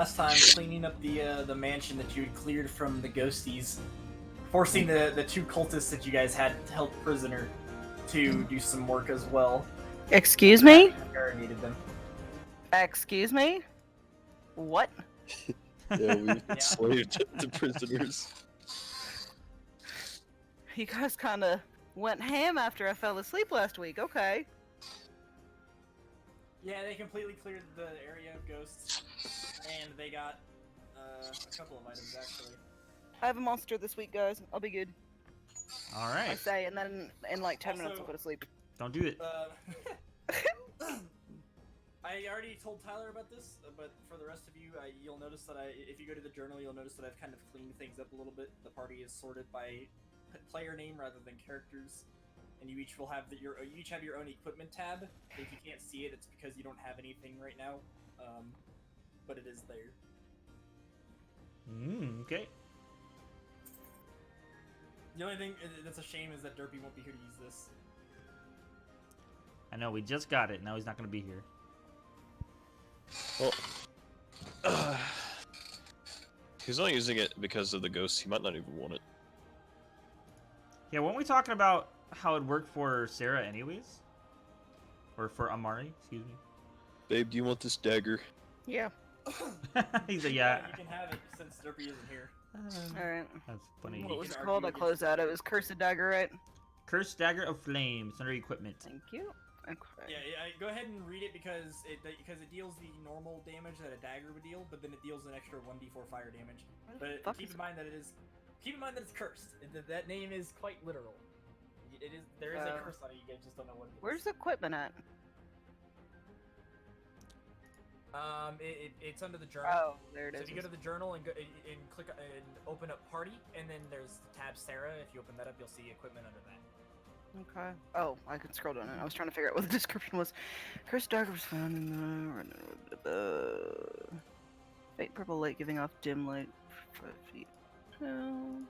last time cleaning up the mansion that you had cleared from the ghosties, forcing the two cultists that you guys had held prisoner to do some work as well. Excuse me? Interrogated them. Excuse me? What? Yeah, we enslaved the prisoners. You guys kind of went ham after I fell asleep last week. Okay. Yeah, they completely cleared the area of ghosts, and they got a couple of items actually. I have a monster this week, guys. I'll be good. All I right. say, and then in like 10 minutes Also- I'll go to sleep. Don't do it. I already told Tyler about this, but for the rest of you, you'll notice that if you go to the journal, you'll notice that I've kind of cleaned things up a little bit. The party is sorted by player name rather than characters, and you each will have you each have your own equipment tab. If you can't see it, it's because you don't have anything right now, but it is there. Okay. The only thing that's a shame is that Derpy won't be here to use this. I know, we just got it. Now he's not going to be here. Well, he's not using it because of the ghosts. He might not even want it. Yeah, weren't we talking about how it worked for Sarah anyways? Or for Amari, excuse me. Babe, do you want this dagger? Yeah. He's like, yeah. You can have it since Derpy isn't here. Alright. That's funny. What was can it argue called? I against closed out. It was Cursed Dagger, right? Cursed Dagger of Flames under equipment. Thank you. Okay. Yeah, go ahead and read it because it deals the normal damage that a dagger would deal, but then it deals an extra 1d4 fire damage. But fuck keep is in mind that it's cursed. That name is quite literal. There is a curse on it. You guys just don't know what it is. Where's the equipment at? It's under the journal. Oh, there it So is. if you go to the journal and click and open up party, and then there's the tab Sarah. If you open that up, you'll see equipment under that. Okay. Oh, I could scroll down. I was trying to figure out what the description was. Cursed Dagger was found in the faint purple light, giving off dim light for 5 feet. Pound.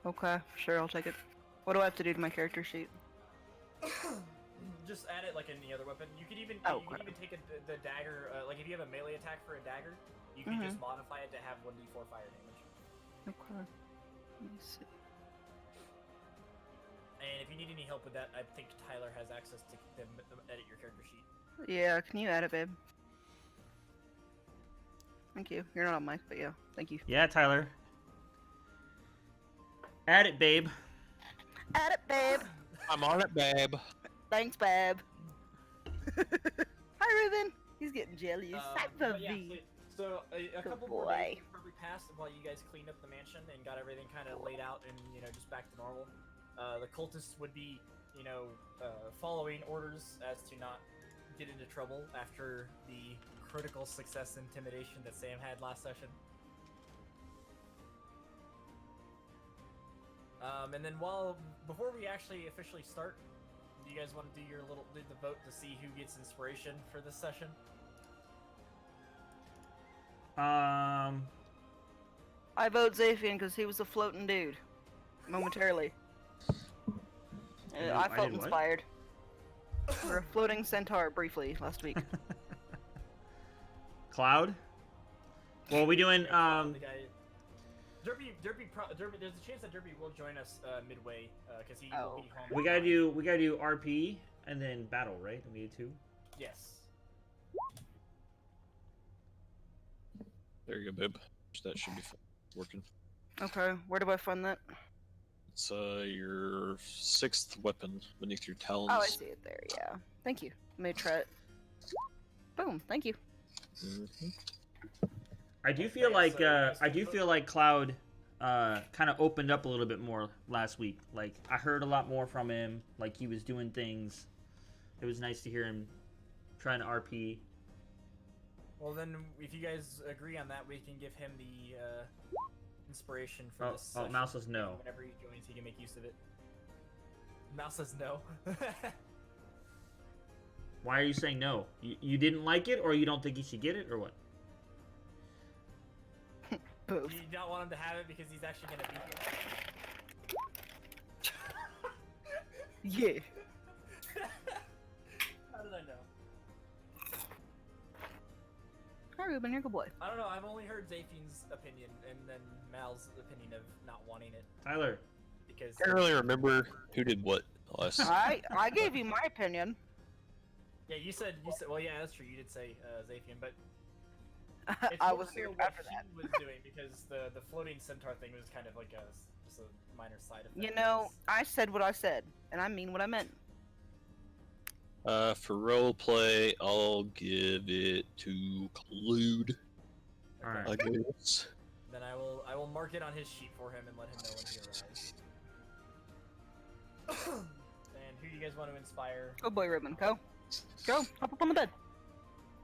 Okay, sure, I'll take it. What do I have to do to my character sheet? Just add it like any other weapon. You could even take the dagger. Like if you have a melee attack for a dagger, you can just modify it to have 1d4 fire damage. Okay. Let me see. And if you need any help with that, I think Tyler has access to edit your character sheet. Yeah, can you add it, babe? Thank you. You're not on mic, but yeah, thank you. Yeah, Tyler. Add it, babe. Add it, babe. I'm on it, babe. Thanks, babe. Hi, Ruben. He's getting jealous. Hi, But yeah, Bubby. so a couple more boy. days probably passed while you guys cleaned up the mansion and got everything kind of laid out and just back to normal. The cultists would be following orders as to not get into trouble after the critical success intimidation that Sam had last session. And then before we actually officially start, do you guys want to do the vote to see who gets inspiration for this session? I vote Zafian because he was a floating dude. Momentarily. I felt did what? inspired. We were a floating centaur briefly last week. Cloud? Well, we doing, The guy, Derpy, there's a chance that Derpy will join us midway, because he will be home. we gotta do RP and then battle, right? We need two. Yes. There you go, babe. That should be working. Okay, where do I find that? It's your 6th weapon beneath your talons. Oh, I see it there, yeah. Thank you. Let me try it. Boom, thank you. I do feel like Cloud kind of opened up a little bit more last week. Like I heard a lot more from him. Like he was doing things. It was nice to hear him trying to RP. Well, then, if you guys agree on that, we can give him the inspiration for this session. Mouse says no. Whenever he joins, he can make use of it. Mouse says no. Why are you saying no? You didn't like it, or you don't think he should get it, or what? Both. You don't want him to have it because he's actually going to be here. Yeah. How did I know? Ruben, you're a good boy. I don't know. I've only heard Zafian's opinion and then Mal's opinion of not wanting it Tyler. because. I can't really remember who did what last. I gave you my opinion. Yeah, you said. Well, yeah, that's true. You did say Zafian, but it's I more wasn't so here what after that. he was doing because the floating centaur thing was kind of like just a minor side effect. You know, I said what I said, and I mean what I meant. For role play, I'll give it to Clued. All right. I guess. Then I will mark it on his sheet for him and let him know when he arrives. And who do you guys want to inspire? Good boy, Ruben. Go. Go. Hop up on the bed.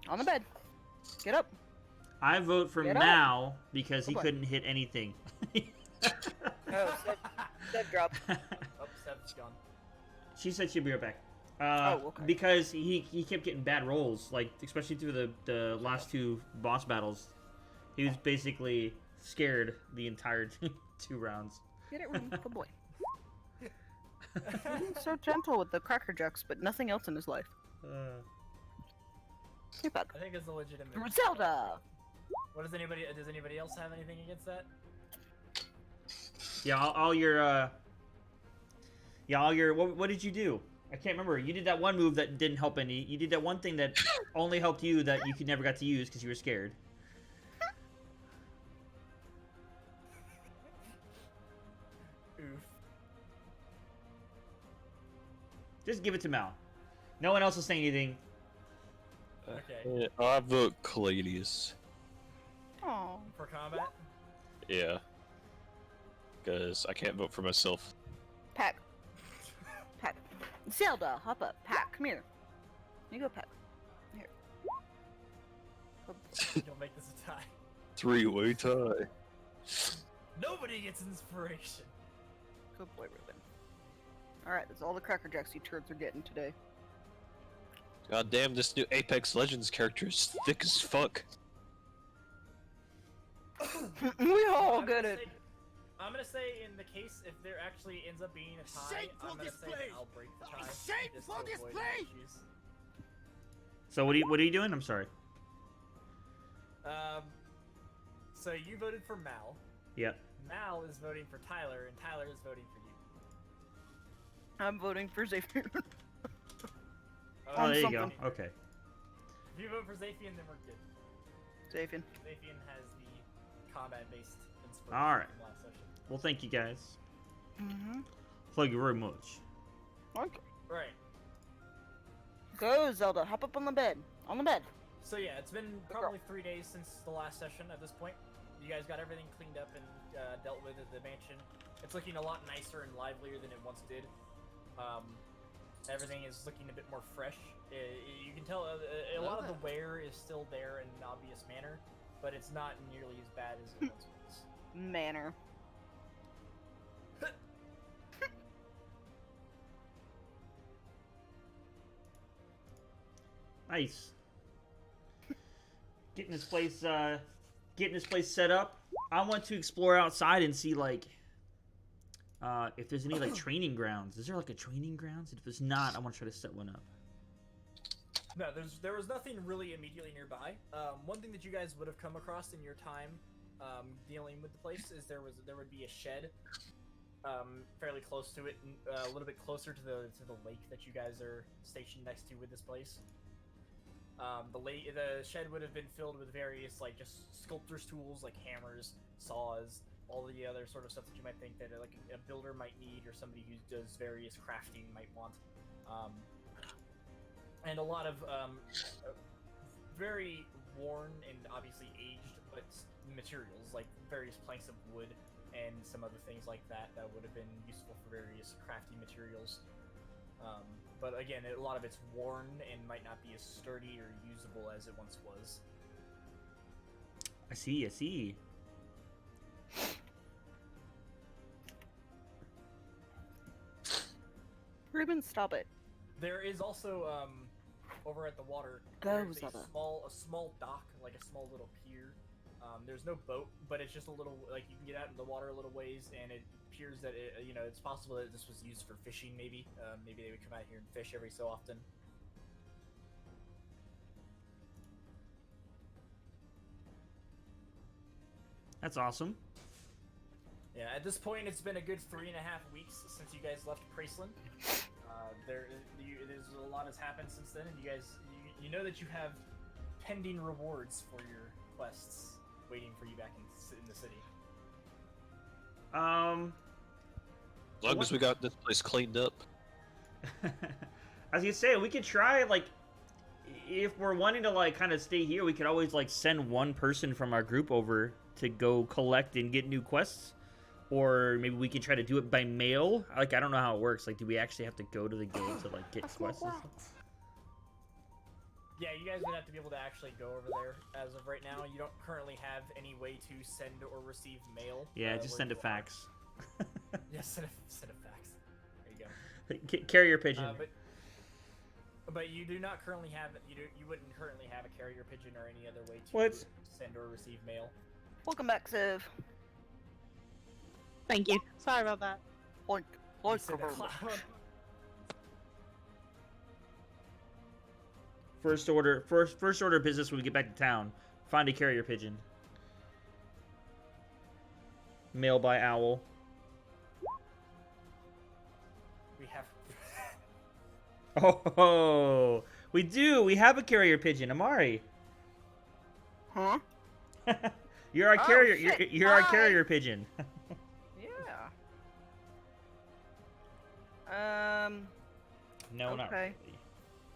On the bed. Get up. I vote for Get up. Mal because he Good boy. couldn't hit anything. Oh, Seb drop. Oh, Seb's gone. She said she'd be right back. Okay. Because he kept getting bad rolls, like especially through the last two boss battles. He was basically scared the entire two rounds. Get it, Ruben. Good boy. He's so gentle with the Cracker Jacks, but nothing else in his life. You're bad. I think it's a legitimate. Zelda! What does anybody else have anything against that? Yeah, what did you do? I can't remember. You did that one move that didn't help any. You did that one thing that only helped you that you could never got to use because you were scared. Oof. Just give it to Mal. No one else is saying anything. Okay. I vote Caladius. Aww. For combat? Yeah. Because I can't vote for myself. Pack. Pack. Zelda, hop up. Pack, come here. You go, Pack. Here. You'll make this a tie. Three-way tie. Nobody gets inspiration. Good boy, Ruben. Alright, that's all the Cracker Jacks you turds are getting today. God damn, this new Apex Legends character is thick as fuck. We all I'm get gonna it. say- I'm gonna say in the case if there actually ends up being a tie, I'm gonna say that I'll break the tie. just to avoid any issues. So what are you doing? I'm sorry. So you voted for Mal. Yep. Mal is voting for Tyler, and Tyler is voting for you. I'm voting for Xavier. Oh, On there you something. go. Okay. If you vote for Zafian, then we're good. Xavier. Zafian has the combat-based inspiration Alright. from last session. Well, thank you guys. Mm-hmm. Thank you very much. Okay. Right. Go, Zelda. Hop up on the bed. On the bed. So yeah, it's been probably 3 days since the last session at this point. You guys got everything cleaned up and dealt with at the mansion. It's looking a lot nicer and livelier than it once did. Everything is looking a bit more fresh. You can tell a lot of the wear is still there in an obvious manner, but it's not nearly as bad as it once was. Manner. Nice. Getting this place set up. I want to explore outside and see like if there's any like training grounds. Is there like a training grounds? If there's not, I want to try to set one up. No, there was nothing really immediately nearby. One thing that you guys would have come across in your time dealing with the place is there would be a shed fairly close to it, a little bit closer to the lake that you guys are stationed next to with this place. The shed would have been filled with various like just sculptor's tools like hammers, saws, all the other sort of stuff that you might think that like a builder might need or somebody who does various crafting might want. And a lot of very worn and obviously aged but materials like various planks of wood and some other things like that would have been useful for various crafting materials. But again, a lot of it's worn and might not be as sturdy or usable as it once was. I see. Ruben, stop it. There is also over at the water. Go, There's Zelda. a small dock, like a small little pier. There's no boat, but it's just a little like you can get out in the water a little ways, and it appears that it's possible that this was used for fishing. Maybe maybe they would come out here and fish every so often. That's awesome. Yeah, at this point, it's been a good 3.5 weeks since you guys left Praceland. There's a lot has happened since then, and you know that you have pending rewards for your quests waiting for you back in the city. As long as we got this place cleaned up. I was gonna say, we could try, like, if we're wanting to, like, kind of stay here, we could always, like, send one person from our group over to go collect and get new quests. Or maybe we can try to do it by mail. Like, I don't know how it works. Like, do we actually have to go to the guild to, like, get quests and stuff? Yeah, you guys would have to be able to actually go over there. As of right now, you don't currently have any way to send or receive mail. Yeah, just send a fax. Yeah, send a fax. There you go. Carrier pigeon. But you do not currently have you wouldn't currently have a carrier pigeon or any other way to What? send or receive mail. Welcome back, Civ. Thank you. Sorry about that. Like, You said the cloud. First order of business when we get back to town. Find a carrier pigeon. Mail by owl. We have. Oh, we do. We have a carrier pigeon, Amari. Huh? You're our Oh, carrier. shit. You're our Bye. carrier pigeon. Yeah. No, not Okay. really.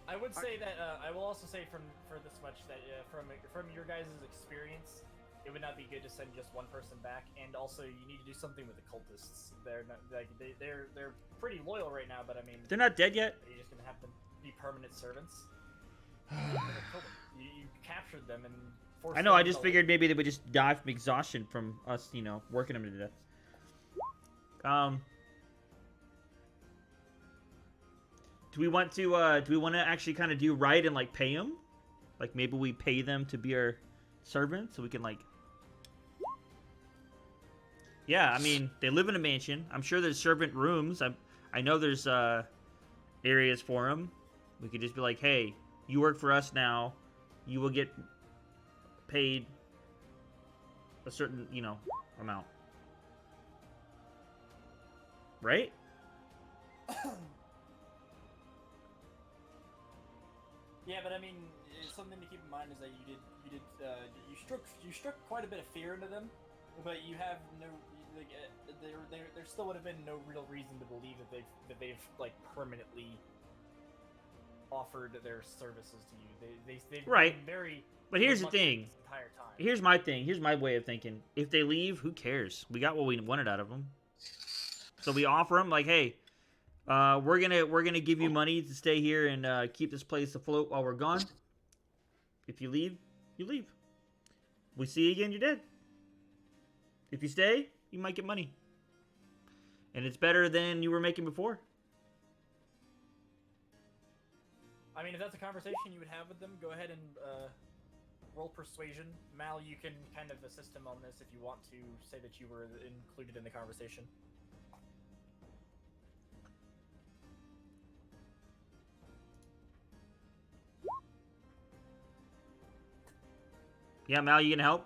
I would say that I will also say for this much that from your guys' experience, it would not be good to send just one person back, and also you need to do something with the cultists. They're not like they're pretty loyal right now, but I mean They're not dead yet. you're just gonna have them be permanent servants. you captured them and forced I know. them I just to- figured maybe they would just die from exhaustion from us, you know, working them to death. Do we want to actually kind of do right and like pay them? Like maybe we pay them to be our servants so we can like. Yeah, I mean they live in a mansion. I'm sure there's servant rooms. I know there's areas for them. We could just be like, hey, you work for us now. You will get paid a certain, you know, amount. Right? Yeah, but I mean, something to keep in mind is that you struck quite a bit of fear into them, but you have no like there still would have been no real reason to believe that they've like permanently offered their services to you. They've Right. been very. But here's the reluctant thing. this entire time. Here's my thing. Here's my way of thinking. If they leave, who cares? We got what we wanted out of them. So we offer them like, hey, we're gonna give you money to stay here and keep this place afloat while we're gone. If you leave, you leave. We see you again, you're dead. If you stay, you might get money. And it's better than you were making before. I mean, if that's a conversation you would have with them, go ahead and roll persuasion. Mal, you can kind of assist him on this if you want to say that you were included in the conversation. Yeah, Mal, you gonna help?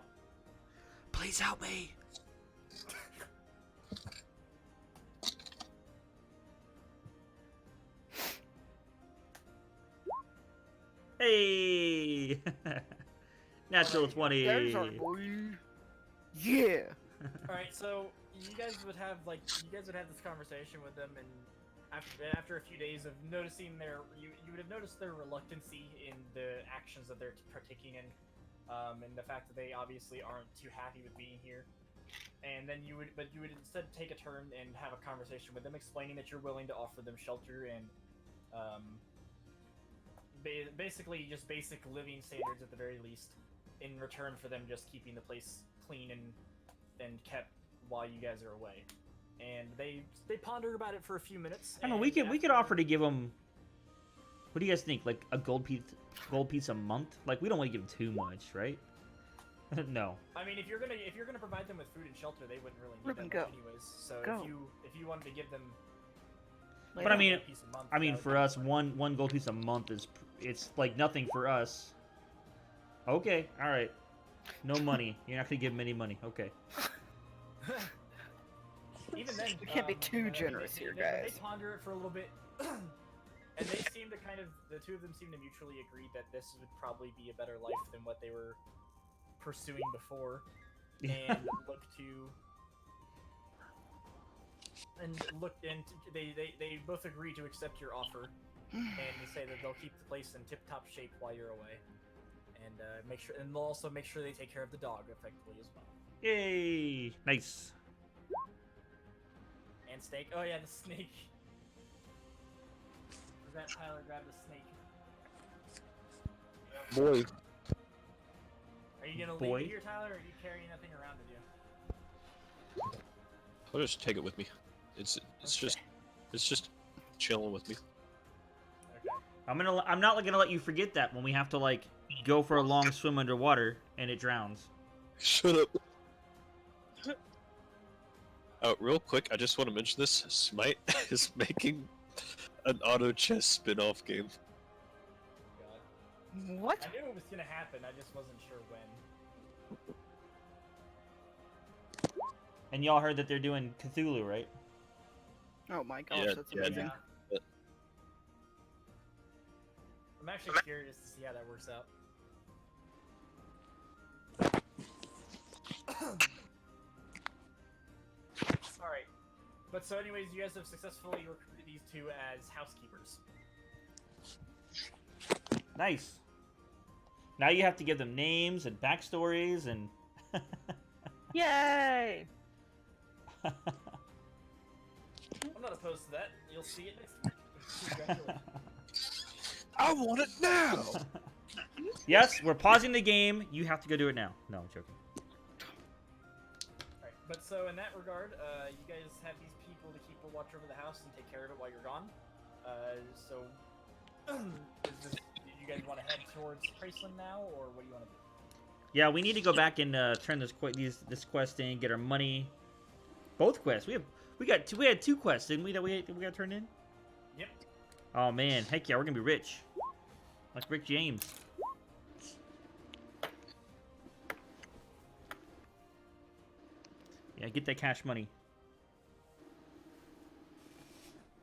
Please help me. Hey! Natural 20. There's our boy. Yeah. All right, so you guys would have this conversation with them, and after a few days of noticing you would have noticed their reluctancy in the actions that they're partaking in, and the fact that they obviously aren't too happy with being here. And then you would instead take a turn and have a conversation with them, explaining that you're willing to offer them shelter and basically just basic living standards at the very least, in return for them just keeping the place clean and kept while you guys are away. And they ponder about it for a few minutes. I don't know, we could offer to give them. What do you guys think? Like a gold piece a month? Like we don't want to give them too much, right? No. I mean, if you're gonna provide them with food and shelter, they wouldn't really need Ruben, that much go. anyways. So Go. if you wanted to give them, But I mean, a piece a month, for us, one gold piece a month it's like nothing for us. Okay, all right. No money. You're not gonna give him any money. Okay. Even then, We can't be too generous here, they guys. ponder it for a little bit, and they seem to the two of them seem to mutually agree that this would probably be a better life than what they were pursuing before, and they both agree to accept your offer, and say that they'll keep the place in tip-top shape while you're away, and they'll also make sure they take care of the dog effectively as well. Yay! Nice. And snake. Oh yeah, the snake. That Tyler grabbed the snake. Boy. Are you gonna Boy. leave it here, Tyler, or are you carrying that thing around with you? I'll just take it with me. It's just chilling with me. Okay. I'm not gonna let you forget that when we have to like go for a long swim underwater and it drowns. Shut up. Oh, real quick, I just want to mention this. Smite is making an auto chess spin-off game. God. What? I knew it was gonna happen. I just wasn't sure when. And y'all heard that they're doing Cthulhu, right? Oh my gosh, Yeah, that's yeah, amazing. Yeah. I'm actually curious to see how that works out. Alright. But so anyways, you guys have successfully recruited these two as housekeepers. Nice. Now you have to give them names and backstories and. Yay! I'm not opposed to that. You'll see it next week. Congratulations. I want it now! Yes, we're pausing the game. You have to go do it now. No, I'm joking. Alright, but so in that regard, you guys have these people to keep a watch over the house and take care of it while you're gone. So, do you guys want to head towards Graceland now, or what do you want to do? Yeah, we need to go back and turn this quest in, get our money. Both quests. We had two quests, didn't we? That we got turned in. Yep. Oh man, heck yeah, we're gonna be rich, like Rick James. Yeah, get that cash money.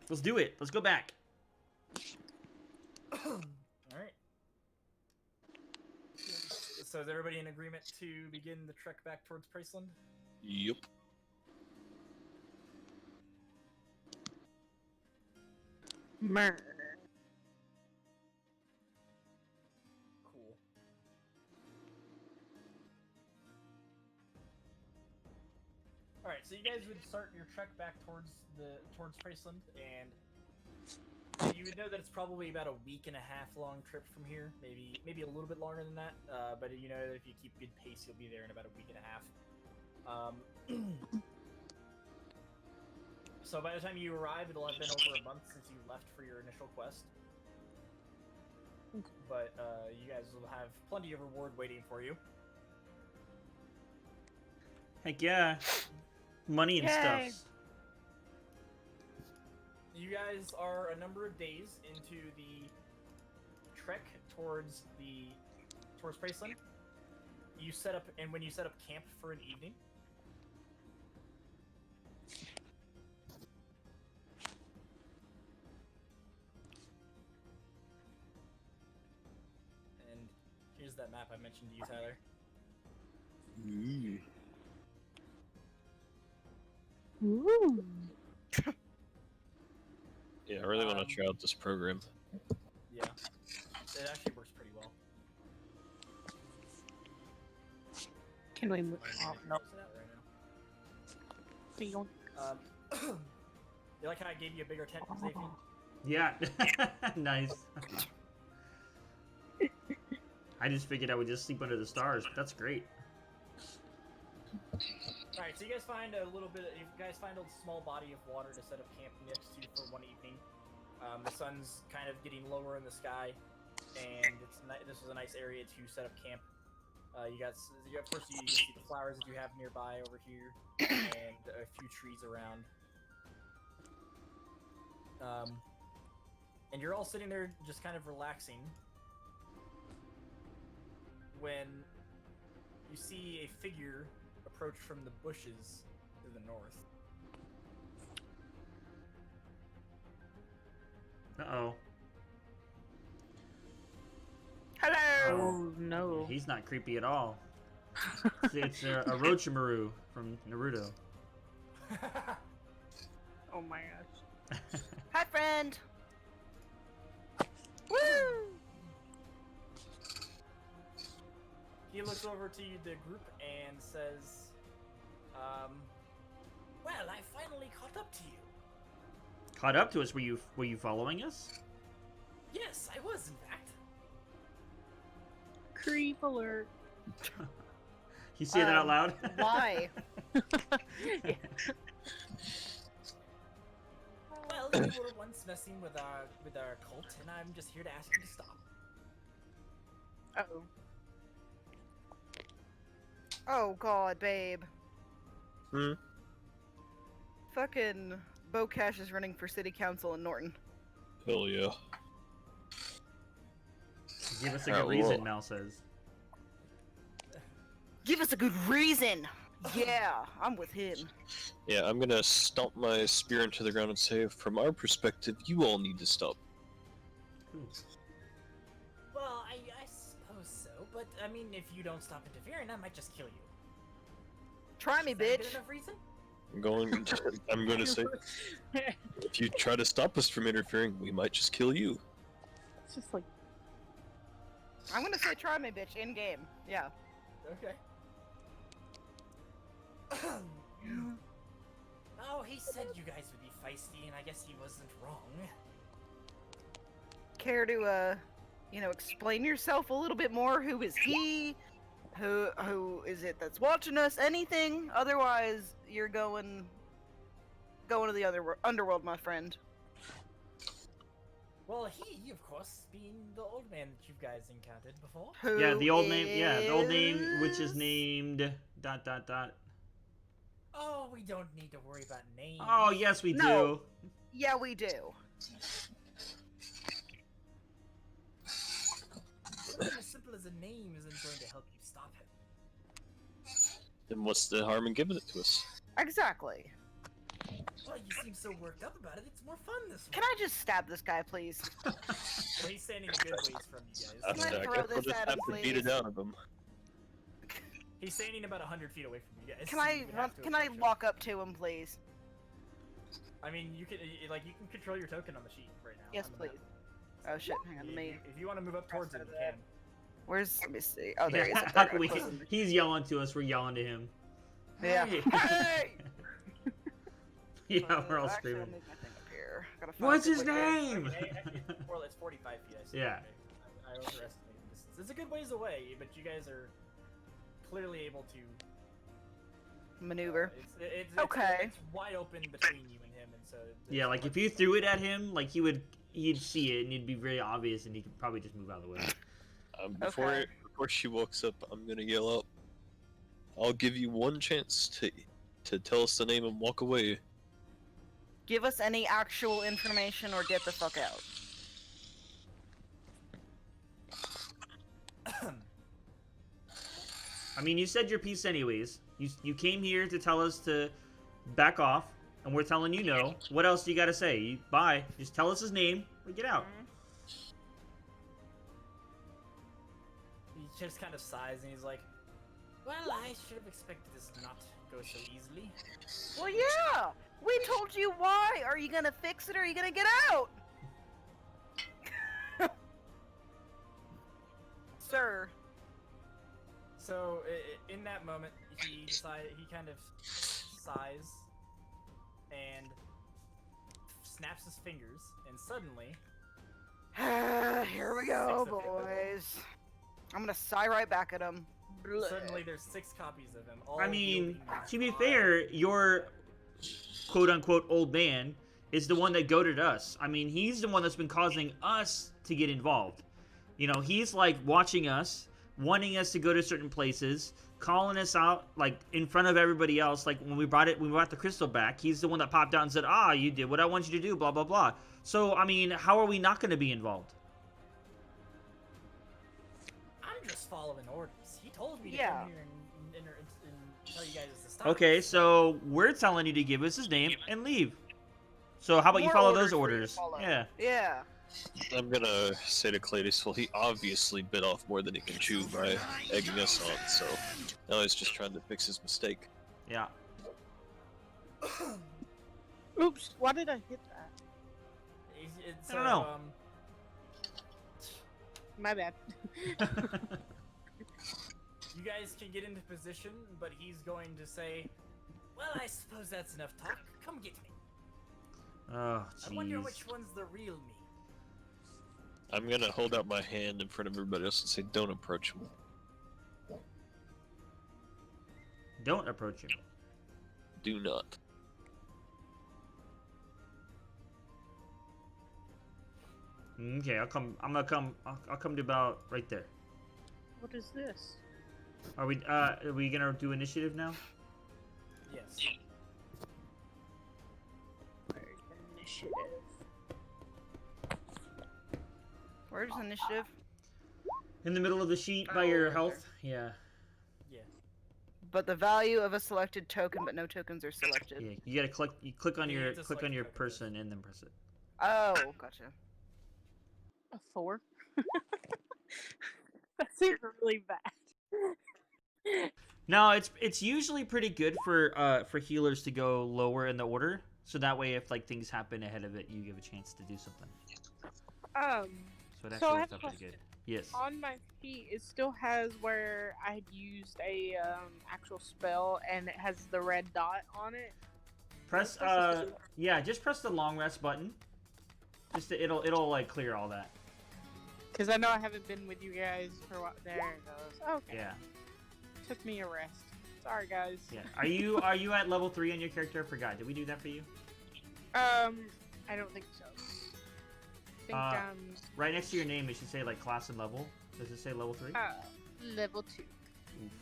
Let's do it. Let's go back. Alright. So is everybody in agreement to begin the trek back towards Graceland? Yup. Mer. Cool. Alright, so you guys would start your trek back towards Graceland, and you would know that it's probably about a week and a half long trip from here, maybe a little bit longer than that. But you know that if you keep good pace, you'll be there in about a week and a half. So by the time you arrive, it'll have been over a month since you left for your initial quest. But you guys will have plenty of reward waiting for you. Heck yeah, money and Yay. stuff. You guys are a number of days into the trek towards Graceland. You set up, and when you set up camp for an evening, and here's that map I mentioned to you, Tyler. Ooh. Yeah, I really want to try out this program. Yeah, it actually works pretty well. Can we move? Oh, no. You like how I gave you a bigger tent for safety? Yeah, nice. I just figured I would just sleep under the stars. That's great. Alright, so you guys find a small body of water to set up camp next to for one evening. The sun's kind of getting lower in the sky, and this is a nice area to set up camp. Of course, you can see the flowers that you have nearby over here, and a few trees around. And you're all sitting there just kind of relaxing when you see a figure approach from the bushes to the north. Uh-oh. Hello. Oh no. He's not creepy at all. It's a Orochimaru from Naruto. Oh my gosh. Hi, friend. Woo! He looks over to the group and says, well, I finally caught up to you. Caught up to us? Were you following us? Yes, I was, in fact. Creep alert. You say that out loud? Why? Well, you were once messing with our cult, and I'm just here to ask you to stop. Uh-oh. Oh God, babe. Hmm? Fucking Bo Cash is running for city council in Norton. Hell yeah. Give us a good reason, Mal says. Give us a good reason. Yeah, I'm with him. Yeah, I'm gonna stomp my spear into the ground and say, from our perspective, you all need to stop. Ooh. Well, I suppose so, but I mean, if you don't stop interfering, I might just kill you. Try me, Is that a good bitch. enough reason? I'm going to say, if you try to stop us from interfering, we might just kill you. It's just like, I'm gonna say try me, bitch, in game. Yeah. Okay. Oh, he said you guys would be feisty, and I guess he wasn't wrong. Care to, explain yourself a little bit more? Who is he? Who is it that's watching us? Anything? Otherwise, you're going to the other underworld, my friend. Well, he, of course, being the old man that you guys encountered before. Who Yeah, the old name. Yeah, the old name, which is is- named ... Oh, we don't need to worry about names. Oh yes, we No. do. Yeah, we do. Something as simple as a name isn't going to help you stop him. Then what's the harm in giving it to us? Exactly. Well, you seem so worked up about it. It's more fun this way. Can I just stab this guy, please? Well, he's standing a good ways from you guys. Can I I throw guess we'll this just at have him, to beat it please? out of him. He's standing about 100 feet away from you guys. Can so I you would have to can I approach him. walk up to him, please? I mean, you can control your token on the sheet right now. Yes, on the please. map. Oh shit, hang on, let me. If you want to move up towards him, you can. Where's? Let me see. Oh, there he is. Yeah, up how there. can we, Close him. he's yelling to us. We're yelling to him. Yeah. Hey! Hey! Yeah, we're all Actually, I'll screaming. move my thing up here. Gotta find What's a his good way. name? Okay, actually, it's 45 feet. I see. Yeah. Okay. I overestimated the distance. It's a good ways away, but you guys are clearly able to Maneuver. It's Okay. It's wide open between you and him, and so. Yeah, like if you threw it at him, like he'd see it and it'd be very obvious, and he could probably just move out of the way. Okay. Before she walks up, I'm gonna yell out, I'll give you one chance to tell us the name and walk away. Give us any actual information or get the fuck out. I mean, you said your piece anyways. You came here to tell us to back off, and we're telling you no. What else do you gotta say? Bye. Just tell us his name. We get out. He just kind of sighs and he's like, "Well, I should have expected this not to go so easily." Well, yeah! We told you why! Are you gonna fix it or are you gonna get out? Sir. So in that moment, he kind of sighs and snaps his fingers, and suddenly, Here we go, Six of it. boys. I'm gonna sigh right back at him. suddenly there's 6 copies of him. All I mean, wielding to be knives. fair, your quote-unquote old man is the one that goaded us. I mean, he's the one that's been causing us to get involved. You know, he's like watching us, wanting us to go to certain places, calling us out like in front of everybody else. Like when we brought the crystal back, he's the one that popped out and said, you did what I want you to do, blah, blah, blah. So, I mean, how are we not going to be involved? I'm just following orders. He told me to Yeah. come here and tell you guys to stop. Okay, so we're telling you to give us his name and leave. So how about you More follow those orders for you to orders? follow. Yeah. Yeah. I'm gonna say to Cladius, well, he obviously bit off more than he can chew by egging us on, so now he's just trying to fix his mistake. Yeah. Oops, why did I hit that? It's, I don't know. My bad. You guys can get into position, but he's going to say, "Well, I suppose that's enough talk. Come get me." Oh, I wonder jeez. which one's the real me. I'm gonna hold out my hand in front of everybody else and say, don't approach him. Don't approach him. Do not. Okay, I'll come. I'm gonna come. I'll come to about right there. What is this? Are we gonna do initiative now? Yes. Where's the initiative? Where's initiative? In the middle of the sheet by Oh, your right health. Yeah. Yeah. But the value of a selected token, but no tokens are selected. Yeah. You gotta click. You click on Yeah, you your have to select your token, yes. person and then press it. Oh, gotcha. A 4? That seems really bad. No, it's usually pretty good for healers to go lower in the order, so that way if like things happen ahead of it, you give a chance to do something. So it So actually I works have a out pretty good. Yes. On my feet, it still has where I had used a actual spell, and it has the red dot on it. Press yeah, just press the long rest button. It'll like clear all that. Because I know I haven't been with you guys for a while. There it goes. Okay. Yeah. Took me a rest. Sorry, guys. Yeah. Are you at level 3 on your character? I forgot. Did we do that for you? I don't think so. I think Right next to your name, it should say like class and level. Does it say level 3? level 2. Oof.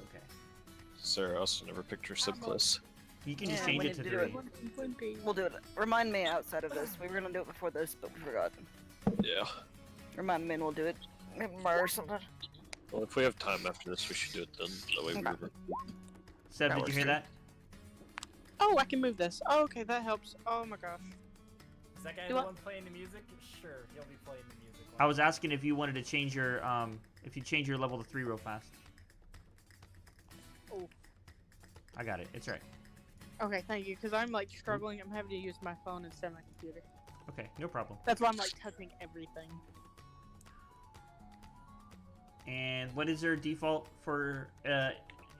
Okay. Sarah also never picked her subclass. You can just Yeah, change we it to need to 3. do We'll do it. Remind me outside of this. We were gonna do it before this, but we forgot. Yeah. Remind me and we'll do it. Or something. Well, if we have time after this, we should do it then. That way we Okay. remember. Seb, That did you works hear too. that? Oh, I can move this. Oh, okay, that helps. Oh my gosh. Is that guy Do the I- one playing the music? Sure, he'll be playing the music. I was asking if you wanted to change your if you change your level to 3 real fast. Oh. I got it. It's right. Okay, thank you. Because I'm like struggling. I'm having to use my phone instead of my computer. Okay, no problem. That's why I'm like touching everything. And what is her default for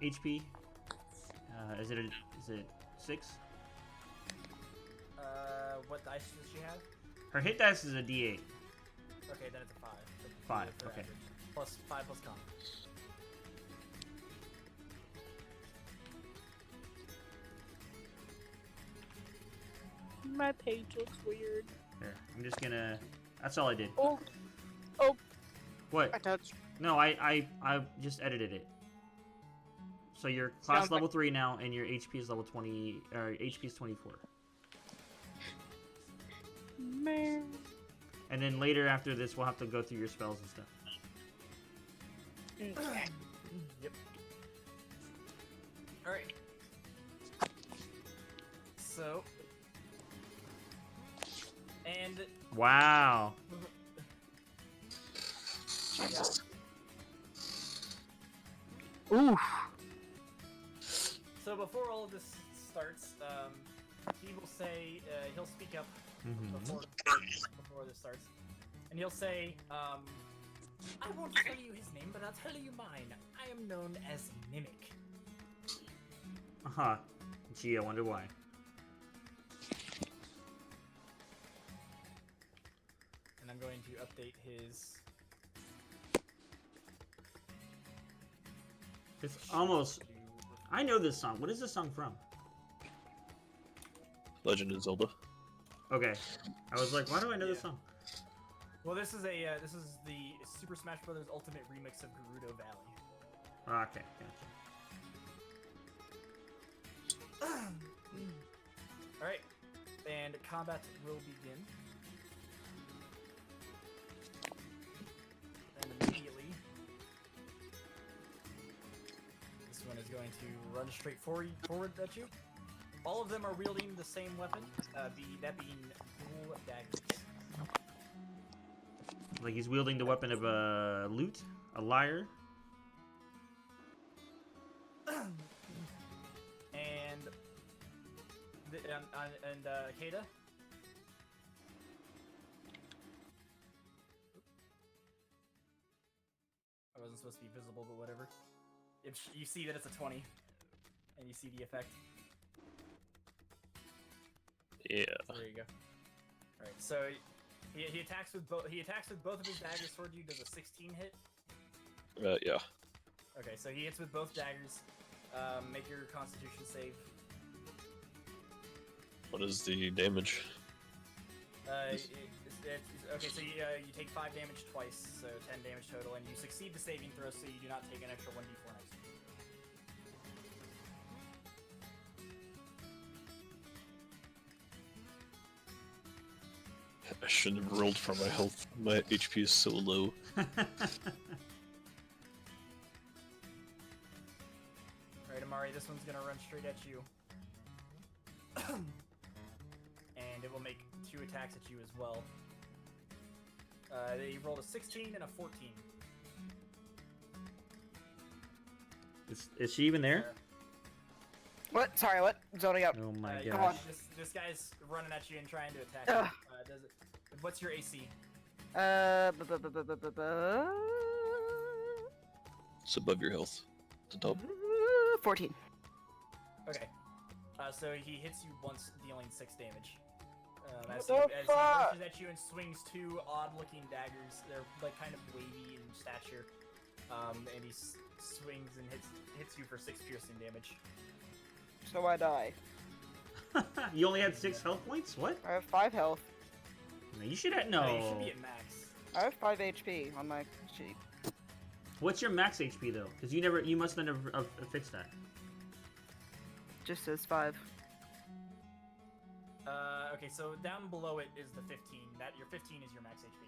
HP? Is it 6? What dice does she have? Her hit dice is a D8. Okay, then it's a 5. So 5, for okay. average. Plus 5 plus con. My page looks weird. Here, I'm just gonna. That's all I did. Oh, What? I touched. No, I just edited it. So your class Sounds level 3 now, and your HP is level 20. Or HP is 24. Man. And then later after this, we'll have to go through your spells and stuff. Okay. Yep. Alright. So. And. Wow. Yeah. Oof. So before all of this starts, he will say, he'll speak up before this starts, and he'll say, I won't tell you his name, but I'll tell you mine. I am known as Mimic. Uh-huh. Gee, I wonder why. And I'm going to update his... It's almost... I know this song. What is this song from? Legend of Zelda. Okay. I was like, why do I know this Yeah. song? Well, this is the Super Smash Bros. Ultimate remix of Gerudo Valley. Okay, gotcha. Alright, and combat will begin. And immediately, going to run straight forward at you. All of them are wielding the same weapon, that being dual daggers. Like he's wielding the weapon of a lute, a lyre. And Kata. I wasn't supposed to be visible, but whatever. If you see that it's a 20, and you see the effect. Yeah. There you go. All right, so he attacks with both of his daggers toward you. Does a 16 hit? Yeah. Okay, so he hits with both daggers. Make your Constitution save. What is the damage? Okay, so you take 5 damage twice, so 10 damage total, and you succeed the saving throw, so you do not take an extra 1d4 next turn. I shouldn't have rolled for my health. My HP is so low. Alright, Amari, this one's gonna run straight at you. And it will make 2 attacks at you as well. They rolled a 16 and a 14. Is she even there? What? Sorry, what? Zoning up. Oh my Come gosh. on. This guy's running at you and trying to attack Ugh. you. What's your AC? It's above your health. The top. 14. Okay. So he hits you once, dealing 6 damage. As the he fuck? rushes at you and swings 2 odd-looking daggers. They're like kind of wavy in stature. And he swings and hits you for 6 piercing damage. So I die. You only had 6 health points? What? I have 5 health. No, you should have No, you no. should be at max. I have 5 HP on my sheet. What's your max HP though? Because you must never have fixed that. Just says 5. Okay, so down below it is the 15. Your 15 is your max HP.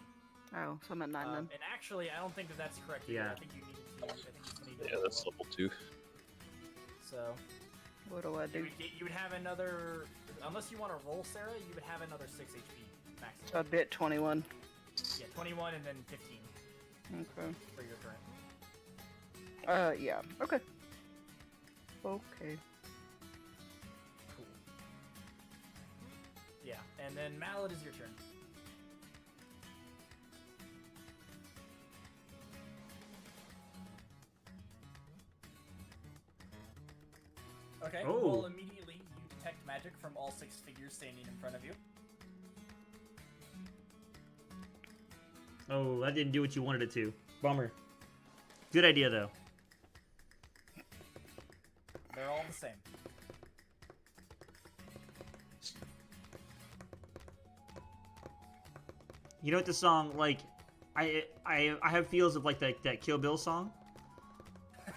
Oh, so I'm at 9 then. And actually, I don't think that's correct. Either. Yeah. I think you needed to. I think you needed Yeah, to that's level level 2. up. So What do I do? you would have another. Unless you want to roll, Sarah, you would have another 6 HP max. So I'd be at 21. Yeah, 21 and then 15 Okay. for your current. Yeah. Okay. Okay. Cool. Yeah, and then Mallet is your turn. Okay, Oh. well, immediately you detect magic from all 6 figures standing in front of you. Oh, that didn't do what you wanted it to. Bummer. Good idea though. They're all the same. You know what the song like? I have feels of like that Kill Bill song.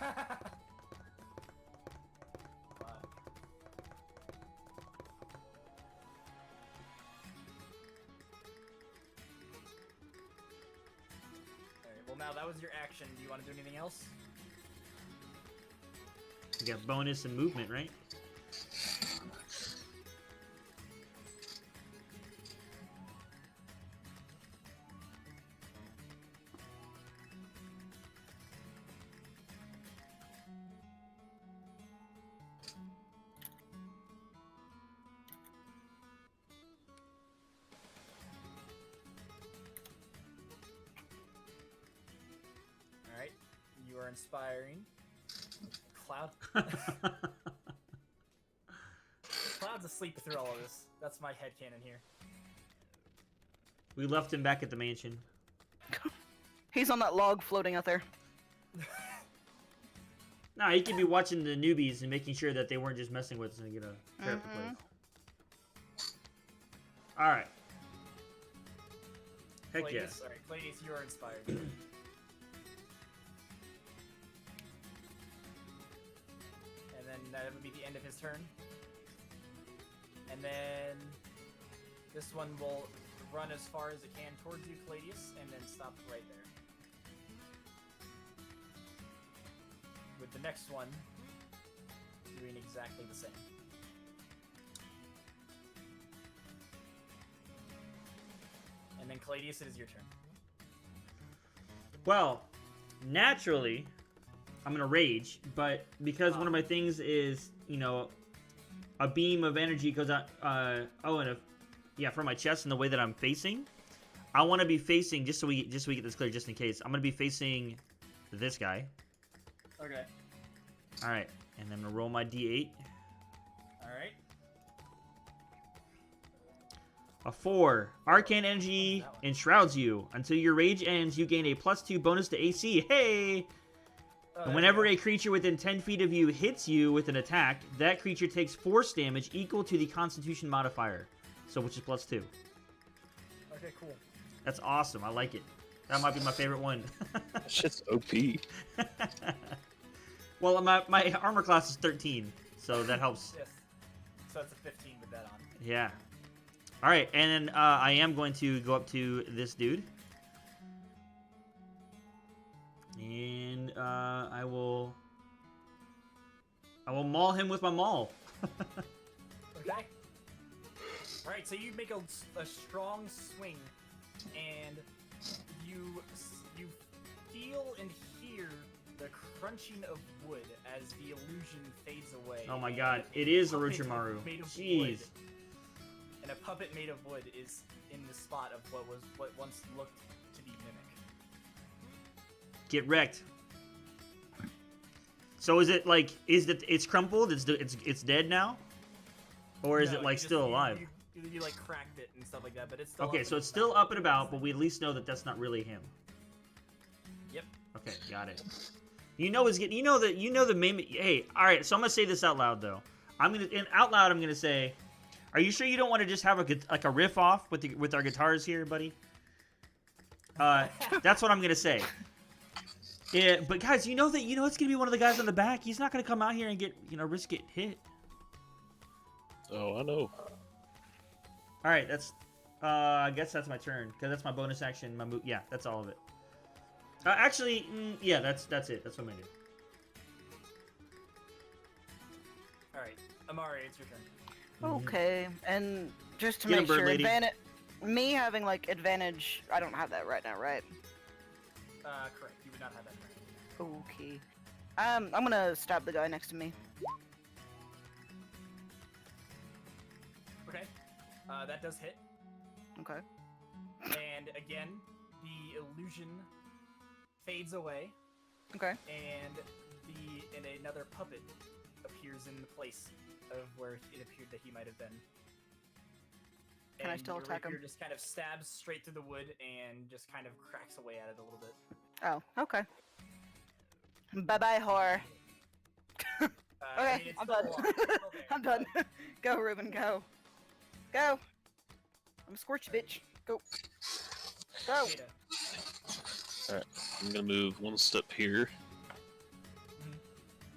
Alright, well now that was your action. Do you want to do anything else? You got bonus and movement, right? Alright, you are inspiring. Cloud. Cloud's asleep through all of this. That's my headcanon here. We left him back at the mansion. He's on that log floating out there. No, he could be watching the newbies and making sure that they weren't just messing with us and get a character place. All right. Heck yeah. Cladius, alright, Cladius, you are inspired. And then that would be the end of his turn. And then this one will run as far as it can towards you, Cladius, and then stop right there. With the next one, doing exactly the same. And then Caladius, it is your turn. Well, naturally, I'm gonna rage, but because one of my things is, you know, a beam of energy goes out. From my chest and the way that I'm facing, I want to be facing just so we get this clear, just in case. I'm gonna be facing this guy. Okay. All right, and then I'm gonna roll my d8. All right. A 4. Arcane energy enshrouds you. Until your rage ends, you gain a +2 bonus to AC. Hey! And whenever a creature within 10 feet of you hits you with an attack, that creature takes force damage equal to the Constitution modifier. So, which is +2. Okay, cool. That's awesome. I like it. That might be my favorite one. That shit's OP. Well, my armor class is 13, so that helps. Yes. So that's a 15 with that on. Yeah. All right, and then I am going to go up to this dude. And I will maul him with my maul. Okay. All right, so you make a strong swing, and you feel and hear the crunching of wood as the illusion fades away. Oh my God! It is puppet Orochimaru. made of Jeez. wood, and a puppet made of wood is in the spot of what once looked to be Mimic. Get wrecked. So is it like it's crumpled? It's dead now, or is No, it like you just- still alive? You like cracked it and stuff like that, but it's still Okay, up so and it's still about. up and about, but we at least know that that's not really him. Yep. Okay, got it. You know the main. Hey, all right. So I'm gonna say this out loud though. I'm gonna say, are you sure you don't want to just have a riff off with our guitars here, buddy? That's what I'm gonna say. Yeah, but guys, it's gonna be one of the guys on the back. He's not gonna come out here and risk getting hit. Oh, I know. All right, that's. I guess that's my turn because that's my bonus action. My move. Yeah, that's all of it. Actually, yeah, that's it. That's what I'm gonna do. All right, Amari, it's your turn. Okay, and just to Get him, make bird sure, lady. me having like advantage, I don't have that right now, right? Correct. You would not have that right. Okay. I'm gonna stab the guy next to me. Okay. That does hit. Okay. And again, the illusion fades away, Okay. and another puppet appears in the place of where it appeared that he might have been. Can I And still your attack him? rapier just kind of stabs straight through the wood and just kind of cracks away at it a little bit. Oh, okay. Bye bye, horror. Okay, it's I'm still done. alive. It's still there, I'm done. but- Go, Ruben, go. Go. I'm a scorch bitch. Go. Go. Jada. Alright, I'm gonna move one step here.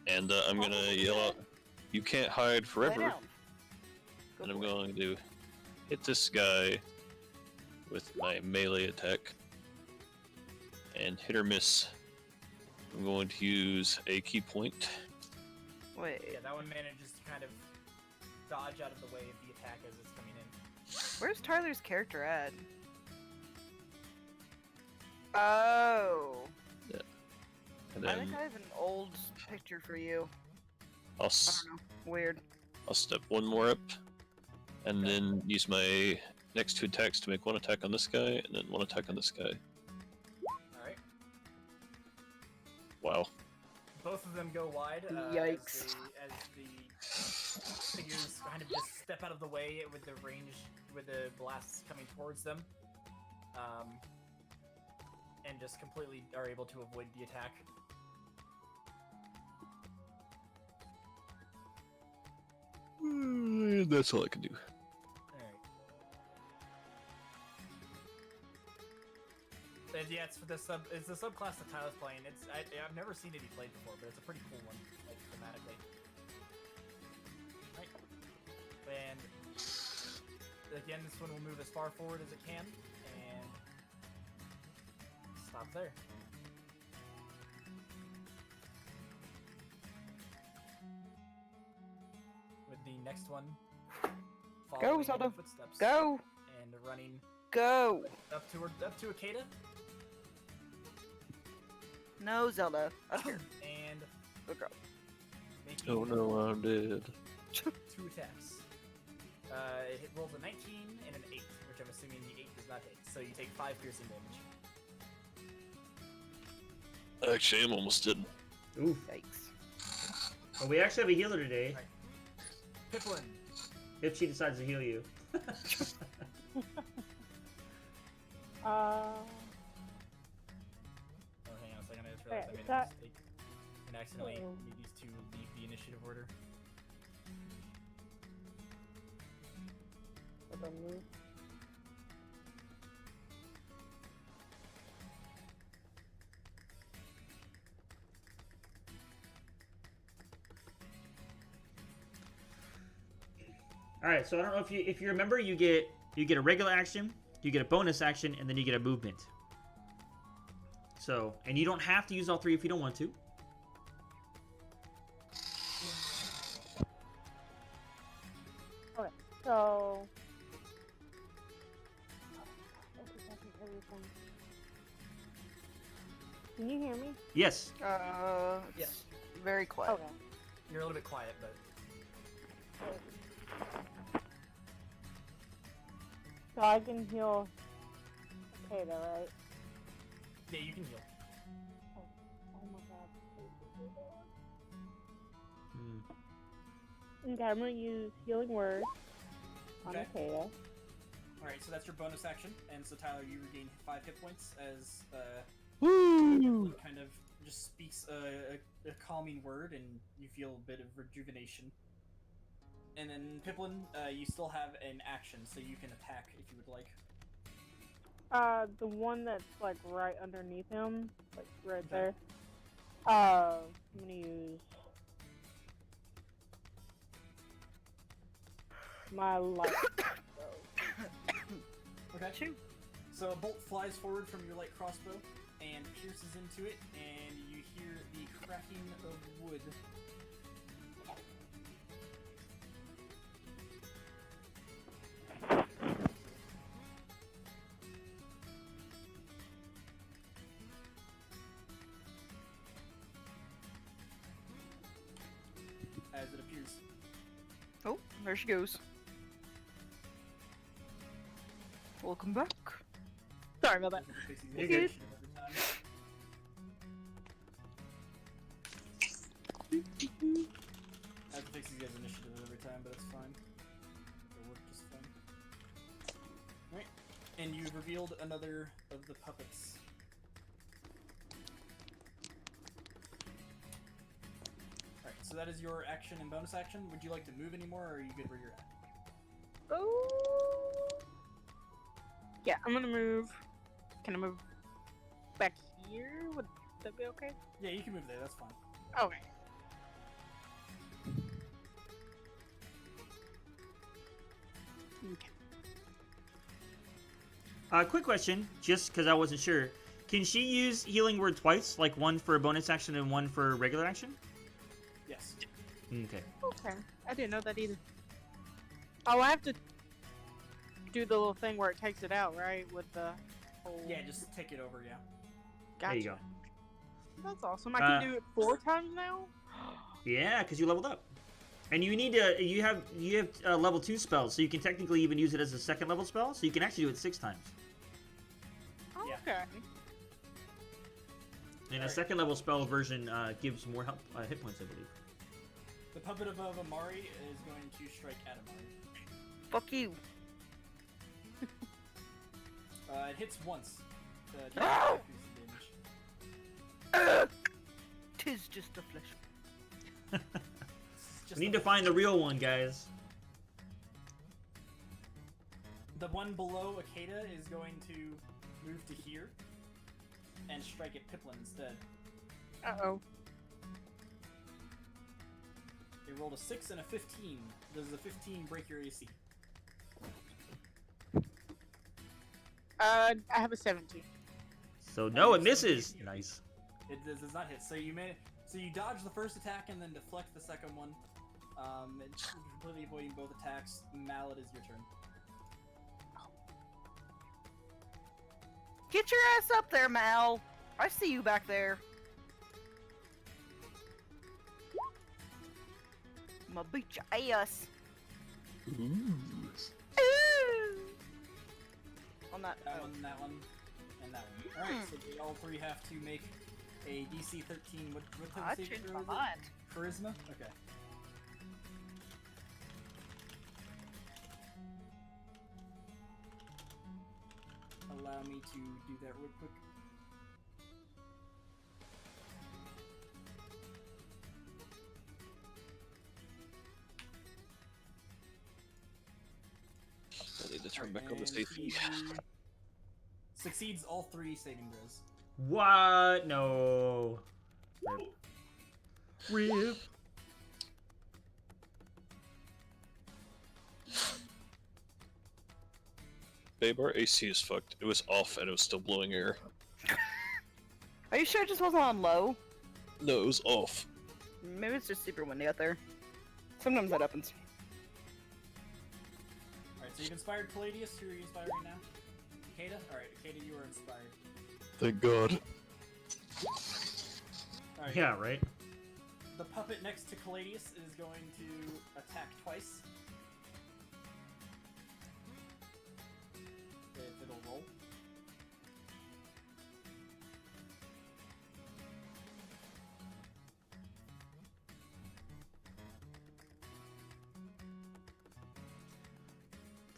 And I'm gonna yell out, "You can't hide Lay forever." down. Go And I'm for it. going to hit this guy with my melee attack. And hit or miss. I'm going to use a key point. Wait. Yeah, that one manages to kind of dodge out of the way of the attack as it's coming in. Where's Tyler's character at? Oh. And I then think I have an old picture for you. I'll, I don't know. Weird. I'll step one more up. And then use my next two attacks to make one attack on this guy, and then one attack on this guy. Alright. Wow. Both of them go wide. Yikes. As the figures kind of just step out of the way with the range, with the blasts coming towards them. And just completely are able to avoid the attack. That's all I can do. Alright. Yeah, it's the subclass that Tyler's playing. I've never seen it be played before, but it's a pretty cool one, like thematically. Right. And again, this one will move as far forward as it can, and stop there. next one. Go, Following in Zelda. the footsteps. Go! And running Go! up to Akeda. No, Zelda. Up here. And Go, go. making Oh no, I'm dead. 2 attacks. It rolls a 19 and an 8, which I'm assuming the 8 does not hit. So you take 5 piercing damage. Actually, I'm almost dead. Oof. Yikes. Well, we actually have a healer today. Piplin. If she decides to heal you. Oh, hang on a second. I just realized I made a mistake. And accidentally made these two leave the initiative order. All right, so I don't know if you remember, you get a regular action, you get a bonus action, and then you get a movement. So, and you don't have to use all 3 if you don't want to. Okay, so. Can you hear me? Yes. It's very quiet. Okay. You're a little bit quiet, but So I can heal Takeda, right? yeah, you can heal. Oh my god. Hmm. Okay, I'm gonna use Healing Word on Okay. Takeda. Alright, so that's your bonus action. And so, Tyler, you regain 5 hit points as Woo! kind of just speaks a calming word, and you feel a bit of rejuvenation. And then, Piplin, you still have an action, so you can attack if you would like. The one that's like right underneath him, like right Okay. there. I'm gonna use my light. Okay. So a bolt flies forward from your light crossbow and pierces into it, and you hear the cracking of wood. As it appears. Oh, there she goes. Welcome back. Sorry about that. You're good. I have to fix these guys' initiative every time, but it's fine. It'll work just fine. Alright, and you've revealed another of the puppets. Alright, so that is your action and bonus action. Would you like to move anymore, or are you good where you're at? Oh. Yeah, I'm gonna move. Can I move back here? Would that be okay? Yeah, you can move there, that's fine. Okay. Okay. Quick question, just because I wasn't sure. Can she use Healing Word twice, like one for a bonus action and one for a regular action? Yes. Okay. Okay. I didn't know that either. Oh, I have to do the little thing where it takes it out, right? With the whole... Yeah, just take it over, yeah. Gotcha. There you go. That's awesome. I can do it 4 times now? Yeah, because you leveled up. And you need to, you have level 2 spells, so you can technically even use it as a second level spell, so you can actually do it 6 times. Oh, Yeah. okay. And a Alright. second level spell version gives more hit points, I believe. The puppet above Amari is going to strike at Amari. Fuck you. It hits once. Ow! Damage. Tis just a flesh. Just We need the- to find the real one, guys. The one below Akeda is going to move to here and strike at Piplin instead. Uh-oh. They rolled a 6 and a 15. Does a 15 break your AC? I have a 17. So no, it misses. Nice. It does not hit. So you dodge the first attack and then deflect the second one, It's completely avoiding both attacks. Mallet is your turn. Get your ass up there, Mal. I see you back there. I'm gonna beat your ass. Ooh. Ooh. On that. That one, that one, and that one. Alright, so we all three have to make a DC 13. What I type of saving changed throw my is it? mind. Charisma? Okay. Allow me to do that real quick. I need to turn back on the And safety. he succeeds all 3 saving throws. What? No. Rip. Babe, our AC is fucked. It was off and it was still blowing air. Are you sure it just wasn't on low? No, it was off. Maybe it's just super windy out there. Sometimes that happens. Alright, so you've inspired Palladius. Who are you inspiring now? Kata? Alright, Kata, you are inspired. Thank God. Alright. Yeah, right? The puppet next to Caladius is going to attack twice. If it'll roll.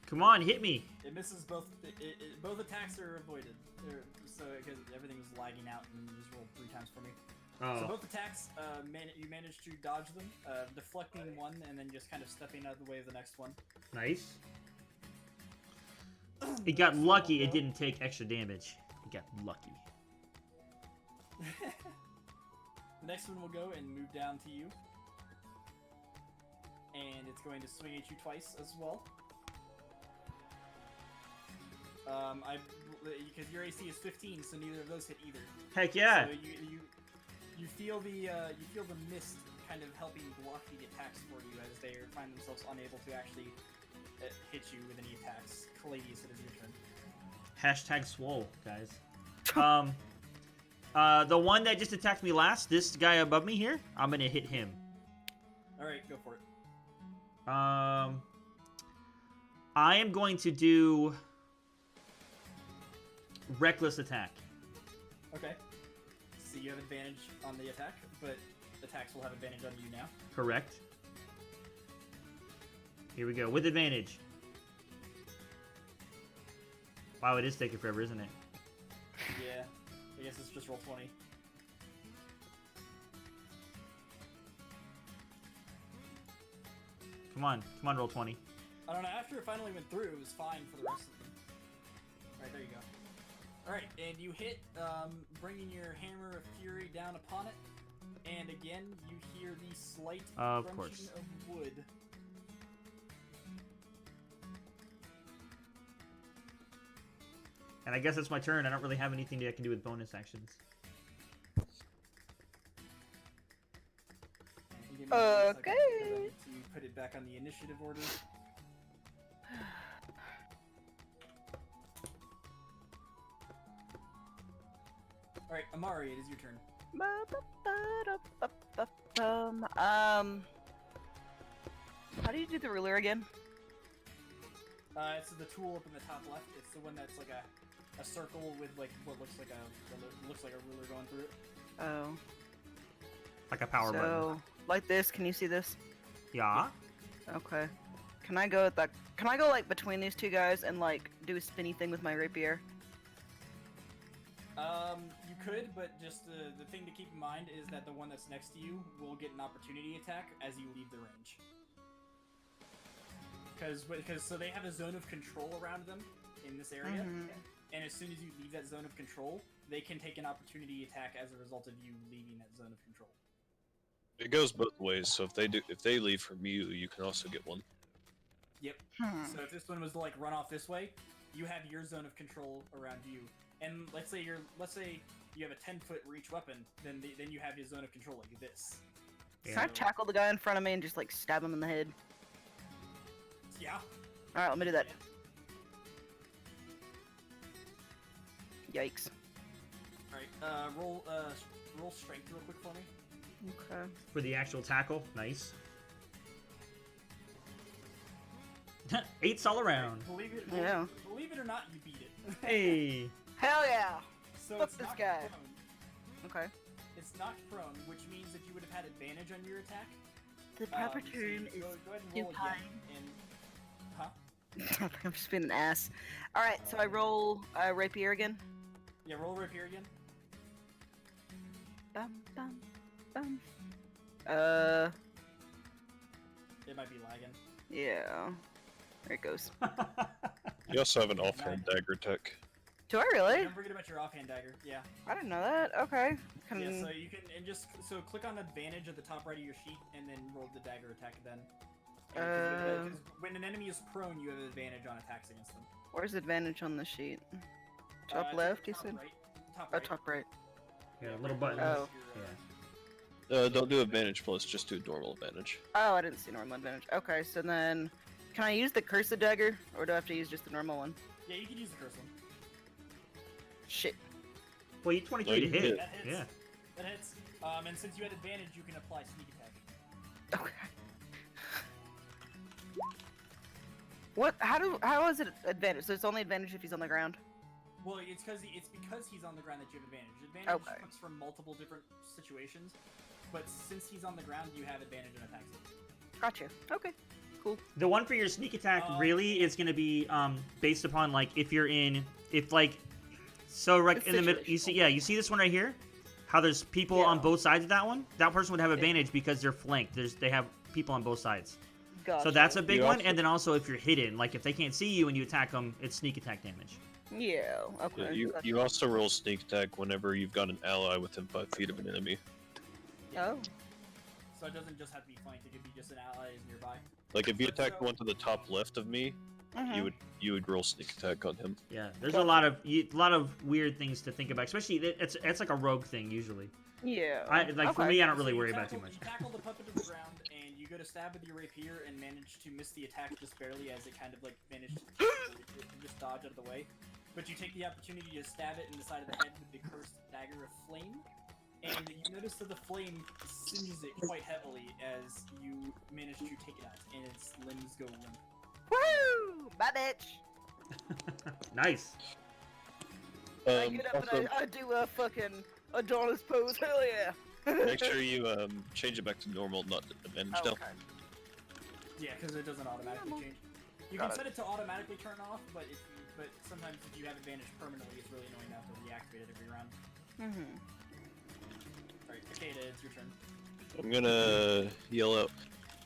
Come on, hit me. It misses both. Both attacks are avoided. So because everything was lagging out and you just rolled 3 times for me. So Oh. both attacks, you managed to dodge them, deflecting one and then just kind of stepping out of the way of the next one. Nice. It got lucky it didn't take extra damage. It got lucky. The next one will go and move down to you. And it's going to swing at you twice as well. Because your AC is 15, so neither of those hit either. Heck yeah. So you feel the mist kind of helping block the attacks for you as they find themselves unable to actually hit you with any attacks. Caladius, it is your turn. Hashtag swole, guys. The one that just attacked me last, this guy above me here, I'm gonna hit him. Alright, go for it. I am going to do reckless attack. Okay. So you have advantage on the attack, but attacks will have advantage on you now. Correct. Here we go, with advantage. Wow, it is taking forever, isn't it? Yeah. I guess it's just roll 20. Come on, roll 20. I don't know, after it finally went through, it was fine for the rest of them. Alright, there you go. Alright, and you hit, bringing your Hammer of Fury down upon it, and again, you hear the slight Of crunching course. of wood. And I guess it's my turn. I don't really have anything that I can do with bonus actions. And give me a second, Okay. because I need to put it back on the initiative order. Alright, Amari, it is your turn. How do you do the ruler again? It's the tool up in the top left. It's the one that's like a circle with like what looks like a ruler going through it. Oh. Like a power button. Like this, can you see this? Yeah. Okay. Can I go at that? Can I go like between these two guys and like do a spinny thing with my rapier? You could, but just the thing to keep in mind is that the one that's next to you will get an opportunity attack as you leave the range. Because so they have a zone of control around them in this area, and as soon as you leave that zone of control, they can take an opportunity attack as a result of you leaving that zone of control. It goes both ways. So if they leave from you, you can also get one. Yep. So if this one was to like run off this way, you have your zone of control around you, and let's say you have a 10-foot reach weapon, then you have your zone of control like this. Can I tackle the guy in front of me and just like stab him in the head? Yeah. Alright, let me do that. Yikes. Alright, roll strength real quick for me. Okay. For the actual tackle, nice. 8s all around. Believe it or not, you beat it. Hey. Hell yeah! So Fuck it's this knocked guy. prone. Okay. It's knocked prone, which means that you would have had advantage on your attack. The proper So term is go ahead and roll again. Huh? I'm just being an ass. Alright, so I roll rapier again. Yeah, roll rapier again. Bum, bum, bum. It might be lagging. Yeah. There it goes. You also have an offhand dagger tech. Do I really? Don't forget about your offhand dagger. Yeah. I didn't know that. Okay. Yeah, so you can so click on advantage at the top right of your sheet and then roll the dagger attack then. Because when an enemy is prone, you have advantage on attacks against them. Where's advantage on the sheet? Top It's left, you top said? right. Top Oh, right. top right. Yeah, little button. Oh. Yeah. Don't do advantage plus, just do normal advantage. Oh, I didn't see normal advantage. Okay, so then, can I use the cursed dagger, or do I have to use just the normal one? Yeah, you can use the curse one. Shit. Well, you 23 No, to you hit. hit. That hits. Yeah. That hits. And since you had advantage, you can apply sneak attack. Okay. What? How is it advantage? So it's only advantage if he's on the ground? Well, it's because he's on the ground that you have advantage. Advantage Okay. comes from multiple different situations, but since he's on the ground, you have advantage on attacks. Gotcha. Okay. Cool. The one for your sneak attack really is going to be based upon like if you're in so right It's in the middle. You see, yeah, you see this one right here. How there's people on Yeah. both sides of that one. That person would have advantage because they're flanked. They have people on both sides. Gotcha. So that's a big You one. also- And then also if you're hidden, like if they can't see you and you attack them, it's sneak attack damage. Yeah. Okay. Yeah, you gotcha. you also roll sneak attack whenever you've got an ally within 5 feet of an enemy. Oh. So it doesn't just have to be flanked; it could be just an ally is nearby. Like if you attack the one to the top left of me, Mhm. you would roll sneak attack on him. Yeah, there's a lot of weird things to think about. Especially it's like a rogue thing usually. Yeah. For Okay. me, I don't really So you worry about it too tackle- much. You tackle the puppet to the ground, and you go to stab with your rapier and manage to miss the attack just barely as it kind of like managed to just dodge out of the way. But you take the opportunity to stab it in the side of the head with the cursed dagger of flame, and you notice that the flame singes it quite heavily as you manage to take it out, and its limbs go limp. Woo! Bye, bitch. Nice. I get up and I do a fucking Adonis pose. Hell yeah. Make sure you change it back to normal, not advantage Oh, now. okay. Yeah, because it doesn't automatically Normal. change. You Got can it. set it to automatically turn off, but sometimes if you have advantage permanently, it's really annoying to have to reactivate it every round. Mhm. Alright, Takeda, it's your turn. I'm gonna yell out.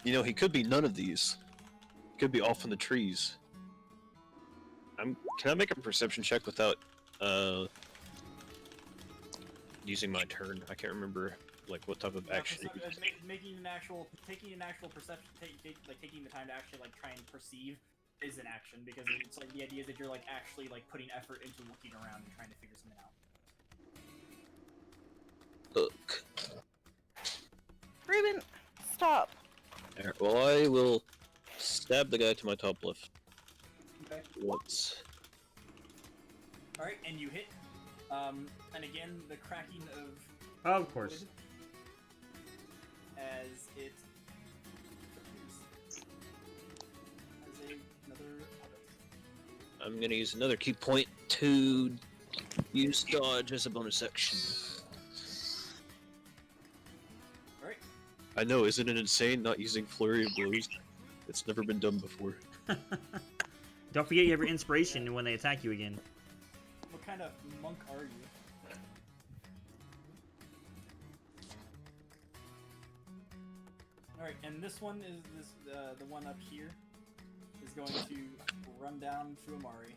You know, he could be none of these. He could be off in the trees. Can I make a perception check without using my turn? I can't remember like what type of action. Taking an actual perception, taking the time to actually like try and perceive is an action because it's like the idea that you're like actually like putting effort into looking around and trying to figure something out. Look. Ruben, stop. Alright, well, I will stab the guy to my top left Okay. once. Alright, and you hit. And again, the cracking of Of course. wood as it appears as another puppet. I'm gonna use another key point to use dodge as a bonus action. Alright. I know, isn't it insane not using flurry of blows? It's never been done before. Don't forget you have your inspiration when they attack you again. What kind of monk are you? Alright, and this one is the one up here is going to run down to Amari.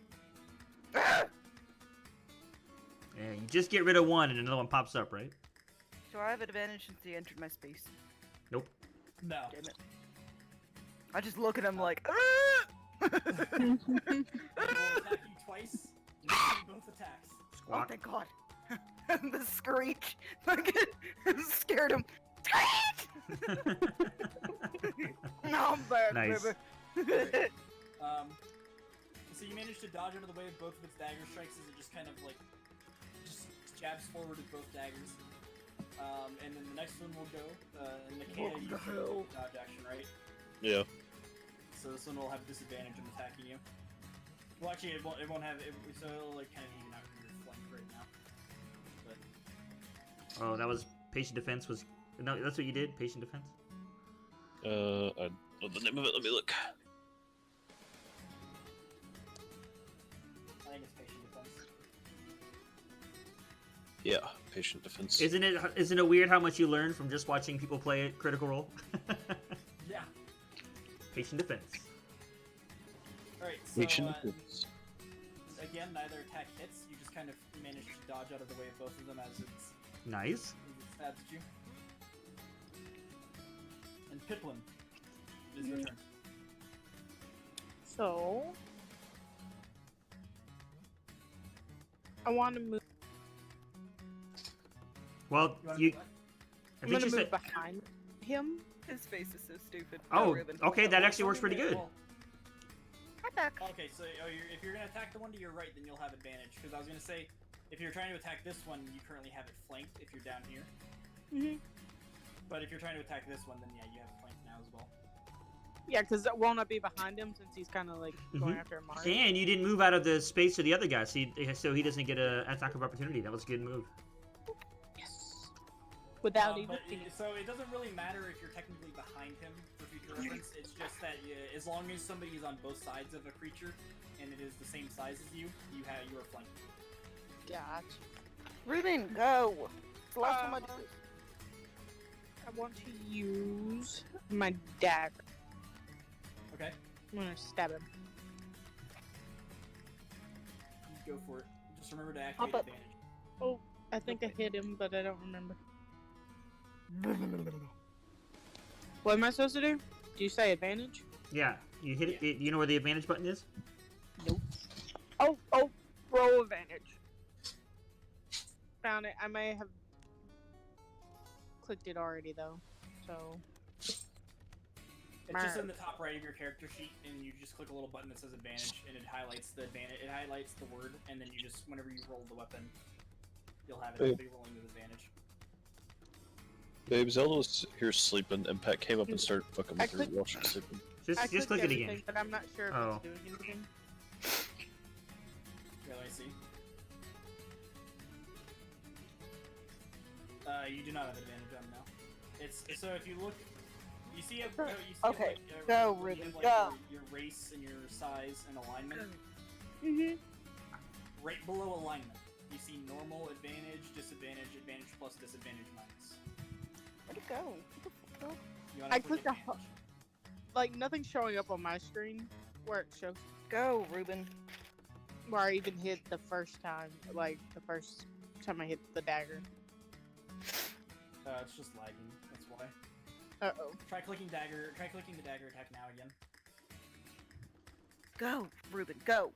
Yeah, you just get rid of one and another one pops up, right? Do I have advantage since he entered my space? Nope. No. Damn it. I just look at him like, It will attack you twice. You see both attacks. oh, Squawk. thank God. The screech. Fucking scared him. Screech! No, I'm bad, Nice. baby. So you manage to dodge out of the way of both of its dagger strikes as it just kind of like just jabs forward with both daggers. And then the next one will go. And Nikita, you can dodge action, right? Yeah. So this one will have disadvantage in attacking you. Well, actually, it won't have. So it'll like kind of even out from your flank right now. But Oh, that was patient defense. Was no? That's what you did. Patient defense. I know the name of it. Let me look. I think it's patient defense. Yeah, patient defense. Isn't it weird how much you learn from just watching people play it, Critical Role? Yeah. Patient defense. All right. So Patient defense. again, neither attack hits. You just kind of manage to dodge out of the way of both of them as it Nice. stabs at you. And Piplin, it is your turn. So I want to move. Well, You want you. to do what? I I'm think gonna you move said. behind him. His face is so stupid. Oh, Ruben. okay. That actually works pretty good. Well, Attack. okay, so if you're gonna attack the one to your right, then you'll have advantage. Because I was gonna say, if you're trying to attack this one, you currently have it flanked if you're down here. Mhm. But if you're trying to attack this one, then yeah, you have it flanked now as well. Yeah, because it won't be behind him since he's kind of like going Mhm. after Mario. And you didn't move out of the space of the other guy, so he doesn't get an attack of opportunity. That was a good move. Yes. Without even But thinking. so it doesn't really matter if you're technically behind him for future reference. It's just that as long as somebody is on both sides of a creature and it is the same size as you, you are flanked. Gotcha. Ruben, go. It's the last time I do this. I want to use my dagger. Okay, I'm gonna stab him. go for it. Just remember to activate Hop up. advantage. Oh, I think I hit him, but I don't remember. What am I supposed to do? Do you say advantage? Yeah, you hit it. You know where the advantage button is? Nope. Oh, roll advantage. Found it. I may have clicked it already though. So It's just in the top right of your character sheet, and you just click a little button that says advantage, and it highlights the advantage. It highlights the word, and then you just, whenever you roll the weapon, you'll have it. It'll be rolling with advantage. Babe, Zelda was here sleeping, and Pat came up and started fucking I with her clicked- while she was sleeping. Just I click clicked it everything, again. but I'm not sure if Oh. it's doing anything. Yeah, let me see. You do not have advantage on now. It's so if you look, you see a Okay, like, go, you Ruben, have, like, go. Your race and your size and alignment. Mhm. Right below alignment, you see normal, advantage, disadvantage, advantage plus, disadvantage minus. Where'd it go? What the fuck? You wanna I click clicked a advantage. Like nothing's showing up on my screen where it shows Go, Ruben. where I even hit the first time. Like the first time I hit the dagger. It's just lagging. That's why. Uh-oh. Try clicking dagger. Try clicking the dagger attack now again. Go, Ruben, go.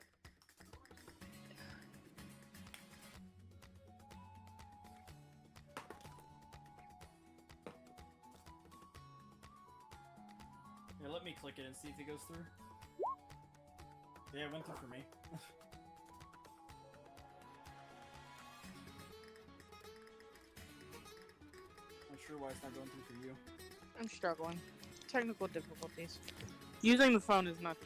Here, let me click it and see if it goes through. Yeah, it went through for me. Not sure why it's not going through for you. I'm struggling. Technical difficulties. Using the phone is not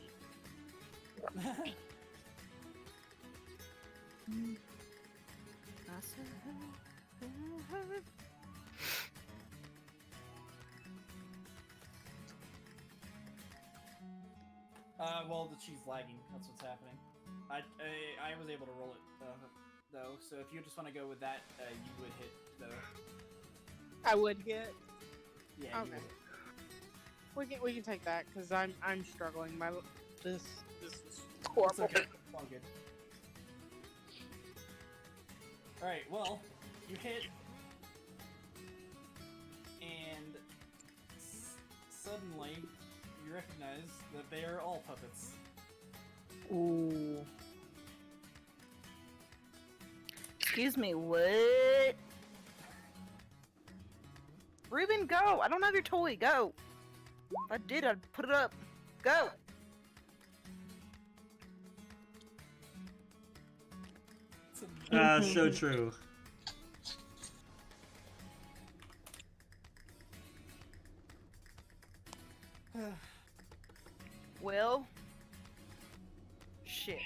Well, she's lagging. That's what's happening. I was able to roll it though. So if you just want to go with that, you would hit though. I would hit. Yeah. Okay. We can take that because I'm struggling. This is It's horrible. okay. It's all good. All right. Well, you hit, and suddenly you recognize that they are all puppets. Ooh. Excuse me, what? Ruben, go! I don't have your toy. Go! If I did, I'd put it up. Go! So true. Well... Shit.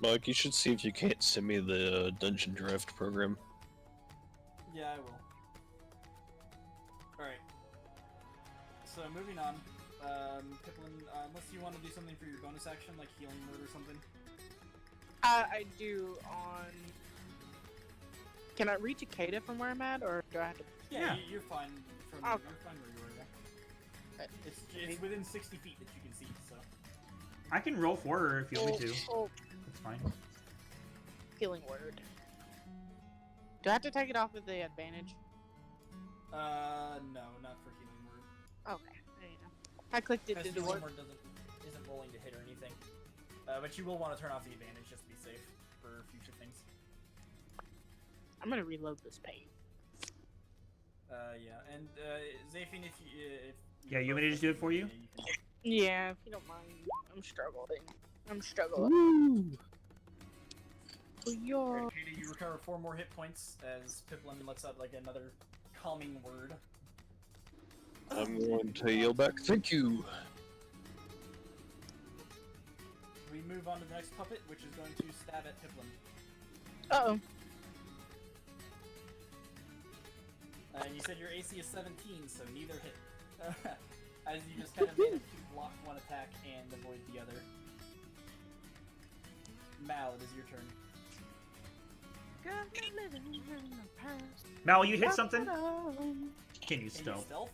Mike, you should see if you can't send me the dungeon draft program. Yeah, I will. Alright. So, moving on. Piplin, unless you want to do something for your bonus action, like healing word or something. I do on... Can I reach a Cicada from where I'm at, or do I have to... Yeah. You're fine from Okay. you're fine where you are, yeah. It's within 60 feet that you can see, so. I can roll for her if you want me to. Oh, That's fine. healing word. Do I have to take it off with the advantage? No, not for healing word. Okay. There you go. I clicked it Because to do healing it. word isn't rolling to hit or anything. But you will want to turn off the advantage just to be safe for future things. I'm gonna reload this page. Yeah, and Zaphine, if you Yeah, you want me to just do it for you? Yeah, you can. Yeah, if you don't mind. I'm struggling. Yo. Katie, you recover 4 more hit points as Piplin lets out like another calming word. I'm going to yell back, thank you! We move on to the next puppet, which is going to stab at Piplin. Uh-oh. And you said your AC is 17, so neither hit. As you just kind of manage to block one attack and avoid the other. Mal, it is your turn. Mal, you hit something? Can you Can you stealth? stealth?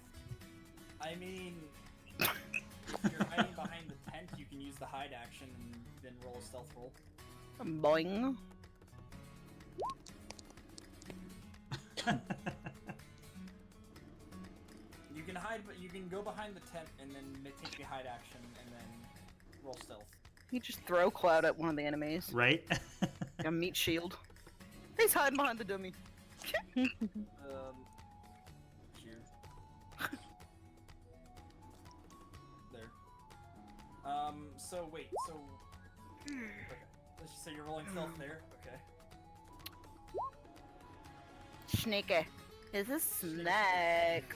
I mean, if you're hiding behind the tent, you can use the hide action and then roll a stealth roll. Boing. You can hide, but you can go behind the tent and then take the hide action and then roll stealth. You just throw Cloud at one of the enemies. Right? A meat shield. He's hiding behind the dummy. Here. There. So wait, so... Okay. Let's just say you're rolling stealth there. Okay. Sneaky. Is a snack.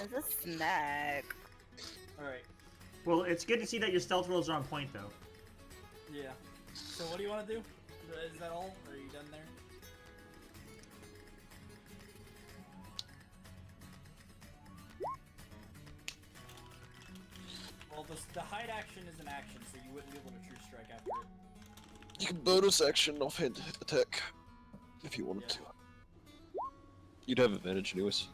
Is a snack. Alright. Well, it's good to see that your stealth rolls are on point, though. Yeah. So what do you want to do? Is that all? Or are you done there? Well, the hide action is an action, so you wouldn't be able to true strike after it. You can bonus action offhand attack if you wanted Yeah. to. You'd have advantage anyways.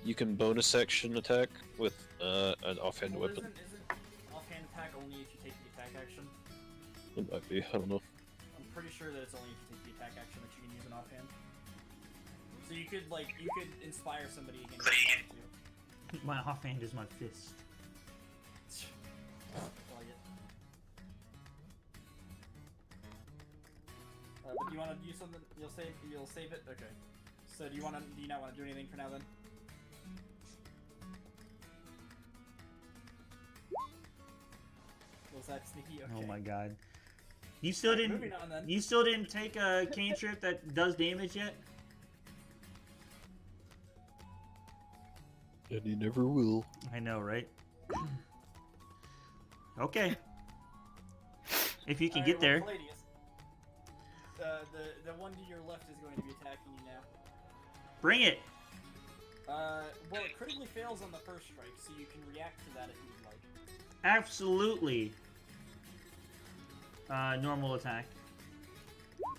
You can bonus action attack with an offhand Well, weapon. isn't offhand attack only if you take the attack action? It might be, I don't know. I'm pretty sure that it's only if you take the attack action that you can use an offhand. So you could inspire somebody against you. My offhand is my fist. I like it. But do you want to use something? You'll save it. Okay. So do you not want to do anything for now then? Was that sneaky? Okay. Oh my god. You still Alright, didn't. moving on, then. You still didn't take a cantrip that does damage yet? And you never will. I know, right? Okay. If you can Alright, get there. well, Palladius, the one to your left is going to be attacking you now. Bring it. Well, it critically fails on the first strike, so you can react to that if you would like. Absolutely. Normal attack.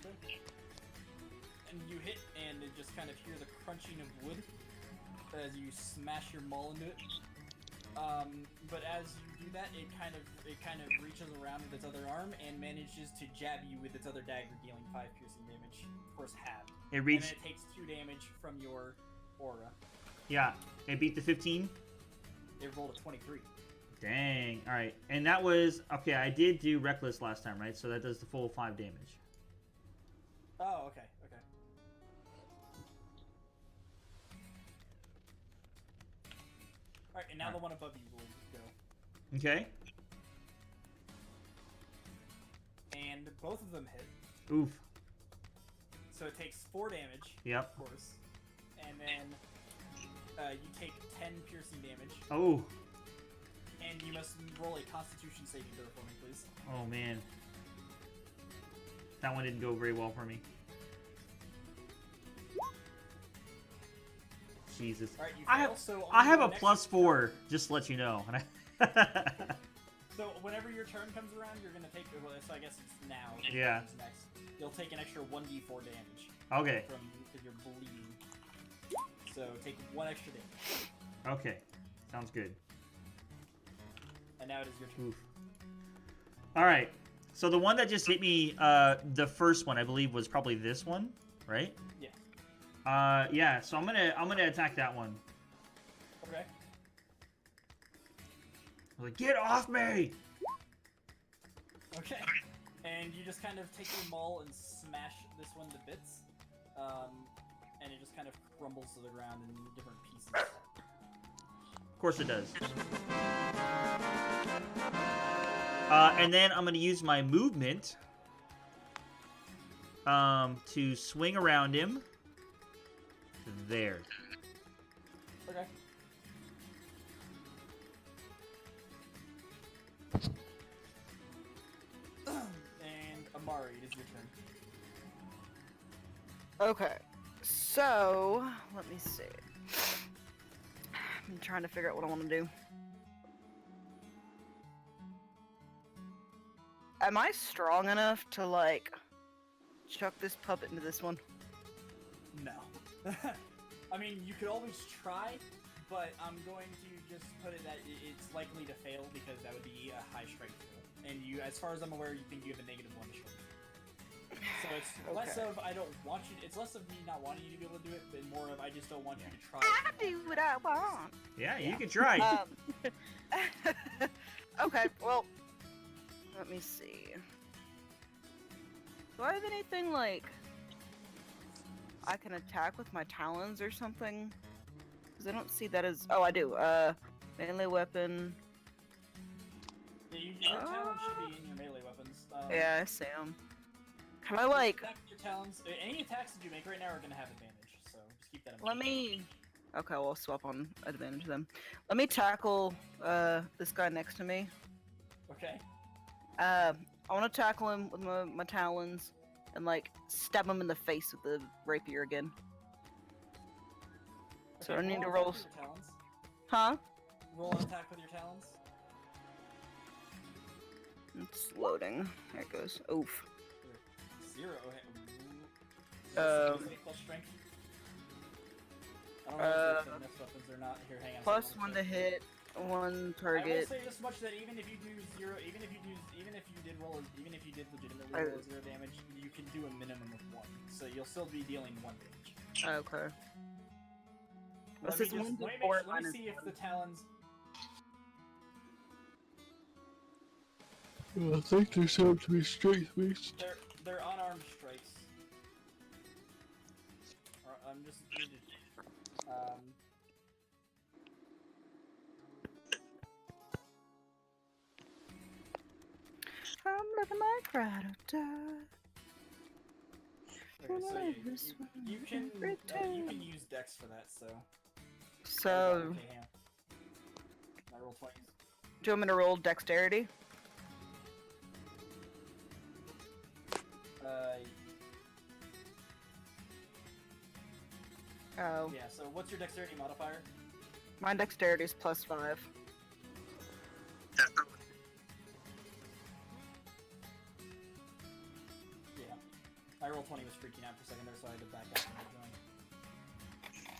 Okay. And you hit, and it just kind of hear the crunching of wood as you smash your maul into it. But as you do that, it kind of reaches around with its other arm and manages to jab you with its other dagger, dealing 5 piercing damage. Of course, halved. It And reached. then it takes 2 damage from your aura. Yeah, it beat the 15. It rolled a 23. Dang. All right, and that was okay. I did do reckless last time, right? So that does the full 5 damage. Oh, okay, okay. All right, and now the one above you will go. Okay. And both of them hit. Oof. So it takes 4 damage. Yep. Of course. And then you take 10 piercing damage. Oh. And you must roll a Constitution saving throw for me, please. Oh man. That one didn't go very well for me. Jesus. All right, you I fail, have so I on have your a next +4, just to let you know. So whenever your turn comes around, you're gonna take. Well, so I guess it's now. Yeah. It's next. You'll take an extra 1d4 damage. Okay. From because you're bleeding. So take 1 extra damage. Okay. Sounds good. And now it is your turn. Oof. All right. So the one that just hit me, the first one I believe was probably this one, right? Yeah. Yeah. So I'm gonna attack that one. Okay. I was like, get off me! Okay. And you just kind of take your maul and smash this one to bits. And it just kind of crumbles to the ground in different pieces. Of course it does. And then I'm gonna use my movement to swing around him. There. Okay. And Amari, it is your turn. Okay, so let me see. I'm trying to figure out what I want to do. Am I strong enough to like chuck this puppet into this one? No. I mean, you could always try, but I'm going to just put it that it's likely to fail because that would be a high strength roll. And you, as far as I'm aware, you think you have a -1 strength. So it's less of I don't want you. It's less of me not wanting you to be able to do it, but more of I just don't want you to try. I do what I want. Yeah, you can try. Okay, well, let me see. Do I have anything like I can attack with my talons or something? Because I don't see that as. Oh, I do. Melee weapon. Yeah, your talons should be in your melee weapons. Yeah, I see them. Can I like? Attack with your talons. Any attacks that you make right now are gonna have advantage, so just keep that in mind. Let me. Okay, we'll swap on advantage then. Let me tackle this guy next to me. Okay. I want to tackle him with my talons and like stab him in the face with the rapier again. So I need to roll. With your talons. Huh? Roll an attack with your talons. It's loading. There it goes. Oof. 0. Okay. Plus strength. I don't know if it's missed weapons or not. Here, hang on. Plus 1 to hit, 1 I will target. say this much that even if you do 0, even if you did legitimately roll 0 damage, you can do a minimum of 1. So you'll still be dealing 1 damage. Okay. Let This me, is just, 1 let me, d4 let me minus see if 1. the talons. I think they sound to be strength based. They're unarmed strikes. I'm just. I'm living like right or die. Okay, so you can use Dex for that. So. So, Okay, hang on. I roll 20s. do you want me to roll dexterity? Oh. Yeah, so what's your dexterity modifier? My dexterity is +5. Yeah. I rolled 20 was freaking out for a second there, so I had to back out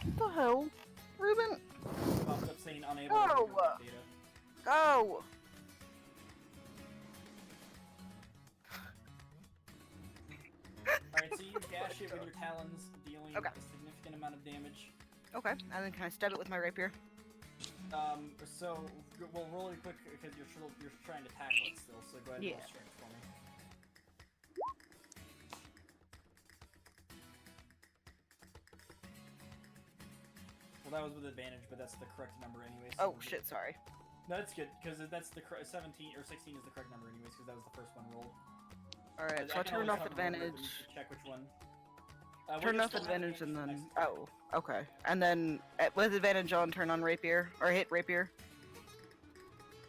and What the hell? Ruben, join. Popped up saying unable Oh! to read data. go! Alright, so you gash it with your talons, dealing Okay. a significant amount of damage. Okay, and then can I stab it with my rapier? So we'll roll it quick because you're trying to tackle it still. So go ahead and roll strength for me. Well, that was with advantage, but that's the correct number anyways. So Oh shit, sorry. No, that's good because that's the 17 or 16 is the correct number anyways because that was the first one rolled. All right, I so I'll can turn always off have a roll, but advantage. we should check which one. Turn you'll off still have advantage and for then next attack. oh, okay, and then with advantage on turn on rapier or hit rapier.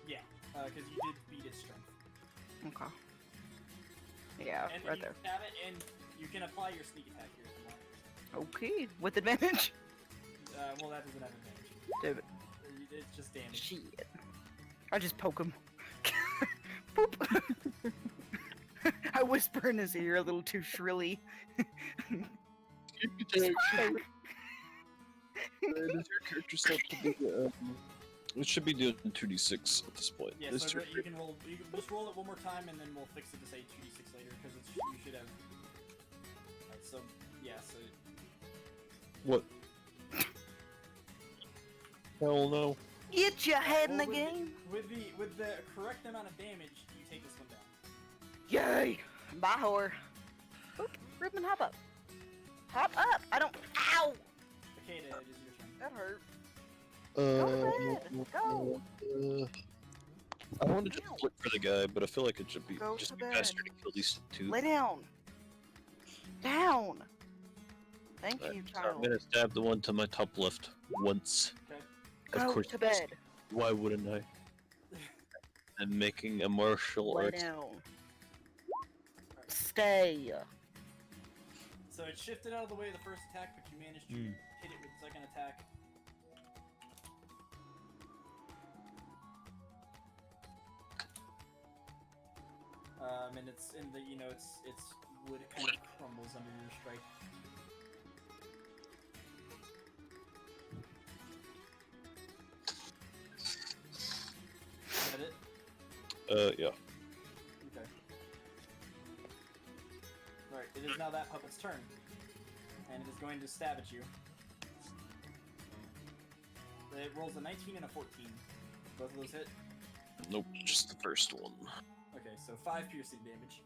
Yeah, because you did beat its strength. Okay. Yeah, And right you there. Have it, and you can apply your sneak attack here if you want. Okay, with advantage. Well, that doesn't have advantage. Damn it. It's just damage. Shit. I just poke him. Boop. I whisper in his ear a little too shrilly. Does your character set to be? It should be doing 2d6 at this point. Yeah, This so turn- you can roll. You can just roll it one more time, and then we'll fix it to say 2d6 later because you should have. Alright, so yeah, so What? Hell no. Get your head in the well, game. With the correct amount of damage, you take this one down. Yay! Bye, whore. Oop, Ruben, hop up. Hop up! I don't. Ow! Okay, it is your turn. That hurt. Uh, Go. I wanted to flip for the guy, but I feel like it should be Go just to be bed. faster to kill these two. Lay down. Down. Thank Alright, you, so I'm child. gonna stab the one to my top left once. Okay. Of Go course. to bed. Why wouldn't I? I'm making a martial Lay arts. down. Stay. So it shifted out of the way of the first attack, but you managed to hit it with the second attack. And it's in the it's wood kind of crumbles under your strike. Is that it? Yeah. Okay. Alright, it is now that puppet's turn. And it is going to stab at you. It rolls a 19 and a 14. Both of those hit? Nope, just the first one. Okay, so 5 piercing damage.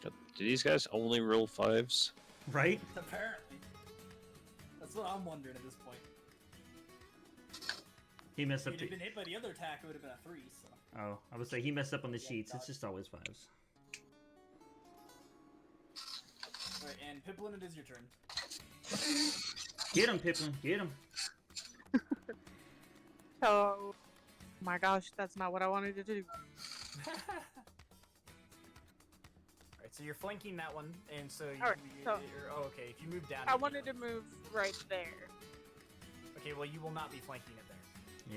Do these guys only roll 5s? Right? Apparently. That's what I'm wondering at this point. He messed If up. he'd been hit by the other attack, it would have been a 3, so. Oh, I would say he messed up on the sheets. It's just always 5s. Alright, and Piplin, it is your turn. Get him, Pippin. Get him. So, my gosh, that's not what I wanted to do. Alright, so you're flanking that one, and so you. Alright, so- okay, if you move down. I you wanted to can- move right there. Okay, well, you will not be flanking it there.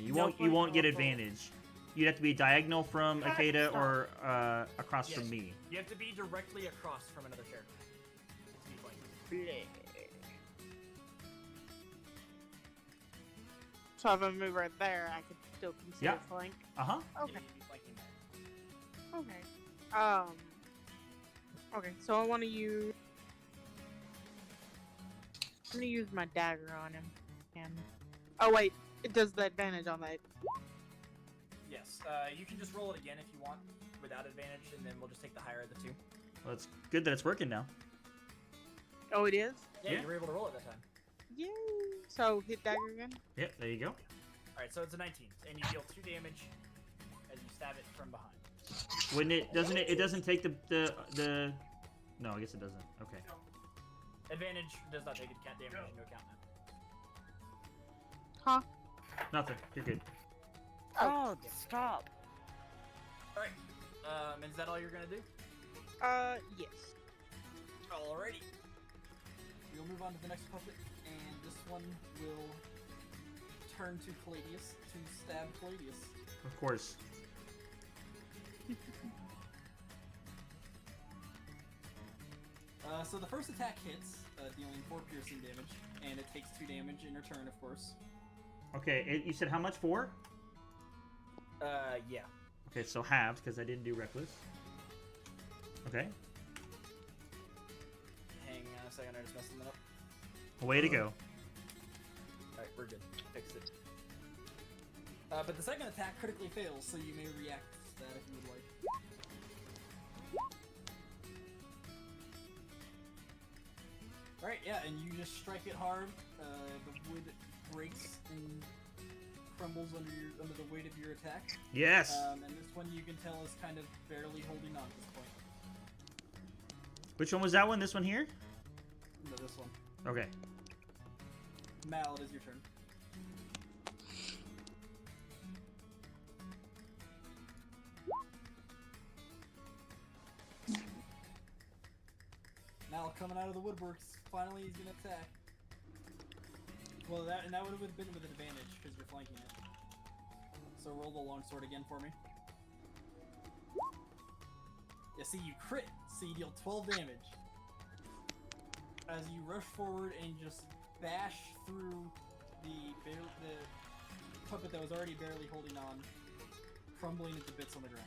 Yeah, you No won't. You point won't get also. advantage. You'd have to be diagonal from God, Akeda stop. or across Yes. from me. You have to be directly across from another character to be flanking. So if I move right there, I could still consider Yeah. flank. Uh huh. Okay. Yeah, you'd be flanking there. Okay. Okay, so I want to use. I'm gonna use my dagger on him. And oh wait, it does the advantage on that. Yes, you can just roll it again if you want, without advantage, and then we'll just take the higher of the two. Well, it's good that it's working now. Oh, it is. Yeah, Yeah. you were able to roll it that time. Yay! So hit dagger again. Yep. There you go. Alright, so it's a 19, and you deal 2 damage as you stab it from behind. Wouldn't it? Doesn't it? It doesn't take the. No, I guess it doesn't. Okay. Advantage does not take damage into account now. Huh? Nothing. You're good. Oh, stop. Alright, is that all you're gonna do? Yes. Alrighty. We'll move on to the next puppet, and this one will turn to Palladius to stab Palladius. Of course. So the first attack hits, dealing 4 piercing damage, and it takes 2 damage in return, of course. Okay. You said how much? 4? Yeah. Okay, so halved because I didn't do reckless. Okay. Hang on a second, I just messed something up. Way to go. we're good. Fixed it. But the second attack critically fails, so you may react to that if you would like. Alright, yeah, and you just strike it hard. The wood breaks and crumbles under the weight of your attack. Yes. And this one you can tell is kind of barely holding on at this point. Which one was that one? This one here? No, this one. Okay. Mal, it is your turn. Mal coming out of the woodworks. Finally, he's gonna attack. Well, that would have been with an advantage because you're flanking it. So roll the longsword again for me. Yeah, see, you crit, so you deal 12 damage. As you rush forward and just bash through the puppet that was already barely holding on, crumbling into bits on the ground.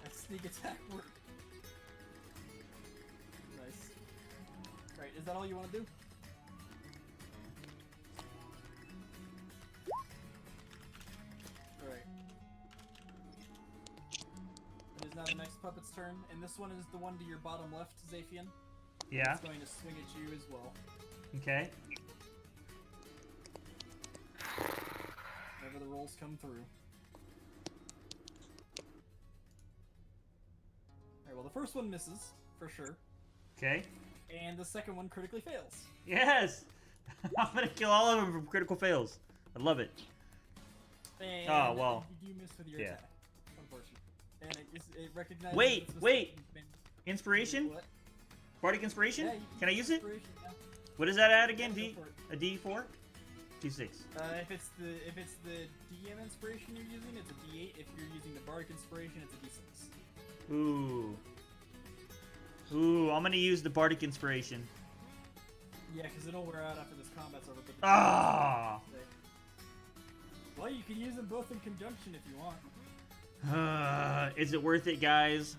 That sneak attack worked. Nice. Alright, is that all you want to do? Alright. It is now the next puppet's turn, and this one is the one to your bottom left, Zaphian. Yeah. It's going to swing at you as well. Okay. Whenever the rolls come through. Alright, well the first one misses, for sure. Okay. And the second one critically fails. Yes! I'm gonna kill all of them from critical fails. I love it. And Oh, well. you do miss with your Yeah. attack. Unfortunately. And it recognizes... Wait, it's wait. been- Inspiration? What? Bardic Inspiration? Yeah, you Can I use it? inspiration, yeah. What does that add again? Yeah, D? go for it. A D4? D6. If it's the DM inspiration you're using, it's a D8. If you're using the Bardic Inspiration, it's a D6. Ooh. Ooh, I'm gonna use the Bardic Inspiration. Yeah, because it'll wear out after this combat's over. But Ah! Well, you can use them both in conjunction if you want. Is it worth it, guys?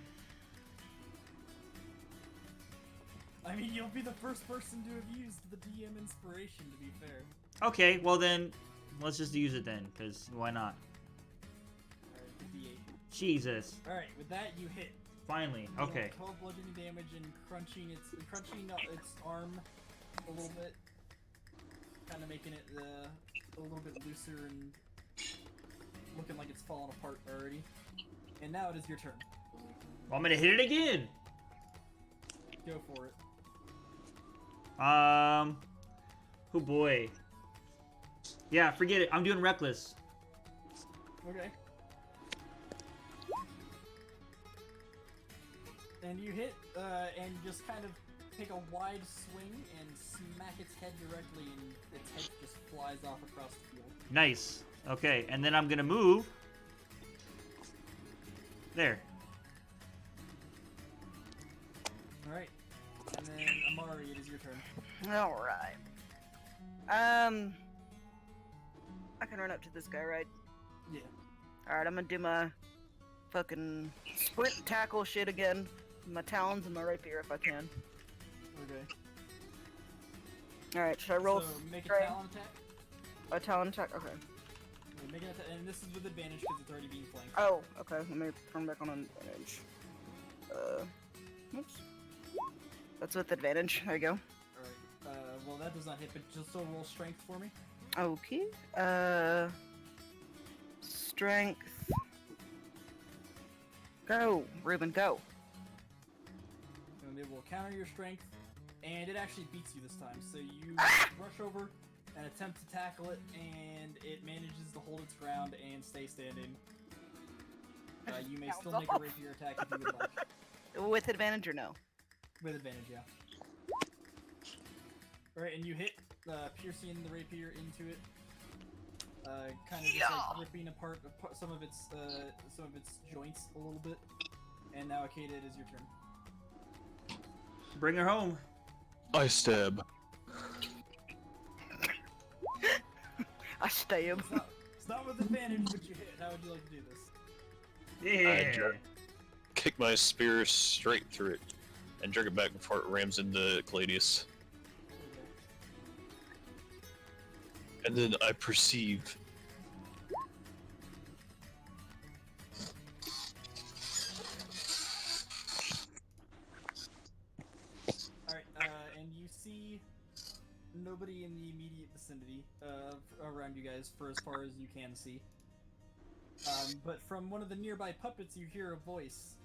I mean, you'll be the first person to have used the DM inspiration, to be fair. Okay, well then, let's just use it then, because why not? Alright, the D8. Jesus. Alright, with that, you hit. Finally, You okay. deal 12 bludgeoning damage and crunching its arm a little bit. Kind of making it a little bit looser and looking like it's falling apart already. And now it is your turn. Well, I'm gonna hit it again! Go for it. Oh boy. Yeah, forget it. I'm doing Reckless. Okay. And you hit, and just kind of take a wide swing and smack its head directly, and its head just flies off across the field. Nice. Okay, and then I'm gonna move. There. Alright. And then, Amari, it is your turn. Alright. I can run up to this guy, right? Yeah. Alright, I'm gonna do my fucking sprint tackle shit again. My talons and my rapier if I can. Okay. Alright, should I roll So, make a straight? talon attack. A talon attack? Okay. Make an attack, and this is with advantage because it's already being flanked. Oh, okay. Let me turn back on advantage. Oops. That's with advantage. There you go. Alright. Well, that does not hit, but just still roll strength for me. Okay. Strength. Go, Ruben, go. And it will counter your strength, and it actually beats you this time. So you rush over and attempt to tackle it, and it manages to hold its ground and stay standing. You may still make a rapier attack if you would like. With advantage or no? With advantage, yeah. Alright, and you hit, piercing the rapier into it. Kind of just like ripping apart some of its joints a little bit. And now, Akeda, it is your turn. Bring her home. I stab. I stab. It's not with advantage, but you hit. How would you like to do this? Yeah. Kick my spear straight through it. and jerk it back before it rams into Gladius. And then I perceive. Alright, and you see nobody in the immediate vicinity around you guys for as far as you can see. But from one of the nearby puppets, you hear a voice.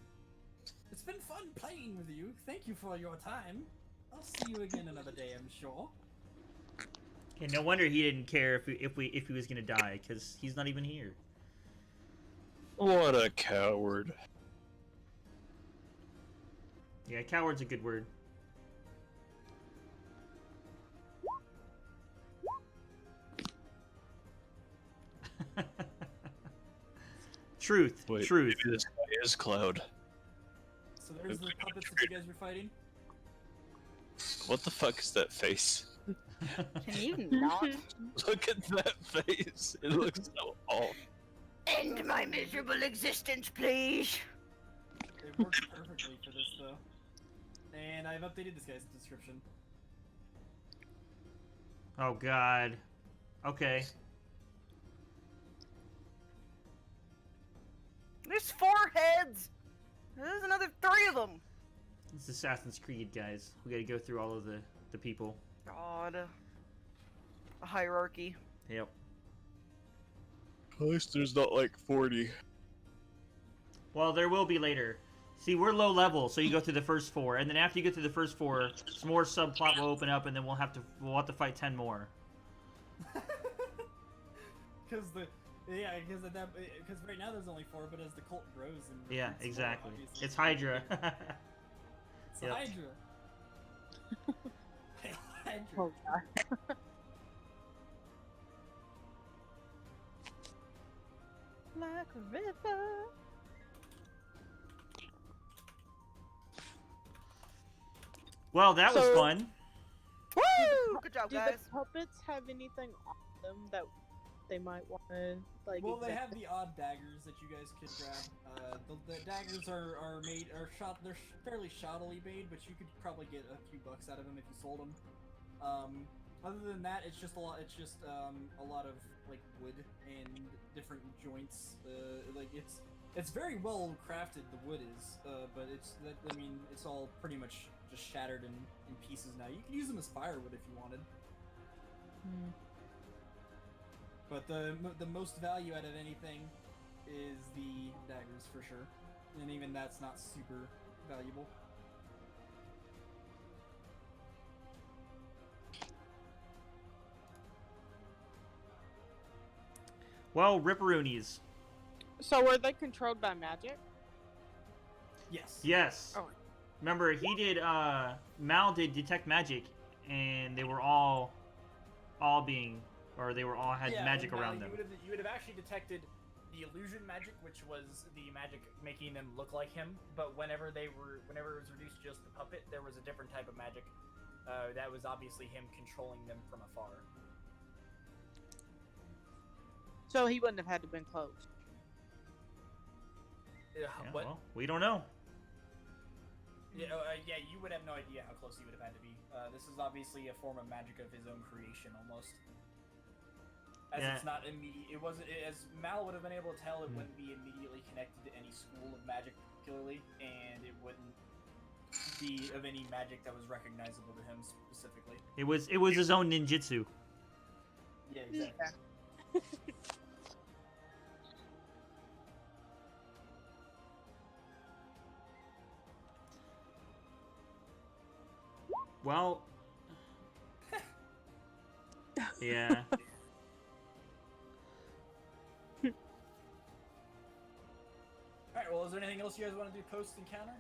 It's been fun playing with you. Thank you for your time. I'll see you again another day, I'm sure. Okay, no wonder he didn't care if he was gonna die, because he's not even here. What a coward. Yeah, coward's a good word. Truth. Wait, Truth. maybe this guy is Cloud. So there's the puppets that you guys were fighting. What the fuck is that face? Can you not? Look at that face. It looks so off. End my miserable existence, please. It works perfectly for this, though. And I've updated this guy's description. Oh god. Okay. There's 4 heads! There's another 3 of them! It's Assassin's Creed, guys. We gotta go through all of the people. God. A hierarchy. Yep. At least there's not like 40. Well, there will be later. See, we're low level, so you go through the first 4, and then after you get through the first 4, some more subplot will open up, and then we'll have to fight 10 more. Because right now there's only 4, but as the cult grows and Yeah, recruits more, exactly. obviously It's Hydra. It's Yep. Hydra. Hail Hydra. Oh god. Like a river. Well, that was So- fun. Woo! Good job, Do guys. the puppets have anything on them that they might want to like? Well, they have examine? the odd daggers that you guys could grab. The daggers are shot. They're fairly shoddily made, but you could probably get a few bucks out of them if you sold them. Other than that, it's just a lot. It's just a lot of like wood and different joints. Like it's very well crafted. The wood is, but it's all pretty much just shattered in pieces now. You can use them as firewood if you wanted. Hmm. But the most value out of anything is the daggers for sure, and even that's not super valuable. Well, ripperoonies. So were they controlled by magic? Yes. Yes. Oh. Remember, he did, Mal did detect magic, and they were all had Yeah, magic and, around them. You would have actually detected the illusion magic, which was the magic making them look like him. But whenever it was reduced to just the puppet, there was a different type of magic. That was obviously him controlling them from afar. So he wouldn't have had to been close. Yeah, What? well, we don't know. Yeah, you would have no idea how close he would have had to be. This is obviously a form of magic of his own creation, almost. As Yeah. it's not immediate. It wasn't. As Mal would have been able to tell, it wouldn't be immediately connected to any school of magic, particularly, and it wouldn't be of any magic that was recognizable to him specifically. It was his own ninjutsu. Yeah, exactly. Well, yeah. Alright, well, is there anything else you guys want to do post-encounter?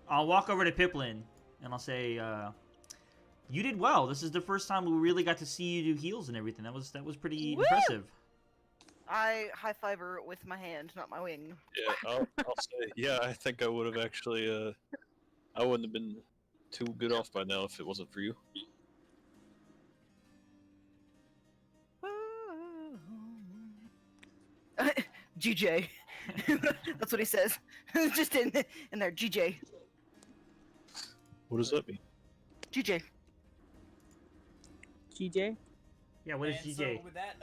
I'll walk over to Piplin and I'll say, you did well. This is the first time we really got to see you do heals and everything. That was pretty Woo! impressive. I high five her with my hand, not my wing. Yeah, I'll say, yeah, I think I would have actually, I wouldn't have been too good off by now if it wasn't for you. GJ. That's what he says. Just in there, GJ. What does that mean? GJ. GJ. Yeah, what is And GJ? So with that,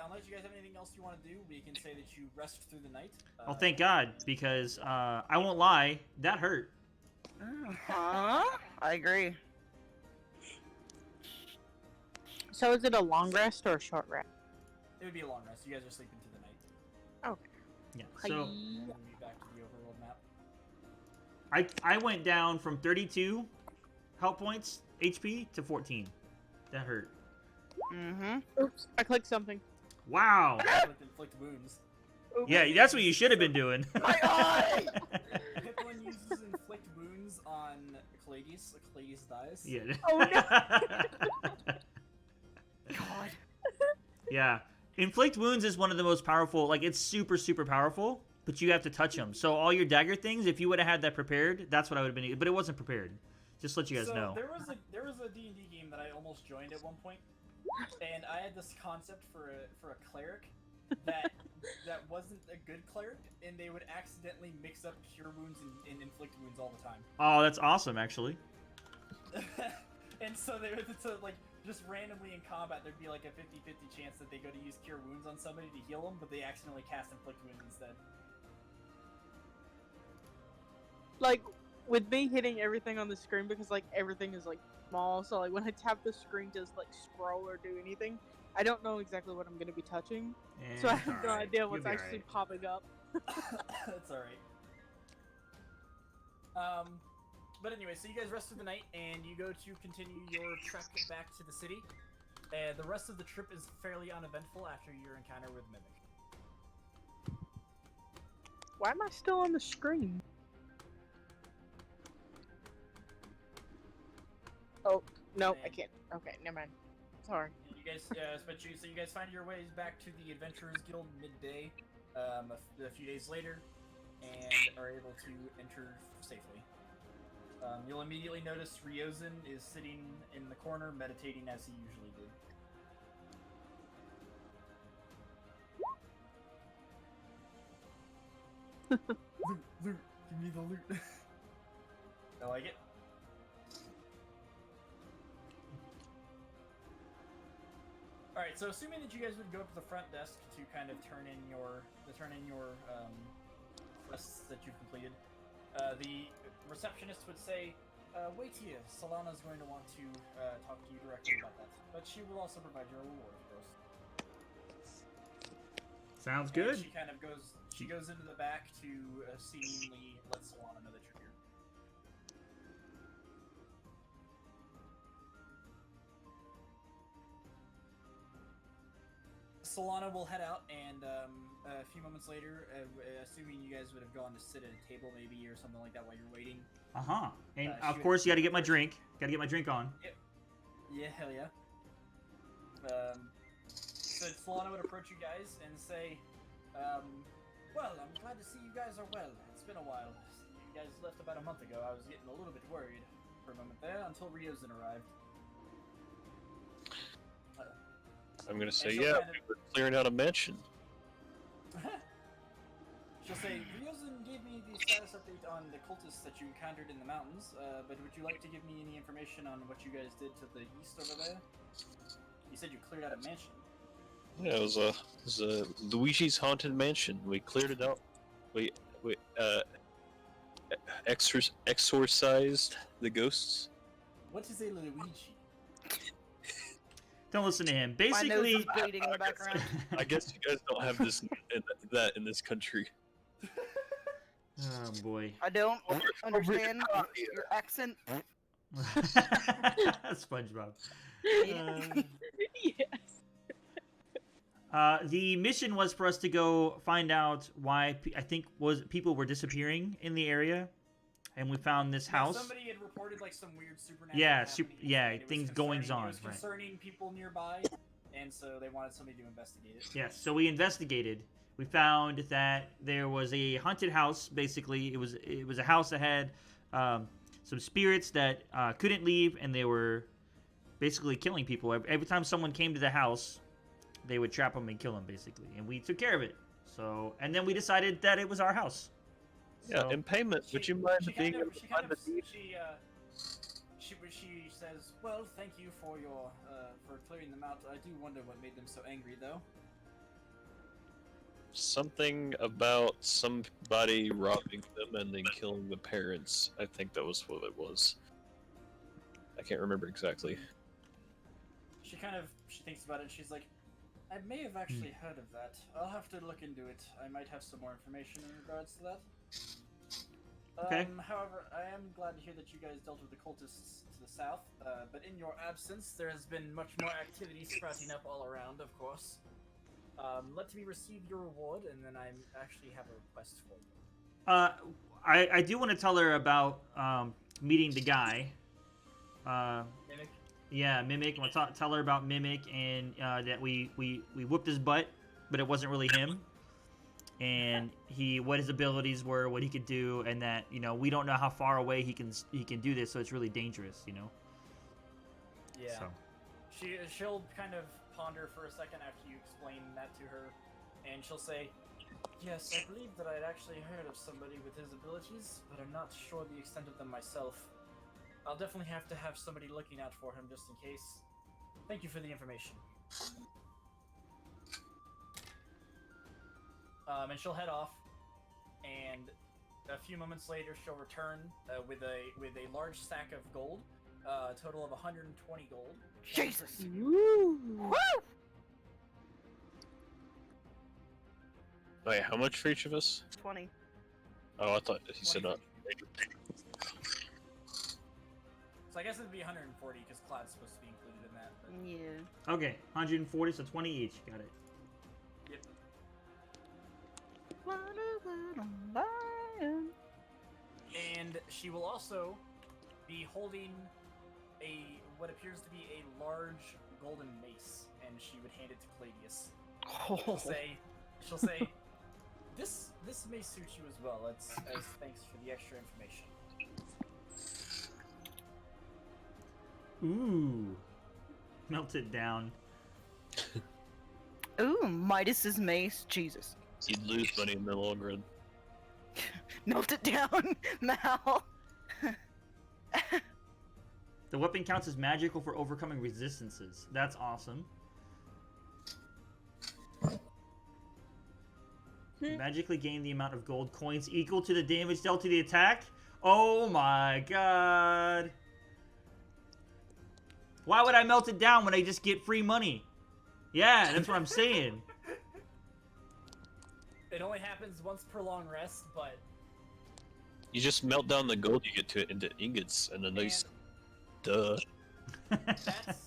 unless you guys have anything else you want to do, we can say that you rest through the night. Oh, thank God, because I won't lie, that hurt. Huh? I agree. So is it a long rest or a short rest? It would be a long rest. You guys are sleeping through the night. Yeah. Hi. So And we'll be back to the overworld map. I went down from 32 health points HP to 14. That hurt. Mm-hmm. Oops, I clicked something. Wow. With inflict wounds. Oops. Yeah, that's what you should have been doing. My eye! Pippin uses inflict wounds on Caladius. Caladius dies. Yeah. Oh, no. God. Yeah. Inflict wounds is one of the most powerful. Like, it's super, super powerful, but you have to touch them. So all your dagger things, if you would have had that prepared, that's what I would have been. But it wasn't prepared. Just to let you guys So know. there was a D&D game that I almost joined at one point, and I had this concept for a cleric that wasn't a good cleric, and they would accidentally mix up cure wounds and inflict wounds all the time. Oh, that's awesome, actually. And so they would like just randomly in combat, there'd be like a 50-50 chance that they go to use cure wounds on somebody to heal them, but they accidentally cast inflict wounds instead. Like, with me hitting everything on the screen, because like everything is like small, so like when I tap the screen to like scroll or do anything, I don't know exactly what I'm going to be touching, so I have no idea what's actually popping up. That's alright. But anyway, so you guys rest through the night, and you go to continue your trek back to the city. The rest of the trip is fairly uneventful after your encounter with Mimic. Why am I still on the screen? Oh, no, I can't. Okay, never mind. Sorry. You guys, so you guys find your ways back to the Adventurers Guild midday, a few days later, and are able to enter safely. You'll immediately notice Ryozun is sitting in the corner, meditating as he usually did. Loot, give me the loot. I like it. Alright, so assuming that you guys would go up to the front desk to kind of turn in your quests that you've completed, the receptionist would say, wait here, Solana's going to want to talk to you directly about that, but she will also provide you a reward, of course. Sounds And good. she goes into the back to seemingly let Solana know that you're here. Solana will head out, and a few moments later, assuming you guys would have gone to sit at a table maybe or something like that while you're waiting. And she of would- course, you got to get my drink. Got to get my drink on. Yeah, hell yeah. So Solana would approach you guys and say, well, I'm glad to see you guys are well. It's been a while. You guys left about a month ago. I was getting a little bit worried for a moment there until Ryozun arrived. I'm gonna say, she'll yeah, kind of- we were clearing out a mansion. She'll say, Ryozun gave me the status update on the cultists that you encountered in the mountains, but would you like to give me any information on what you guys did to the east over there? You said you cleared out a mansion. Yeah, it was a Luigi's Haunted Mansion. We cleared it out. We exorcised the ghosts. What is a Luigi? Don't listen to him. My nose Basically, is bleeding in the background. I guess you guys don't have this that in this country. oh boy. I don't understand your accent. SpongeBob. Yes. The mission was for us to go find out why people were disappearing in the area, and we found this house. Somebody had reported like some weird supernatural. Yeah, happenings, yeah, and it was things concerning- goings on, It was right. concerning people nearby, and so they wanted somebody to investigate it. Yes, so we investigated. We found that there was a haunted house. Basically, it was a house that had some spirits that couldn't leave, and they were basically killing people. Every time someone came to the house, they would trap them and kill them, basically. And we took care of it. So, and then we decided that it was our house. Yeah, So- in payment, would you mind being able to find the deed? She says, well, thank you for your for clearing them out. I do wonder what made them so angry, though. Something about somebody robbing them and then killing the parents. I think that was what it was. I can't remember exactly. She thinks about it. And she's like, I may have actually heard of that. I'll have to look into it. I might have some more information in regards to that. Okay. However, I am glad to hear that you guys dealt with the cultists to the south. But in your absence, there has been much more activity sprouting up all around, of course. Let me receive your reward, and then I actually have a request for you. I do want to tell her about meeting the guy. Mimic? Yeah, Mimic. I want to tell her about Mimic and that we whooped his butt, but it wasn't really him. And what his abilities were, what he could do, and that we don't know how far away he can do this, so it's really dangerous, Yeah. So. She'll kind of ponder for a second after you explain that to her, and she'll say, yes, I believe that I'd actually heard of somebody with his abilities, but I'm not sure the extent of them myself. I'll definitely have to have somebody looking out for him just in case. Thank you for the information. And she'll head off, and a few moments later she'll return with a large stack of gold, a total of 120 gold. Jesus! Woo! Woo! Wait, how much for each of us? 20. Oh, I thought he said not. So I guess it'd be 140 because Cloud's supposed to be included in that. But... Yeah. Okay, 140, so 20 each. Got it. Yep. And she will also be holding what appears to be a large golden mace, and she would hand it to Cladius. She'll say, this may suit you as well. As thanks for the extra information. Ooh. Melt it down. Ooh, Midas's mace. Jesus. You'd lose money in the long run. Melt it down, Mal. The weapon counts as magical for overcoming resistances. That's awesome. Magically gain the amount of gold coins equal to the damage dealt to the attack? Oh my god. Why would I melt it down when I just get free money? Yeah, that's what I'm saying. It only happens once per long rest, but... You just melt down the gold you get to it into ingots and a nice... Duh. That's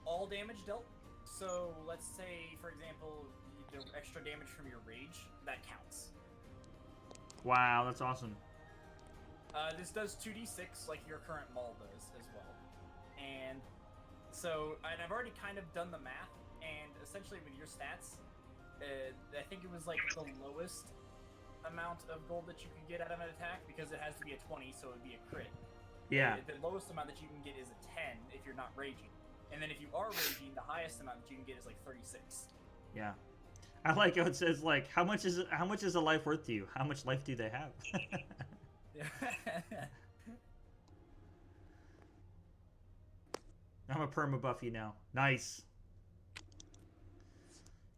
all damage dealt. So let's say, for example, you do extra damage from your rage. That counts. Wow, that's awesome. This does 2d6 like your current maul does as well. And so, and I've already kind of done the math, and essentially with your stats, I think it was like the lowest amount of gold that you can get out of an attack, because it has to be a 20, so it would be a crit. Yeah. The lowest amount that you can get is a 10 if you're not raging. And then if you are raging, the highest amount that you can get is like 36. Yeah. I like how it says, like, how much is a life worth to you? How much life do they have? Yeah. I'm a perma buff you now. Nice.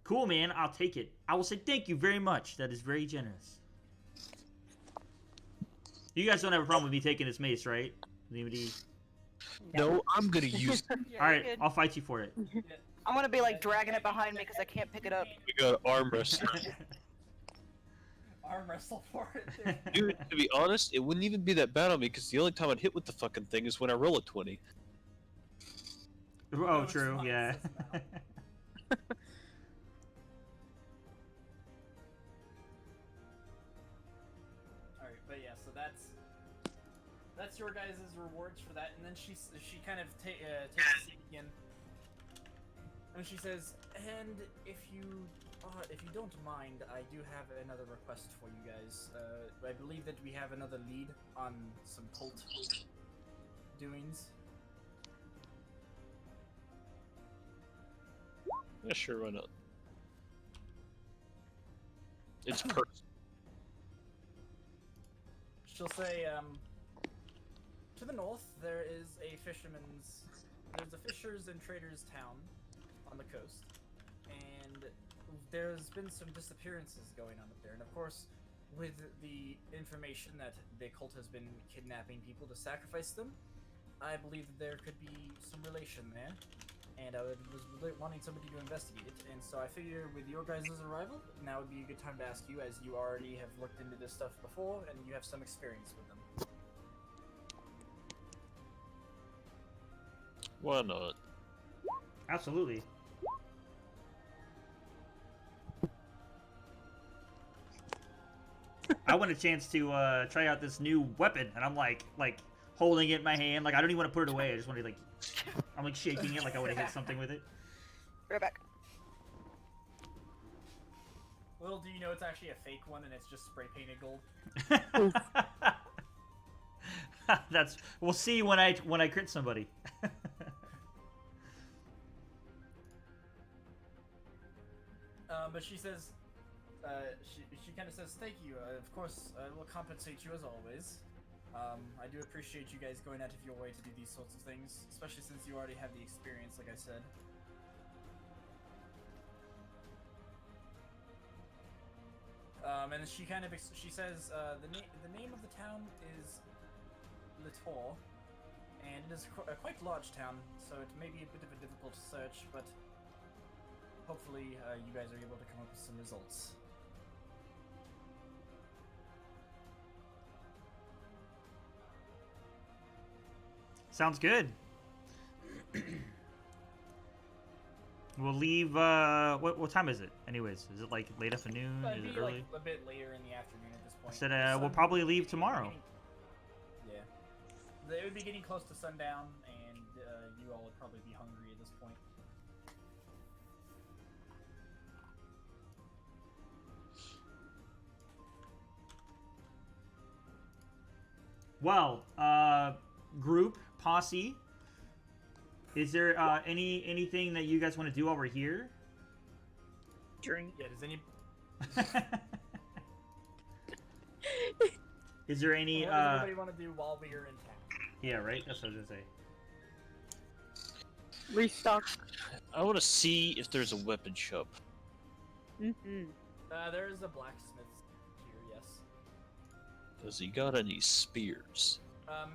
Cool, man. I'll take it. I will say thank you very much. That is very generous. You guys don't have a problem with me taking this mace, right? Anybody? No, I'm gonna use it. Yeah, All right, you're good. I'll fight you for it. I'm gonna be like dragging it behind me because I can't pick it up. We got arm wrestle. Arm wrestle for it. Dude, to be honest, it wouldn't even be that bad on me because the only time I'd hit with the fucking thing is when I roll a 20. Oh, No, it's true. not. Yeah. It's Alright, but yeah, so that's your guys' rewards for that, and then she kind of takes a seat again, and she says, and if you don't mind, I do have another request for you guys. I believe that we have another lead on some cult doings. Yeah, sure, why not? It's personal. She'll say, to the north there is there's a fishers and traders town on the coast, and there's been some disappearances going on up there, and of course, with the information that the cult has been kidnapping people to sacrifice them, I believe that there could be some relation there, and I was wanting somebody to investigate it, and so I figure with your guys' arrival, now would be a good time to ask you, as you already have looked into this stuff before, and you have some experience with them. Why not? Absolutely. I want a chance to try out this new weapon, and I'm like holding it in my hand. Like I don't even want to put it away. I just want to like, I'm like shaking it like I want to hit something with it. Right back. Little do you know it's actually a fake one, and it's just spray painted gold. That's. We'll see when I crit somebody. But she says, she kind of says, thank you. Of course, I will compensate you as always. I do appreciate you guys going out of your way to do these sorts of things, especially since you already have the experience, like I said. And she kind of she says the name of the town is Litor, and it is a quite large town, so it may be a bit of a difficult search, but hopefully you guys are able to come up with some results. Sounds good. We'll leave. What time is it? Anyways, is it like late afternoon? It'd Is it be early? like a bit later in the afternoon at this I point. said The we'll sun probably would leave be tomorrow. getting- Yeah. It would be getting close to sundown, and you all would probably be hungry at this point. Well, group posse. Is there anything that you guys want to do while we're here? Drink. Yeah, does any... Is there any? What does anybody want to do while we are in town? Yeah, right. That's what I was gonna say. Restock. I want to see if there's a weapon shop. Mm-hmm. There is a blacksmith here, yes. Does he got any spears?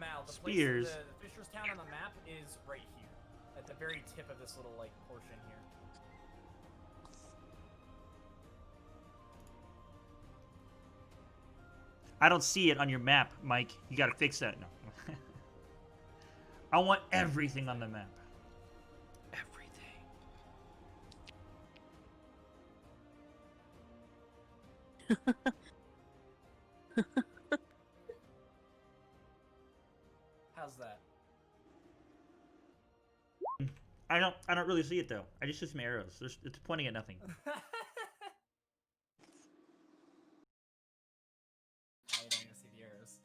Mal, the Spears. place, the Fisher's Town on the map is right here, at the very tip of this little like portion here. I don't see it on your map, Mike. You gotta fix that. No. I want everything on the map. Everything. How's that? I don't really see it though. I just shoot some arrows. It's pointing at nothing. I don't even see the arrows.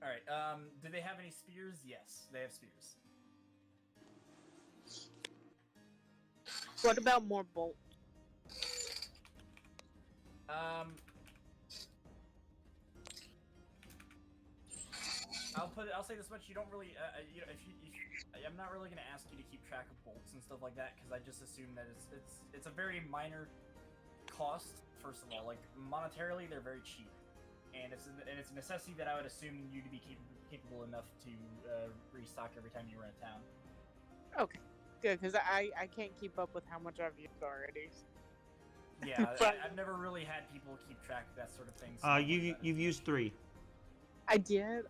Alright, do they have any spears? Yes, they have spears. What about more bolts? I'll say this much: you don't really, you know, if I'm not really gonna ask you to keep track of bolts and stuff like that, because I just assume that it's a very minor cost. First of all, like monetarily, they're very cheap, and it's a necessity that I would assume you to be capable enough to restock every time you run a town. Okay, good, because I can't keep up with how much I've used already. Yeah, I've never really had people keep track of that sort of thing. So You've used 3. I did.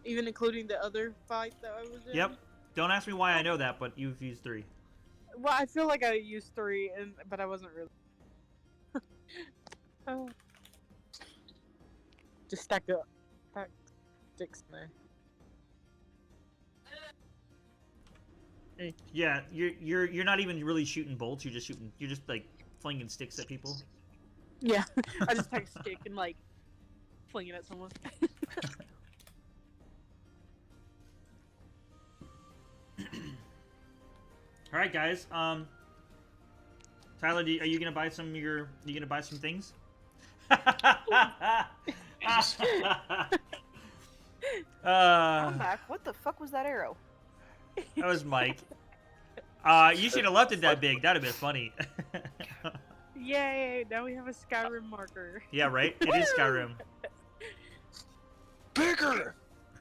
Even including the other fight that I was in? Yep. Don't ask me why I know that, but you've used 3. Well, I feel like I used 3, but I wasn't really. Oh. Just stack sticks in there. Yeah, you're not even really shooting bolts. You're just like flinging sticks at people. Yeah, I just take a stick and like fling it at someone. All right, guys. Tyler, are you gonna buy some? You gonna buy some things? I'm back. What the fuck was that arrow? That was Mike. You should have left it that big. That'd have been funny. Yay! Now we have a Skyrim marker. Yeah, right? It is Skyrim. Bigger!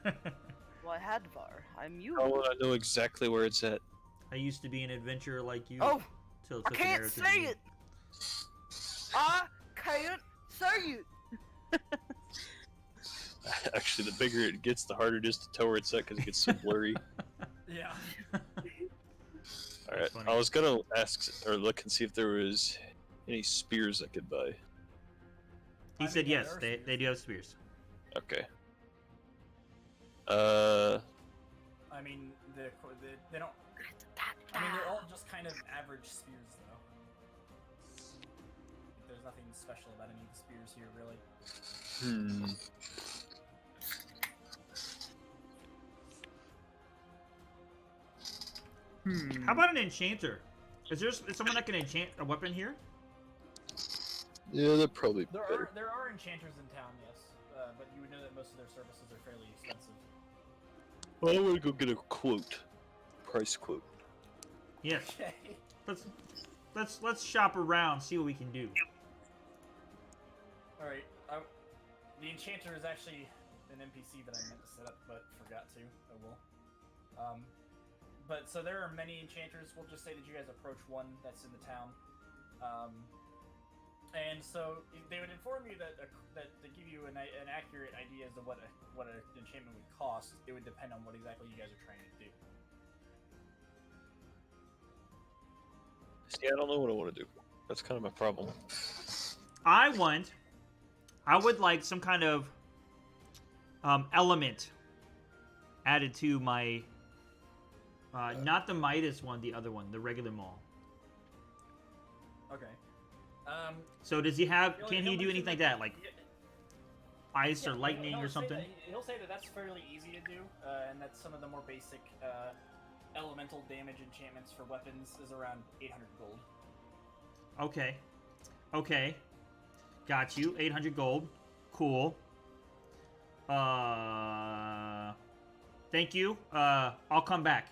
Well, I had Var. I'm you. Oh, I know exactly where it's at. I used to be an adventurer like you. Oh, Till it I took an can't arrow to the say knee. it. I can't say it. Actually, the bigger it gets, the harder it is to tell where it's at because it gets so blurry. Yeah. Alright, funny. I was gonna ask or look and see if there was any spears I could buy. He I said mean, yeah, yes. there are They do have spears. Okay. I mean, they don't. I mean, they're all just kind of average spears, though. There's nothing special about any of the spears here, really. How about an enchanter? Is someone that can enchant a weapon here? Yeah, they're probably There better. are enchanters in town, yes, but you would know that most of their services are fairly expensive. Well, I want to go get a quote. Price quote. Yes. Okay. Let's shop around, see what we can do. All right. The enchanter is actually an NPC that I meant to set up, but forgot to. Oh well. But so there are many enchanters. We'll just say that you guys approach one that's in the town, and so they would inform you that to give you an accurate idea as to what an enchantment would cost, it would depend on what exactly you guys are trying to do. See, I don't know what I want to do. That's kind of my problem. I would like some kind of element added to my not the Midas one, the other one, the regular maul. Okay. So does he have? He'll- Can he he'll do mention anything like that- that, like ice or Yeah, lightning or say something? that- he'll say that that's fairly easy to do, and that some of the more basic elemental damage enchantments for weapons is around 800 gold. Okay. Okay. Got you. 800 gold. Cool. Thank you. I'll come back.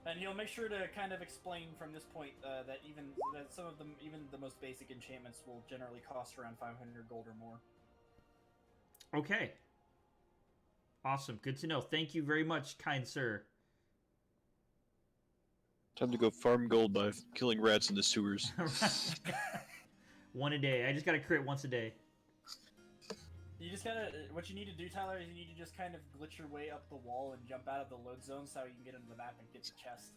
And he'll make sure to kind of explain from this point that some of them, even the most basic enchantments, will generally cost around 500 gold or more. Okay. Awesome. Good to know. Thank you very much, kind sir. Time to go farm gold by killing rats in the sewers. One a day. I just gotta crit once a day. You just gotta, what you need to do, Tyler, is you need to just kind of glitch your way up the wall and jump out of the load zone so you can get into the map and get the chest.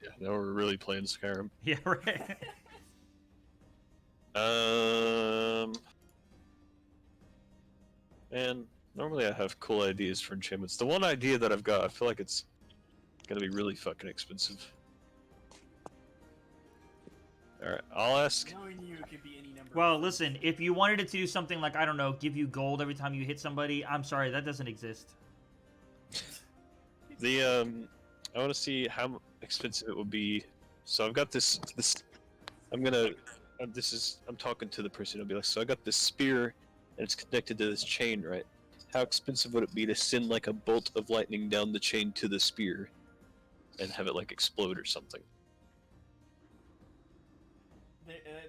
Yeah, now we're really playing Skyrim. Yeah, right. Man, normally I have cool ideas for enchantments. The one idea that I've got, I feel like it's gonna be really fucking expensive. Alright, I'll ask. Knowing you, it could be any number. Well, listen, if you wanted it to do something like, I don't know, give you gold every time you hit somebody, I'm sorry, that doesn't exist. I want to see how expensive it would be. So I've got this. I'm talking to the person. I'll be like, so I got this spear, and it's connected to this chain, right? How expensive would it be to send like a bolt of lightning down the chain to the spear, and have it like explode or something?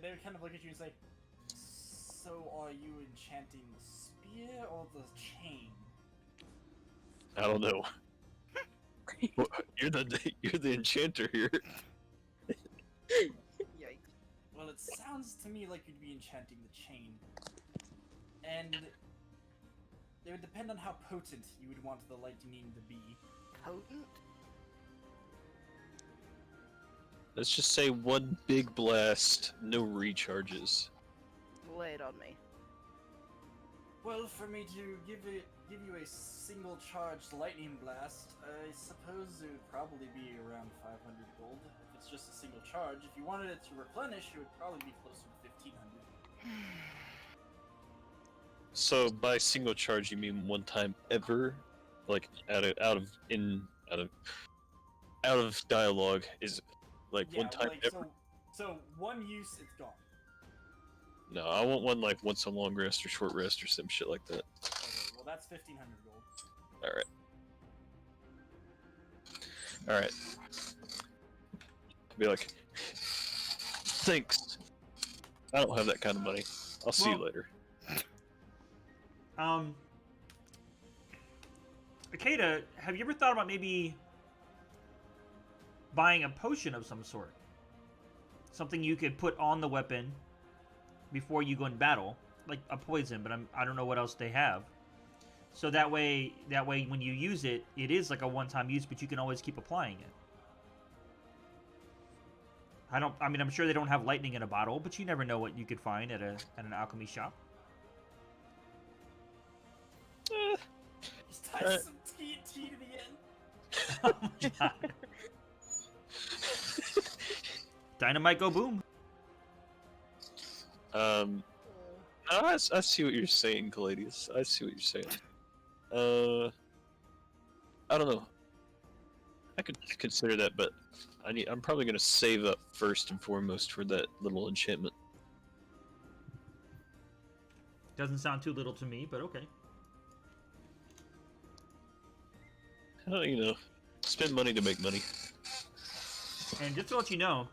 They would kind of look at you and say, so are you enchanting the spear or the chain? I don't know. Well, you're the enchanter here. Yikes. Well, it sounds to me like you'd be enchanting the chain. And it would depend on how potent you would want the lightning to be. Potent? Let's just say one big blast, no recharges. Lay it on me. Well, for me to give you a single charged lightning blast, I suppose it would probably be around 500 gold. If it's just a single charge. If you wanted it to replenish, it would probably be closer to 1500. So by single charge, you mean one time ever? like out of dialogue is like Yeah, one time like, ever. so one use, it's gone. No, I want one like once a long rest or short rest or some shit like that. Okay, well that's 1,500 gold. All right. Be like, thanks. I don't have that kind of money. I'll see you Well- later. Akeda, have you ever thought about maybe buying a potion of some sort? Something you could put on the weapon before you go in battle, like a poison, but I don't know what else they have. So that way when you use it, it is like a one-time use, but you can always keep applying it. I mean, I'm sure they don't have lightning in a bottle, but you never know what you could find at an alchemy shop. Just tie some TNT to the end. Oh my god. Dynamite go boom. I see what you're saying, Caladius. I see what you're saying. I don't know. I could consider that, but I'm probably gonna save up first and foremost for that little enchantment. Doesn't sound too little to me, but okay. You know, spend money to make money. And just to let you know,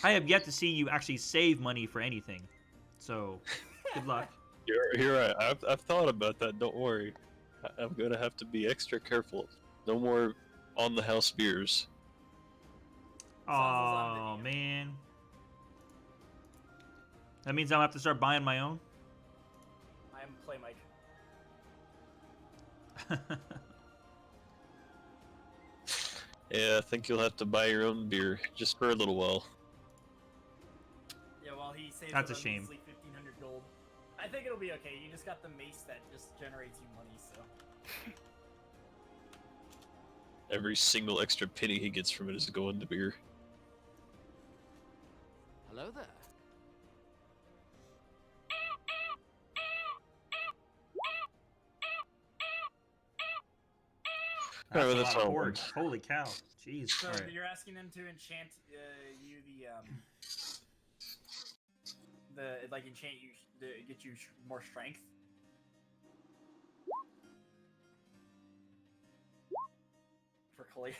I have yet to see you actually save money for anything. So, good luck. You're right. I've thought about that. Don't worry. I'm gonna have to be extra careful. No more on the house beers. Oh man. That means I'll have to start buying my own. I am Play Mike. Yeah, I think you'll have to buy your own beer just for a little while. Yeah, well, he saves That's a up shame. measly 1,500 gold. I think it'll be okay. You just got the mace that just generates you money, so. Every single extra penny he gets from it is going to beer. Hello there. Alright, well, a that's lot of all. porgs. Holy cow. Jeez. So All right. you're asking them to enchant you enchant you to get you more strength. For Kali.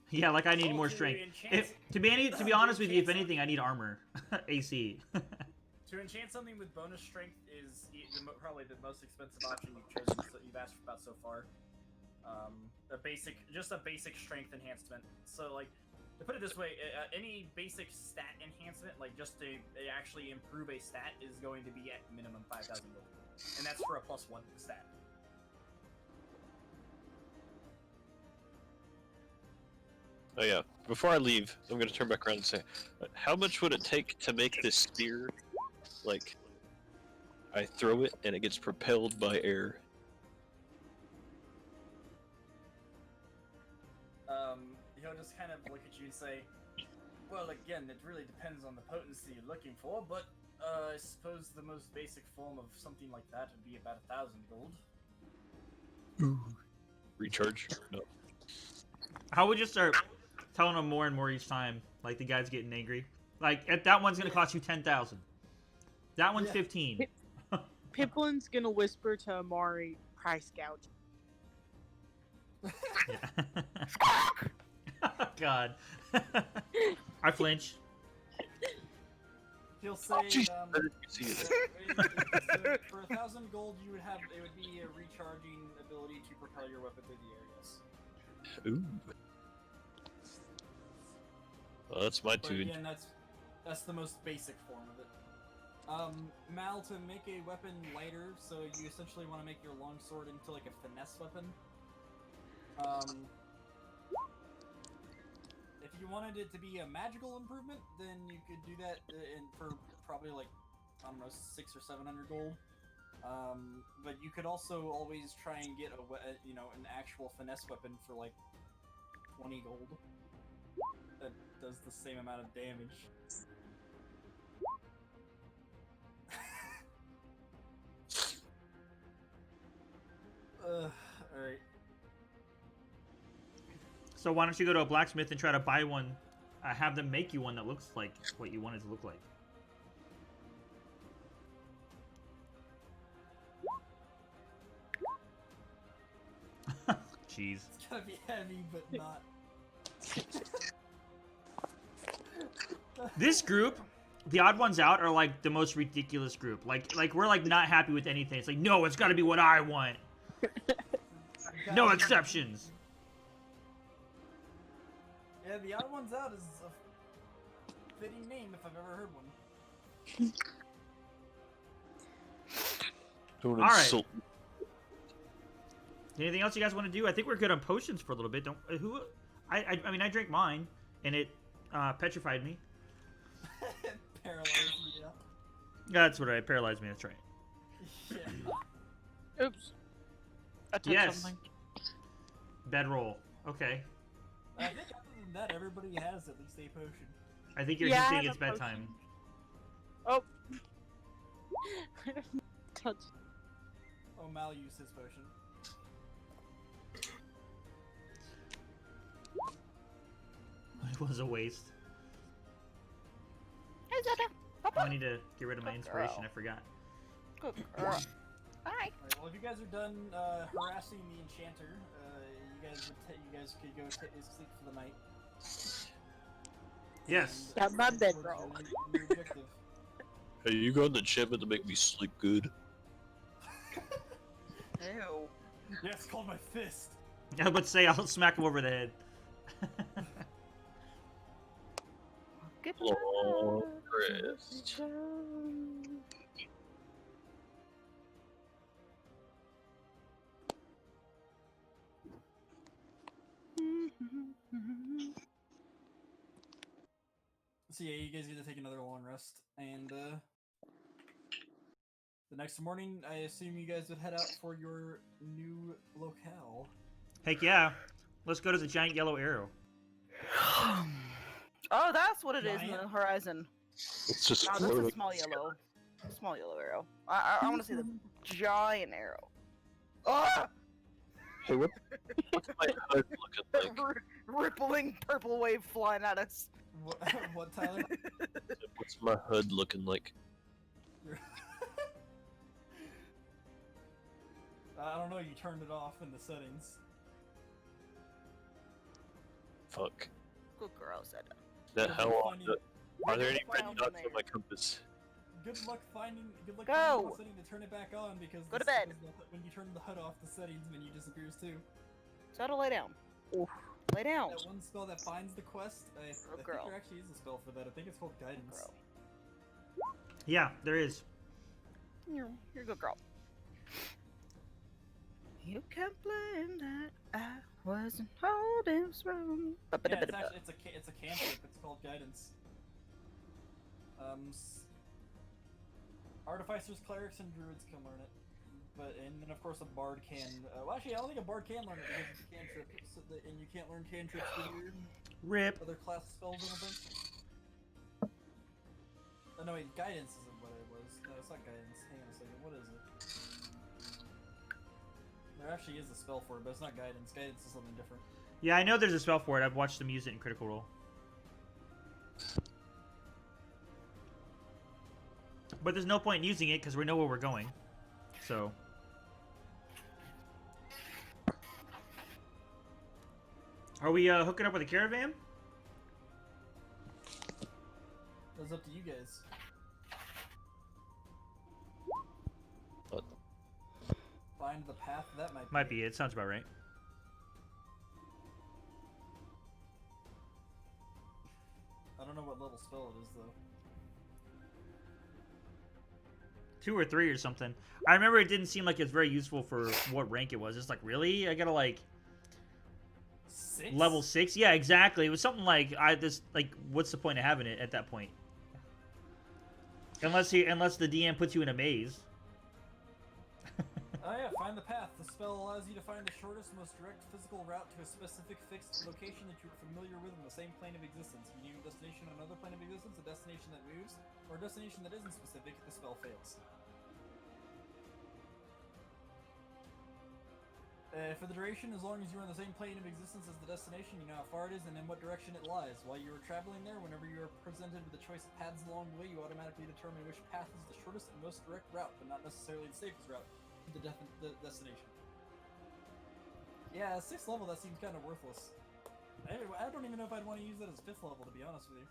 Yeah, like I need Oh, more to strength. enchant- To be honest with you, if anything, I need armor. AC. To enchant something with bonus strength is probably the most expensive option you've chosen. You've asked about so far. Just a basic strength enhancement. So, like, to put it this way, any basic stat enhancement, like just to actually improve a stat, is going to be at minimum 5,000 gold, and that's for a +1 stat. Oh yeah. Before I leave, I'm gonna turn back around and say, how much would it take to make this spear, like, I throw it and it gets propelled by air? He'll just kind of look at you and say, well, again, it really depends on the potency you're looking for, but I suppose the most basic form of something like that would be about 1,000 gold. Recharge? No. How would you start telling them more and more each time? Like the guy's getting angry. Like that one's gonna cost you 10,000. That one's Yeah. 15. Piplin's gonna whisper to Amari, price gouge. Oh, God. I flinch. He'll say, Jeez, so for 1,000 gold, it would be a recharging ability to propel your weapon through the air, yes. Ooh. Well, that's my But tune. again, that's the most basic form of it. Mal, to make a weapon lighter, so you essentially want to make your longsword into like a finesse weapon. If you wanted it to be a magical improvement, then you could do that for probably like, I don't know, 600 or 700 gold. But you could also always try and get an actual finesse weapon for like 20 gold. That does the same amount of damage. So why don't you go to a blacksmith and try to buy one? Have them make you one that looks like what you want it to look like. Jeez. It's gonna be heavy, but not. This group, the odd ones out, are like the most ridiculous group. Like we're like not happy with anything. It's like, no, it's got to be what I want. No exceptions. Yeah, the odd ones out is a fitting name if I've ever heard one. Don't All right. insult. Anything else you guys want to do? I think we're good on potions for a little bit. Don't who? I mean, I drank mine, and it petrified me. Paralyzed, yeah. That's what it paralyzed me. That's right. Yeah. Oops. I touched Yes. something. Bedroll. Okay. I think other than that, everybody has at least a potion. I think you're Yeah, I hinting have it's a potion. bedtime. Oh. Touch. Oh, Mal used his potion. It was a waste. Hey, Zeta. Oh, I need to get rid of my Good inspiration. girl. I forgot. Good girl. Hi. Alright, well, if you guys are done harassing the enchanter, you guys could go sleep for the night. Yes. Got my And bed towards roll. your objective. Hey, you got an enchantment to make me sleep good? Ew. Yeah, it's called my fist. I was about to say I'll smack him over the head. Get Long rest. So yeah, you guys get to take another long rest, and the next morning, I assume you guys would head out for your new locale. Heck yeah. Let's go to the giant yellow arrow. Oh, that's what it is in the Giant? horizon. It's just No, that's a floating. small yellow. Small yellow arrow. I want to see the giant arrow. Ah! Hey, what's my hood looking like? Rippling purple wave flying at us. What, Tyler? What's my hood looking like? I don't know. You turned it off in the settings. Fuck. Good girl, Zeta. That Good how luck long? finding- Are there any Good red luck dots finding on my compass? Good luck finding Go! the setting to turn it back on because Go to this- bed. because when you turn the HUD off, the settings menu disappears too. Zeta, lay down. Lay down. That one spell that finds the quest, I think girl. there actually is a spell for that. I think it's called Guidance. Girl. Yeah, there is. You're a good girl. You can't blame that I wasn't holding strong. Yeah, it's actually it's a cantrip. It's called Guidance. Artificers, clerics, and druids can learn it, and then of course a bard can. Well, actually, I don't think a bard can learn it because it's a cantrip, and you can't learn cantrips with your Rip. other class spells. I don't think. Oh no, wait, guidance isn't what it was. No, it's not guidance. Hang on a second. What is it? There actually is a spell for it, but it's not guidance. Guidance is something different. Yeah, I know there's a spell for it. I've watched them use it in Critical Role. But there's no point in using it because we know where we're going. So. Are we hooking up with a caravan? That's up to you guys. What? Find the path that Might be it. Sounds about right. I don't know what level spell it is though. 2 or 3 or something. I remember it didn't seem like it's very useful for what rank it was. It's like, really? I gotta like 6? level 6? Yeah, exactly. It was something like what's the point of having it at that point? Unless the DM puts you in a maze. Oh yeah, find the path. The spell allows you to find the shortest, most direct physical route to a specific fixed location that you are familiar with in the same plane of existence. If you name a destination on another plane of existence, a destination that moves, or a destination that isn't specific, the spell fails. For the duration, as long as you're on the same plane of existence as the destination, you know how far it is and in what direction it lies. While you are traveling there, whenever you are presented with a choice of paths along the way, you automatically determine which path is the shortest and most direct route, but not necessarily the safest route to the destination. Yeah, 6th level, that seems kind of worthless. I don't even know if I'd want to use that as 5th level, to be honest with you.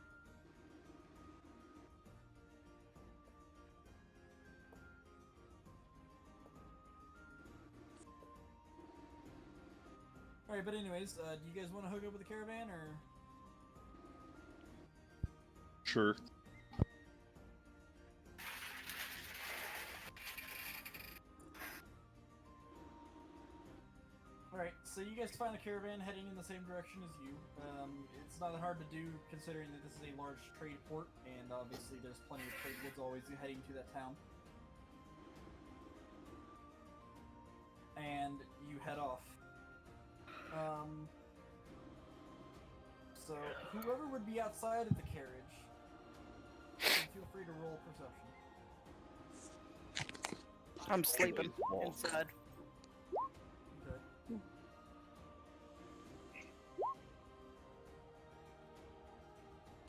Alright, but anyways, do you guys want to hook up with the caravan, or...? Sure. Alright, so you guys find the caravan heading in the same direction as you. It's not that hard to do, considering that this is a large trade port, and obviously there's plenty of trade goods always heading to that town. And you head off. So, whoever would be outside of the carriage, feel free to roll perception. I'm sleeping inside. Okay.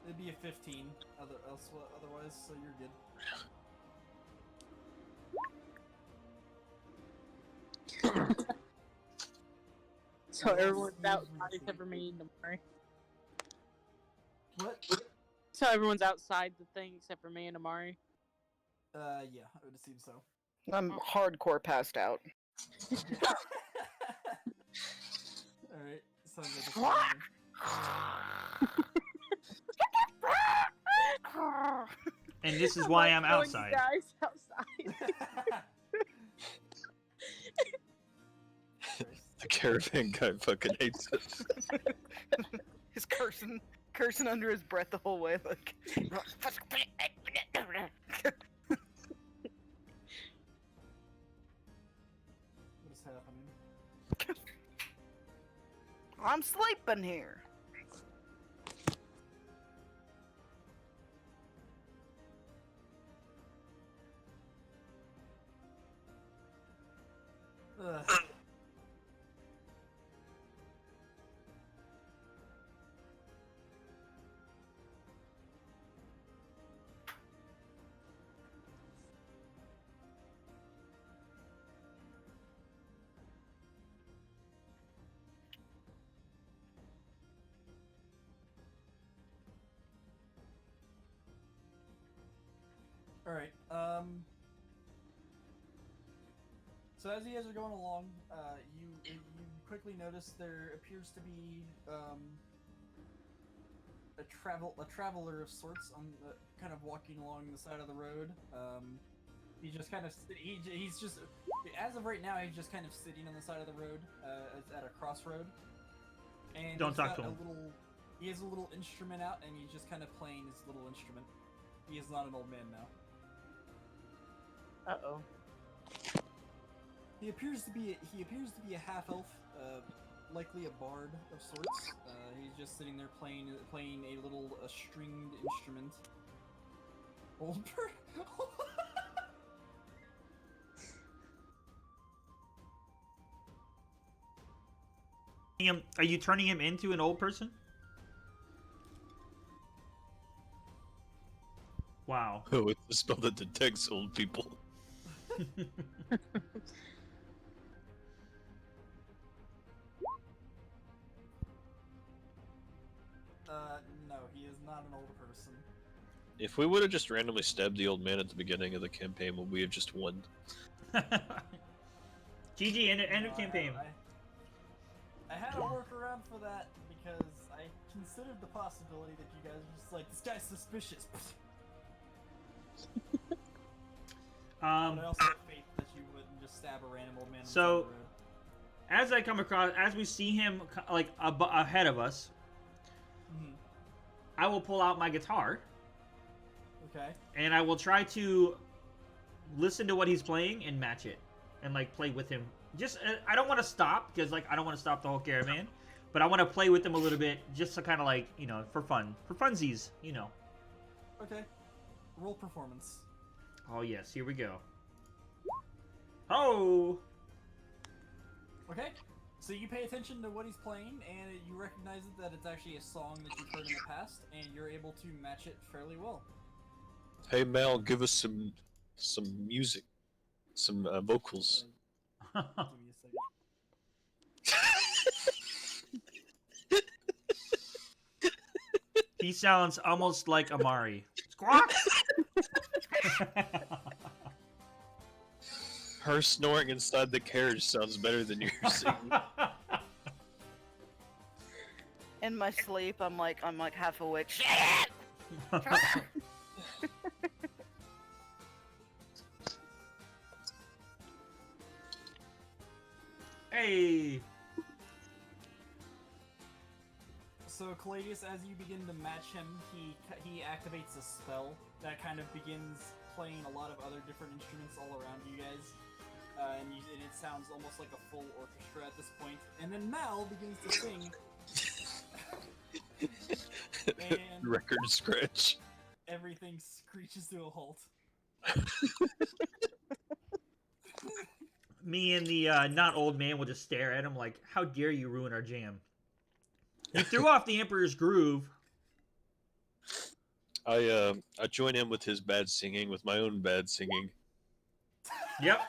It'd be a 15, otherwise, so you're good. So everyone's outside except for me and Amari. What? So everyone's outside the thing except for me and Amari. Yeah, I would assume so. I'm hardcore passed out. Alright, sounds like a plan. And this is why I'm Throwing outside. You guys outside. The caravan guy fucking hates us. He's cursing under his breath the whole way, like. What is happening? I'm sleeping here. Ugh. Alright, so as you guys are going along, you quickly notice there appears to be, a traveler of sorts on the, kind of walking along the side of the road. He's just kind of, he's just, as of right now, he's just kind of sitting on the side of the road, at a crossroad. And Don't he's talk got to him. He has a little instrument out, and he's just kind of playing his little instrument. He is not an old man now. Uh-oh. He appears to be a half elf, likely a bard of sorts. He's just sitting there playing a little stringed instrument. Old bird. Are you turning him into an old person? Wow. Oh, it's the spell that detects old people. No, he is not an old person. If we would have just randomly stabbed the old man at the beginning of the campaign, would we have just won? GG, end of campaign. I had a workaround for that because I considered the possibility that you guys were just like, this guy's suspicious. But I also have faith that you wouldn't just stab a random old man on the side of the road. As I come across, as we see him like ahead of us, I will pull out my guitar. Okay. And I will try to listen to what he's playing and match it, and like play with him. Just I don't want to stop because like I don't want to stop the whole caravan, but I want to play with him a little bit just to kind of like for fun, for funsies, Okay. Roll performance. Oh yes, here we go. Oh. Okay, so you pay attention to what he's playing, and you recognize that it's actually a song that you've heard in the past, and you're able to match it fairly well. Hey Mal, give us some music, some vocals. Give me a second. He sounds almost like Amari. Squawk! Her snoring inside the carriage sounds better than your singing. In my sleep, I'm like half awake. Shit! Hey! So Caladius, as you begin to match him, he activates a spell that kind of begins playing a lot of other different instruments all around you guys, and it sounds almost like a full orchestra at this point. And then Mal begins to sing, and Record scratch. everything screeches to a halt. Me and the not old man will just stare at him like, how dare you ruin our jam? You threw off the Emperor's Groove. I join in with his bad singing with my own bad singing. Yep,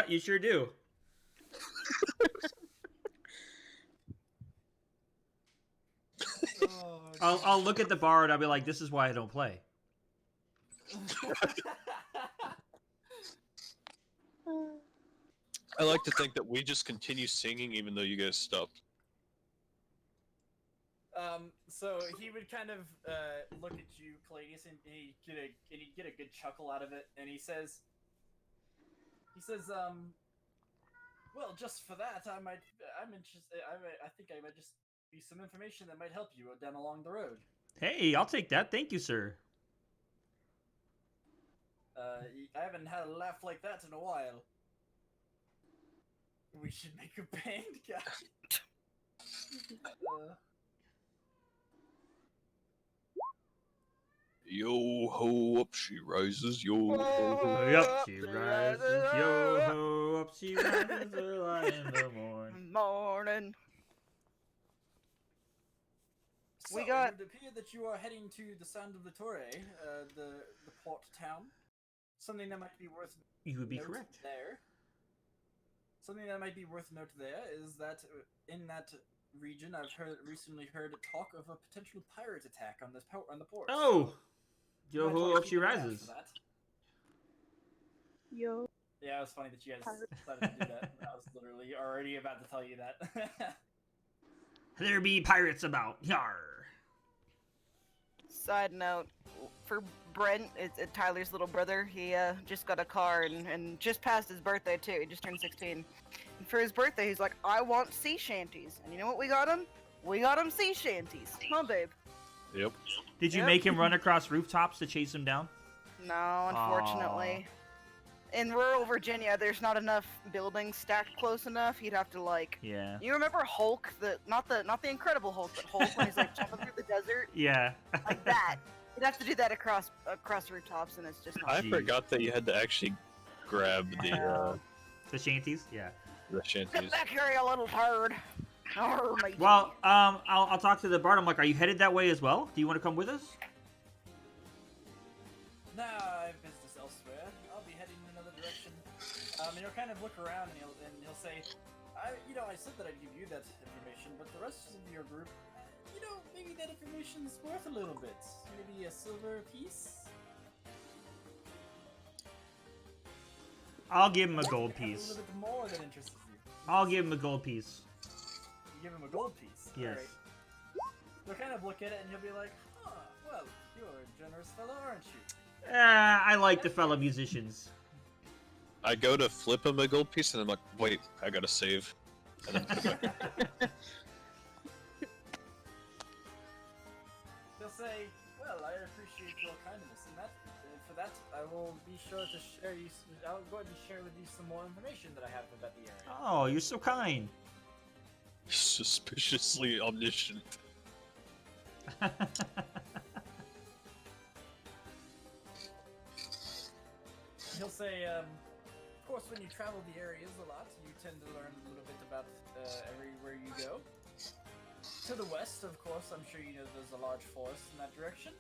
you sure do. Oh, I'll look at the bar and I'll be like, this is why I don't play. I like to think that we just continue singing even though you guys stopped. So he would kind of look at you, Caladius, and he'd get a good chuckle out of it, and he says, well, just for that, I'm interested. I think I might just be some information that might help you down along the road. Hey, I'll take that. Thank you, sir. I haven't had a laugh like that in a while. We should make a band, guy. Yo ho, up she rises. Yo ho ho. Yep, she rises. Yo ho, up she rises early in the morning. Morning. So, We got- it would appear that you are heading to the Sound of the Torre, the port town. Something that might be worth You would be note correct. there. Something that might be worth note there is that in that region, I've recently heard talk of a potential pirate attack on the port. Oh! You Yo might ho, wanna up keep she an eye out rises. for that. Yo. Yeah, it was funny that you guys Pirate. decided to do that. I was literally already about to tell you that. There be pirates about. Yar! Side note, for Brent, it's Tyler's little brother. He just got a car and just passed his birthday too. He just turned 16. And for his birthday, he's like, I want sea shanties. And you know what we got him? We got him sea shanties. Huh, babe? Yep. Did you Yep. make him run across rooftops to chase him down? No, unfortunately. In rural Virginia, there's not enough buildings stacked close enough. He'd have to like. Yeah. You remember Hulk? Not the Incredible Hulk, but Hulk when he's like jumping through the desert, Yeah. like that. He'd have to do that across rooftops, and it's just not. I Jeez. forgot that you had to actually grab the The shanties? Yeah. Get shanties. back here, you little turd! Oh, matey. Well, I'll talk to the bard. I'm like, are you headed that way as well? Do you want to come with us? Nah, I have business elsewhere. I'll be heading in another direction. And he'll kind of look around and he'll say, I said that I'd give you that information, but the rest of your group, maybe that information's worth a little bit. Maybe a silver piece? I'll give him a Or gold perhaps piece. A little bit more that interests you. I'll give him a gold piece. You give him a gold piece. Yes. Alright. He'll kind of look at it and he'll be like, huh, well, you're a generous fellow, aren't you? I like the fellow musicians. I go to flip him a gold piece, and I'm like, wait, I gotta save. And then put it back. He'll say, well, I appreciate your kindness in that. For that, I will be sure to share you. I'll go ahead and share with you some more information that I have about the area. Oh, you're so kind. Suspiciously omniscient. He'll say, course, when you travel the areas a lot, you tend to learn a little bit about everywhere you go. To the west, of course, I'm sure you know there's a large forest in that direction.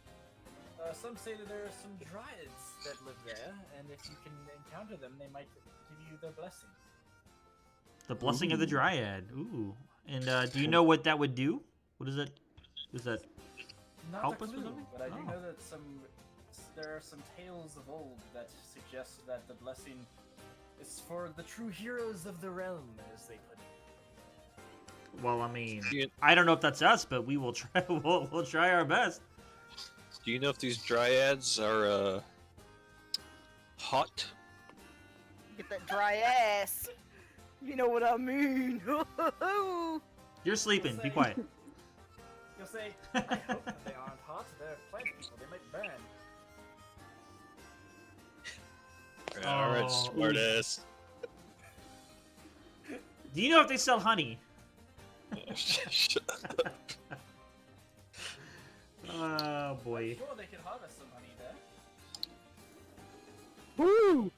Some say that there are some dryads that live there, and if you can encounter them, they might give you their blessing. The blessing of the dryad. Ooh. And do you know what that would do? What is it? Does that Not help a us with clue, something? but I do Oh. know that there are some tales of old that suggest that the blessing is for the true heroes of the realm, as they put it. Well, I mean, Do you, I don't know if that's us, but we will try. We'll try our best. do you know if these dryads are hot? Get that dry ass. You know what I mean. You're sleeping. Be quiet. You'll say, I hope that they aren't hot. They're plant people. They might burn. Alright, Oh, smartass. Do you know if they sell honey? Shut up. Oh boy. I'm sure they could harvest some honey there. Woo!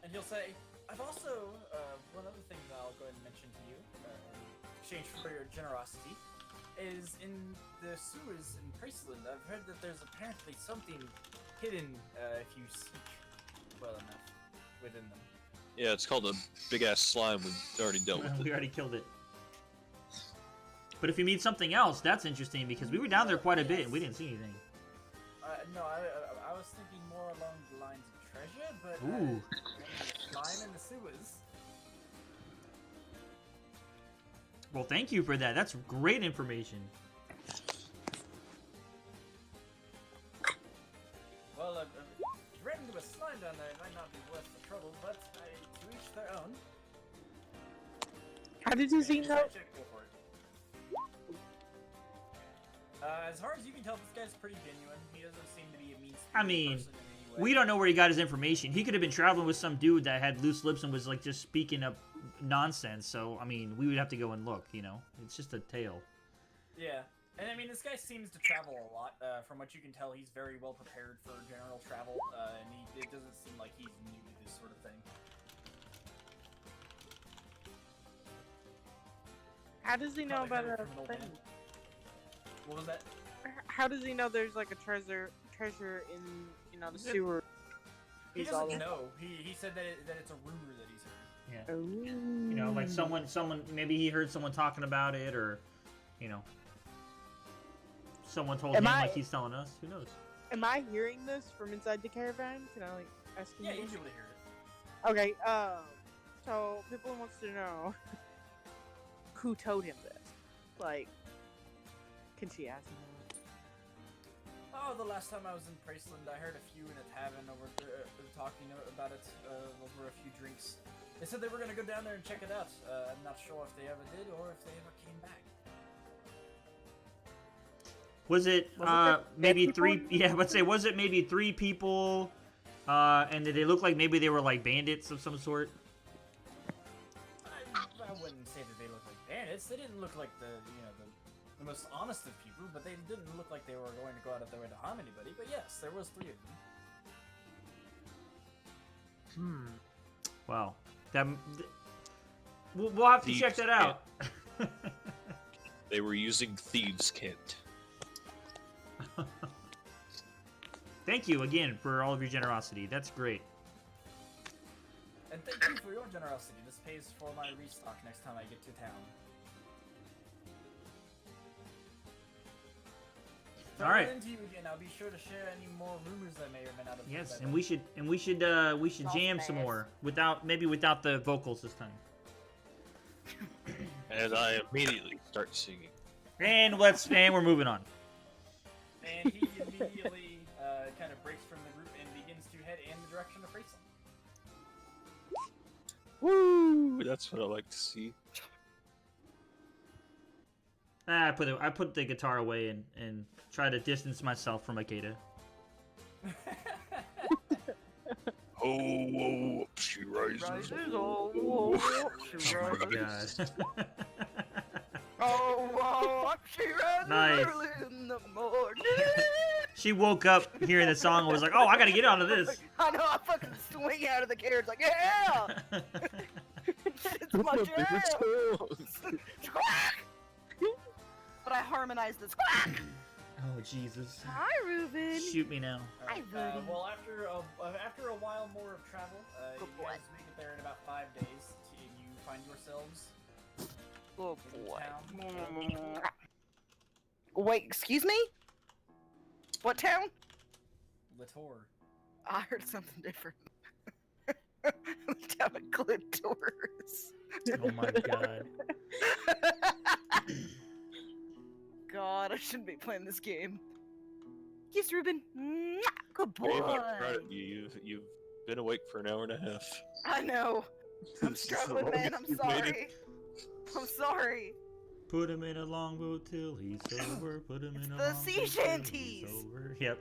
And he'll say, I've also, one other thing that I'll go ahead and mention to you, in exchange for your generosity, is in the sewers in Priestland, I've heard that there's apparently something hidden, if you seek well enough within them. Yeah, it's called a big ass slime. We've already dealt with We it. already killed it. But if you meet something else, that's interesting because we were down there quite a bit and we didn't see anything. No, I was thinking more along the lines of treasure, but Ooh. slime in the sewers. Well, thank you for that. That's great information. Well, if you ran into a slime down there, it might not be worth the trouble, but to each their own. How did you see Check, that? go for it. As far as you can tell, this guy's pretty genuine. He doesn't seem to be a mean-spirited I mean, person in any way. we don't know where he got his information. He could have been traveling with some dude that had loose lips and was like just speaking up nonsense. So, I mean, we would have to go and look, you know? It's just a tale. Yeah. And I mean, this guy seems to travel a lot. From what you can tell, he's very well prepared for general travel, and it doesn't seem like he's new to this sort of thing. How does he know Probably about heard a from an old thing? man. What was that? How does he know there's like a treasure in the sewer? He He's all doesn't in. know. He said that it's a rumor that he's heard. Yeah. Ooh. You know, like someone, maybe he heard someone talking about it or, you know, someone told Am him I- like he's telling us. Who knows? Am I hearing this from inside the caravan? Can I like ask him? Yeah, this? you'd be able to hear it. Okay. So people wants to know who told him this. Like, can she ask him? Oh, the last time I was in Priestland, I heard a few in a tavern over talking about it over a few drinks. They said they were going to go down there and check it out. I'm not sure if they ever did or if they ever came back. Was it Was it maybe dead three? people? Yeah, let's say was it maybe 3 people? And did they look like maybe they were like bandits of some sort? I wouldn't say that they looked like bandits. They didn't look like the most honest of people, but they didn't look like they were going to go out of their way to harm anybody. But yes, there was 3 of them. Wow, we'll have to check that out. They were using thieves' cant. Thank you again for all of your generosity. That's great. And thank you for your generosity. This pays for my restock next time I get to town. If All I right. run into you again, I'll be sure to share any more rumors I may or may not have. Yes, heard and by we should All jam some fast. more without the vocals this time. And I immediately start singing. And we're moving on. then. And he immediately kind of breaks from the group and begins to head in the direction of Racing. Woo! That's what I like to see. I put the guitar away and try to distance myself from Akeda. Oh, whoa, up she rises. Rises, oh, whoa, she Oh my rises. god. Oh, she ran Nice. early in the morning. She woke up hearing the song and was like, "Oh, I gotta get onto this." I know, I fucking swing out of the carriage like, yeah! It's my jam! Squawk! But I harmonized the squawk! Oh Jesus! Hi, Ruben! Shoot me now. Hi, Rudy. Well, after a while more of travel, you Good boy. guys make it there in about 5 days. You find yourselves Oh, in boy. town. Wait, excuse me? What town? Latour. I heard something different. The town of Clitoris. Oh my God. God, I shouldn't be playing this game. Yes, Ruben. Mwah! Good boy. Hey, I'm proud of you. You've been awake for an hour and a half. I know. I'm This is the struggling, man. longest I'm you've made it. sorry. I'm sorry. Put him in a longboat till he's sober. Put him in a the longboat sea till he's shanties. sober. Yep.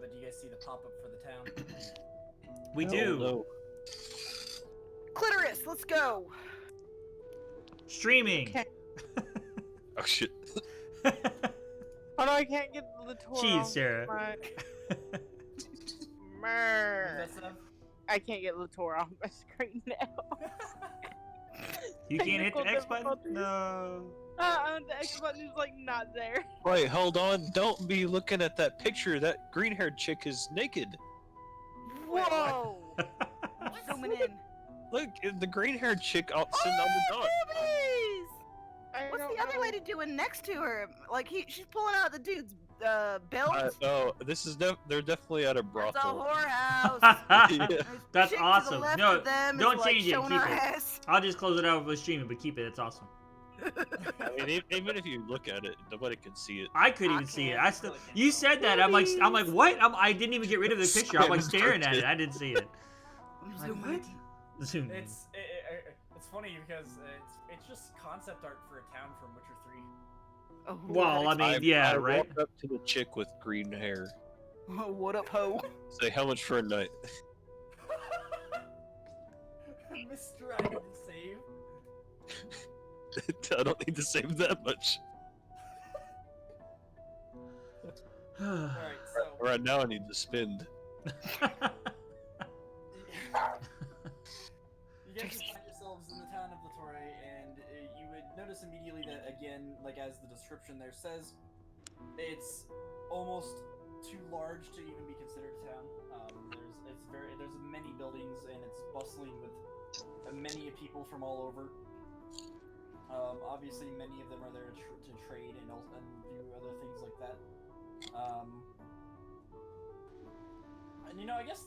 But do you guys see the pop-up for the town? We Oh, do. no. Clitoris, let's go. Streaming. Okay. Oh shit. Oh no, I can't get the tour. Jeez, off Sarah. my- What Mer. is that stuff? I can't get Latour off my screen now. You can't hit the Technical X button? difficulties. No. The X button is like not there. Wait, hold on. Don't be looking at that picture. That green-haired chick is naked. Whoa. I'm zooming in. Look, the green-haired chick out sitting on the dock. boobies! I What's don't the other know. lady doing next to her? Like, she's pulling out the dude's belt. Oh, this is they're definitely at a It's a brothel. whorehouse. Yeah. There's That's chick awesome. To the left No, of them don't is, like, change it. showing Keep her it. ass. I'll just close it out with streaming, but keep it. It's awesome. I mean, even if you look at it, nobody can see it. I couldn't I even see it. can't. I still. You said that. I'm like what? I didn't even get rid of the picture. I'm like Sam staring at did. it. I didn't see it. I'm Like, zooming what? in. Zoom. It's funny because it's just concept art for a town from Witcher 3. Oh, Well, I mean, yeah, I right. walked up to the chick with green hair. what up, ho? Say, how much for a night? Mr. I need to save. I don't need to save that much. Alright, so Right now, I need to spend. you guys can find yourselves in the town of Latour, and you would notice immediately that, again, like as the description there says, it's almost too large to even be considered a town. There's many buildings, and it's bustling with many people from all over. Obviously, many of them are there to trade and do other things like that. And you know, I guess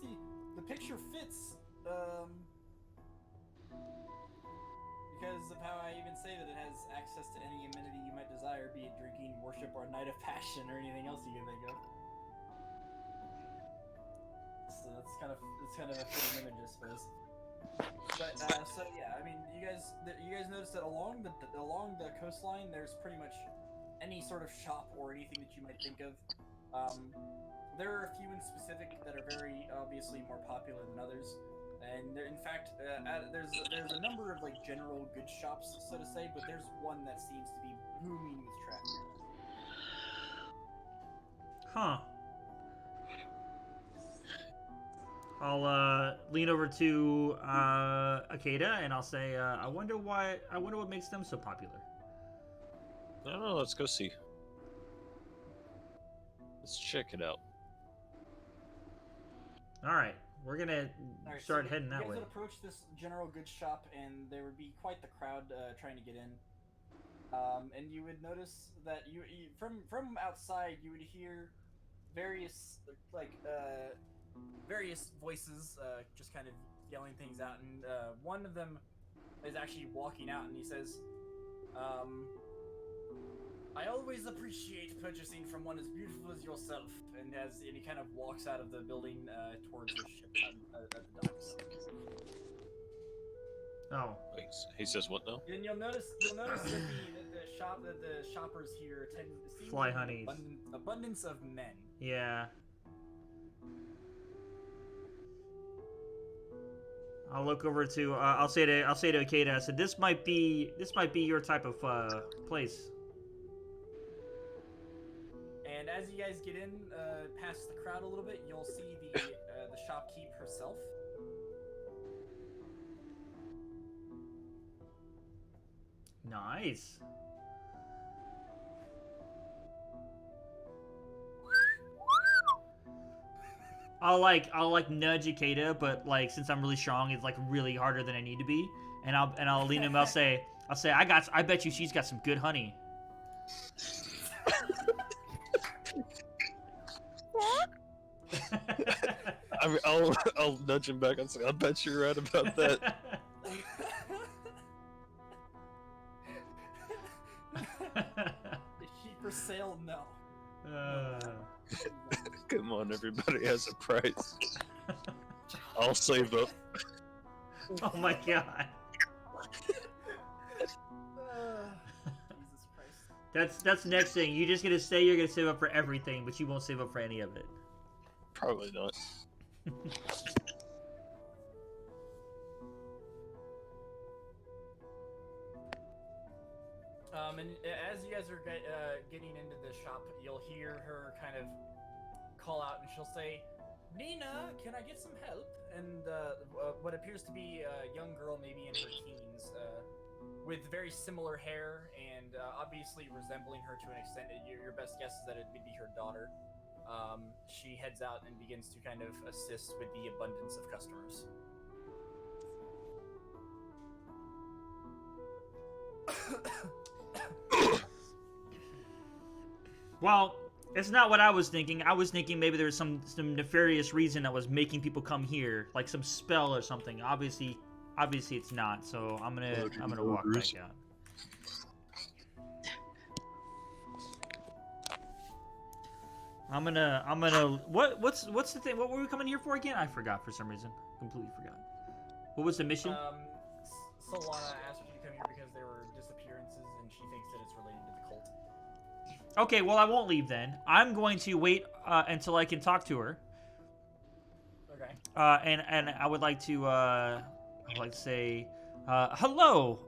the picture fits because of how I even say that it has access to any amenity you might desire, be it drinking, worship, or a night of passion, or anything else you can think of. So it's kind of a fitting image, I suppose. But so yeah, I mean, you guys notice that along the coastline, there's pretty much any sort of shop or anything that you might think of. There are a few in specific that are very obviously more popular than others, and in fact, there's a number of like general goods shops, so to say, but there's one that seems to be booming with traffic. Huh. I'll lean over to Akeda and I'll say, I wonder what makes them so popular. I don't know. Let's go see. Let's check it out. All right, we're gonna Alright, start so heading that you way. guys would approach this general goods shop, and there would be quite the crowd trying to get in. And you would notice that you from outside you would hear various various voices just kind of yelling things out, and one of them is actually walking out, and he says, "I always appreciate purchasing from one as beautiful as yourself," and he kind of walks out of the building towards the ship at the docks. Oh, Wait, he says what now? And you'll notice that the shoppers here seem Fly to be honeys. abundance of men. yeah. I'll look over to. I'll say to Akeda. I said, "This might be your type of place." And as you guys get in, past the crowd a little bit, you'll see the shopkeep herself. Nice. I'll nudge Akeda, but like since I'm really strong, it's like really harder than I need to be, and I'll lean him. I'll say I bet you she's got some good honey. I'll nudge him back and say, I bet you're right about that. Is she for sale? No. Come on, everybody has a price. I'll save up. Oh my god. Jesus Christ. That's the next thing. You're just gonna say you're gonna save up for everything, but you won't save up for any of it. Probably not. And as you guys are getting into the shop, you'll hear her kind of call out, and she'll say, "Nina, can I get some help?" And what appears to be a young girl, maybe in her teens, with very similar hair, and obviously resembling her to an extent. Your best guess is that it would be her daughter. She heads out and begins to kind of assist with the abundance of customers. Well, it's not what I was thinking. I was thinking maybe there was some nefarious reason that was making people come here, like some spell or something. Obviously it's not. So I'm gonna walk back out. I'm gonna what's the thing? What were we coming here for again? I forgot for some reason. Completely forgot. What was the mission? Solana asked you to come here because there were disappearances, and she thinks that it's related to the cult. Okay, well I won't leave then. I'm going to wait until I can talk to her. Okay. And I would like to say, hello.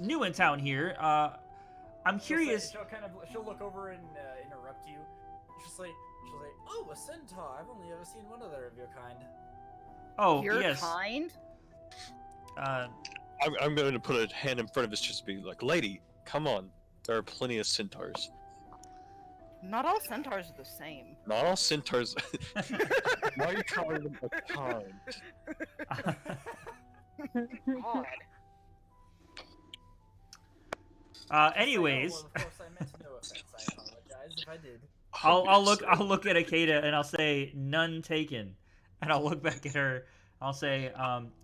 New in town here. I'm curious. She'll look over and interrupt you. She'll say, "Oh, a centaur! I've only ever seen one other of your kind." Oh, Your yes. kind? I'm going to put a hand in front of his chest to be like, "Lady, come on. There are plenty of centaurs." Not all centaurs are the same. Not all centaurs. Why are you calling them a kind? God. Anyways, Well, of course, I meant no offense. I apologize if I did. I'll look at Akeda and I'll say none taken, and I'll look back at her. I'll say,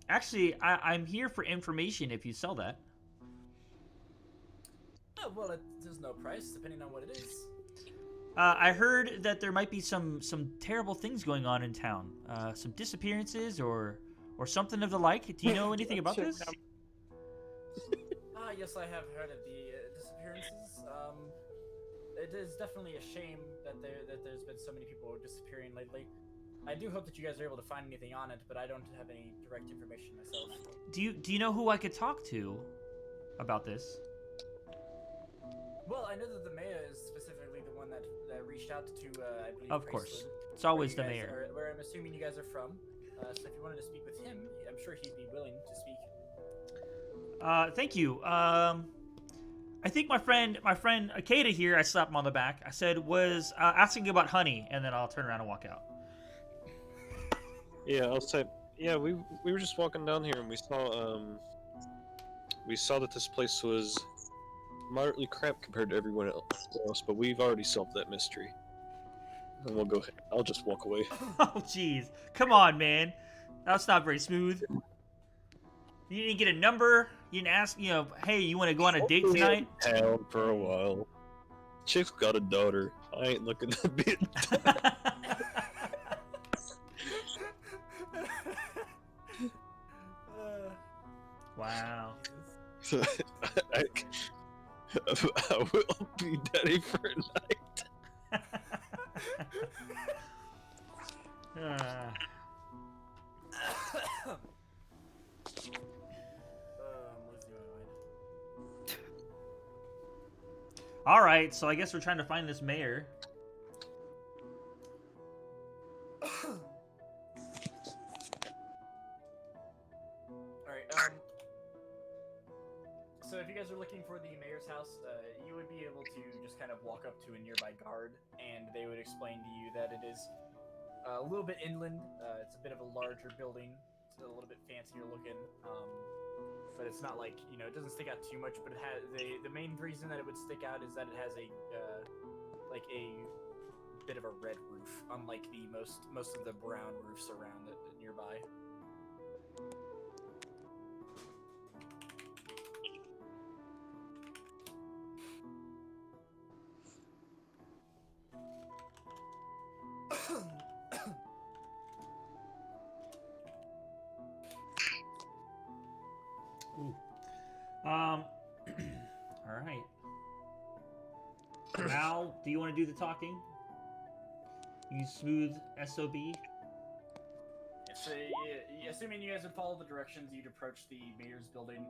actually, I'm here for information if you sell that. Oh, well, there's no price depending on what it is. I heard that there might be some terrible things going on in town. Some disappearances or something of the like. Do you know anything about this? Yes, I have heard of the disappearances. It is definitely a shame that there's been so many people disappearing lately. I do hope that you guys are able to find anything on it, but I don't have any direct information myself. Do you know who I could talk to about this? Well, I know that the mayor is specifically the one that reached out to, I believe, Of course. It's always the mayor. Where I'm assuming you guys are from. So if you wanted to speak with him, I'm sure he'd be willing to speak. Thank you. I think my friend Akeda here, I slapped him on the back. I said was asking about honey, and then I'll turn around and walk out. Yeah, I'll say. Yeah, we were just walking down here and we saw that this place was moderately cramped compared to everyone else, but we've already solved that mystery. And we'll go ahead. I'll just walk away. Oh, jeez. Come on, man. That's not very smooth. You didn't get a number? You didn't ask, hey, you want to go on a date tonight? Town for a while. Chick's got a daughter. I ain't looking to be. Wow. I will be daddy for a night. All right, so I guess we're trying to find this mayor. Alright, so if you guys are looking for the mayor's house, you would be able to just kind of walk up to a nearby guard, and they would explain to you that it is a little bit inland. It's a bit of a larger building. It's a little bit fancier looking, but it's not like, you know, it doesn't stick out too much. But it has the main reason that it would stick out is that it has a like a bit of a red roof, unlike the most of the brown roofs around it nearby. Ooh. All right. Mal, do you want to do the talking? You smooth SOB. So, assuming you guys would follow the directions, you'd approach the mayor's building.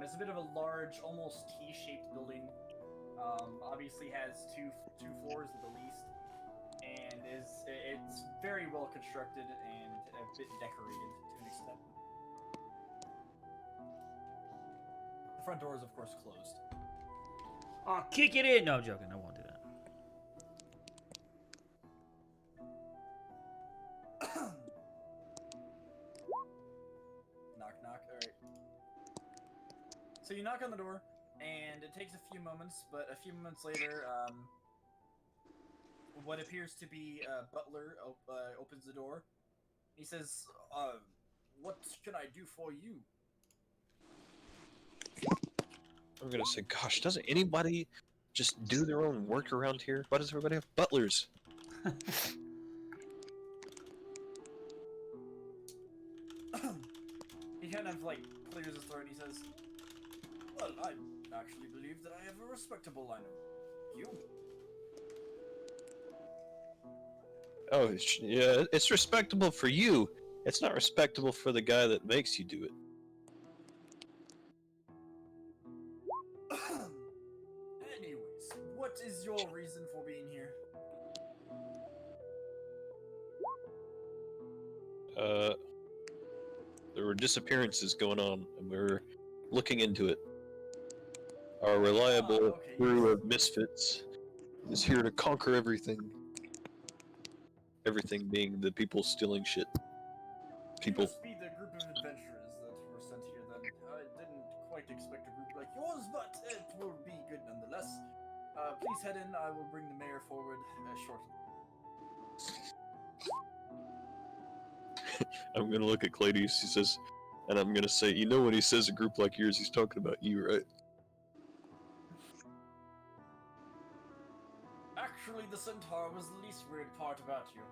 It's a bit of a large, almost T-shaped building. Obviously has two floors at the least, and it's very well constructed and a bit decorated to an extent. The front door is, of course, closed. Oh, kick it in! No, I'm joking. I won't do that. Knock, knock. Alright. So you knock on the door, and it takes a few moments, but a few moments later, what appears to be a butler opens the door. He says, what can I do for you? I'm gonna say, gosh, doesn't anybody just do their own work around here? Why does everybody have butlers? He kind of, like, clears his throat and he says, well, I actually believe that I have a respectable line of you. Oh, yeah, it's respectable for you. It's not respectable for the guy that makes you do it. Anyways, what is your reason for being here? There were disappearances going on, and we're looking into it. Our reliable crew of misfits is here to conquer everything. Everything being the people stealing shit. People. You must be the group of adventurers that were sent here then. I didn't quite expect a group like yours, but it will be good nonetheless. Please head in. I will bring the mayor forward shortly. I'm gonna look at Cladius, he says, and I'm gonna say, you know when he says a group like yours, he's talking about you, right? Actually, the centaur was the least weird part about you.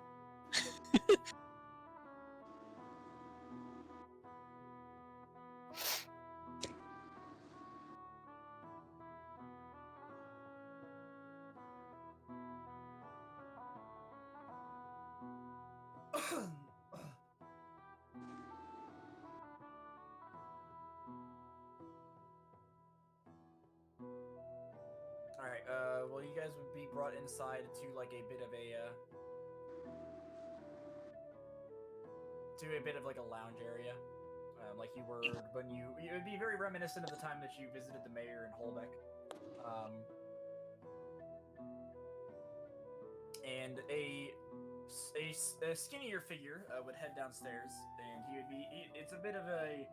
Alright, well, you guys would be brought inside to, like, a bit of a lounge area. Like you were when it would be very reminiscent of the time that you visited the mayor in Holbeck. And a skinnier figure would head downstairs, and it's a bit of a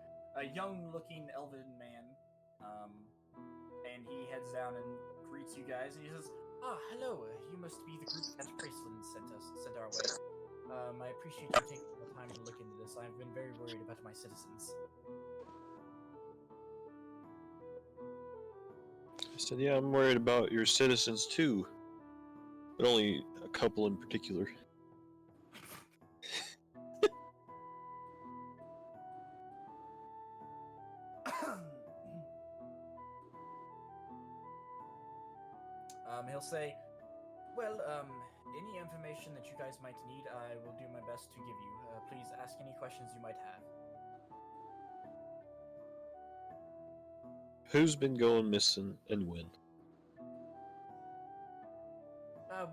young-looking elven man. And he heads down and greets you guys, and he says, hello, you must be the group that Graceland sent our way. I appreciate you taking the time to look into this. I've been very worried about my citizens. I said, yeah, I'm worried about your citizens too. But only a couple in particular. He'll say, well, any information that you guys might need, I will do my best to give you. Please ask any questions you might have. Who's been going missing and when?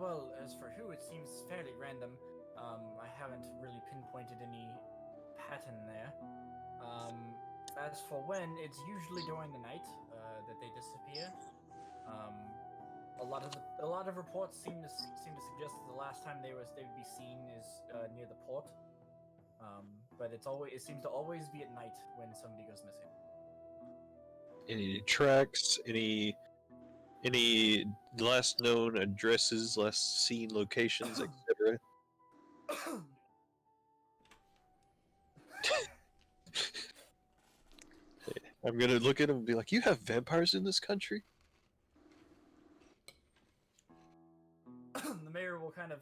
Well, as for who, it seems fairly random. I haven't really pinpointed any pattern there. As for when, it's usually during the night that they disappear. A lot of reports seem to suggest that the last time they would be seen is near the port. But it seems to always be at night when somebody goes missing. Any tracks? Any last known addresses, last seen locations, etc. I'm gonna look at him and be like, "You have vampires in this country?" The mayor will kind of.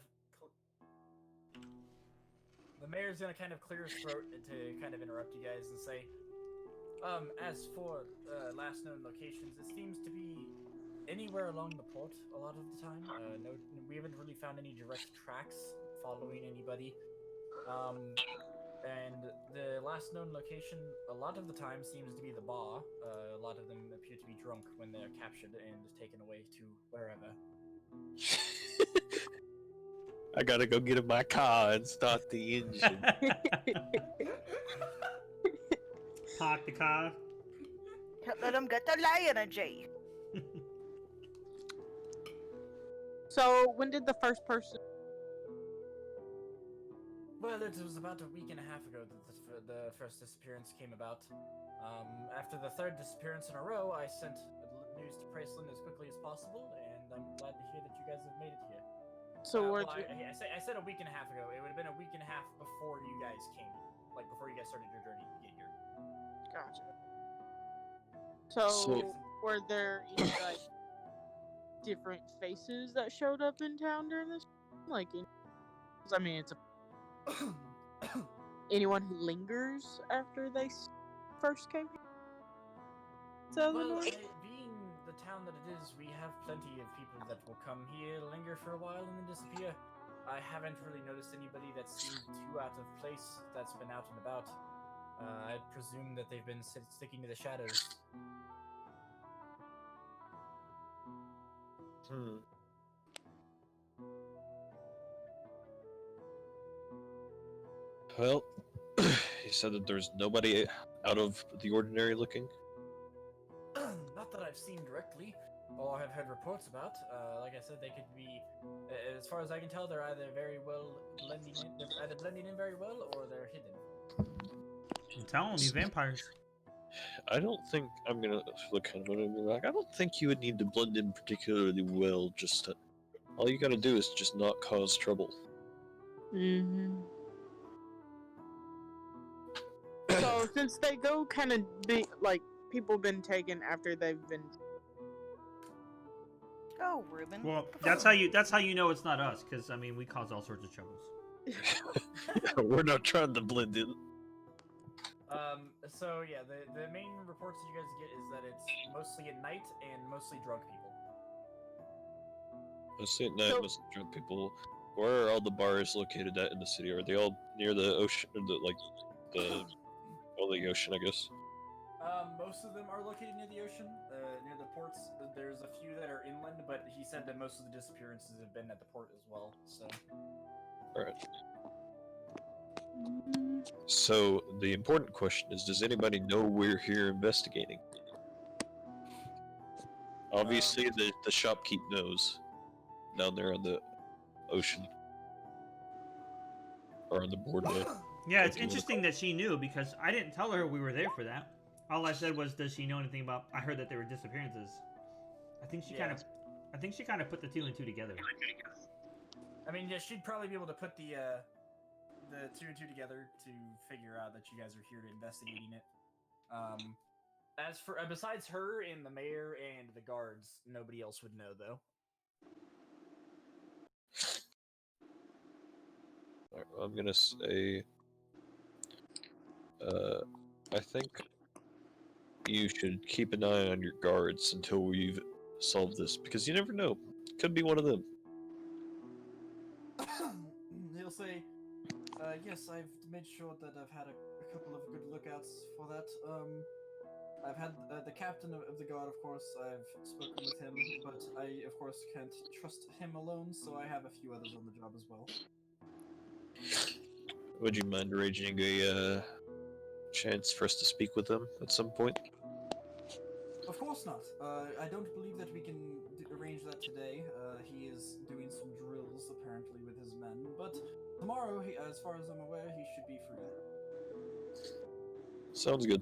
The mayor's gonna kind of clear his throat to kind of interrupt you guys and say, as for last known locations, it seems to be anywhere along the port a lot of the time. No, we haven't really found any direct tracks following anybody. And the last known location a lot of the time seems to be the bar. A lot of them appear to be drunk when they're captured and taken away to wherever. I gotta go get in my car and start the engine. Park the car. Let him get the lion, Jay. So, when did the first person... Well, it was about a week and a half ago that the first disappearance came about. After the third disappearance in a row, I sent news to Praceland as quickly as possible, and I'm glad to hear that you guys have made it here. So, I said a week and a half ago. It would have been a week and a half before you guys came. Like, before you guys started your journey to get here. Gotcha. So, were there any, like, different faces that showed up in town during this? Like, I mean, it's a... Anyone who lingers after they first came here? Well, being the town that it is, we have plenty of people that will come here, linger for a while, and then disappear. I haven't really noticed anybody that seemed too out of place that's been out and about. I presume that they've been sticking to the shadows. Well, he said that there's nobody out of the ordinary looking. Not that I've seen directly, or have heard reports about. Like I said, they could be, as far as I can tell, they're either very well blending in, they're either blending in very well, or they're hidden. I'm telling you, vampires. I don't think I'm gonna look at him and be like, I don't think you would need to blend in particularly well. Just all you gotta do is just not cause trouble. Mm-hmm. So since they go kind of big, like people been taken after they've been. Oh, Ruben. Well, that's how you know it's not us, because I mean we cause all sorts of troubles. We're not trying to blend in. So yeah, the main reports that you guys get is that it's mostly at night and mostly drunk people. Mostly at night, mostly drunk people. Where are all the bars located at in the city? Are they all near the ocean, or the ocean, I guess? Most of them are located near the ocean, near the ports. There's a few that are inland, but he said that most of the disappearances have been at the port as well. So. All right. So the important question is, does anybody know we're here investigating? Obviously, the shopkeep knows down there on the ocean or on the boardwalk. Yeah, it's interesting that she knew, because I didn't tell her we were there for that. All I said was, "Does she know anything about?" I heard that there were disappearances. I think she kind of put the two and two together. I mean, yeah, she'd probably be able to put the two and two together to figure out that you guys are here to investigating it. As for besides her and the mayor and the guards, nobody else would know, though. Alright, well, I'm gonna say, I think you should keep an eye on your guards until we've solved this, because you never know. Could be one of them. He'll say, yes, I've made sure that I've had a couple of good lookouts for that. I've had the captain of the guard, of course. I've spoken with him, but I, of course, can't trust him alone. So I have a few others on the job as well. Would you mind arranging a chance for us to speak with them at some point? Of course not. I don't believe that we can arrange that today. He is doing some drills, apparently, with his men. But tomorrow, as far as I'm aware, he should be free. Sounds good.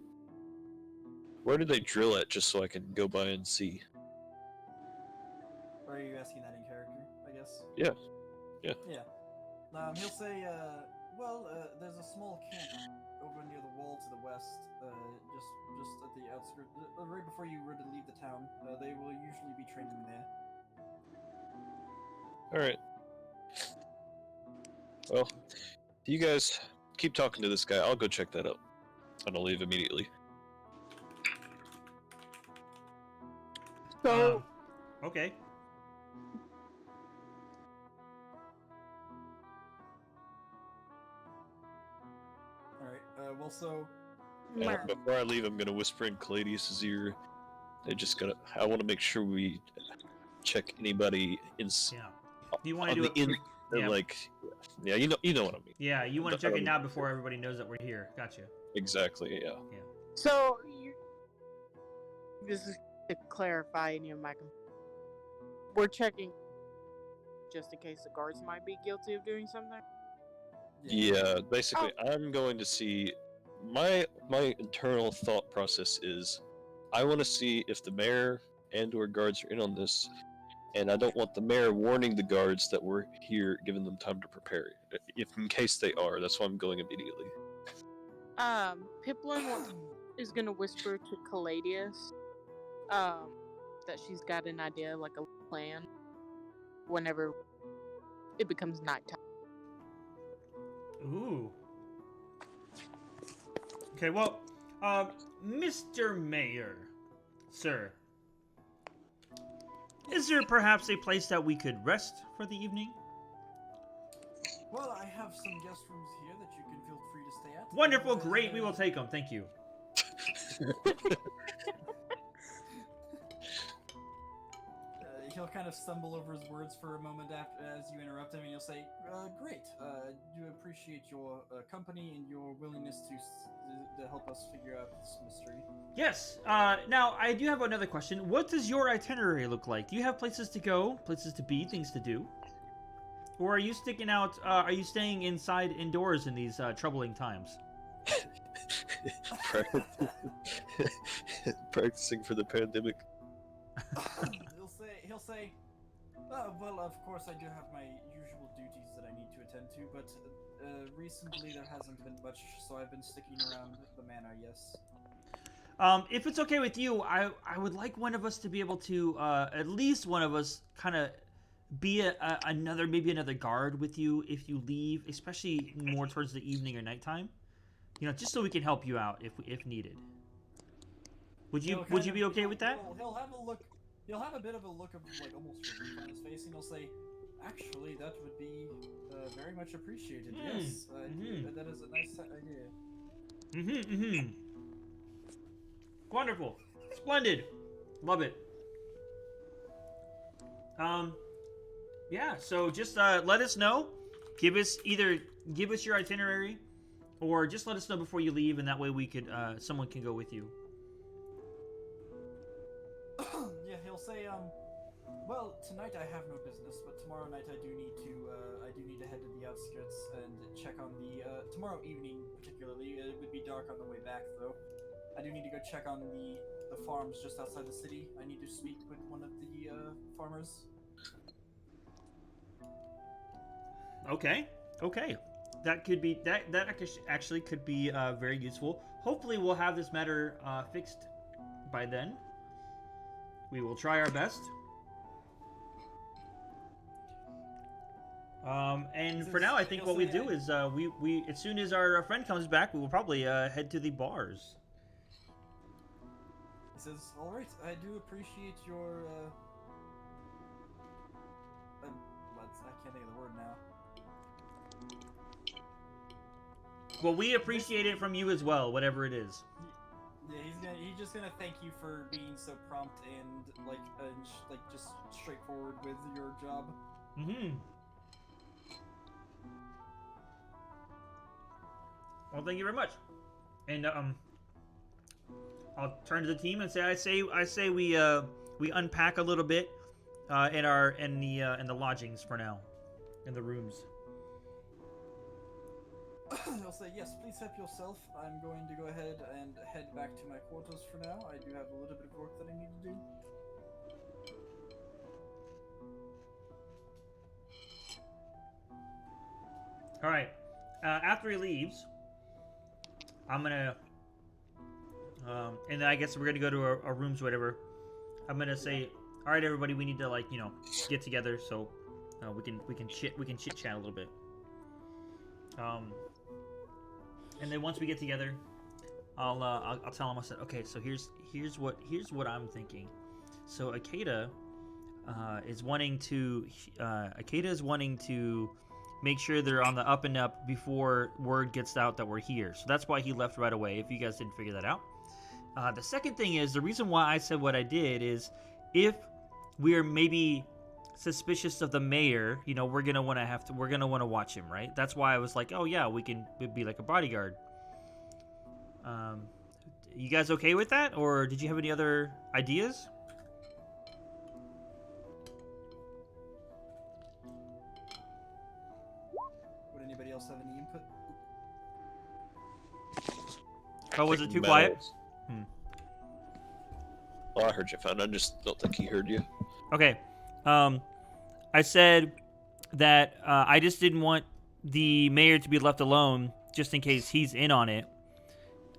Where do they drill at, just so I can go by and see? Or are you asking that in character, I guess? Yeah. Yeah. Yeah. He'll say, there's a small camp over near the wall to the west, just at the outskirts, right before you were to leave the town. They will usually be training there. Alright. Well, you guys keep talking to this guy. I'll go check that out. And I'll leave immediately. So, Okay. Alright, well, so... And before I leave, I'm gonna whisper in Caladius' ear. I want to make sure we check anybody in. Yeah. Do you want to do it? Yeah. Like, yeah, you know what I mean. Yeah, you want to check it now before everybody knows that we're here. Gotcha. Exactly. Yeah. so this is to clarify any of my. We're checking just in case the guards might be guilty of doing something. Yeah. Basically, I'm going to see. My internal thought process is, I want to see if the mayor and/or guards are in on this, and I don't want the mayor warning the guards that we're here, giving them time to prepare. If in case they are, that's why I'm going immediately. Piplin is gonna whisper to Caladius, that she's got an idea, like a plan, whenever it becomes nighttime. Ooh. Okay, well, Mr. Mayor, sir, is there perhaps a place that we could rest for the evening? Well, I have some guest rooms here that you can feel free to stay at. Wonderful, great, we will take them, thank you. He'll kind of stumble over his words for a moment after, as you interrupt him, and he'll say, "Great. Do appreciate your company and your willingness to help us figure out this mystery." Yes. Now, I do have another question. What does your itinerary look like? Do you have places to go, places to be, things to do? Or are you sticking out, are you staying indoors in these troubling times? Practicing for the pandemic. He'll say, well, of course I do have my usual duties that I need to attend to, but recently there hasn't been much, so I've been sticking around the manor, yes. If it's okay with you, I would like one of us to be able to, at least one of us, kind of be maybe another guard with you if you leave, especially more towards the evening or nighttime. You know, just so we can help you out if needed. Would you be okay with that? He'll have a look. He'll have a bit of a look of like almost relief on his face, and he'll say, "Actually, that would be very much appreciated. Yes, that is a nice idea." Wonderful, splendid, love it. Yeah. So just let us know. Give us your itinerary, or just let us know before you leave, and that way we could someone can go with you. Yeah, he'll say, well, tonight I have no business, but tomorrow night I do need to head to the outskirts and check on the, tomorrow evening particularly, it would be dark on the way back though. I do need to go check on the farms just outside the city. I need to speak with one of the, farmers. Okay. That could be, that actually could be, very useful. Hopefully we'll have this matter, fixed by then. We will try our best. And for now, I think what we do is we as soon as our friend comes back, we will probably head to the bars. He says, "All right, I do appreciate your I can't think of the word now." Well, we appreciate it from you as well, whatever it is. Yeah, he's just gonna thank you for being so prompt and just straightforward with your job. Mm-hmm. Well, thank you very much. And I'll turn to the team and say I say we unpack a little bit in the lodgings for now, in the rooms. I'll say yes. Please help yourself. I'm going to go ahead and head back to my quarters for now. I do have a little bit of work that I need to do. All right. After he leaves, I'm gonna, and then I guess we're gonna go to our rooms, or whatever. I'm gonna say, all right, everybody, we need to get together so we can chit chat a little bit. And then once we get together, I'll tell him. I said, okay, so here's what I'm thinking. So Akeda is wanting to make sure they're on the up and up before word gets out that we're here. So that's why he left right away, if you guys didn't figure that out. The second thing is, the reason why I said what I did is, if we're maybe suspicious of the mayor, we're gonna want to watch him, right? That's why I was like, oh yeah, we'd be like a bodyguard. You guys okay with that, or did you have any other ideas? Would anybody else have any input? Oh, was it too quiet? Well, I heard you fine. I just don't think he heard you. Okay. I said that I just didn't want the mayor to be left alone just in case he's in on it.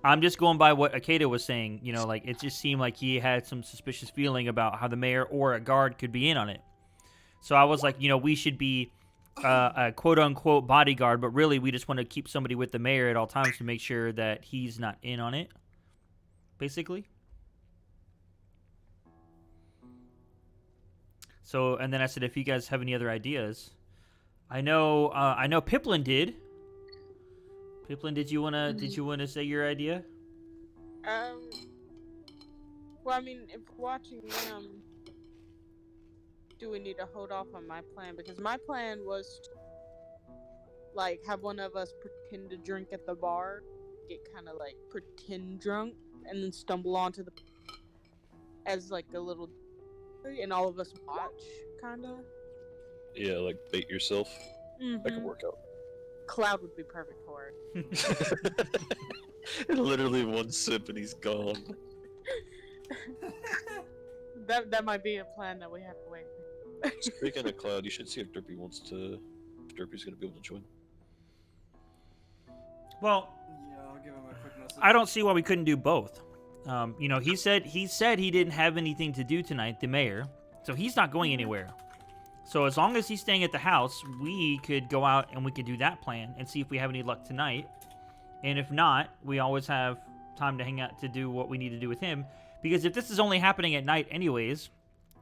I'm just going by what Akeda was saying. It just seemed like he had some suspicious feeling about how the mayor or a guard could be in on it. So I was like, we should be a quote-unquote bodyguard, but really we just want to keep somebody with the mayor at all times to make sure that he's not in on it, basically. So, and then I said, if you guys have any other ideas, I know Piplin did. Piplin, did you wanna say your idea? Well, I mean, if watching them, do we need to hold off on my plan? Because my plan was to, have one of us pretend to drink at the bar, get kind of pretend drunk, and then stumble onto the as a little, and all of us watch, kind of. Yeah, bait yourself. Mm-hmm. That could work out. Cloud would be perfect for it. Literally one sip and he's gone. That might be a plan that we have to wait. Speaking of Cloud, you should see if Derpy Derpy's gonna be able to join. Well, yeah, I'll give him a quick message. I don't see why we couldn't do both. He said he didn't have anything to do tonight, the mayor, so he's not going anywhere. So as long as he's staying at the house, we could go out and we could do that plan and see if we have any luck tonight. And if not, we always have time to hang out to do what we need to do with him. Because if this is only happening at night anyways,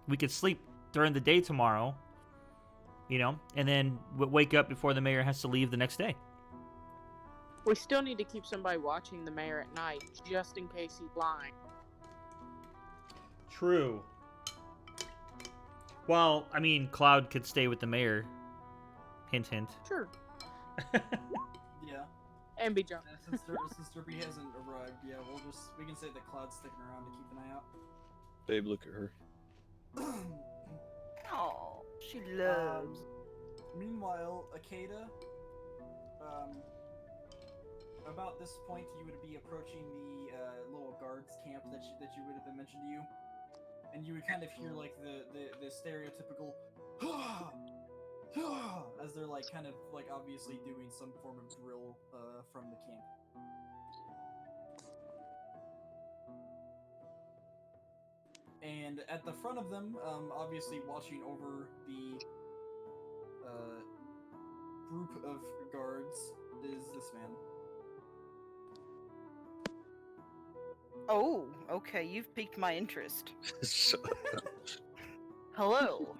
we could sleep during the day tomorrow, and then wake up before the mayor has to leave the next day. We still need to keep somebody watching the mayor at night, just in case he's lying. True. Well, I mean, Cloud could stay with the mayor. Hint, hint. Sure. Yeah. And be drunk. Since Derpy hasn't arrived, yeah, we can say that Cloud's sticking around to keep an eye out. Babe, look at her. Oh, she loves. Meanwhile, Akeda, about this point, you would be approaching the little guards camp that you would have been mentioned to you, and you would kind of hear the stereotypical as they're obviously doing some form of drill from the camp. And at the front of them, obviously watching over the group of guards, is this man. Oh, okay, you've piqued my interest. Shut up. Hello.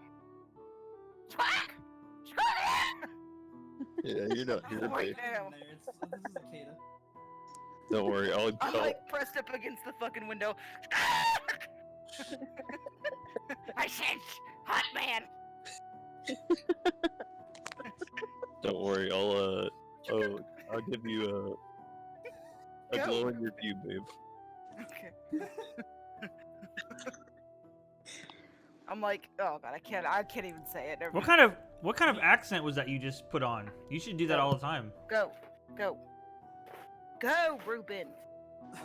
Squawk! Squawk! Yeah, you're not here, Right babe. now. This is Akeda. Don't worry, I'm like pressed up against the fucking window. I sense hot man. don't worry, I'll give you a Go. glowing review, babe. Okay. I'm like, oh god, I can't even say it. Never What mind. kind of accent was that you just put on? You should do that all the time. Go, Ruben.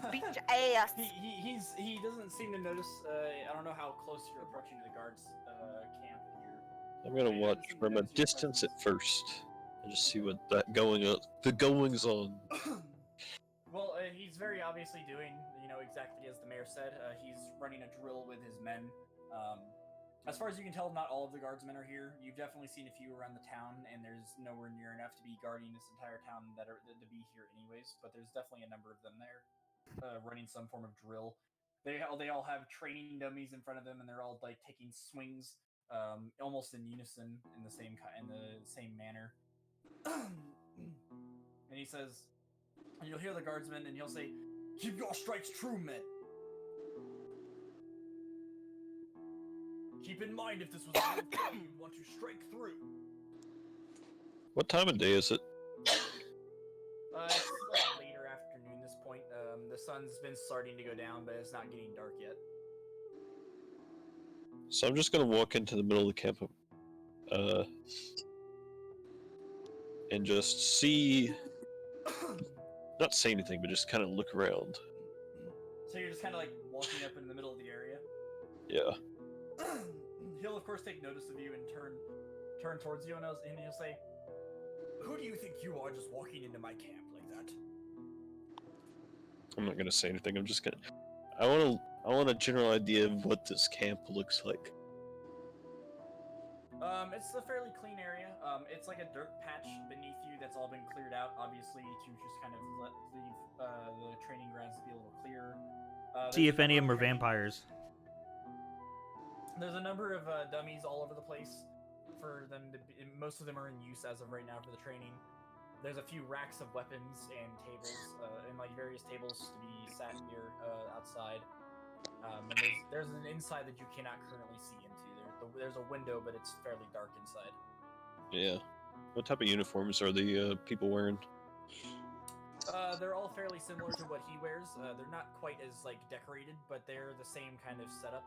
I'll beat your ass. He doesn't seem to notice. I don't know how close you're approaching to the guards camp here. I'm gonna watch from a distance at first and just see what the goings on. Well, he's very obviously doing, exactly as the mayor said. He's running a drill with his men. As far as you can tell, not all of the guardsmen are here. You've definitely seen a few around the town, and there's nowhere near enough to be guarding this entire town to be here anyways. But there's definitely a number of them there, running some form of drill. They all have training dummies in front of them, and they're all like taking swings, almost in unison in the same manner. And he says, and you'll hear the guardsman, and he'll say, "Keep your strikes true, men. Keep in mind, if this was a real fight, you'd want to strike through." What time of day is it? It's like later afternoon this point. The sun's been starting to go down, but it's not getting dark yet. So I'm just gonna walk into the middle of the camp, and just see, not say anything, but just kind of look around. So you're just kind of like walking up in the middle of the area. Yeah. He'll of course take notice of you and turn towards you, and he'll say, "Who do you think you are, just walking into my camp like that?" I'm not gonna say anything. I'm just gonna. I want a general idea of what this camp looks like. It's a fairly clean area. It's like a dirt patch beneath you that's all been cleared out, obviously, to just kind of leave the training grounds to be a little clearer. See if any of them are vampires. There's a number of dummies all over the place for them to be, most of them are in use as of right now for the training. There's a few racks of weapons and tables, and like various tables to be sat here outside. And there's an inside that you cannot currently see into. There's a window, but it's fairly dark inside. Yeah. What type of uniforms are the people wearing? They're all fairly similar to what he wears. They're not quite as like decorated, but they're the same kind of setup.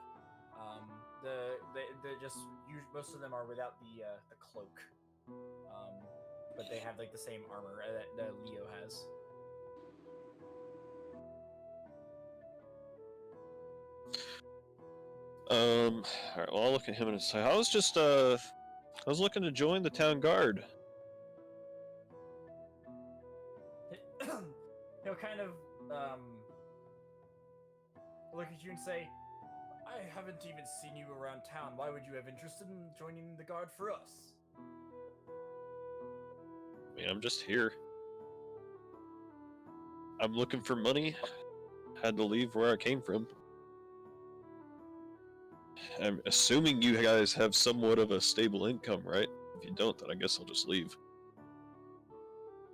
Most of them are without the cloak. But they have like the same armor that Leo has. Alright, well, I'll look at him and say, I was looking to join the town guard. He'll kind of, look at you and say, "I haven't even seen you around town. Why would you have interest in joining the guard for us?" I mean, I'm just here. I'm looking for money. Had to leave where I came from. I'm assuming you guys have somewhat of a stable income, right? If you don't, then I guess I'll just leave.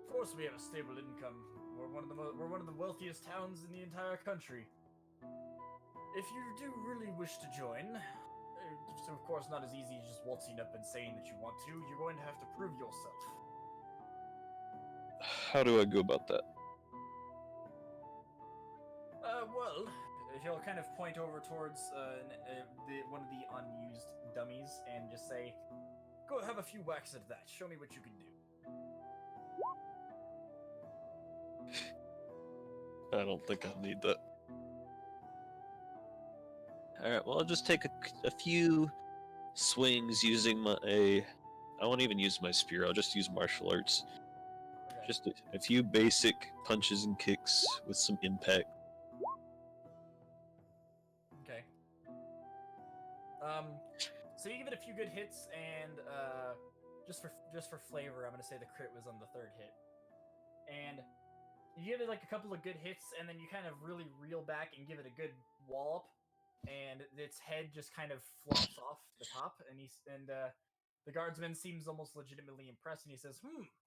Of course we have a stable income. We're one of the wealthiest towns in the entire country. If you do really wish to join, so of course not as easy as just waltzing up and saying that you want to, you're going to have to prove yourself. How do I go about that? Well, he'll kind of point over towards one of the unused dummies and just say, "Go have a few whacks at that. Show me what you can do." I don't think I need that. Alright, well, I'll just take a few swings using I won't even use my spear, I'll just use martial arts. Okay. Just a few basic punches and kicks with some impact. Okay. So you give it a few good hits, and just for flavor, I'm gonna say the crit was on the third hit. And you give it like a couple of good hits, and then you kind of really reel back and give it a good wallop, and its head just kind of flops off the top, and the guardsman seems almost legitimately impressed, and he says,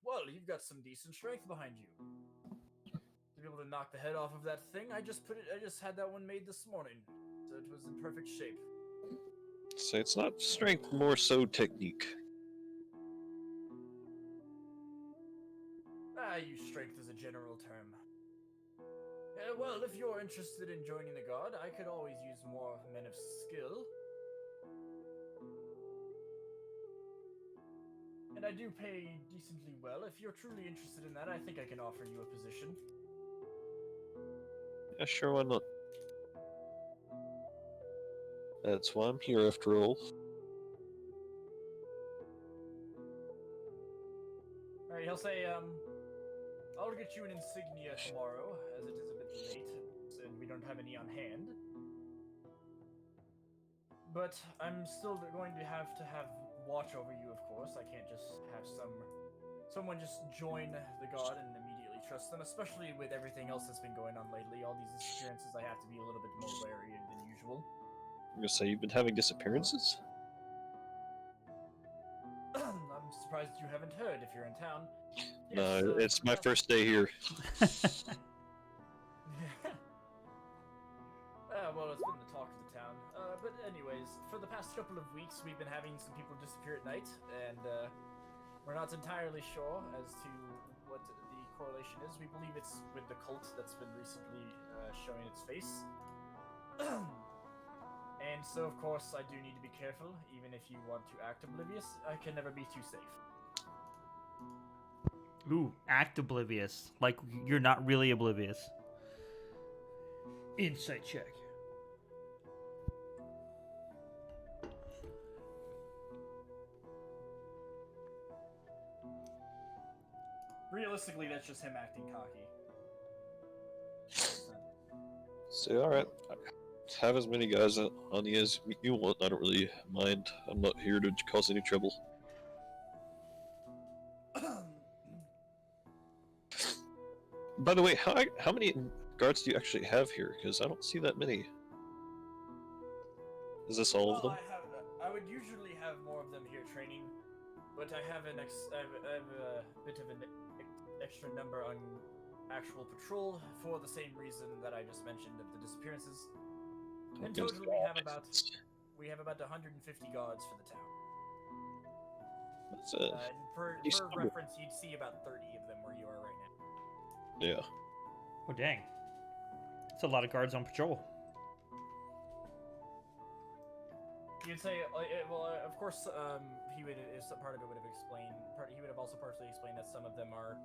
well, you've got some decent strength behind you. to be able to knock the head off of that thing. I just had that one made this morning, so it was in perfect shape. So it's not strength, more so technique. I use strength as a general term. Well, if you're interested in joining the guard, I could always use more men of skill. And I do pay decently well. If you're truly interested in that, I think I can offer you a position. Yeah, sure, why not? That's why I'm here after all. Alright, he'll say, I'll get you an insignia tomorrow, as it is a bit late, and we don't have any on hand. But I'm still going to have watch over you, of course. I can't just have someone just join the guard and immediately trust them, especially with everything else that's been going on lately. All these disappearances, I have to be a little bit more wary than usual. I'm gonna say you've been having disappearances? I'm surprised you haven't heard if you're in town. No, Yes, it's my first day here. Well, it's been the talk of the town. But anyways, for the past couple of weeks, we've been having some people disappear at night, and we're not entirely sure as to what the correlation is. We believe it's with the cult that's been recently showing its face. And so, of course, I do need to be careful, even if you want to act oblivious. I can never be too safe. Ooh, act oblivious. Like you're not really oblivious. Insight check. Realistically, that's just him acting cocky. So, alright. Have as many guys on you as you want. I don't really mind. I'm not here to cause any trouble. By the way, how many guards do you actually have here? Because I don't see that many. Is this all of them? I would usually have more of them here training, but I have a bit of an extra number on actual patrol for the same reason that I just mentioned of the disappearances. In total, we have about 150 guards for the town. That's And per reference, you'd see about 30 of them where you are right now. yeah. Oh dang. That's a lot of guards on patrol. You'd say, of course, he would. Part of it would have explained. He would have also partially explained that some of them are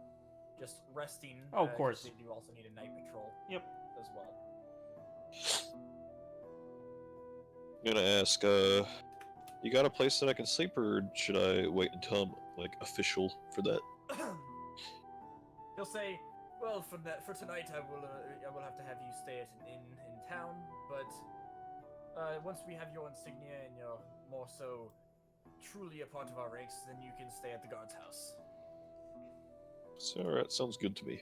just resting. Oh, of course. They do also need a night patrol. Yep. As well. I'm gonna ask, you got a place that I can sleep, or should I wait until I'm, like, official for that? He'll say, well, for tonight, I will have to have you stay at an inn in town, but once we have your insignia and you're more so truly a part of our ranks, then you can stay at the guard's house. So, alright, sounds good to me.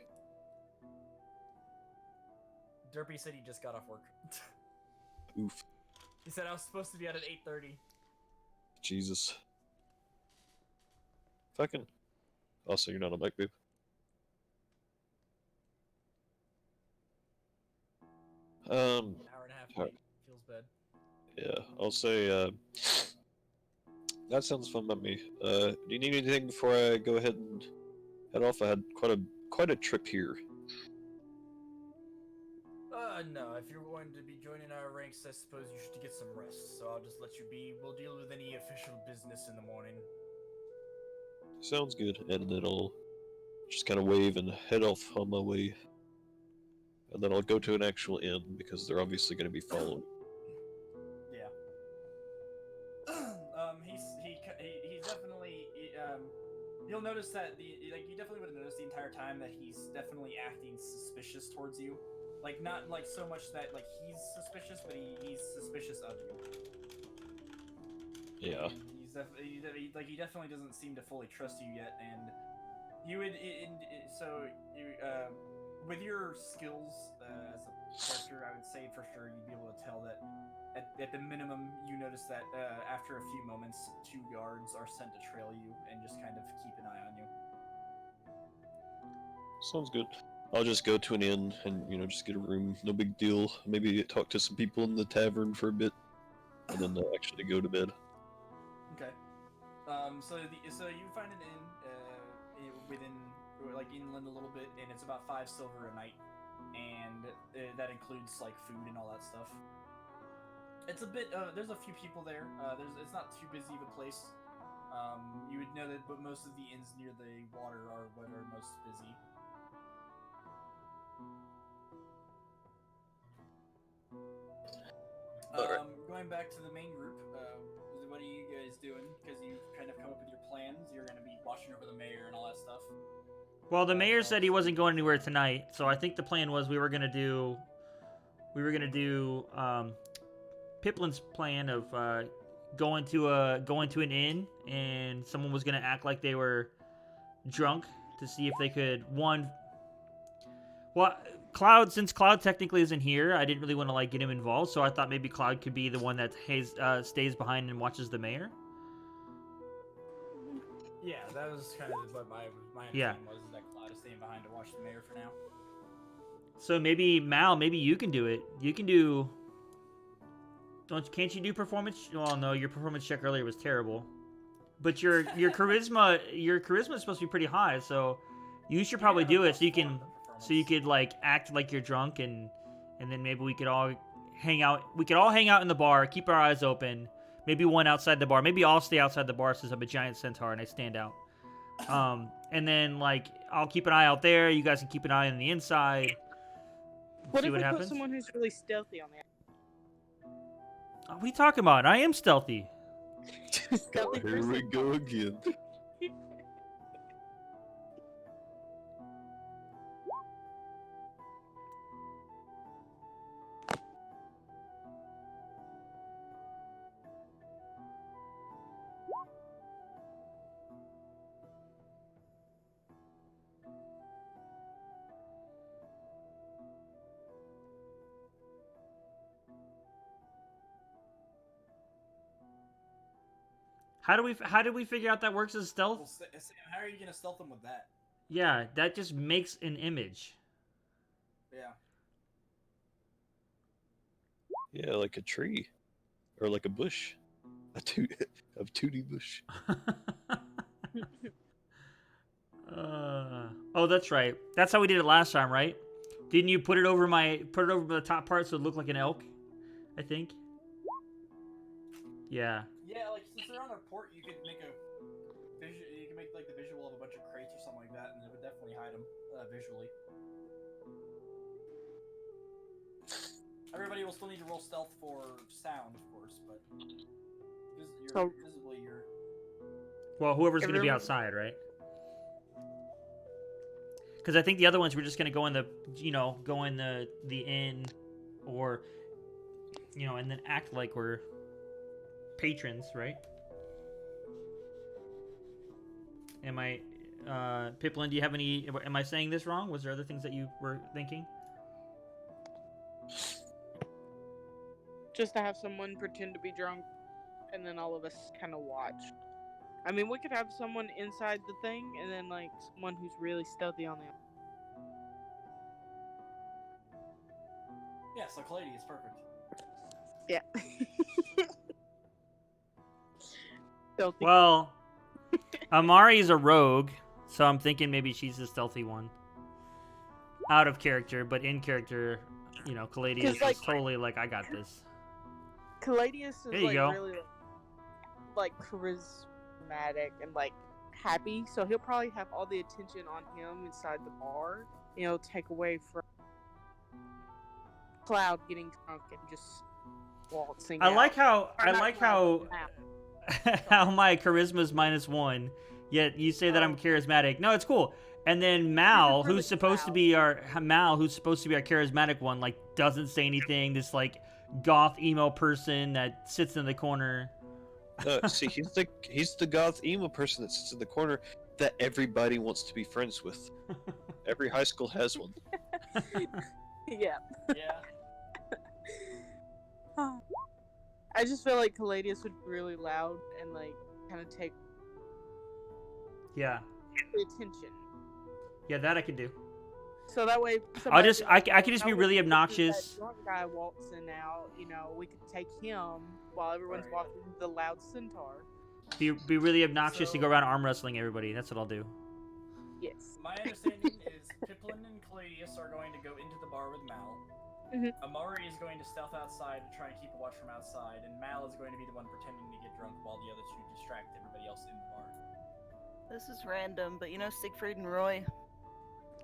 Derpy said he just got off work. Oof. He said I was supposed to be out at 8:30. Jesus. Fucking. Also, you're not a mic, babe. An hour and a half late. Feels bad. Yeah, I'll say, that sounds fun by me. Do you need anything before I go ahead and head off? I had quite a trip here. No, if you're going to be joining our ranks, I suppose you should get some rest, so I'll just let you be. We'll deal with any official business in the morning. Sounds good, and then I'll just kind of wave and head off on my way. And then I'll go to an actual inn, because they're obviously going to be following. Yeah. He's definitely, you'll notice that you definitely would have noticed the entire time that he's definitely acting suspicious towards you. Like, not like so much that like he's suspicious, but he's suspicious of you. Yeah. He definitely doesn't seem to fully trust you yet, and you would with your skills as a character, I would say for sure you'd be able to tell that at the minimum you notice that after a few moments 2 guards are sent to trail you and just kind of keep an eye on you. Sounds good. I'll just go to an inn and just get a room. No big deal. Maybe talk to some people in the tavern for a bit, and then actually go to bed. Okay. So you find an inn within like inland a little bit, and it's about 5 silver a night, and that includes like food and all that stuff. It's a bit. There's a few people there. It's not too busy of a place. You would know that, but most of the inns near the water are what are most busy. Alright. Going back to the main group, what are you guys doing? Because you've kind of come up with your plans. You're going to be watching over the mayor and all that stuff. Well, the mayor said he wasn't going anywhere tonight, so I think the plan was we were gonna do Piplin's plan of going to an inn, and someone was gonna act like they were drunk to see if they could Cloud, since Cloud technically isn't here, I didn't really want to like get him involved, so I thought maybe Cloud could be the one that stays behind and watches the mayor. Yeah, that was kind of what my understanding was, that Cloud is staying behind to watch the mayor for now. So maybe Mal, maybe you can do it. You can do. Can't you do performance? Well, no, your performance check earlier was terrible. But your charisma is supposed to be pretty high, so you should probably do it so you could like act like you're drunk, and then maybe we could all hang out. We could all hang out in the bar, keep our eyes open. Maybe one outside the bar. Maybe I'll stay outside the bar since I'm a giant centaur and I stand out. And then like I'll keep an eye out there. You guys can keep an eye on the inside. What See if what we happens. put someone who's really stealthy on there? What are you talking about? I am stealthy. Stealthy Here we person? go again. How did we figure out that works as stealth? Well, Sam, how are you gonna stealth them with that? Yeah, that just makes an image. Yeah. Yeah, like a tree, or like a bush, a tooty bush. Oh, that's right. That's how we did it last time, right? Didn't you put it over the top part so it looked like an elk? I think. Yeah. Yeah, like since they're on a port, you could make like the visual of a bunch of crates or something like that, and it would definitely hide them visually. Everybody will still need to roll stealth for sound, of course, but visibly you're. Well, whoever's going to be Everyone- outside, right? Because I think the other ones were just going to go in the inn, or and then act like we're patrons, right? Am I, Piplin? Do you have any? Am I saying this wrong? Was there other things that you were thinking? Just to have someone pretend to be drunk, and then all of us kind of watch. I mean, we could have someone inside the thing, and then like someone who's really stealthy on the outside. Yeah, so Calamity is perfect. Yeah. Stealthy. Well, Amari's a rogue, so I'm thinking maybe she's the stealthy one. Out of character, but in character, Caladius is like- totally like, I got this. Caladius is There you like go. really like charismatic and like happy, so he'll probably have all the attention on him inside the bar. Take away from Cloud getting drunk and just waltzing. I like out. how Or not Cloud, but Mal. how my charisma's -1, yet you say that I'm charismatic. No, it's cool. And then Mal, really who's supposed to be our charismatic one, like doesn't say anything. This like goth emo person that sits in the corner. See, he's the goth emo person that sits in the corner that everybody wants to be friends with. Every high school has one. Yeah. Yeah. I just feel like Caladius would be really loud and like kind of take Yeah, the attention. yeah, that I could do. So that way, I'll just I somebody could just be "Oh, really this is obnoxious. That drunk guy walks in now. You know, we could take him while everyone's Right. walking the loud centaur. Be really obnoxious to So- go around arm wrestling everybody. That's what I'll do. Yes. My understanding is Piplin and Claudius are going to go into the bar with Mal. Mhm. Amari is going to stealth outside to try and keep a watch from outside, and Mal is going to be the one pretending to get drunk while the other two distract everybody else in the bar. This is random, but you know Siegfried and Roy?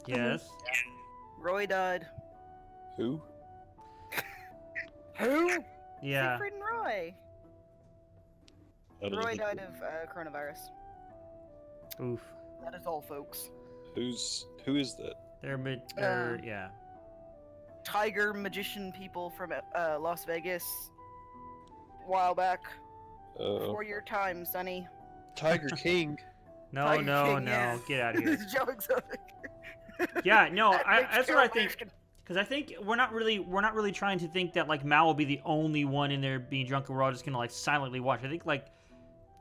Yes. Roy died. Who? Who? Yeah. Siegfried and Roy. I don't Roy know. died of coronavirus. Oof. That is all, folks. Who is that? They're yeah. Tiger magician people from Las Vegas. A while back. 4-year time, Sonny. Tiger King. No, Tiger no, King, no. yeah. Get out of here. It's Joe Exotic. Yeah, no, That makes that's what Carol I think. Baskin. Because I think we're not really trying to think that like Mal will be the only one in there being drunk, and we're all just gonna like silently watch. I think like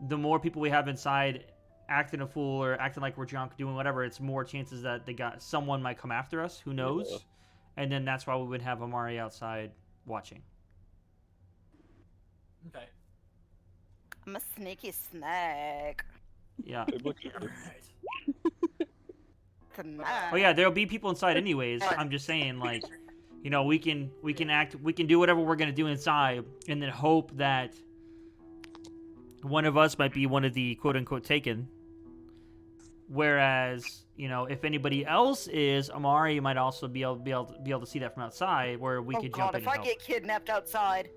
the more people we have inside acting a fool or acting like we're drunk, doing whatever, it's more chances that someone might come after us. Who knows? Yeah. And then that's why we would have Amari outside watching. Okay. I'm a sneaky snack. Yeah. Good looking. Alright. Tonight. Oh yeah, there'll be people inside anyways. I'm just saying, like, you know, we can do whatever we're gonna do inside, and then hope that one of us might be one of the quote unquote taken. Whereas, you know, if anybody else is, Amari might also be able to see that from outside, where we Oh could god, jump in if and I help. get kidnapped outside.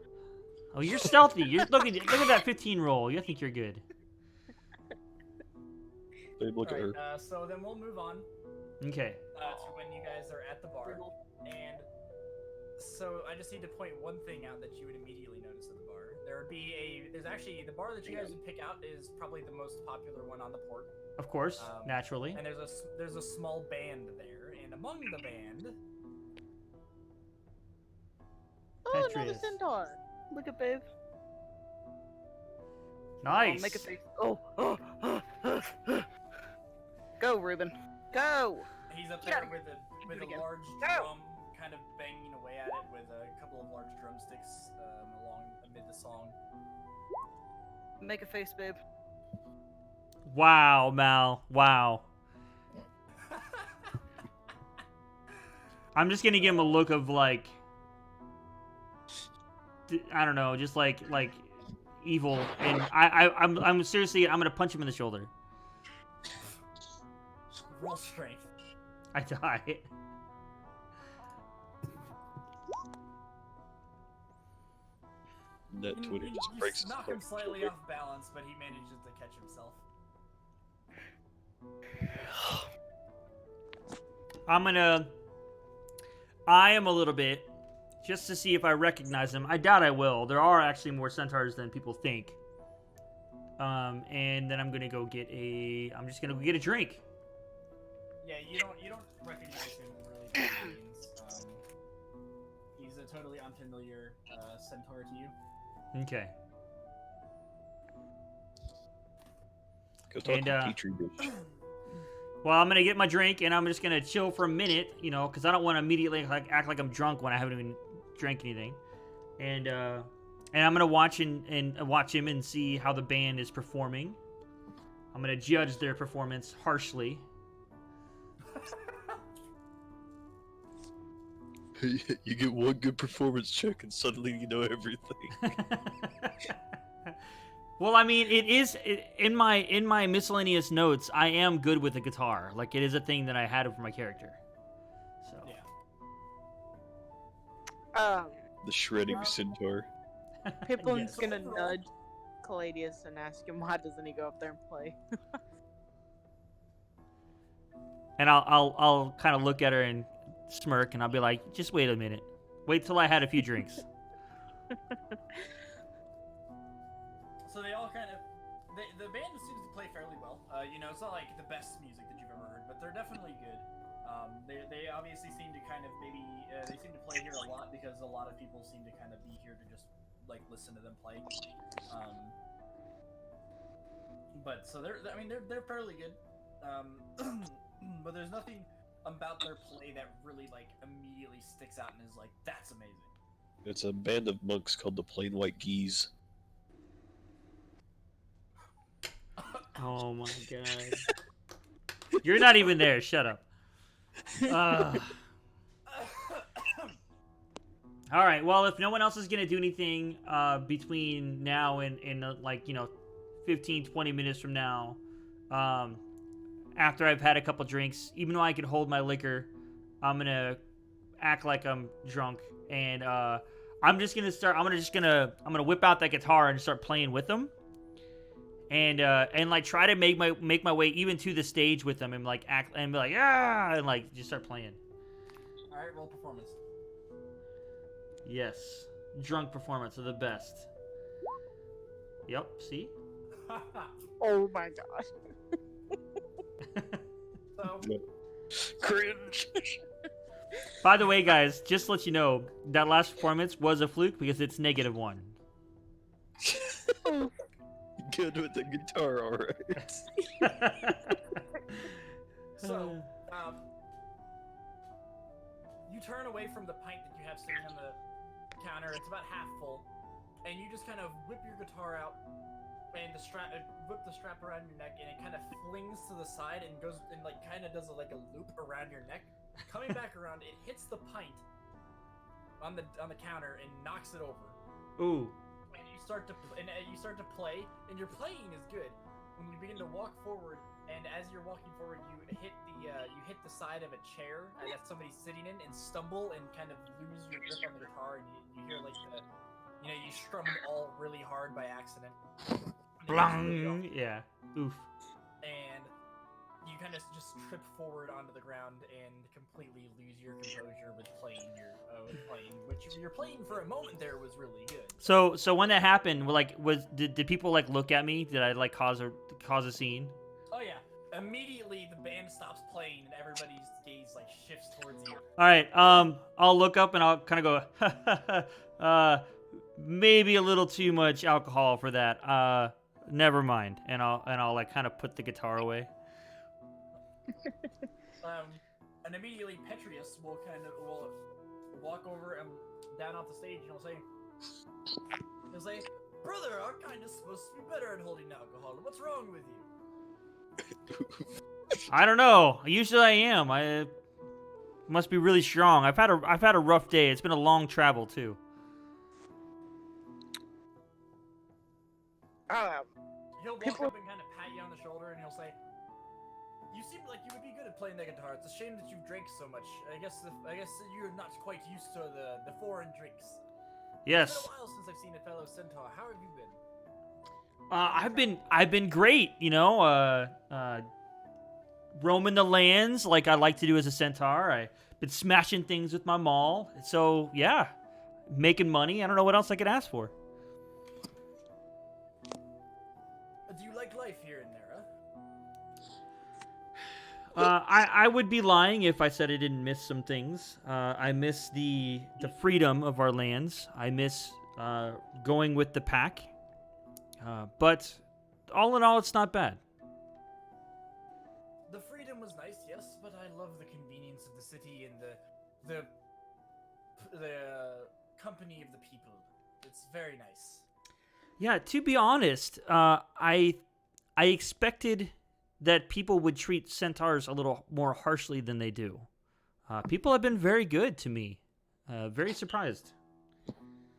Oh, you're stealthy. You're look at that 15 roll. You think you're good? Babe, look at her. Alright, so then we'll move on Okay. to when you guys are at the bar. And so I just need to point one thing out that you would immediately notice at the bar. There's actually, the bar that you guys would pick out is probably the most popular one on the port. Of course, naturally. And there's a small band there, and among the band, Oh, another Tetris. centaur. Look at babe. Nice. Oh, make a face. Go, Ruben. Go. he's up Get there out of with Do it a again. large Go! drum, kind of banging away at it with a couple of large drumsticks along amid the song. Make a face, babe. Wow, Mal. Wow. I'm just gonna give him a look of like, I don't know, just like evil, and I'm seriously, I'm gonna punch him in the shoulder. Roll strength. I die. Net 20 just breaks his knock him fucking slightly shoulder. off balance, but he manages to catch himself. I am a little bit, just to see if I recognize them. I doubt I will. There are actually more centaurs than people think. And then I'm just gonna go get a drink. Yeah, you don't recognize him really by any means. He's a totally unfamiliar centaur to you. Okay. Go talk And, to Petri bitch. Well, I'm gonna get my drink and I'm just gonna chill for a minute, you know, because I don't want to immediately act like I'm drunk when I haven't even drank anything. And I'm gonna watch him and see how the band is performing. I'm gonna judge their performance harshly. You get one good performance check and suddenly you know everything. Well, I mean, in my miscellaneous notes, I am good with the guitar. Like, it is a thing that I had for my character. So. Yeah. The shredding centaur. Piplin's Yes. gonna nudge Caladius and ask him why doesn't he go up there and play. And I'll kind of look at her and smirk, and I'll be like, just wait a minute. Wait till I had a few drinks. So they all kind of, the band seems to play fairly well. You know, it's not like the best music that you've ever heard, but they're definitely good. They obviously seem to kind of maybe they seem to play here a lot because a lot of people seem to kind of be here to just like listen to them play. But so they're fairly good. But there's nothing about their play that really like immediately sticks out and is like, that's amazing? It's a band of monks called the Plain White Geese. Oh my god. You're not even there. Shut up. All right. Well, if no one else is going to do anything between now and like, 15, 20 minutes from now, after I've had a couple drinks, even though I can hold my liquor, I'm going to act like I'm drunk. And I'm just going to whip out that guitar and start playing with them. And like try to make my way even to the stage with them and like act and be like, yeah, and like just start playing. All right, roll performance. Yes, drunk performance are the best. Yep, see? Oh my gosh. So, Cringe. By the way, guys, just to let you know, that last performance was a fluke because it's -1. Good with the guitar, alright. so, you turn away from the pint that you have sitting on the counter. It's about half full, and you just kind of whip your guitar out, and whip the strap around your neck, and it kind of flings to the side and goes and like kind of does like a loop around your neck. Coming back around, it hits the pint on the counter and knocks it over. Ooh. And you start to play, and your playing is good. When you begin to walk forward, and as you're walking forward, you hit the side of a chair that somebody's sitting in, and stumble and kind of lose your grip on the guitar, and you hear like you strummed all really hard by accident. Blang. Yeah. Oof. And you kind of just trip forward onto the ground and completely lose your composure with playing which you're playing for a moment there was really good. So when that happened, did people like look at me? Did I like cause a scene? Oh yeah. Immediately the band stops playing and everybody's gaze like shifts towards you. All right. I'll look up and I'll kind of go, maybe a little too much alcohol for that. Never mind. And I'll like kind of put the guitar away. And immediately Petrius will walk over and down off the stage and he'll say, "Brother, our kind is supposed to be better at holding alcohol. What's wrong with you?" I don't know. Usually I am. I must be really strong. I've had a rough day. It's been a long travel too. He'll walk up and kind of pat you on the shoulder and he'll say, "You seem like you would be good at playing the guitar. It's a shame that you've drank so much. I guess you're not quite used to the foreign drinks." Yes. It's been a while since I've seen a fellow centaur. How have you been? I've been great, roaming the lands like I like to do as a centaur. I've been smashing things with my maul. So, yeah, making money. I don't know what else I could ask for. Do you like life here in Nera? I would be lying if I said I didn't miss some things. I miss the freedom of our lands. I miss going with the pack. But all in all, it's not bad. The freedom was nice, yes, but I love the convenience of the city and the company of the people. It's very nice. Yeah, to be honest, I expected that people would treat centaurs a little more harshly than they do. People have been very good to me. Very surprised.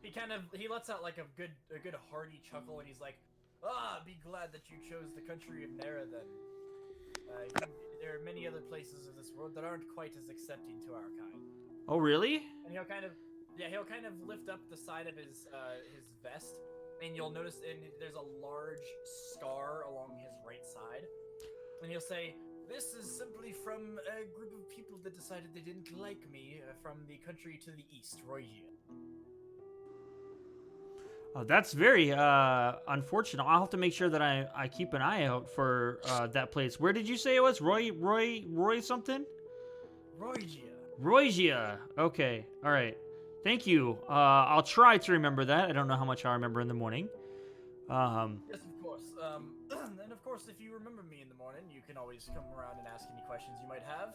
He lets out like a good hearty chuckle, and he's like, be glad that you chose the country of Nera then. There are many other places of this world that aren't quite as accepting to our kind." Oh, really? And he'll kind of lift up the side of his vest, and you'll notice there's a large scar along his right side. And he'll say, "This is simply from a group of people that decided they didn't like me from the country to the east, Roygia." Oh, that's very unfortunate. I'll have to make sure that I keep an eye out for that place. Where did you say it was? Roy something? Roygia. Roygia. Okay. All right. Thank you. I'll try to remember that. I don't know how much I remember in the morning. Yes, of course. And of course, if you remember me in the morning, you can always come around and ask any questions you might have.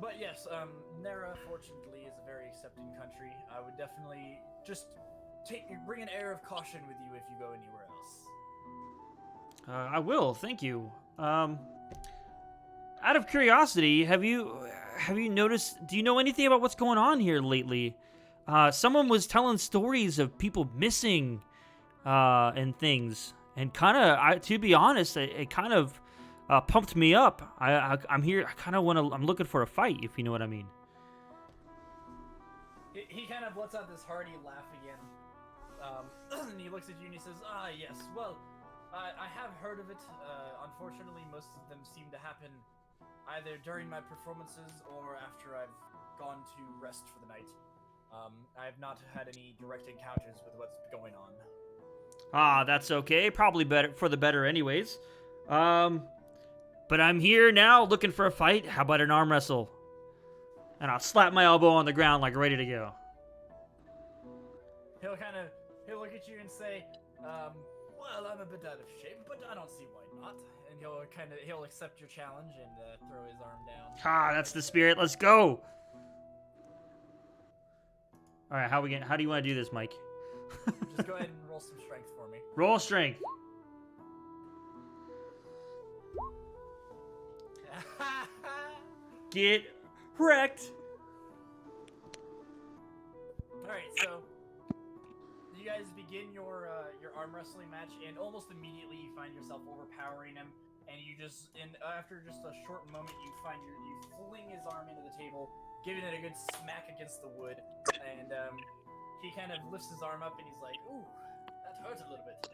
But yes, Nera fortunately is a very accepting country. I would definitely just bring an air of caution with you if you go anywhere else. I will, thank you. Out of curiosity, have you noticed? Do you know anything about what's going on here lately? Someone was telling stories of people missing, and things, and to be honest, it kind of pumped me up. I'm here. I kind of want to. I'm looking for a fight, if you know what I mean. He kind of lets out this hearty laugh again. And he looks at you and he says, "Ah, yes. Well, I have heard of it. Unfortunately, most of them seem to happen either during my performances or after I've gone to rest for the night. I have not had any direct encounters with what's going on." Ah, that's okay. Probably better for the better, anyways. But I'm here now, looking for a fight. How about an arm wrestle? And I'll slap my elbow on the ground, like ready to go. He'll look at you and say, "Well, I'm a bit out of shape, but I don't see why not." And he'll accept your challenge and throw his arm down. Ah, that's the spirit. Let's go. All right, how do you want to do this, Mike? Just go ahead and roll some strength for me. Roll strength. Get wrecked. Alright, so you guys begin your arm wrestling match, and almost immediately you find yourself overpowering him, and after just a short moment you fling his arm into the table, giving it a good smack against the wood, and he kind of lifts his arm up and he's like, "Ooh, that hurt a little bit.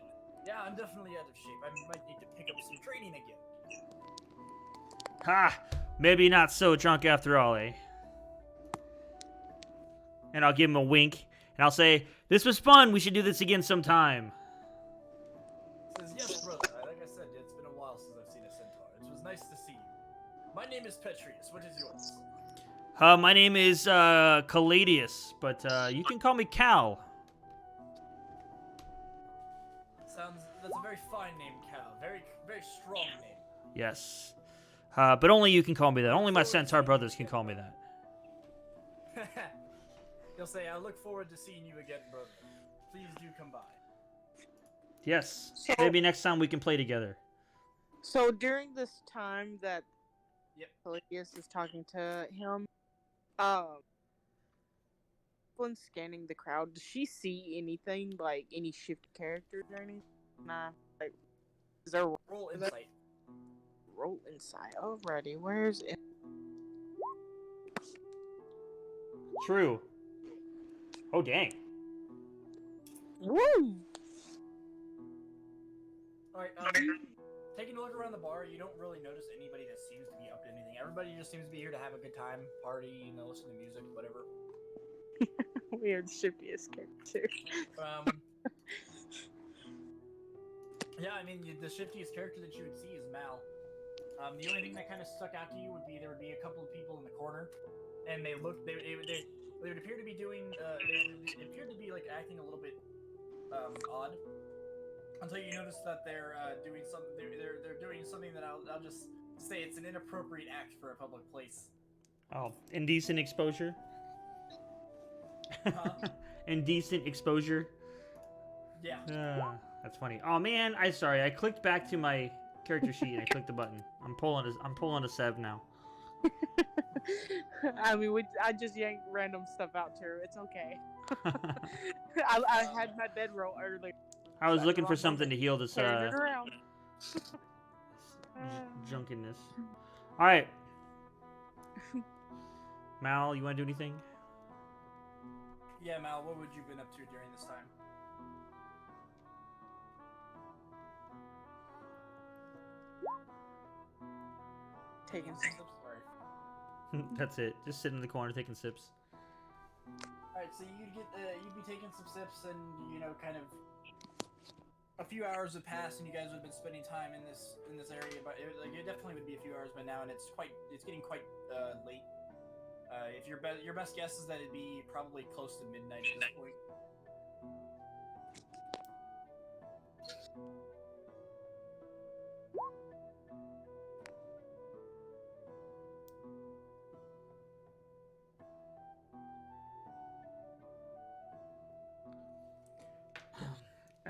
Yeah, I'm definitely out of shape. I might need to pick up some training again." Ha! Maybe not so drunk after all, eh? And I'll give him a wink, and I'll say, "This was fun. We should do this again sometime." He says, "Yes, brother. Like I said, it's been a while since I've seen a centaur. It was nice to see you. My name is Petrius. What is yours?" My name is Caladius, but you can call me Cal. That's a very fine name, Cal. Very, very strong name. Yes. But only you can call me that. Only my centaur brothers can call me that. He'll say, "I look forward to seeing you again, brother. Please do come by." Yes. So- Maybe next time we can play together. So during this time that Yep. Pelagius is talking to him, when scanning the crowd, does she see anything, like any shift characters or anything? Nah. Like, is there a Roll insight. roll inside? Alrighty, where's it? True. Oh, dang. Woo! Alright, taking a look around the bar, you don't really notice anybody that seems to be up to anything. Everybody just seems to be here to have a good time, party, listen to music, whatever. We are the shiftiest character. Yeah, I mean, the shiftiest character that you would see is Mal. The only thing that kind of stuck out to you would be there would be a couple of people in the corner, and they would appear to be doing, they appeared to be like acting a little bit odd, until you notice that they're doing something. They're doing something that I'll just say it's an inappropriate act for a public place. Oh, indecent exposure. Huh? Indecent exposure. Yeah. That's funny. Oh man, sorry. I clicked back to my character sheet and I clicked the button. I'm pulling a Sev now. I mean, I just yanked random stuff out to her. It's okay. I had my bedroll earlier. I was looking for something to heal this Turn it around. junkiness. All right, Mal, you want to do anything? Yeah, Mal, what would you been up to during this time? Taking some sips. Sorry. That's it. Just sitting in the corner taking sips. Alright, so you'd be taking some sips, and kind of a few hours would pass, and you guys would have been spending time in this area. But it definitely would be a few hours by now, and it's getting quite late. If your best guess is that it'd be probably close to midnight at this point.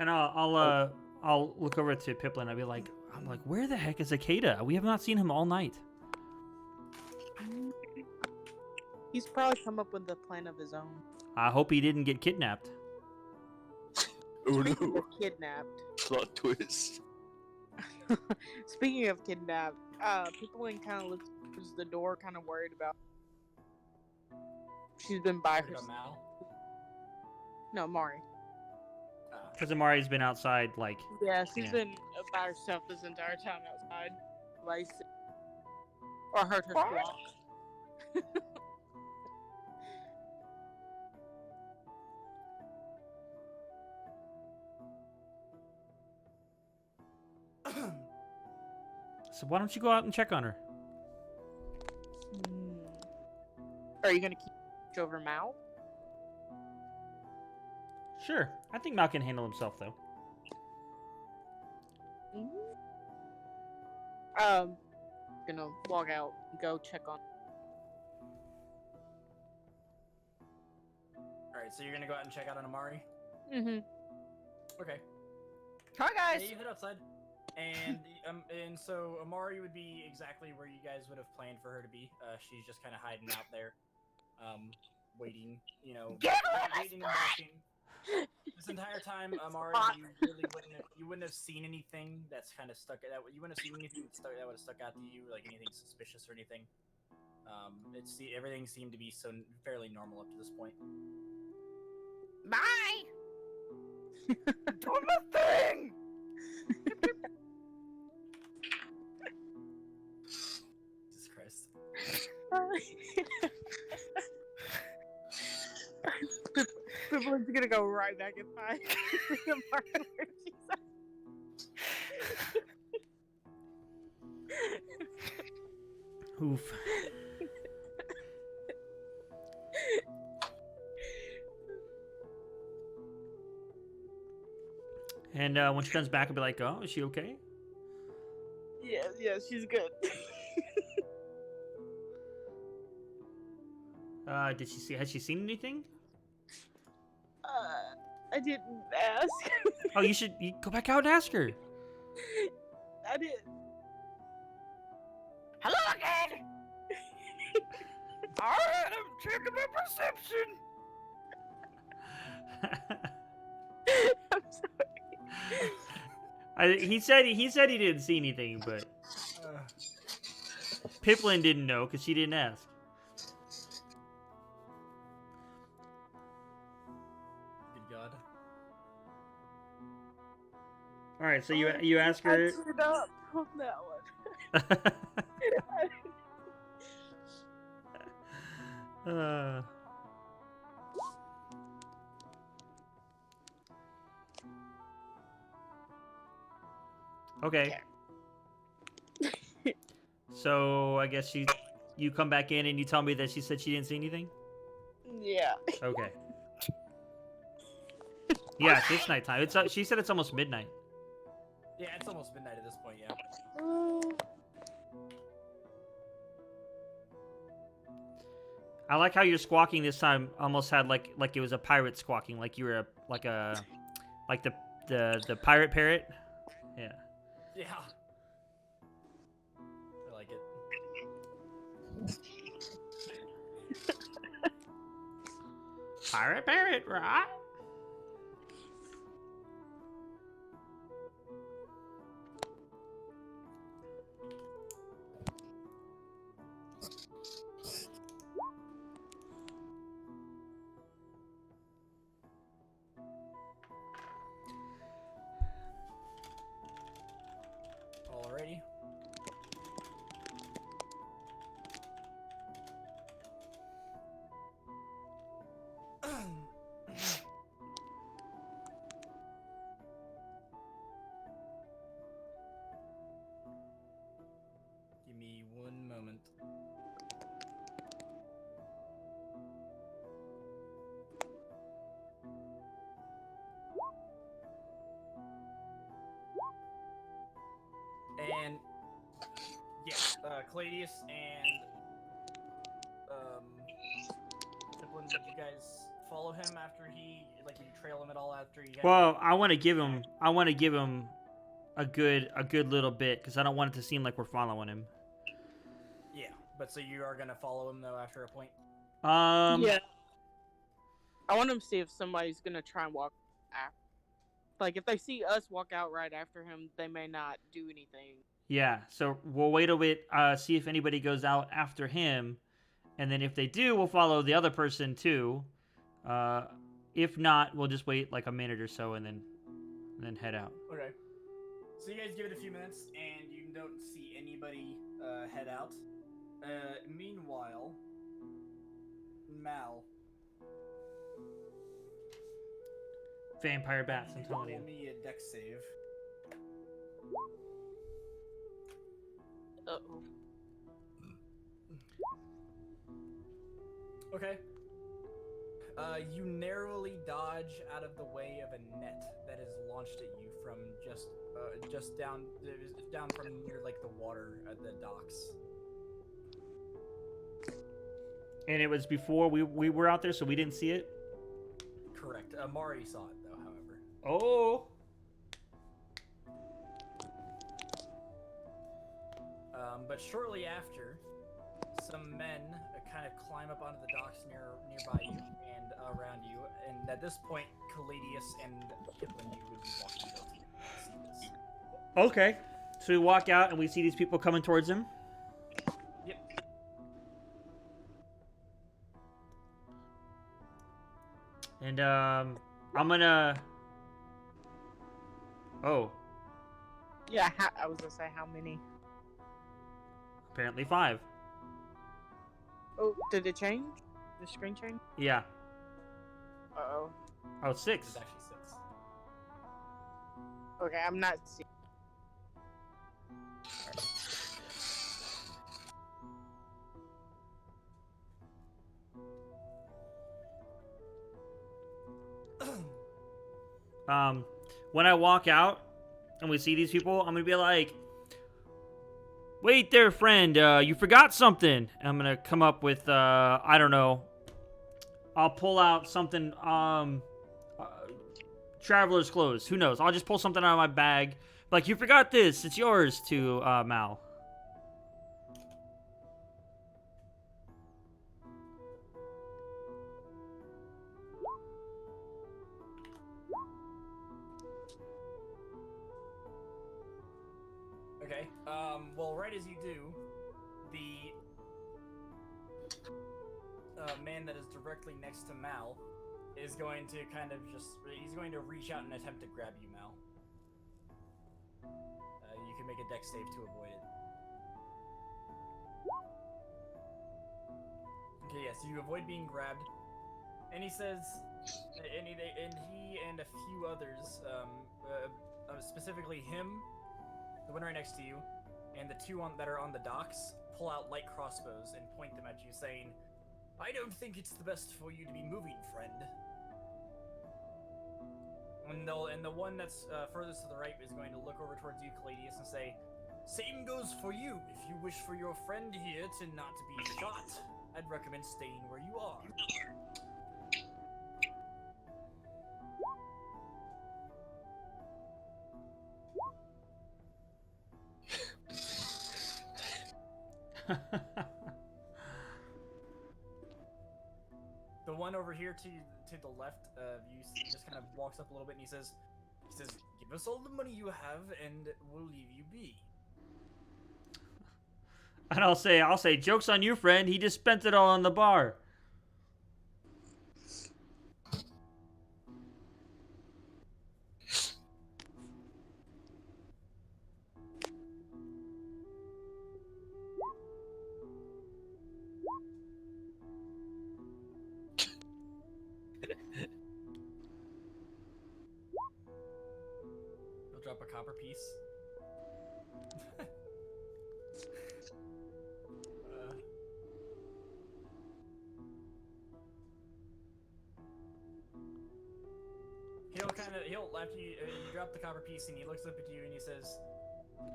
And I'll look over to Piplin. I'm like, where the heck is Akeda? We have not seen him all night. He's probably come up with a plan of his own. I hope he didn't get kidnapped. Oh Speaking no! of kidnapped. Plot twist. Speaking of kidnapped, Piplin kind of looks towards the door, kind of worried about. She's been by Worried herself. about Mal? No, Mari. Because Amari's been outside, like... Yeah, she's Yeah. been by herself this entire time outside. Like, or heard her squawk. So why don't you go out and check on her? Are you gonna keep watch over Mal? Sure. I think Mal can handle himself, though. Gonna log out and go check on. Alright, so you're gonna go out and check out on Amari? Mm-hmm. Okay. Hi Yeah, guys. you head outside. And so Amari would be exactly where you guys would have planned for her to be. She's just kind of hiding out there, waiting. You know, waiting and watching. This entire time, Amari, you really wouldn't have seen anything that's kind of stuck. You wouldn't have seen anything that would have stuck out to you, like anything suspicious or anything. Everything seemed to be so fairly normal up to this point. Bye. Doing my thing. Jesus Christ. Piplin's gonna go right back inside. Oof. And when she comes back, I'll be like, oh, is she okay? Yeah, she's good. Has she seen anything? I didn't ask. Oh, you go back out and ask her. I did. Hello again. Alright, I'm checking my perception. I'm sorry. He said he didn't see anything, but Piplin didn't know because she didn't ask. Good God. All right, so you ask her. I screwed up on that one. Okay. So I guess you come back in and you tell me that she said she didn't see anything? Yeah. Okay. Yeah, it's nighttime. She said it's almost midnight. Yeah, it's almost midnight at this point. Yeah. I like how your squawking this time almost had like it was a pirate squawking, like you were like the pirate parrot. Yeah. Yeah. I like it. Pirate parrot, right? Alrighty. Give me one moment. And yeah, Cladius and Piplin, did you guys follow him after he Like, would you trail him at all after you? Well, I want to give him a good little bit because I don't want it to seem like we're following him. Yeah, but so you are gonna follow him though after a point. Yeah. I want to see if somebody's gonna try and walk after. Like, if they see us walk out right after him, they may not do anything. Yeah, so we'll wait a bit, see if anybody goes out after him, and then if they do, we'll follow the other person too. If not, we'll just wait like a minute or so and then head out. Okay. So you guys give it a few minutes, and you don't see anybody head out. Meanwhile, Mal. Vampire bats, I'm telling you. Roll me a dex save. Uh-oh. Okay. You narrowly dodge out of the way of a net that is launched at you from just down from near like the water at the docks. And it was before we were out there, so we didn't see it? Correct. Mari saw it though, however. Oh! But shortly after, some men kind of climb up onto the docks nearby you and around you, and at this point, Caladius and Kipling, you would be walking out to see this. Okay. So we walk out and we see these people coming towards him. Yep. And I'm gonna. Oh, Yeah, I was gonna say how many. apparently 5. Oh, did it change? The screen change? Yeah. Uh-oh. Oh, 6. It's actually 6. Okay, I'm not seeing. When I walk out and we see these people, I'm gonna be like, "Wait there, friend. You forgot something." And I'm gonna come up with, I don't know. I'll pull out something, traveler's clothes. Who knows? I'll just pull something out of my bag. Like, you forgot this. It's yours, to Mal. Okay. Well, right as you do, the man that is directly next to Mal is going to kind of he's going to reach out and attempt to grab you, Mal. You can make a dex save to avoid it. Okay, yes, you avoid being grabbed. And he says, and he and a few others, specifically him, the one right next to you, and the two that are on the docks, pull out light crossbows and point them at you, saying, "I don't think it's the best for you to be moving, friend." And the one that's furthest to the right is going to look over towards you, Caladius, and say, "Same goes for you. If you wish for your friend here to not be shot, I'd recommend staying where you are." The one over here to the left of you just kind of walks up a little bit and he says, "Give us all the money you have and we'll leave you be." And I'll say, "Joke's on you, friend. He just spent it all on the bar." He'll drop a copper piece. He'll after you drop the copper piece and he looks up at you and he says,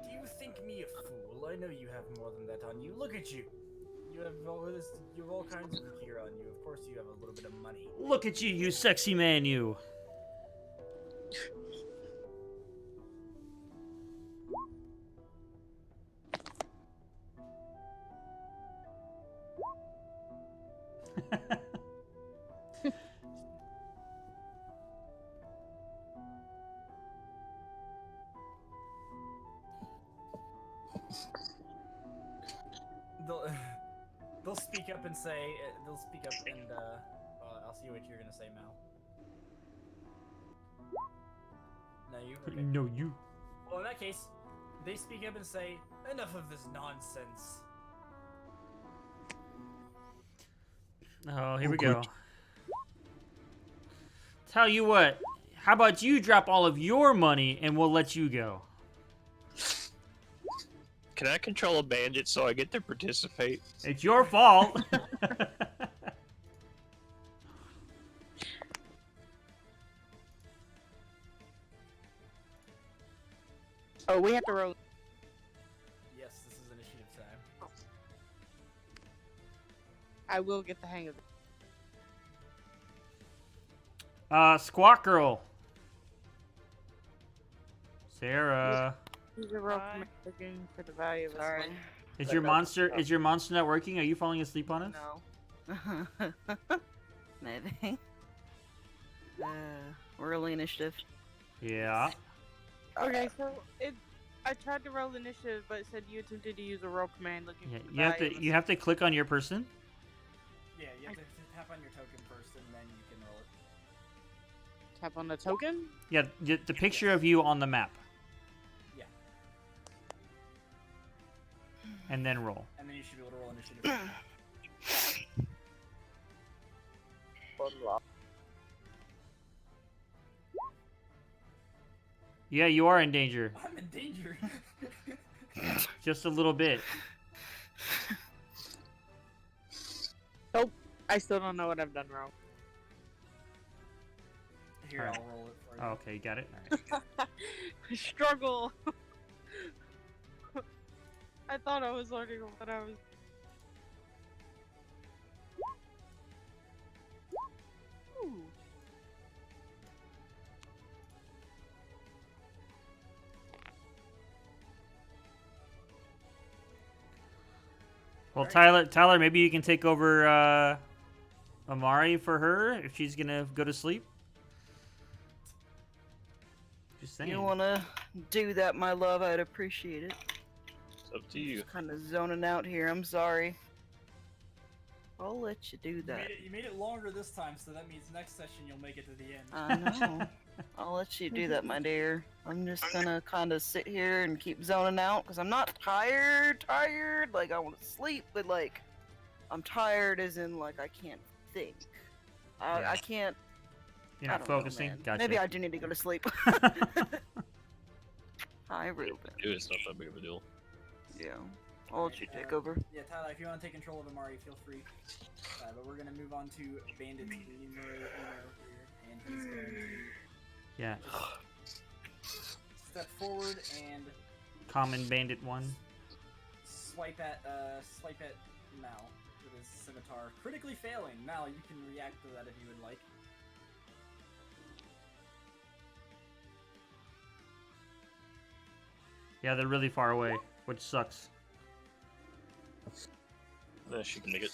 "Do you think me a fool? I know you have more than that on you. Look at you. You have all kinds of gear on you. Of course, you have a little bit of money. Look at you, you sexy man, you. They'll speak up and say, I'll see what you're gonna say, Mal. No, you? Okay. No, you. Well, in that case, they speak up and say, enough of this nonsense. Oh, here we go. Tell you what, how about you drop all of your money and we'll let you go? Can I control a bandit so I get to participate? It's your fault. Oh, we have to roll. Yes, this is initiative time. I will get the hang of it. Squawk girl. Sarah. Use a roll for looking for the value of a Sorry. slate. Is your monster not working? Are you falling asleep on us? No. Maybe. Early initiative. Yeah. Okay, so I tried to roll initiative, but it said you attempted to use a roll command looking Yeah, for the you have value to of a you have to click on your person. Yeah, you have to tap on your token first, and then you can roll it. tap on the token. Yeah, the picture of you on the map. Yeah. And then roll. And then you should be able to roll initiative. Yeah, you are in danger. I'm in danger. Just a little bit. Nope. I still don't know what I've done wrong. Here, Alright. I'll roll it for you. Oh, okay, you got it. All right. Struggle. I thought I was learning what I was. Ooh. Well, Tyler, maybe you can take over Amari for her if she's gonna go to sleep. Just saying. You wanna do that, my love? I'd appreciate it. It's up to you. Kind of zoning out here. I'm sorry. I'll let you do that. You made it longer this time, so that means next session you'll make it to the end. I know. I'll let you do that, my dear. I'm just gonna kind of sit here and keep zoning out because I'm not tired. Like I want to sleep, but like I'm tired as in like I can't think. Yeah. I can't. You're I not don't know, focusing. man. Gotcha. Maybe I do need to go to sleep. Hi, Ruben. Dude, it's not that big of a deal. Yeah. I'll let you take over. Yeah, Tyler, if you want to take control of Amari, feel free. But we're gonna move on to Bandit's Uno here, and he's going to Yeah. step forward and Common Bandit 1. swipe at Mal with his scimitar, critically failing. Mal, you can react to that if you would like. Yeah, they're really far away, which sucks. Yeah, she can make it.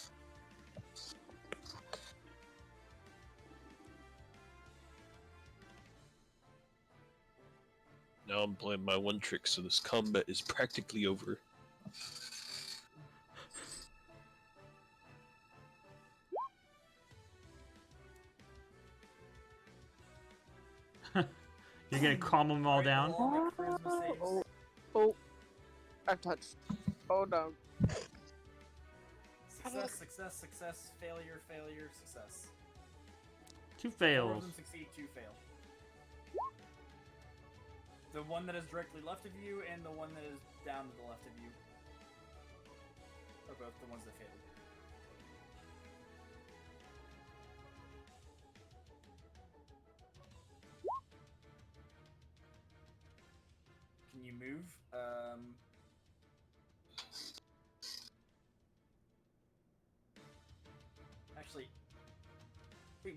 Now I'm playing my one trick, so this combat is practically over. You're gonna calm them all down. Roll make charisma saves. Oh, I've touched. Oh no. Success, success, failure, failure, success. 2 Four of fails. them succeed, 2 fail. The one that is directly left of you and the one that is down to the left of you are both the ones that failed. Can you move?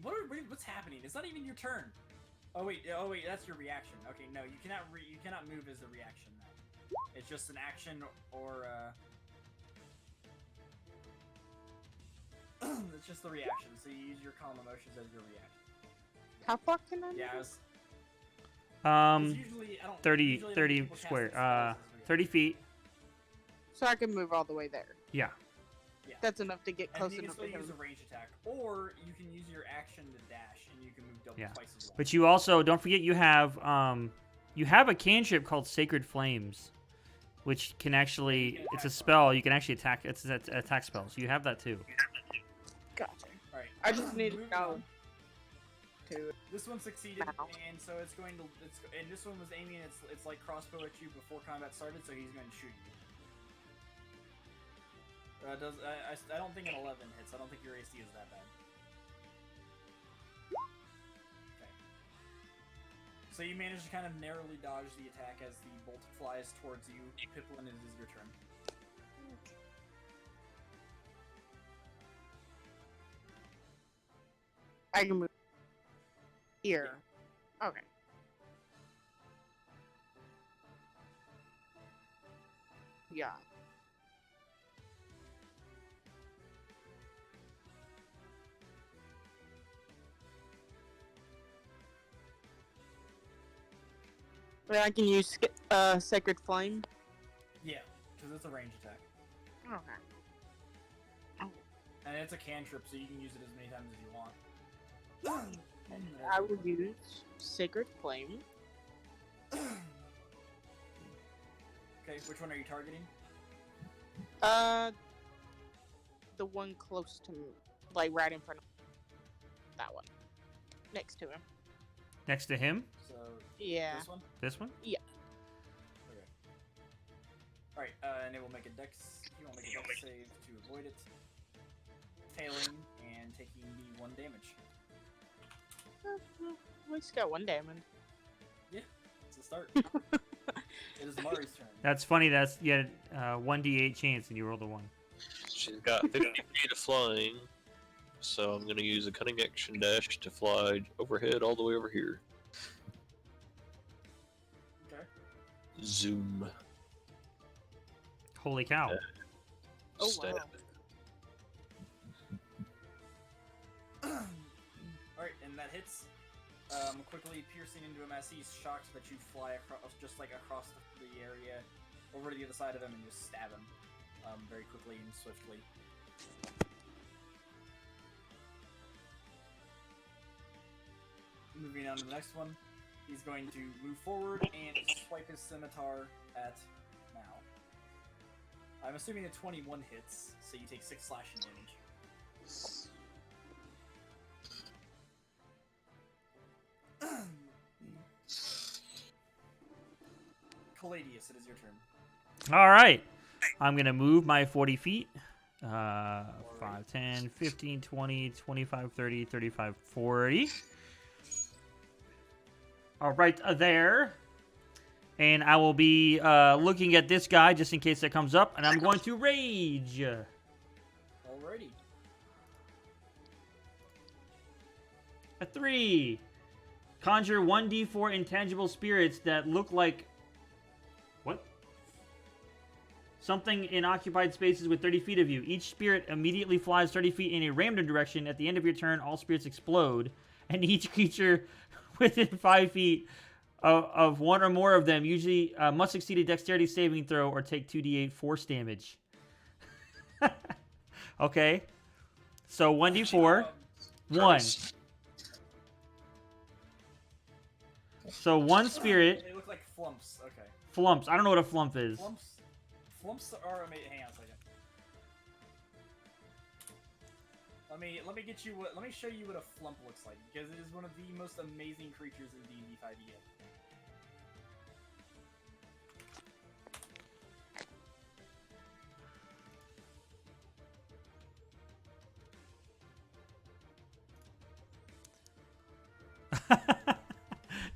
what's happening? It's not even your turn. Oh wait, that's your reaction. Okay, no, you cannot move as a reaction now. It's just an action or it's just the reaction. So you use your calm emotions as your reaction. How far can I? Yeah, it's 30 usually people cast square. these spells as 30 feet. So I can move all the way there. Yeah. Yeah. That's enough to get And close you can enough still to him. use a range attack, or you can use your action to dash, and you can move Yeah. twice as long. But you also don't forget you have a cantrip called Sacred Flames, which can actually it's a spell. You can actually attack. It's an attack spell. So you have that too. Gotcha. All right. I just need to Moving go on. to. This one succeeded, Wow. and so it's going to. And this one was aiming. It's like crossbow at you before combat started, so he's going to shoot you. I don't think an 11 hits. I don't think your AC is that bad. Okay. So you manage to kind of narrowly dodge the attack as the bolt flies towards you. Piplin, it is your turn. I can move here. Okay. Yeah. But I can use Sacred Flame. Yeah, because it's a range attack. Okay. And it's a cantrip, so you can use it as many times as you want. I will use Sacred Flame. Okay, which one are you targeting? The one close to me, like right in front of that one, next to him. Next to him. So Yeah. this one. This one. Okay. All right, and it will make a dex. You will make a dex save to avoid it, failing and taking the 1 damage. At least got 1 damage. Yeah, it's a start. It is Mari's turn. That's funny. That's 1d8 chance, and you rolled a 1. She's got 50 feet of flying, so I'm gonna use a cunning action dash to fly overhead all the way over here. Okay. Zoom. Holy cow! Oh, Stab. wow. Alright, and that hits. Quickly piercing into him as he's shocked that you fly across, just like across the area, over to the other side of him and just stab him, very quickly and swiftly. Moving on to the next one, he's going to move forward and swipe his scimitar at Mal. I'm assuming a 21 hits, so you take 6 slashing damage. Caladius, it is your turn. All right, I'm gonna move my 40 feet. 5, 10, 15, 20, 25, 30, 35, 40. All right, there. And I will be looking at this guy just in case that comes up, and I'm going to rage. Alrighty. A 3. Conjure 1d4 intangible spirits that look like... What? Something in occupied spaces with 30 feet of you. Each spirit immediately flies 30 feet in a random direction. At the end of your turn, all spirits explode, and each creature within 5 feet of one or more of them usually must succeed a dexterity saving throw or take 2d8 force damage. Okay. So 1d4. 1. So one spirit. They look like flumps. Okay. Flumps. I don't know what a flump is. Flumps are amazing. Hang on a second. Let me get you. Let me show you what a flump looks like, because it is one of the most amazing creatures in D&D 5e.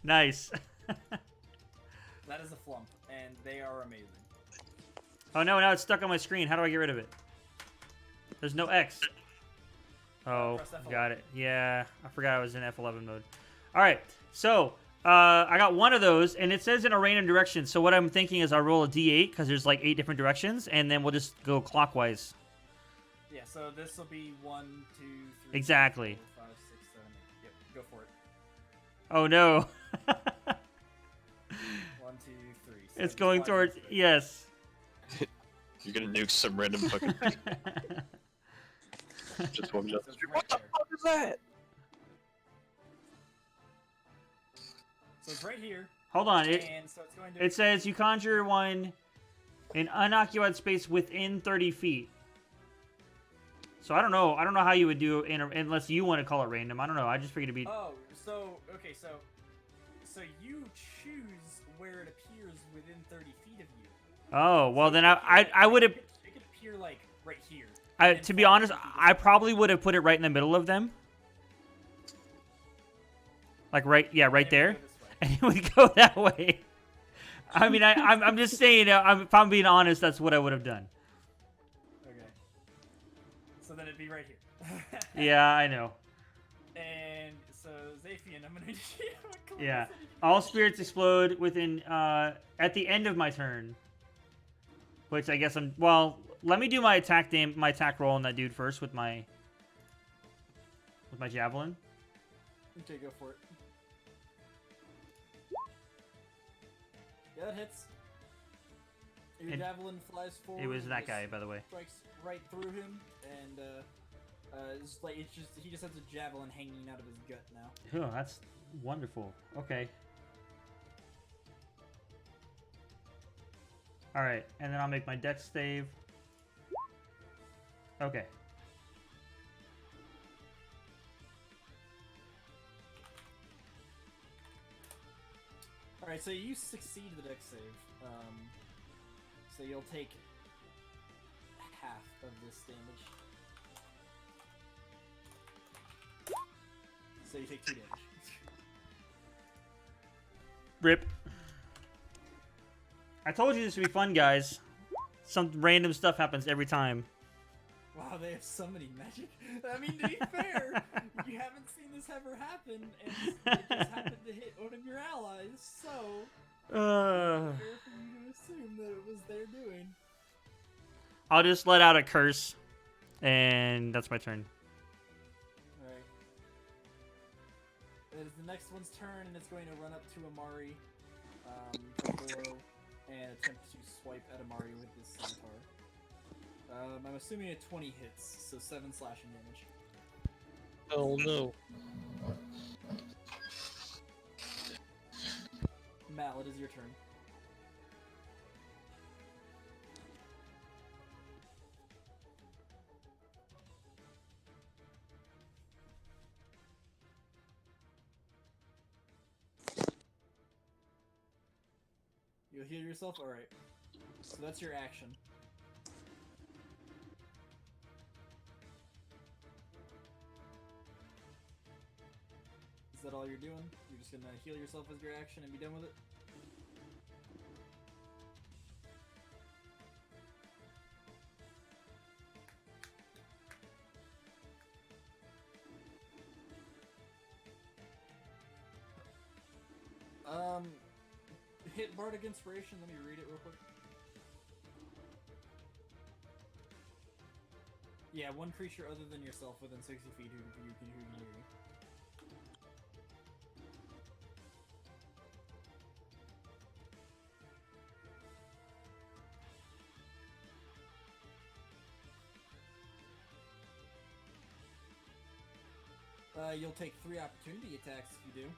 Nice. That is a flump, and they are amazing. Oh no, now it's stuck on my screen. How do I get rid of it? There's no X. Oh, press F11. got it. Yeah, I forgot I was in F11 mode. All right, so I got one of those, and it says in a random direction. So what I'm thinking is I'll roll a D8 because there's like 8 different directions, and then we'll just go clockwise. Yeah, so this will be 1, 2, 3. Exactly. 4, 5, 6, 7, 8. Yep, go for it. Oh no. 1, 2, 3. So It's just going flies towards into it. yes. You're gonna nuke some random fucking. Just warmed up. So it's right there. What is that? So it's right here, Hold on. and so it's going to. It says you conjure one in unoccupied space within 30 feet. So I don't know. I don't know how you would do it unless you want to call it random. I don't know. I just figured it'd be. Oh, so okay, so you choose where it appears within 30 feet of you. Oh well, So then it could I would have. It could appear like right here. To be honest, I probably would have put it right in the middle of them. Like right, yeah, right there, and it would go that way. I mean, I'm just saying. If I'm being honest, that's what I would have done. Okay. So then it'd be right here. Yeah, I know. And so Zaphian, I'm gonna need you to call Yeah. this anything. All spirits explode within at the end of my turn. Which I guess I'm well. Let me do my attack roll on that dude first with my javelin. Okay, go for it. Yeah, that hits. Your javelin flies forward. It was and that just guy, by the way. Strikes right through him, and he just has a javelin hanging out of his gut now. Oh, that's wonderful. Okay. All right, and then I'll make my dex save. Okay. All right, so you succeed the dex save. So you'll take half of this damage. So you take 2 damage. Rip. I told you this would be fun, guys. Some random stuff happens every time. Wow, they have so many magic. I mean, to be fair, you haven't seen this ever happen, and it just happened to hit one of your allies, so it's fair for you to assume that it was their doing. I'll just let out a curse, and that's my turn. Alright. It is the next one's turn, and it's going to run up to Amari, below, and attempt to swipe at Amari with this scimitar. I'm assuming a 20 hits, so 7 slashing damage. Oh no. Mal, it is your turn. You'll heal yourself? Alright. So that's your action. Is that all you're doing? You're just gonna heal yourself as your action and be done with it? Hit Bardic Inspiration, let me read it real quick. Yeah, one creature other than yourself within 60 feet who can hear you. You'll take 3 opportunity attacks if you do.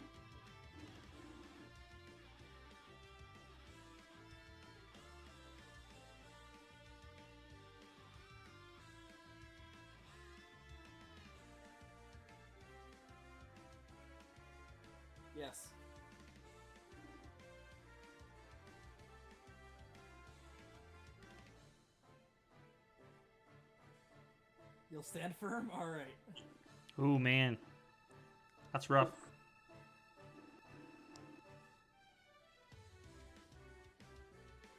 Yes. You'll stand firm? Alright. Ooh, man. That's rough.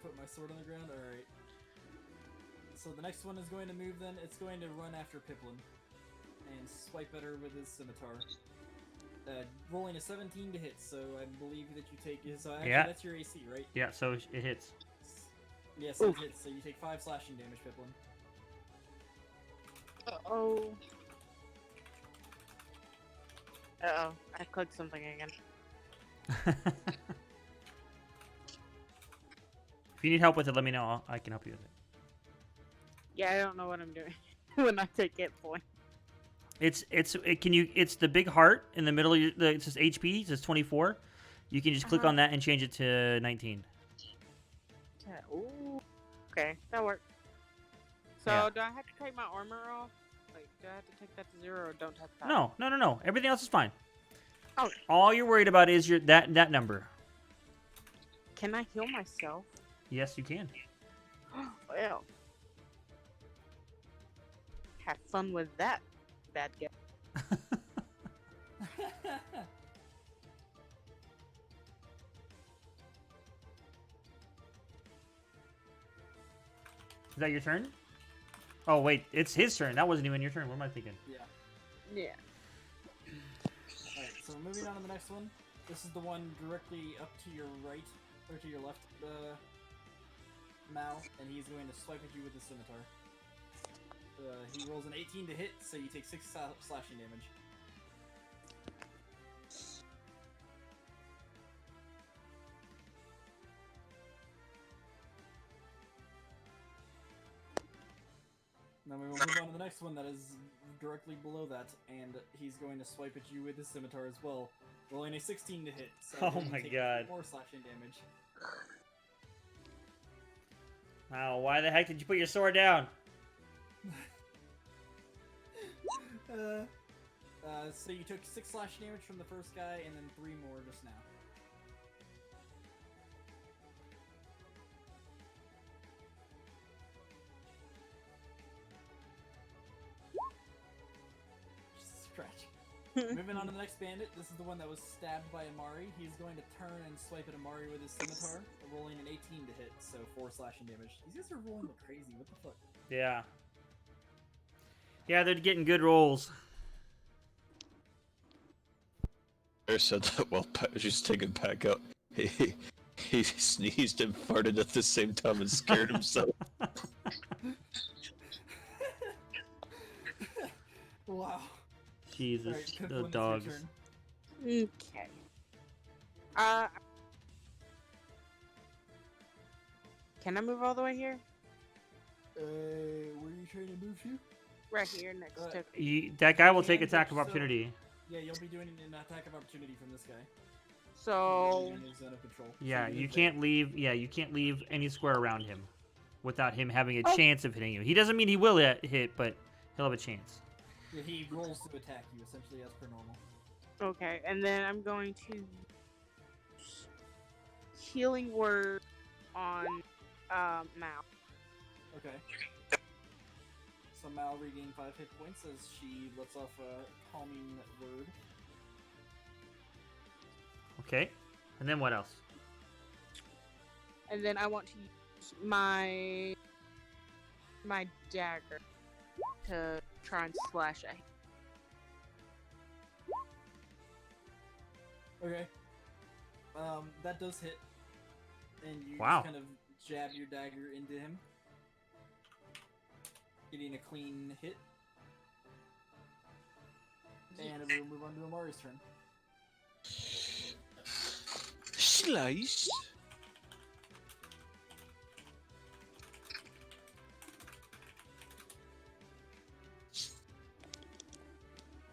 Put my sword on the ground? Alright. So the next one is going to move then. It's going to run after Piplin. and swipe at her with his scimitar. Rolling a 17 to hit, so I believe that you take his. Actually, Yeah. that's your AC, right? Yeah, so it hits. Yes, it hits. So you take 5 slashing damage, Piplin. Uh-oh. Uh-oh. I clicked something again. If you need help with it, let me know. I can help you with it. Yeah, I don't know what I'm doing when I take hit point. It's the big heart in the middle. It says HP. It says 24. You can just click on that and change it to 19. Yeah, ooh. Okay, that worked. So, Yeah. do I have to take my armor off? Like, do I have to take that to 0 or don't have to? No. Everything else is fine. Oh. All you're worried about is that number. Can I heal myself? Yes, you can. Well. Have fun with that, bad guy. Is that your turn? Oh wait, it's his turn. That wasn't even your turn. What am I thinking? Yeah. Yeah. Alright, so moving on to the next one. This is the one directly up to your right, or to your left, Mal, and he's going to swipe at you with his scimitar. He rolls an 18 to hit, so you take 6 slashing damage. Then we will move on to the next one that is directly below that, and he's going to swipe at you with his scimitar as well, rolling a 16 to hit. So Oh you my take god. 4 slashing damage. Wow, why the heck did you put your sword down? So you took 6 slashing damage from the first guy, and then 3 more just now. Stretch. Moving on to the next bandit. This is the one that was stabbed by Amari. He's going to turn and swipe at Amari with his scimitar, rolling an 18 to hit, so 4 slashing damage. These guys are rolling like crazy. What the fuck? Yeah. Yeah, they're getting good rolls. I said that while Pat was just taking back up. He sneezed and farted at the same time and scared himself. Wow. Jesus, Alright, the Piplin, it's your dogs. turn. Okay. Can I move all the way here? Where are you trying to move to? Right here next to. That guy will The take end, attack of so- opportunity. Yeah, you'll be doing an attack of opportunity from this guy. So. In his zone of control. Yeah, So you move can't leave. Yeah, you can't leave any square around him without him having a Oh. chance of hitting you. He doesn't mean he will hit, but he'll have a chance. there. Yeah, he rolls to attack you, essentially as per normal. Okay, and then I'm going to use healing word on Mal. Okay. So Mal regained 5 hit points as she lets off a calming word. Okay, and then what else? And then I want to use my dagger to try and slash at him. Okay. That does hit. And you Wow. just kind of jab your dagger into him. Getting a clean hit. And we'll move on to Amari's turn. Slice.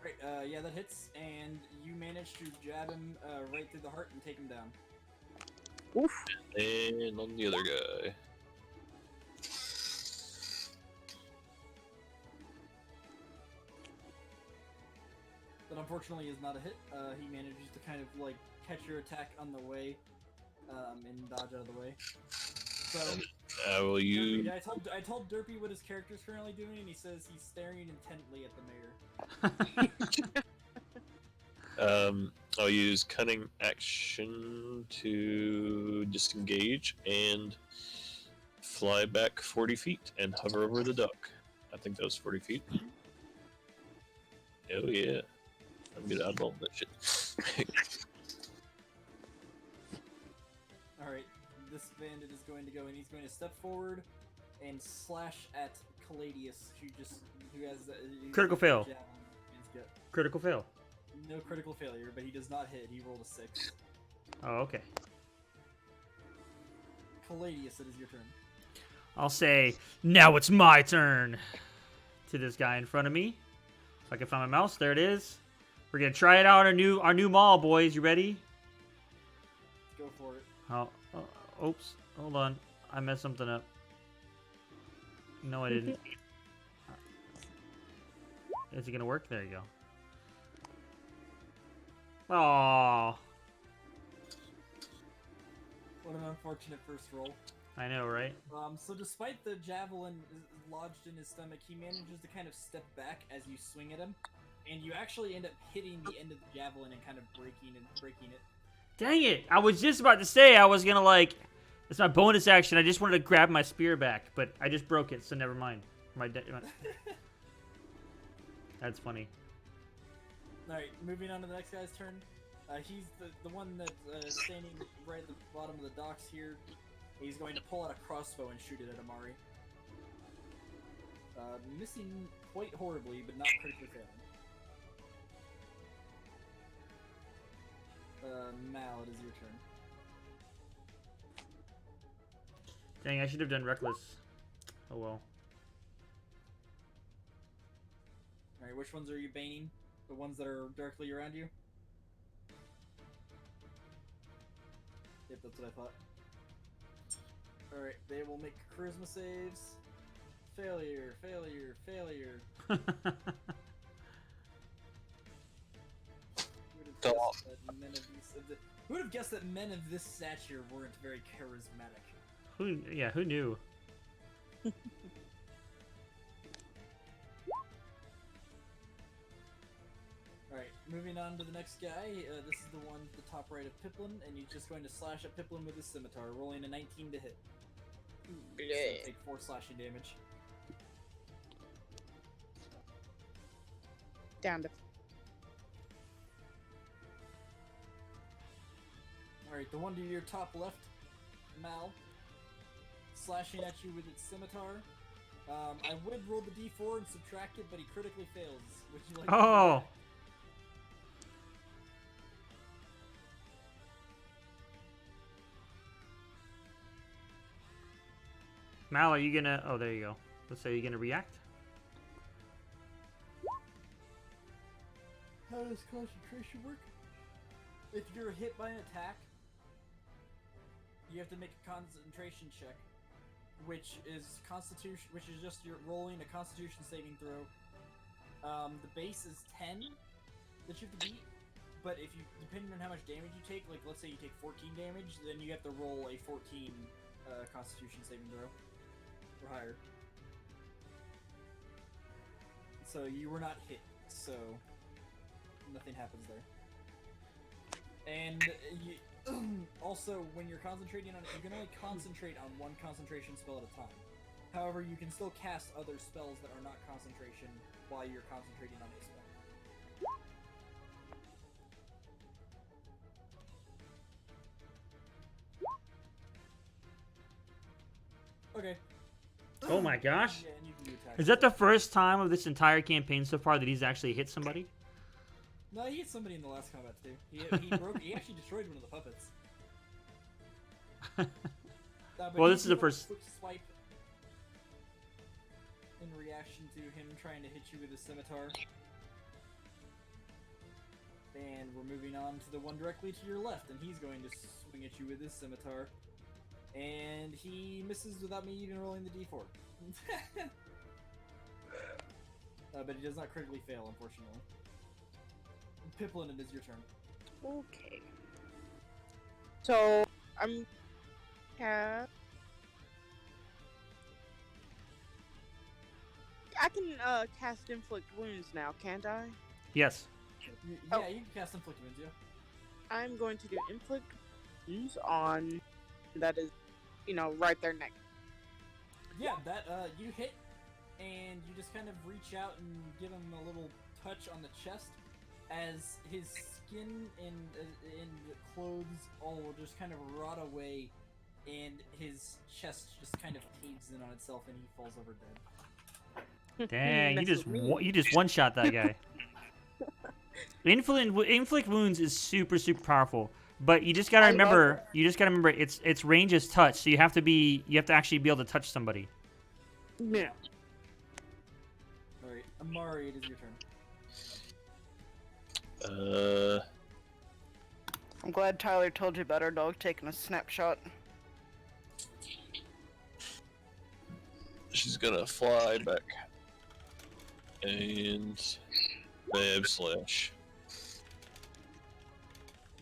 Right, yeah, that hits, and you manage to jab him right through the heart and take him down. Oof. And on the other guy. That unfortunately is not a hit. He manages to kind of like catch your attack on the way, and dodge out of the way. So Will you? Derpy, I told Derpy what his character's currently doing, and he says he's staring intently at the mayor. I'll use cunning action to disengage and fly back 40 feet and hover over the duck. I think that was 40 feet. Oh yeah. I'm gonna eyeball that shit. Alright, this bandit is going to go and he's going to step forward and slash at Caladius, who has Critical fail. javelin in his gut. Critical fail. No critical failure, but he does not hit. He rolled a 6. Oh, okay. Caladius, it is your turn. I'll say, now it's my turn. To this guy in front of me. If I can find my mouse, there it is. We're gonna try it out, our new mall, boys. You ready? Go for it. Oops. Hold on. I messed something up. No, I didn't. Is it gonna work? There you go. Aww. What an unfortunate first roll. I know, right? So despite the javelin lodged in his stomach, he manages to kind of step back as you swing at him, and you actually end up hitting the end of the javelin and kind of breaking it. Dang it! I was just about to say I was gonna like, it's my bonus action. I just wanted to grab my spear back, but I just broke it, so never mind. That's funny. Alright, moving on to the next guy's turn. He's the one that's standing right at the bottom of the docks here. He's going to pull out a crossbow and shoot it at Amari. Missing quite horribly, but not critically failing. Mal, it is your turn. Dang, I should have done reckless. Oh well. Alright, which ones are you baning? The ones that are directly around you? Yep, that's what I thought. Alright, they will make charisma saves. Failure, failure, failure. Who would have guessed that men of this stature weren't very charismatic? Who knew? Alright, moving on to the next guy. This is the one at the top right of Piplin, and he's just going to slash at Piplin with his scimitar, rolling a 19 to hit. So take 4 slashing damage. Down to. Alright, the one to your top left, Mal, slashing at you with its scimitar. I would roll the d4 and subtract it, but he critically fails. Would you like to do that? Mal, are you gonna... Oh, there you go. Let's say you're gonna react. How does concentration work? If you're hit by an attack, you have to make a concentration check, which is just you're rolling a Constitution saving throw. The base is 10 that you have to beat, but if you, depending on how much damage you take, like let's say you take 14 damage, then you have to roll a 14 Constitution saving throw. Or higher. So you were not hit, so nothing happens there. And you, also, when you're concentrating on it, you can only concentrate on one concentration spell at a time. However, you can still cast other spells that are not concentration while you're concentrating on a spell. Okay. Oh my gosh. Yeah, and you can do attacks. Is that the first time of this entire campaign so far that he's actually hit somebody? No, he hit somebody in the last combat too. He actually destroyed one of the puppets. Well, this is the first. Quick swipe in reaction to him trying to hit you with his scimitar. And we're moving on to the one directly to your left, and he's going to swing at you with his scimitar. And he misses without me even rolling the d4. But he does not critically fail, unfortunately. Piplin, it is your turn. Okay. So I'm. I can cast inflict wounds now, can't I? Yes. Yeah, you can cast inflict wounds, yeah. I'm going to do inflict wounds on that is, right there next. Yeah, that you hit, and you just kind of reach out and give him a little touch on the chest as his skin and clothes all just kind of rot away, and his chest just kind of caves in on itself, and he falls over dead. Dang, you Mess with me. you just one shot that guy. Inflict wounds is super powerful, but you just gotta I love remember its range is touch, so you have to actually be able to touch somebody. Yeah. Alright, Amari, it is your turn. I'm glad Tyler told you about our dog taking a snapshot. She's gonna fly back and Bab slash.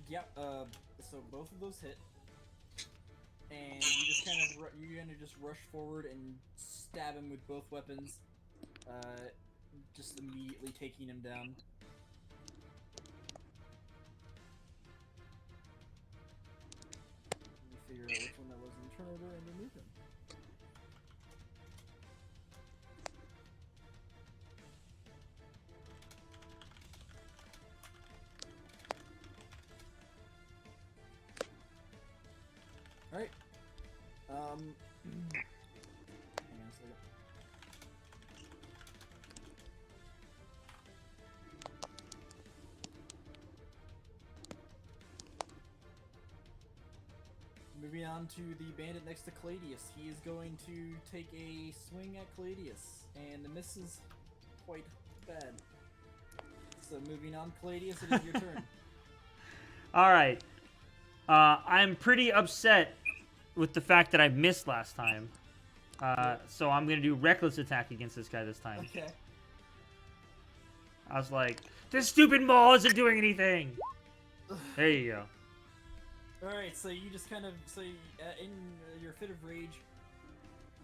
Yep. So both of those hit, and you just kind of just rush forward and stab him with both weapons, just immediately taking him down. Let me figure out which one that was in turn order and remove him. Alright. Hang on a second. Moving on to the bandit next to Caladius. He is going to take a swing at Caladius, and misses quite bad. So moving on, Caladius, it is your turn. All right. I'm pretty upset with the fact that I missed last time. So I'm gonna do reckless attack against this guy this time. Okay. I was like, this stupid maul isn't doing anything. There you go. Alright, so you just kind of, in your fit of rage,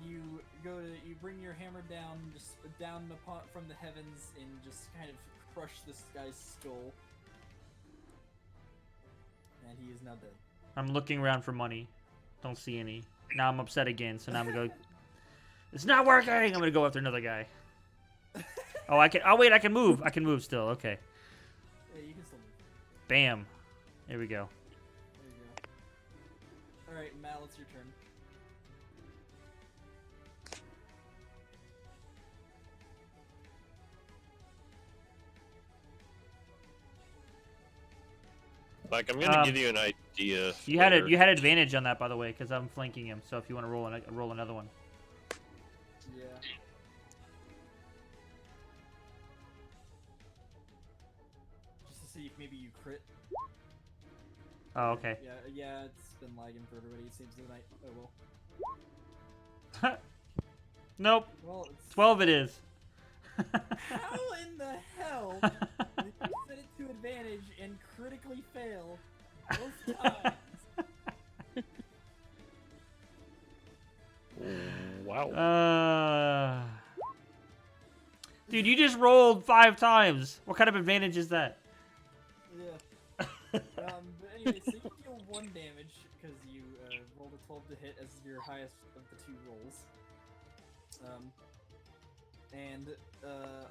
you bring your hammer down, just down from the heavens, and just kind of crush this guy's skull. And he is now dead. I'm looking around for money. Don't see any. Now I'm upset again, so now I'm gonna go. It's not working! I'm gonna go after another guy. Oh, I can. Oh, wait, I can move. I can move still. Okay. Yeah, you can still move. Bam. There we go. There you go. Alright, Mal, it's your turn. Like, I'm gonna give you an idea. You had advantage on that, by the way, because I'm flanking him. So if you want to roll another one. Yeah. Just to see if maybe you crit. Oh, okay. Yeah, it's been lagging for everybody, it seems, tonight. Oh well. Nope. Well, it's... 12 it is. How in the hell did you set it to advantage and critically fail both times? Wow. Dude, you just rolled 5 times. What kind of advantage is that? Yeah. But anyway, so you deal 1 damage because you rolled a 12 to hit as your highest of the 2 rolls.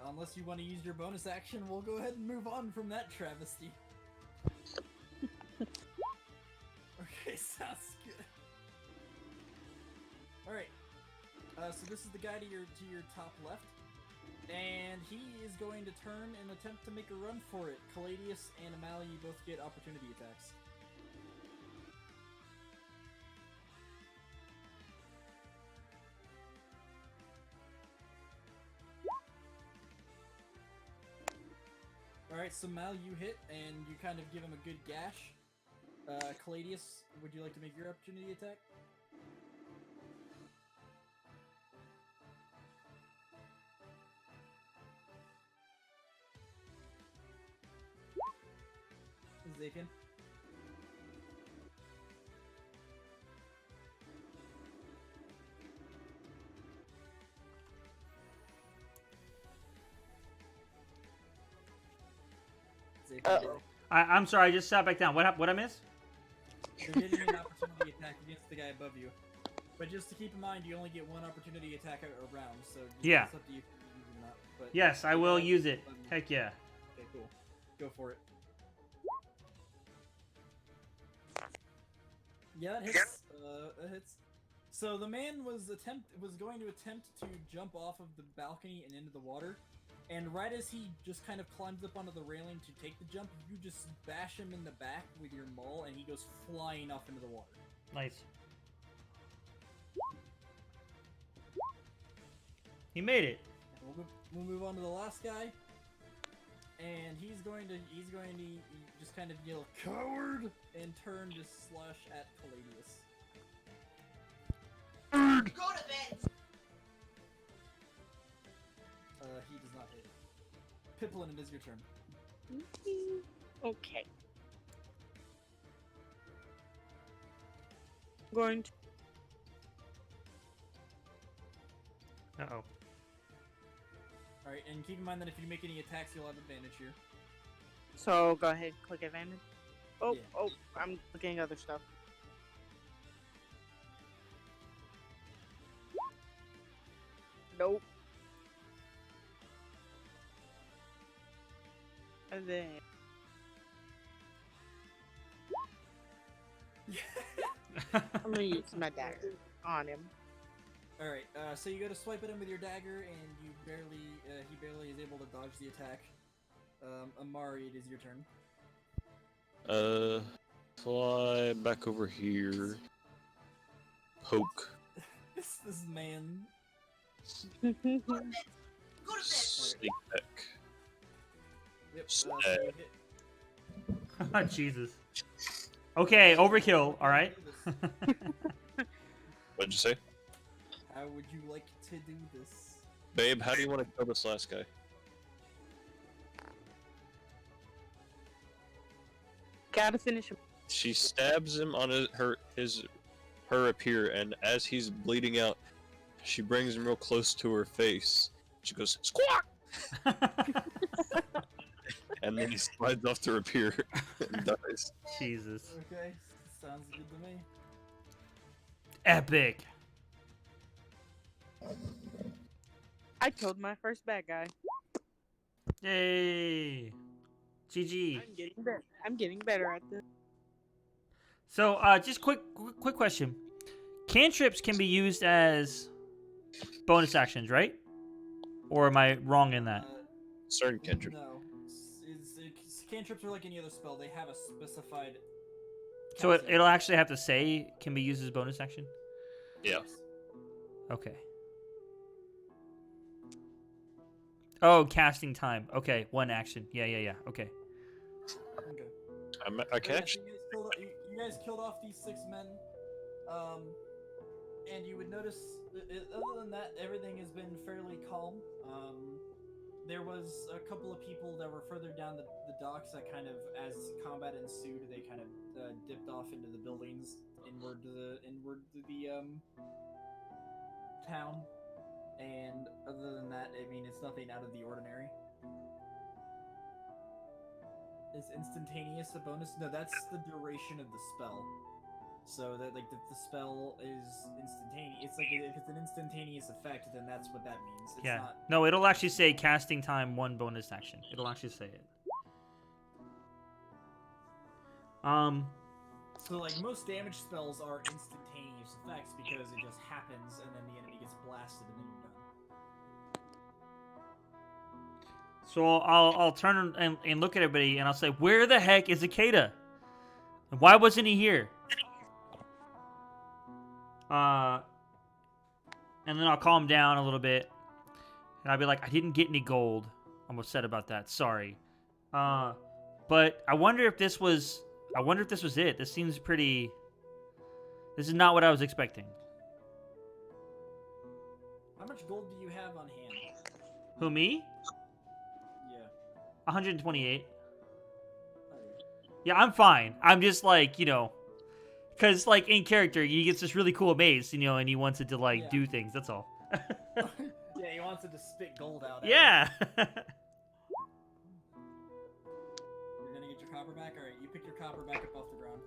Unless you want to use your bonus action, we'll go ahead and move on from that travesty. Okay, sounds good. Alright. So this is the guy to your top left. And he is going to turn and attempt to make a run for it. Caladius and Amali, you both get opportunity attacks. Alright, so Mal, you hit, and you kind of give him a good gash. Caladius, would you like to make your opportunity attack? Zakin? Uh-oh. I'm sorry, I just sat back down. What I miss? You're getting an opportunity attack against the guy above you. But just to keep in mind, you only get 1 opportunity attack a round, so Yeah. it's up to you if you use it or not. but Yes, I will use it. Heck yeah. Okay, cool. Go for it. Yeah, it hits. It hits. So the man was going to attempt to jump off of the balcony and into the water, and right as he just kind of climbs up onto the railing to take the jump, you just bash him in the back with your maul, and he goes flying off into the water. Nice. He made it. We'll move on to the last guy, and he's going to just kind of yell "coward" and turn to slash at Caladius. Go to bed. He does not hit. Piplin, it is your turn. Okay. Going to. Uh-oh. Alright, and keep in mind that if you make any attacks, you'll have advantage here. So go ahead, click advantage. Oh, Yeah. oh, I'm looking at other stuff. Nope. And then. I'm gonna use my dagger on him. Alright, so you go to swipe at him with your dagger, and you he barely is able to dodge the attack. Amari, it is your turn. Fly back over here. Poke. This man. Go to bed. Go to bed. Sneak back. Yep, Snap. so you hit. Jesus. Okay, overkill, alright. What'd you say? How would you like to do this? Babe, how do you want to kill this last guy? Gotta finish him. She stabs him on her rapier, and as he's bleeding out, she brings him real close to her face. She goes, "Squawk!" And then he slides off the rapier and dies. Jesus. Okay, sounds good to me. Epic. I killed my first bad guy. Yay. GG. I'm getting better at this. So, just quick question. Cantrips can be used as bonus actions, right? Or am I wrong in that? Certain cantrip. No. Cantrips are like any other spell. They have a specified. So casting. it'll actually have to say can be used as bonus action? Yeah. Okay. Oh, casting time. Okay, one action. Yeah. Okay. Okay. I can Yes, actually. you guys killed off these 6 men, and you would notice, other than that, everything has been fairly calm. There was a couple of people that were further down the docks that kind of, as combat ensued, they kind of dipped off into the buildings inward to the town. And other than that, I mean, it's nothing out of the ordinary. Is instantaneous a bonus? No, that's the duration of the spell. So that like the spell is instantaneous. It's like if it's an instantaneous effect, then that's what that means. It's Yeah. not. No, it'll actually say casting time, one bonus action. It'll actually say it. So like most damage spells are instantaneous effects because it just happens and then the enemy gets blasted and then you're done. So I'll turn and look at everybody and I'll say, where the heck is Ikeda? Why wasn't he here? And then I'll calm down a little bit, and I'll be like, I didn't get any gold. I'm upset about that. Sorry. But I wonder if this was it. This seems pretty. This is not what I was expecting. How much gold do you have on hand? Who, me? Yeah. 128. Oh, Yeah, I'm fine. I'm just like, because like in character, he gets this really cool mace, and he wants it to like Yeah. do things. That's all. yeah, he wants it to spit gold out. At Yeah. him. You're gonna get your copper back. All right, you pick your copper back up off the ground.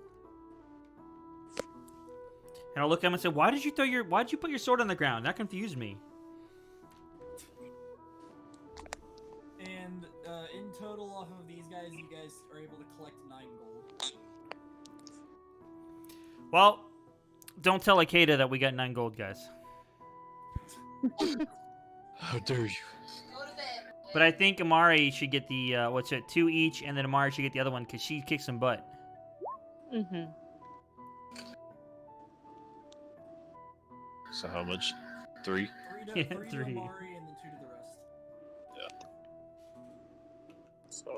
And I'll look at him and say, why'd you put your sword on the ground? That confused me. Well, don't tell Akeda that we got 9 gold, guys. How dare you? Go to bed. But I think Amari should get the, 2 each, and then Amari should get the other one, because she kicks some butt. Mm-hmm. So how much? 3? Three to, Yeah, three to 3. Amari and then 2 to the rest. So.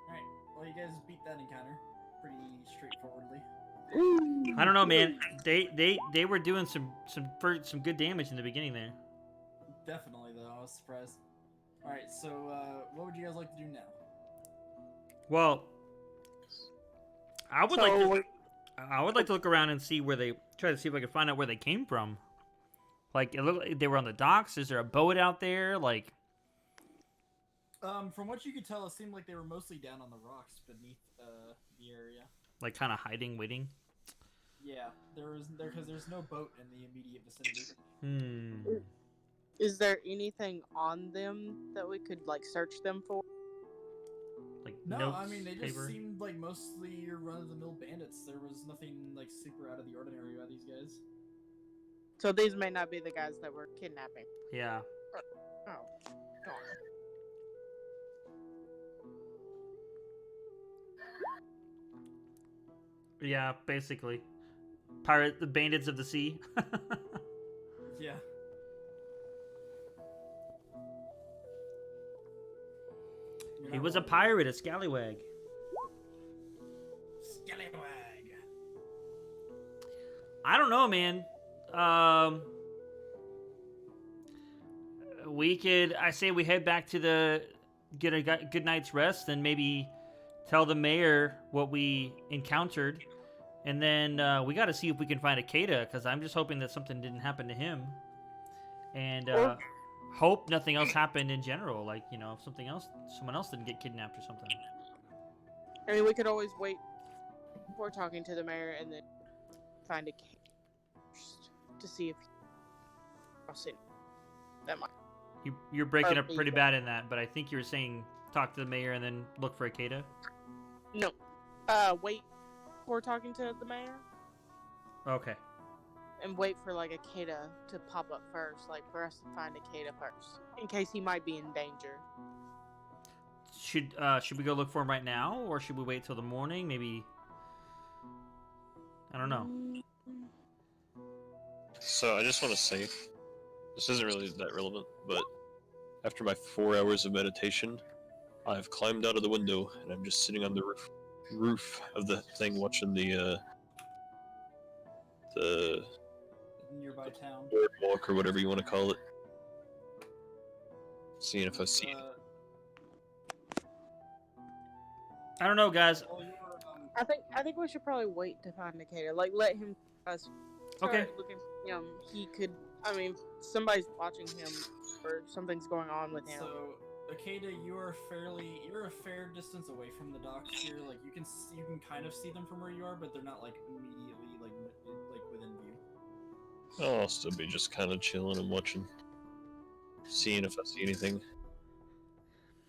Alright, well, you guys beat that encounter pretty straightforwardly. I don't know, man. They were doing some good damage in the beginning there. Definitely, though. I was surprised. Alright, so what would you guys like to do now? Well, I would like to look around and see where they try to see if I can find out where they came from. Like it looked like they were on the docks. Is there a boat out there? Like, From what you could tell, it seemed like they were mostly down on the rocks beneath the area. like kind of hiding, waiting. Yeah, because there's no boat in the immediate vicinity. Is there anything on them that we could like search them for? Like No, notes, I mean they just paper. seemed like mostly your run-of-the-mill bandits. There was nothing like super out of the ordinary about these guys. So these may not be the guys that were kidnapping. Yeah. Oh, darn. Yeah, basically. The bandits of the sea. Yeah. He was a pirate, a scallywag. Scallywag. I don't know, man. I say we head back to get a good night's rest, and maybe tell the mayor what we encountered, and then we got to see if we can find Akeda, because I'm just hoping that something didn't happen to him, and hope nothing else happened in general. Like, you know, if someone else didn't get kidnapped or something. I mean, we could always wait before talking to the mayor and then find a case to see if I'll see that might. You're breaking up pretty bad in that, but I think you were saying talk to the mayor and then look for Akeda. No, wait before talking to the mayor Okay. and wait for like Akeda to pop up first, like for us to find Akeda first, in case he might be in danger. Should we go look for him right now, or should we wait till the morning? Maybe. I don't know. So I just want to say, this isn't really that relevant, but after my 4 hours of meditation, I've climbed out of the window and I'm just sitting on the roof of the thing watching the Nearby town. boardwalk or whatever you want to call it. Seeing if I see it. I don't know, guys. Well, I think we should probably wait to find Akeda. Like, let him us start Okay. looking for him. He could. I mean, somebody's watching him, or something's going on with him. So, Akeda, you're a fair distance away from the docks here. Like you can kind of see them from where you are, but they're not like immediately like within view. I'll still be just kind of chilling and watching, seeing if I see anything.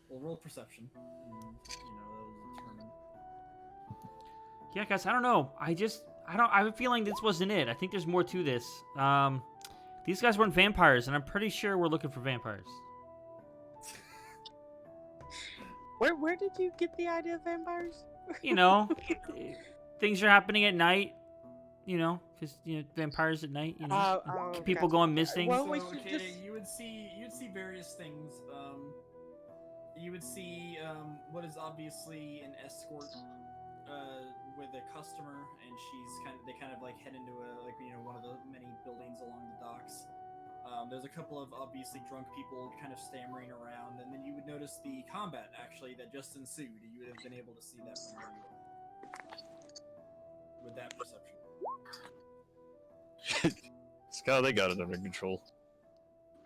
Well, roll perception, and that'll determine. Yeah, guys. I don't know. I have a feeling this wasn't it. I think there's more to this. These guys weren't vampires, and I'm pretty sure we're looking for vampires. Where did you get the idea of vampires? You know, things are happening at night. You know, because vampires at night. You know, people going missing. Well, So, we should Akeda, just- you'd see various things. You would see what is obviously an escort with a customer, and they kind of like head into one of the many buildings along the docks. There's a couple of obviously drunk people kind of stammering around, and then you would notice the combat actually that just ensued. You would have been able to see that from where you are with that perception. Scott, they got it under control.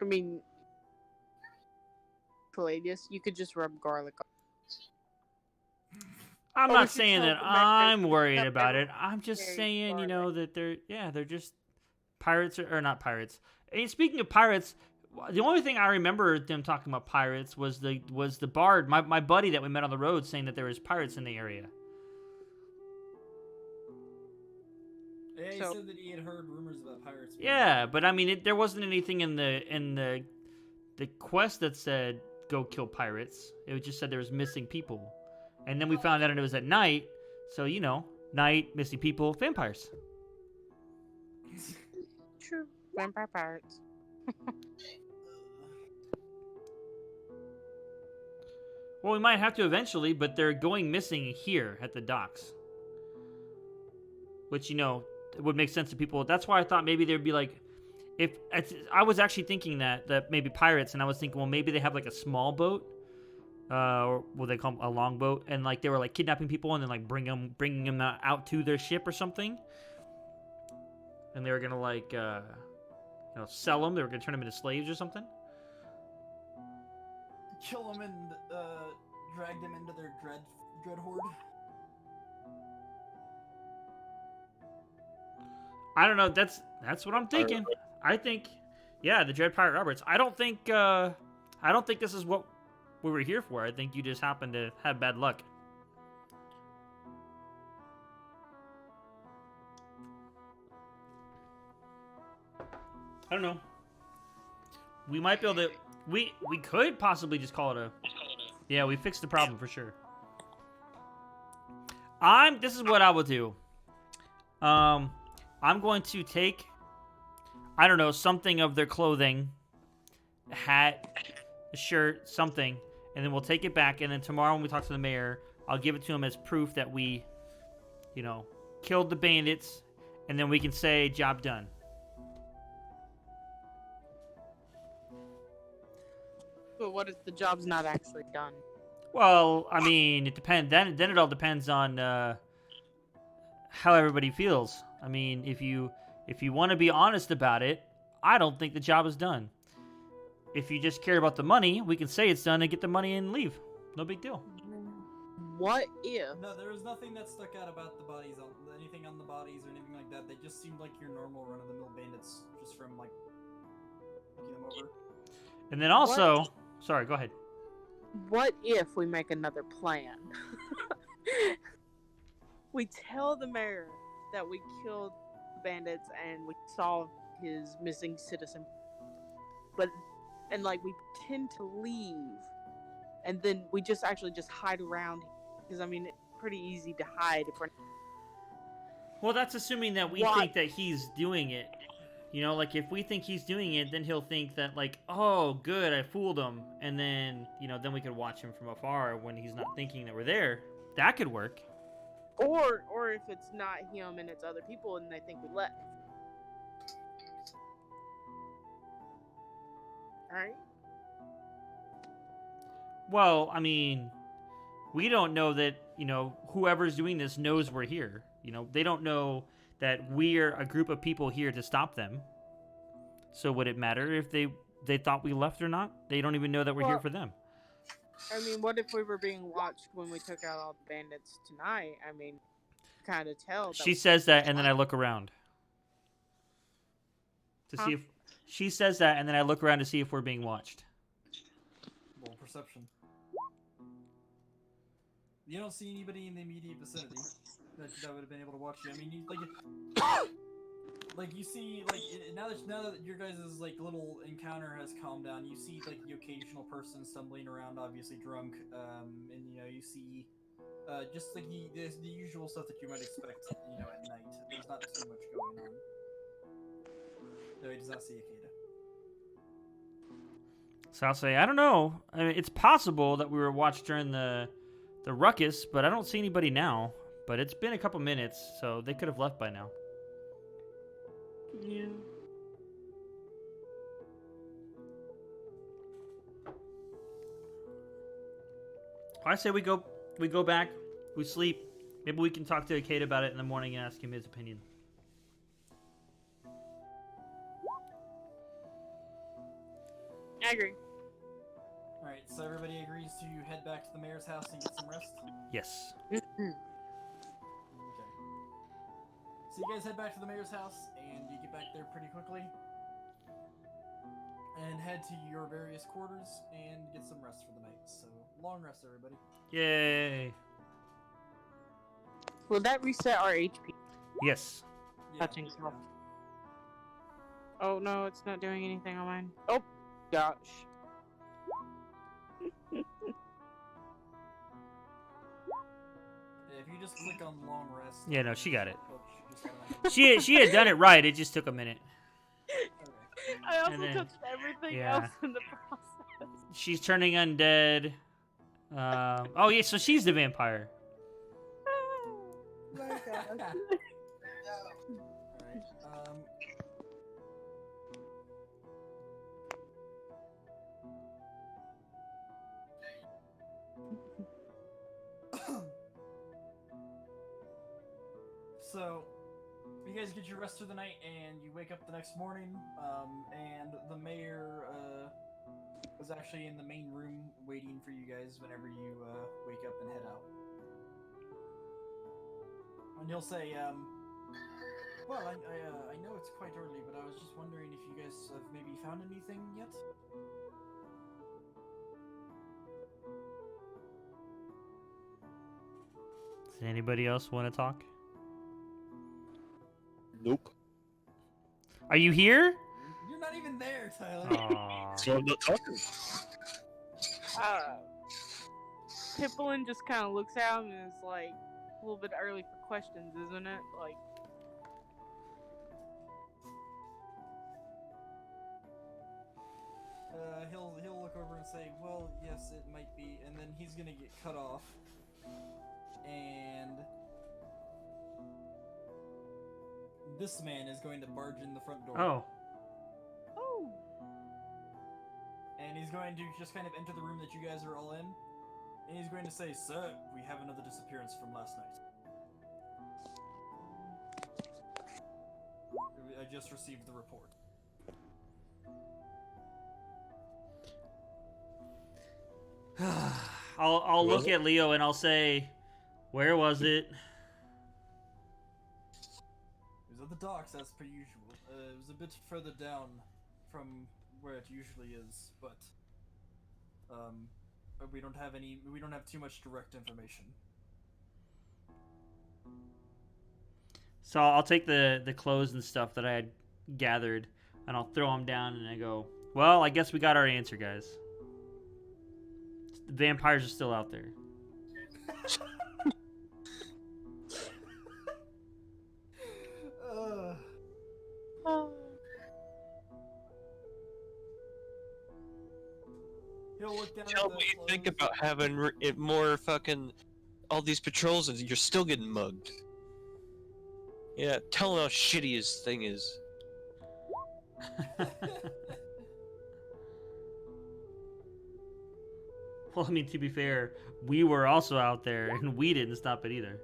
I mean, Palladius, you could just rub garlic on. I'm Oh, we not should saying tell that the mayor I'm worried that about they it. I'm just very saying, far that they're just pirates or not pirates. And speaking of pirates, the only thing I remember them talking about pirates was the bard, my buddy that we met on the road, saying that there was pirates in the area. Yeah, he So- said that he had heard rumors about pirates. Yeah, but I mean, there wasn't anything in the quest that said go kill pirates. It just said there was missing people, and then we found out it was at night. So night, missing people, vampires. True. Vampire pirates. Well, we might have to eventually, but they're going missing here at the docks, which it would make sense to people. That's why I thought maybe there'd be like, if I was actually thinking that maybe pirates, and I was thinking, well, maybe they have like a small boat, or what they call them, a longboat, and like they were like kidnapping people and then like bringing them out to their ship or something, and they were gonna like sell them. They were gonna turn them into slaves or something. Kill them and drag them into their dread horde. I don't know. That's what I'm thinking. I think, yeah, the Dread Pirate Roberts. I don't think this is what we were here for. I think you just happened to have bad luck. I don't know. We might be able to. We could possibly just call it a. Yeah, we fixed the problem for sure. This is what I will do. I'm going to take, I don't know, something of their clothing, a hat, a shirt, something, and then we'll take it back. And then tomorrow when we talk to the mayor, I'll give it to him as proof that we, killed the bandits, and then we can say job done. But what if the job's not actually done? Well, I mean, it depends. Then it all depends on how everybody feels. I mean, if you want to be honest about it, I don't think the job is done. If you just care about the money, we can say it's done and get the money and leave. No big deal. What if? No, there was nothing that stuck out about the bodies, anything on the bodies or anything like that. They just seemed like your normal run-of-the-mill bandits, just from like looking them over. And then also, sorry, go ahead. What if we make another plan? We tell the mayor that we killed the bandits and we solved his missing citizen, and we pretend to leave, and then we just hide around, because I mean it's pretty easy to hide if we're. Well, that's assuming that we think that he's doing it. Like if we think he's doing it, then he'll think that like, oh, good, I fooled him, and then then we could watch him from afar when he's not thinking that we're there. That could work. Or if it's not him and it's other people and they think we left. Alright? Well, I mean, we don't know that, whoever's doing this knows we're here. They don't know that we're a group of people here to stop them. So would it matter if they thought we left or not? They don't even know that we're here for them. I mean, what if we were being watched when we took out all the bandits tonight? I mean, kind of tell. She says that, and then I look around to see if she says that, and then I look around to see if we're being watched. Roll perception. You don't see anybody in the immediate vicinity that would have been able to watch you. I mean, you see, now that your guys' little encounter has calmed down, you see the occasional person stumbling around, obviously drunk, and you see just the usual stuff that you might expect, at night. There's not too much going on. No, he does not see Akeda. So I'll say, I don't know. I mean, it's possible that we were watched during the ruckus, but I don't see anybody now. But it's been a couple minutes, so they could have left by now. Yeah. I say we go back, we sleep. Maybe we can talk to Akeda about it in the morning and ask him his opinion. I agree. Alright, so everybody agrees to head back to the mayor's house and get some rest? Yes. Okay. So you guys head back to the mayor's house, and you get get back there pretty quickly. And head to your various quarters and get some rest for the night. So, long rest, everybody. Yay. Will that reset our HP? Yes. Touching stuff. Oh no, it's not doing anything on mine. Oh, gosh. If you just click on long rest. Yeah, no, she got it. Just, She had done it right. It just took a minute. okay. I also And then- touched everything yeah. else in the process. She's turning undead. Oh yeah, so she's the vampire. My gosh. Alright, so, you guys get your rest through the night, and you wake up the next morning, and the mayor, was actually in the main room waiting for you guys whenever you, wake up and head out. And he'll say, well, I know it's quite early, but I was just wondering if you guys have maybe found anything yet? Does anybody else want to talk? Nope. Are you here? You're not even there, Tyler. Aw. So I'm not talking. Pippin just kind of looks at him and is like, a little bit early for questions, isn't it? Like, He'll look over and say, well, yes, it might be, and then he's gonna get cut off, and this man is going to barge in the front door. Oh. oh, And he's going to just kind of enter the room that you guys are all in, and he's going to say, sir, we have another disappearance from last night. I just received the report. I'll Was look it? at Leo and I'll say, where was it? It was at the docks as per usual. It was a bit further down from where it usually is, but we don't have too much direct information. So I'll take the clothes and stuff that I had gathered and I'll throw them down and I go, well, I guess we got our answer, guys. The vampires are still out there. He'll look down Tell at me the you think clothes. about having it more fucking all these patrols and you're still getting mugged. Yeah, tell him how shitty his thing is. Well, I mean, to be fair, we were also out there and we didn't stop it either.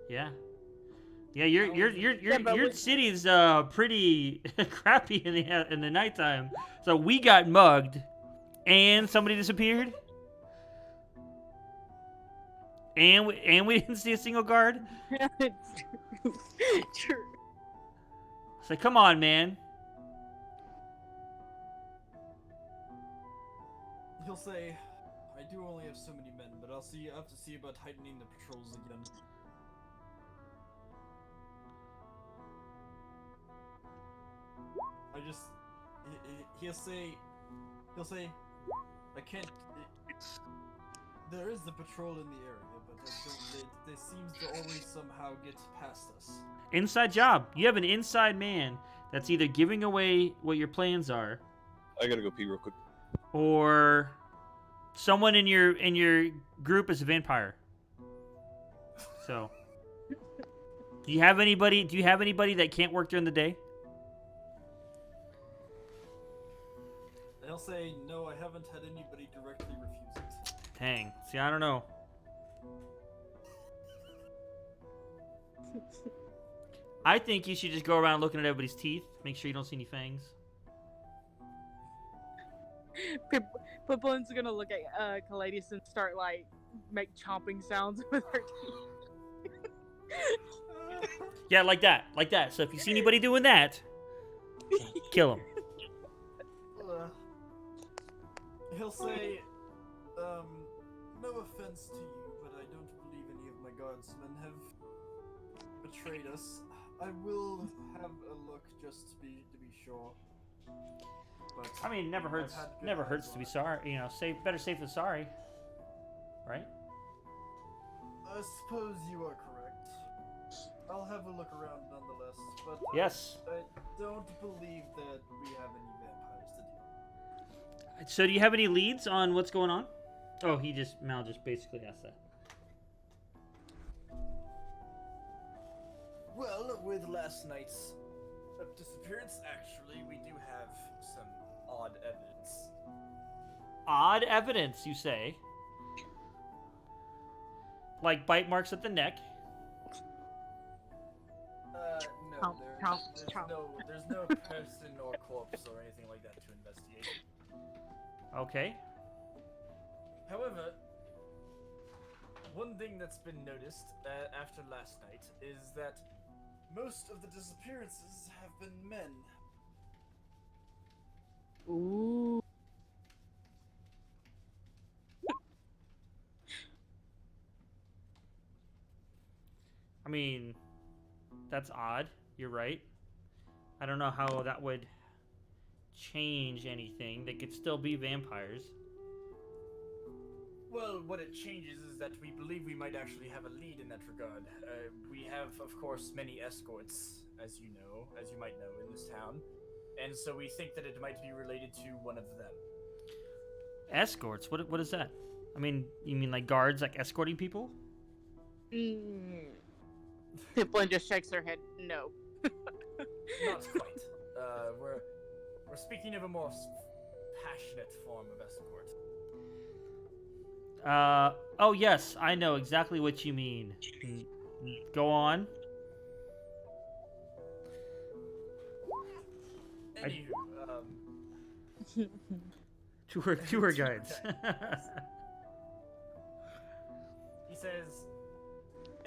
Yeah. Yeah, your city's pretty crappy in the nighttime. So we got mugged, and somebody disappeared, and we didn't see a single guard. True. So come on, man. He'll say, I do only have so many men, but I'll have to see about heightening the patrols again. He'll say, I can't, there is a patrol in the area, but they seems to always somehow get past us. Inside job. You have an inside man that's either giving away what your plans are, I gotta go pee real quick. or someone in your group is a vampire. So, do you have anybody that can't work during the day? They'll say, no, I haven't had anybody directly refuse it. Dang. See, I don't know. I think you should just go around looking at everybody's teeth. Make sure you don't see any fangs. Pippin's gonna look at Caladius and start like make chomping sounds with her teeth. Yeah, like that. So if you see anybody doing that, kill him. He'll say, no offense to you, but I don't believe any of my guardsmen have betrayed us. I will have a look just to be sure. But I mean, never hurts. I've had good Never eyes hurts on to be it. sorry. You know, better safe than sorry, right? I suppose you are correct. I'll have a look around nonetheless, but Yes. I don't believe that we have any vampires to deal with. So, do you have any leads on what's going on? Oh, Mal just basically asked that. Well, with last night's disappearance, actually, we do have some odd evidence. Odd evidence, you say? Like bite marks at the neck? No, Chomp, there's no person or corpse or anything like that to investigate. Okay. However, one thing that's been noticed after last night is that most of the disappearances have been men. Ooh. I mean, that's odd. You're right. I don't know how that would change anything. They could still be vampires. Well, what it changes is that we believe we might actually have a lead in that regard. We have, of course, many escorts, as you might know, in this town. And so we think that it might be related to one of them. Escorts? What is that? I mean, you mean like guards, like escorting people? Piplin just shakes her head. No. Not quite. We're speaking of a more passionate form of escort. Oh yes, I know exactly what you mean. Go on. Anywho, Tour guides. He says,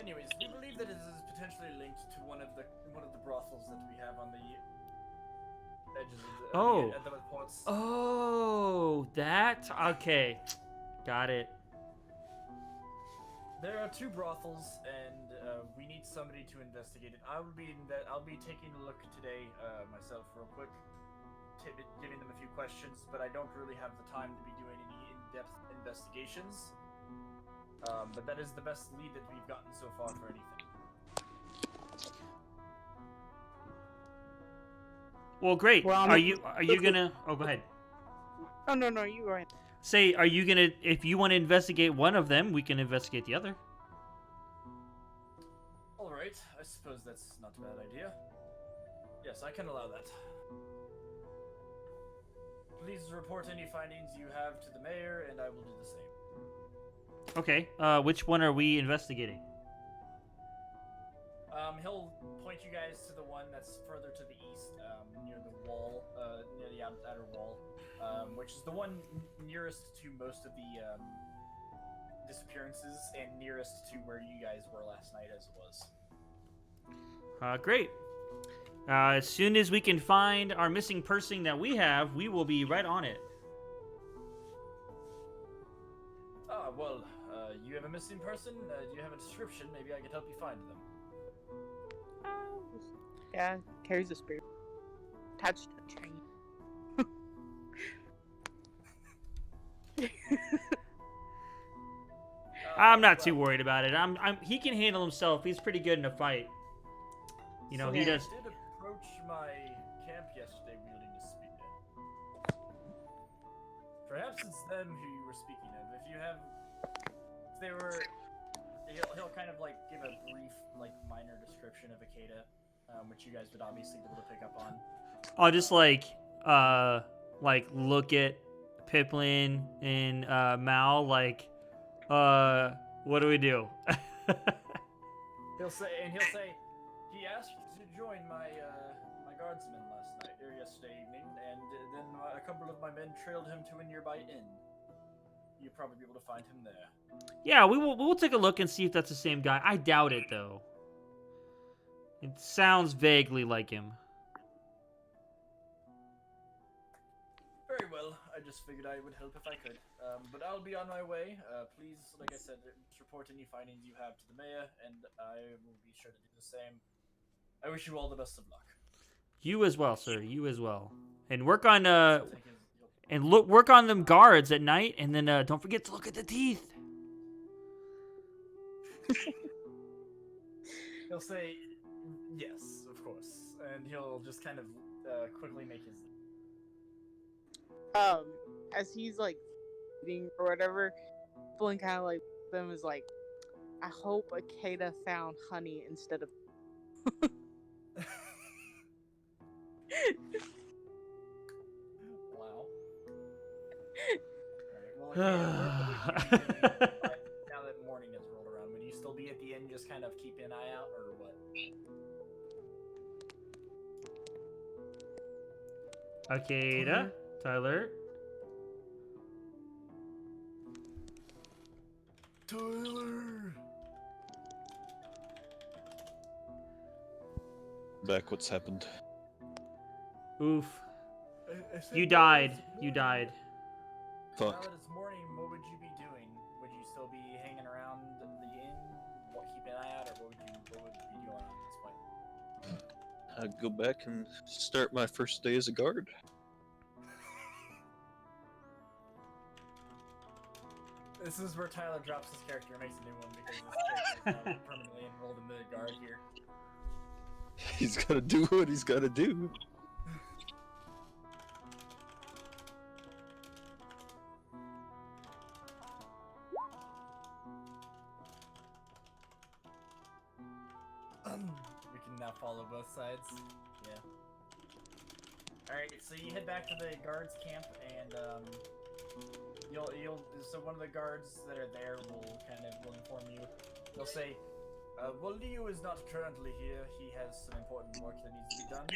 anyways, we believe that it is potentially linked to one of the brothels that we have on the edges of the ports. Oh, that? Okay. Got it. There are 2 brothels, and we need somebody to investigate it. I'll be taking a look today myself, real quick, giving them a few questions. But I don't really have the time to be doing any in-depth investigations. But that is the best lead that we've gotten so far for anything. Well, great. Well, are you gonna? Oh, go ahead. Oh no, you go ahead. Say, are you gonna? If you want to investigate one of them, we can investigate the other. All right, I suppose that's not a bad idea. Yes, I can allow that. Please report any findings you have to the mayor, and I will do the same. Okay. Which one are we investigating? He'll point you guys to the one that's further to the east, near the wall, near the outer wall, which is the one nearest to most of the disappearances and nearest to where you guys were last night, as it was. Great. As soon as we can find our missing person that we have, we will be right on it. Well, you have a missing person? Do you have a description? Maybe I could help you find them. Yeah, carries a spear. Attached to a chain. I'm not too worried about it. He can handle himself. He's pretty good in a fight. You know, So he does. did approach my camp yesterday wielding a spear. Perhaps it's them who you were speaking of. If you have, if they were, he'll kind of like give a brief, like minor description of Akeda, which you guys would obviously be able to pick up on. I'll just like look at Piplin and Mal like, what do we do? He'll say, he asked to join my guardsmen last night or yesterday evening, and then a couple of my men trailed him to a nearby inn. You'll probably be able to find him there. Yeah, we'll take a look and see if that's the same guy. I doubt it though. It sounds vaguely like him. Very well. I just figured I would help if I could. But I'll be on my way. Please, like I said, report any findings you have to the mayor, and I will be sure to do the same. I wish you all the best of luck. You as well, sir. You as well. And work on You'll take his- you'll- and work on them guards at night, and then don't forget to look at the teeth. He'll say, yes, of course, and he'll just kind of quickly make his. As he's like eating or whatever, Flynn kind of like them is like, I hope Akeda found honey instead of. Wow. Alright, well, what would you be doing now that morning has rolled around? Would you still be at the inn, just kind of keeping an eye out, or what? Akeda, Tyler. Tyler! Back, what's happened? Oof. I said You now that died. it's You morning- died. Now Fuck. that it's morning, what would you be doing? Would you still be hanging around the inn, keeping an eye out, or what would you be doing at this point? I'd go back and start my first day as a guard. This is where Tyler drops his character and makes a new one because his character is now permanently enrolled in the guard here. He's gotta do what he's gotta do. We can now follow both sides. Yeah. Alright, so you head back to the guards camp and so one of the guards that are there will inform you. They'll say, well, Leo is not currently here. He has some important work that needs to be done.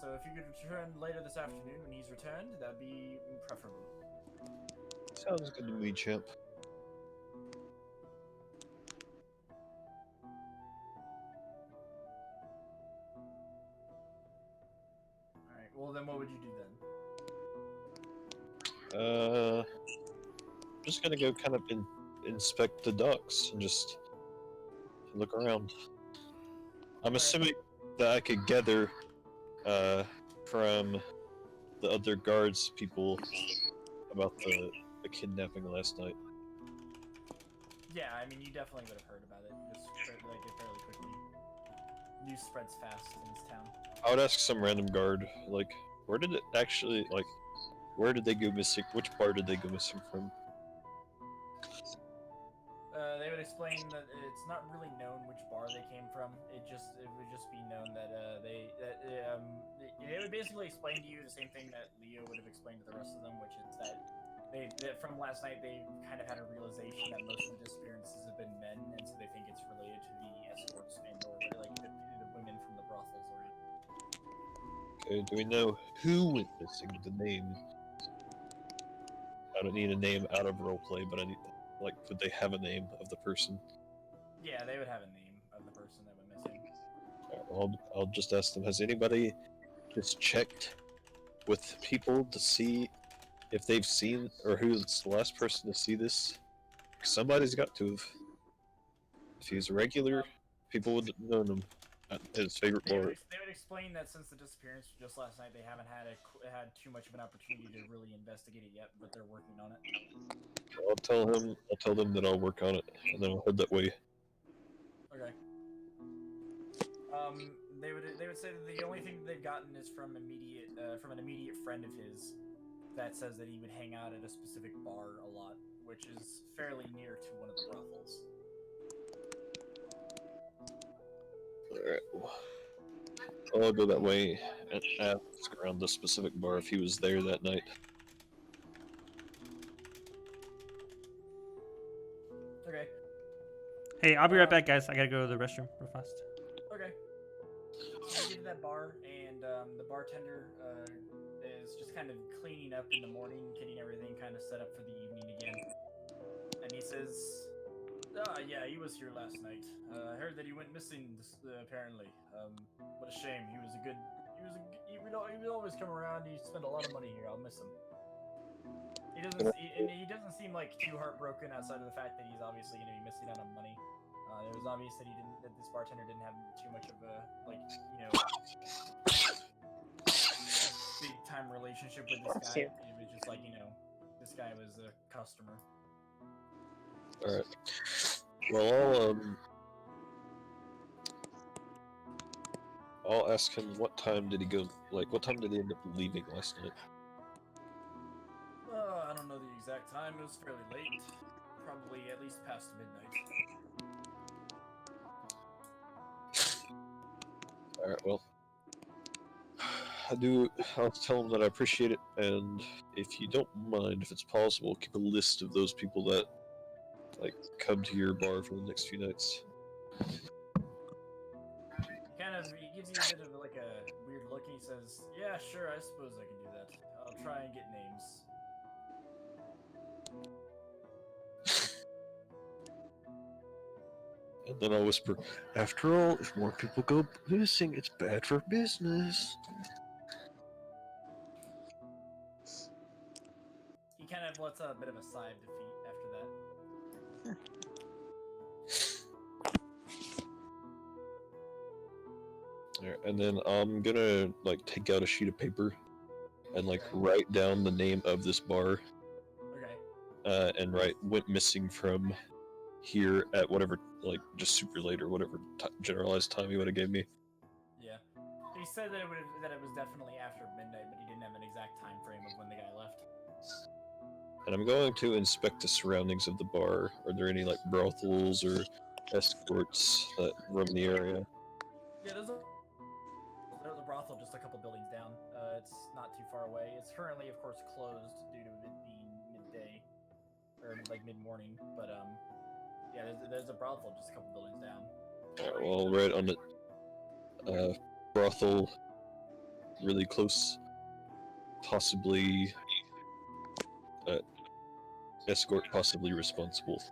So if you could return later this afternoon when he's returned, that'd be preferable. Sounds good to me, champ. Alright, well then what would you do then? I'm just gonna go kind of inspect the docks and just look around. I'm assuming that I could gather from the other guards people about the kidnapping last night. Yeah, I mean, you definitely would have heard about it. Just fairly quickly. News spreads fast in this town. I would ask some random guard, like, where did it actually, like, where did they go missing? Which bar did they go missing from? They would explain that it's not really known which bar they came from. It would just be known that they would basically explain to you the same thing that Leo would have explained to the rest of them, which is that from last night they kind of had a realization that most of the disappearances have been men, and so they think it's related to the escorts and or like the women from the brothels around. Okay, do we know who went missing? The name. I don't need a name out of roleplay, but I need, like, would they have a name of the person? Yeah, they would have a name of the person that went missing. I'll just ask them, has anybody just checked with people to see if they've seen, or who's the last person to see this? Somebody's got to have. If he's a regular, people would know him at his favorite They bar. would explain that since the disappearance just last night, they haven't had too much of an opportunity to really investigate it yet, but they're working on it. I'll tell them that I'll work on it, and then I'll head that way. Okay. They would say that the only thing that they've gotten is from an immediate friend of his that says that he would hang out at a specific bar a lot, which is fairly near to one of the brothels. Alright. I'll go that way and ask around the specific bar if he was there that night. Okay. Hey, I'll be right back, guys. I gotta go to the restroom real fast. Okay. So you get to that bar, and the bartender is just kind of cleaning up in the morning, getting everything kind of set up for the evening again. And he says, Yeah, he was here last night. I heard that he went missing, apparently. What a shame. He was a good... He would always come around. He spent a lot of money here. I'll miss him. He doesn't seem like too heartbroken outside of the fact that he's obviously going to be missing out on money. It was obvious that this bartender didn't have too much of a, big time relationship with this guy. It was just like, this guy was a customer. Alright. Well, I'll ask him what time did he go, what time did he end up leaving last night? I don't know the exact time. It was fairly late. Probably at least past midnight. Alright, well. I'll tell him that I appreciate it, and if you don't mind, if it's possible, keep a list of those people that, come to your bar for the next few nights. He gives you a bit of, a weird look, and he says, yeah, sure, I suppose I can do that. I'll try and get names. And then I'll whisper, after all, if more people go missing, it's bad for business. He kind of lets out a bit of a sigh of defeat after that. And then I'm gonna take out a sheet of paper and write down the name of this bar. Okay. And write went missing from here at whatever, just super late or whatever generalized time he would have gave me. Yeah. He said that it was definitely after midnight, but he didn't have an exact time frame of when the guy left. And I'm going to inspect the surroundings of the bar. Are there any brothels or escorts that roam the area? Yeah, there's a brothel just a couple buildings down. It's not too far away. It's currently, of course, closed due to it being midday or mid-morning. But yeah, there's a brothel just a couple buildings down. Alright, well, right on the brothel, really close, possibly escort, possibly responsible.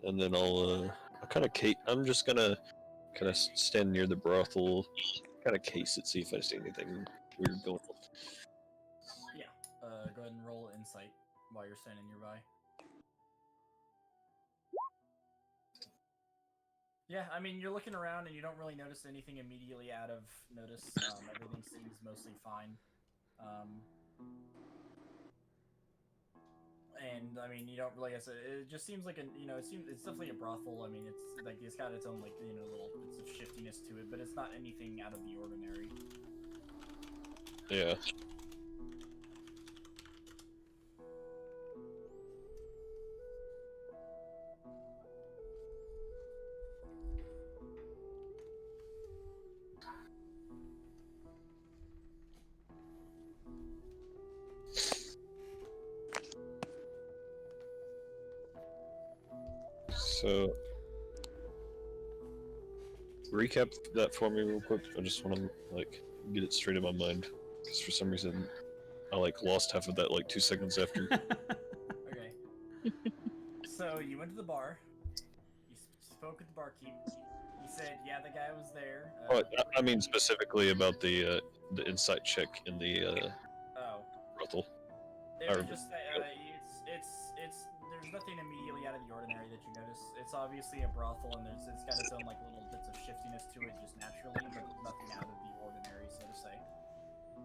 And then I'll I'm just gonna kind of stand near the brothel, kind of case it, see if I see anything weird going on. Yeah. Go ahead and roll insight while you're standing nearby. Yeah, I mean, you're looking around and you don't really notice anything immediately out of notice. Everything seems mostly fine. And I mean, you don't really. It just seems like it's definitely a brothel. I mean, it's got its own little bits of shiftiness to it, but it's not anything out of the ordinary. Yeah. So, recap that for me real quick. I just want to get it straight in my mind, because for some reason I lost half of that 2 seconds after. Okay. So you went to the bar. You spoke with the barkeep. He said, "Yeah, the guy was there." I mean specifically about the insight check in the brothel. It was just it's there's nothing immediately out of the ordinary that you notice. It's obviously a brothel, and it's got its own little bits of shiftiness to it just naturally, but there's nothing out of the ordinary, so to say.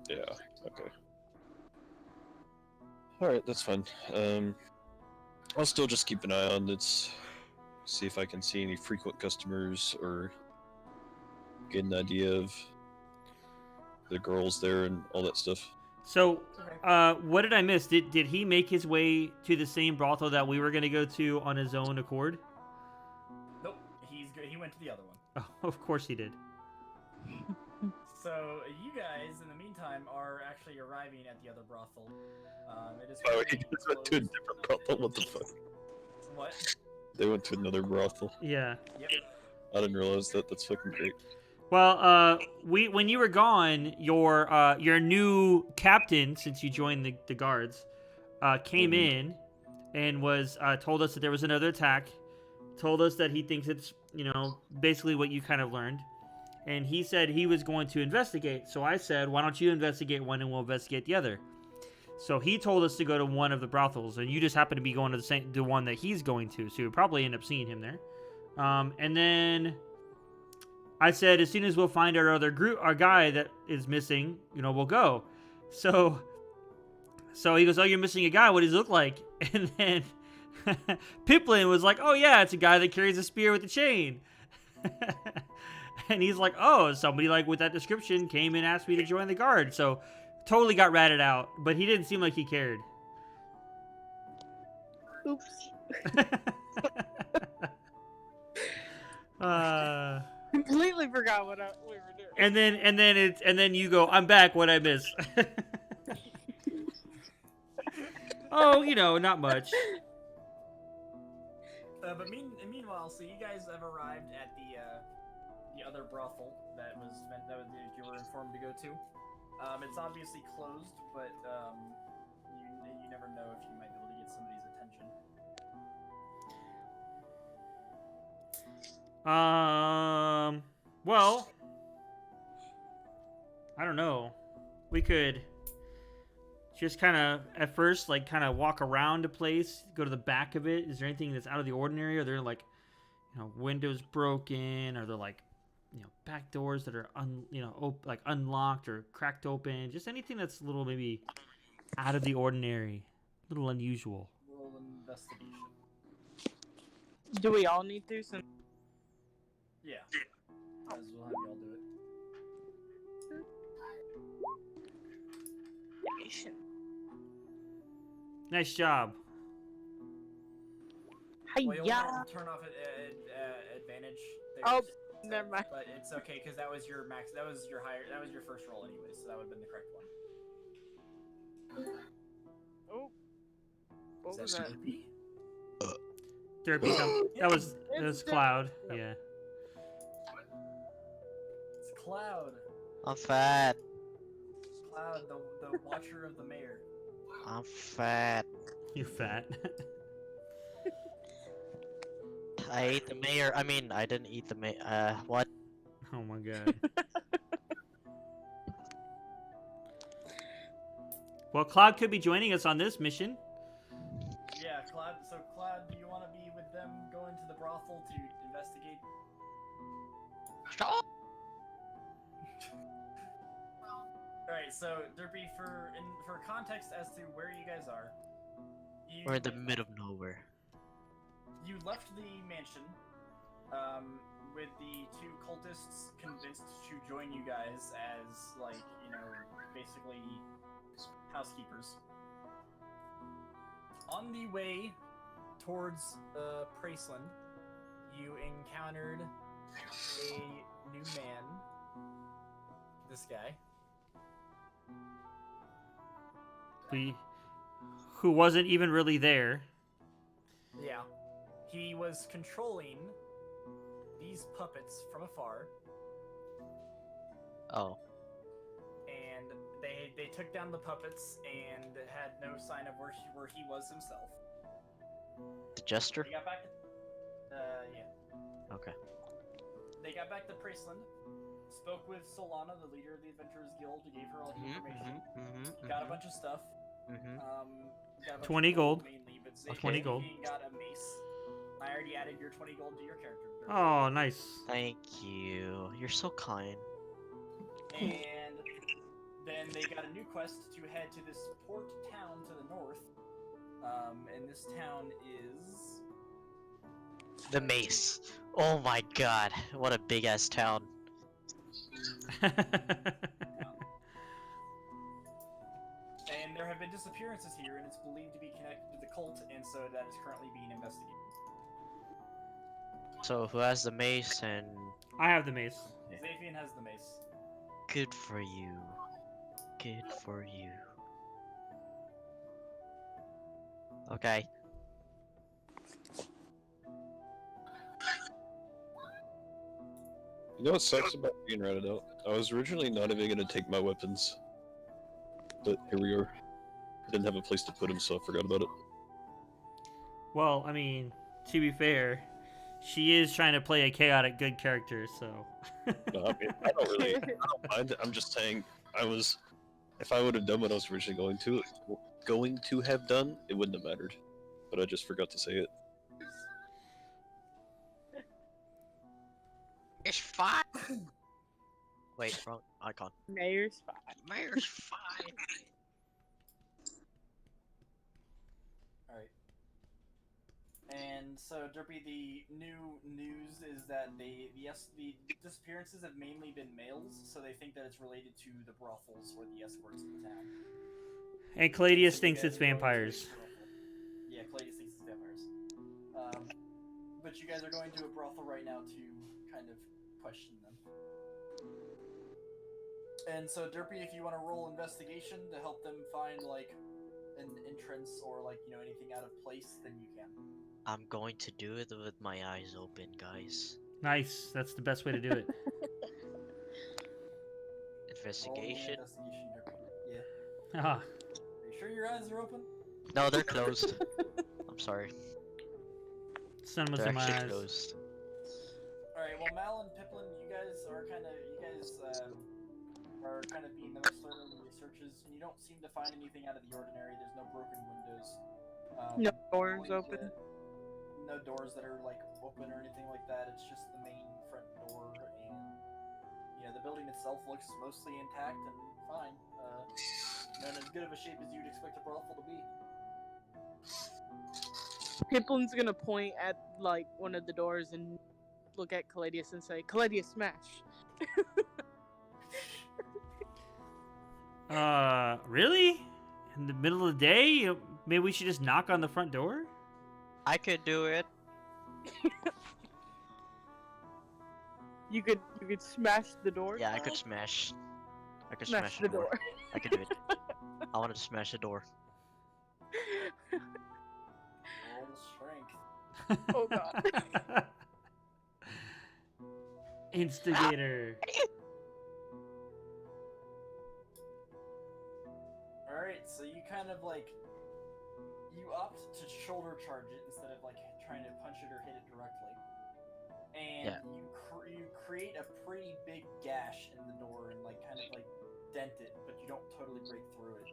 Yeah. Okay. All right, that's fine. I'll still just keep an eye on it, see if I can see any frequent customers or get an idea of the girls there and all that stuff. So, what did I miss? Did he make his way to the same brothel that we were going to go to on his own accord? Nope, he went to the other one. Oh, of course he did. So you guys, in the meantime, are actually arriving at the other brothel. It is. Oh, he just went to a different brothel. What the fuck? What? They went to another brothel. Yeah. Yep. I didn't realize that. That's fucking great. Well, when you were gone, your new captain, since you joined the guards, came in and was told us that there was another attack. Told us that he thinks it's basically what you kind of learned, and he said he was going to investigate. So I said, why don't you investigate one and we'll investigate the other. So he told us to go to one of the brothels, and you just happen to be going to the one that he's going to. So you'll probably end up seeing him there. And then I said, as soon as we'll find our guy that is missing, we'll go. So he goes, oh, you're missing a guy. What does he look like? And then Piplin was like, oh yeah, it's a guy that carries a spear with a chain. And he's like, oh, somebody like with that description came and asked me to join the guard. So totally got ratted out, but he didn't seem like he cared. Oops. Completely forgot what we were doing. And then you go, I'm back. What I miss? Oh, not much. But meanwhile, so you guys have arrived at the other brothel that you were informed to go to. It's obviously closed, but you never know if you might be able to get somebody's attention. Well, I don't know. We could just kind of, at first, like, kind of walk around a place, go to the back of it. Is there anything that's out of the ordinary? Are there, like, windows broken? Are there, like, back doors that are, like, unlocked or cracked open? Just anything that's a little, maybe, out of the ordinary. A little unusual. Roll investigation. Do we all need to? Since... Yeah. We'll have you all do it. Nice job. Well, you'll have to turn off advantage. There, Oh, never mind. But it's okay because that was your max. That was your first roll anyway, so that would have been the correct one. Oh. What was that? Derpy, that was Cloud. Yeah. It's Cloud. I'm fat. Cloud, the watcher of the mayor. I'm fat. You're fat. I ate the mayor. I mean, I didn't eat the mayor. What? Oh my god. Well, Cloud could be joining us on this mission. Yeah, Cloud. So, Cloud, do you want to be with them going to the brothel to investigate? Alright, so Derpy, for context as to where you guys are, We're in the middle of nowhere. You left the mansion with the two cultists convinced to join you guys as, like, basically housekeepers. On the way towards Praceland, you encountered a new man. This guy. Who wasn't even really there. Yeah. He was controlling these puppets from afar. Oh. And they took down the puppets and had no sign of where he was himself. The jester? They got back yeah. Okay. They got back to Praceland, spoke with Solana, the leader of the Adventurers Guild, who gave her all the information. Got a bunch of stuff. Got a bunch 20 of gold. Mainly, but 20 gold. Got a mace. I already added your 20 gold to your character. Oh, nice. Thank you. You're so kind. And then they got a new quest to head to this port town to the north. And this town is... The Mace. Oh my god. What a big ass town. And there have been disappearances here, and it's believed to be connected to the cult, and so that is currently being investigated. So who has the mace and... I have the mace. Xavian has the mace. Good for you. Good for you. Okay. You know what sucks about being ratted out? I was originally not even gonna take my weapons, but here we are. I didn't have a place to put them, so I forgot about it. Well, I mean, to be fair, she is trying to play a chaotic good character, so. No, I mean, I don't mind. I'm just saying, if I would have done what I was originally going to have done, it wouldn't have mattered. But I just forgot to say it. It's fine. Wait, wrong icon. Mayor's fine. Mayor's fine. Alright. And so, Derpy, the new news is that the disappearances have mainly been males, so they think that it's related to the brothels or the escorts in the town. And Caladius So you thinks guys it's are going to vampires. a brothel. Yeah, Cladius thinks it's vampires. But you guys are going to a brothel right now to kind of question them. And so, Derpy, if you want to roll investigation to help them find, like, an entrance or, like, you know, anything out of place, then you can. I'm going to do it with my eyes open, guys. Nice. That's the best way to do it. Investigation. Roll investigation, Derpy. Yeah. Ah. Are you sure your eyes are open? No, they're closed. I'm sorry. Cinemas They're in my actually eyes. closed. Alright, well, Mal and Piplin, you guys are kind of being the most thorough in your searches, and you don't seem to find anything out of the ordinary. There's no broken windows. No doors open. No doors that are, like, open or anything like that. It's just the main front door, and, you know, the building itself looks mostly intact and fine. Not as good of a shape as you'd expect a brothel to be. Piplin's gonna point at, like, one of the doors and look at Caladius and say, Caladius, smash. Really? In the middle of the day? Maybe we should just knock on the front door? I could do it. You could smash the door? Yeah, I could smash. I could Smash smash the the door. door. I could do it. I wanted to smash the door. Roll strength. Oh god. Instigator. Alright, so you kind of, like, you opt to shoulder charge it instead of, like, trying to punch it or hit it directly. And Yeah. you create a pretty big gash in the door and, like, kind of, like, dent it, but you don't totally break through it.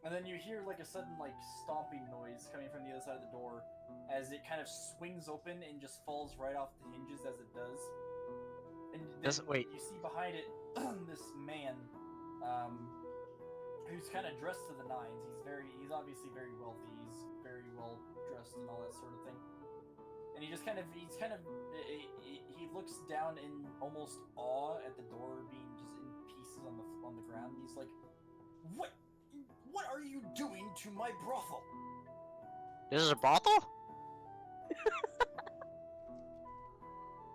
And then you hear, like, a sudden, like, stomping noise coming from the other side of the door as it kind of swings open and just falls right off the hinges as it does. And then Wait. you see behind it this man, who's kind of dressed to the nines. He's obviously very wealthy. He's very well dressed and all that sort of thing. And he looks down in almost awe at the door being just in pieces on the ground. And he's like, What are you doing to my brothel? This is a brothel?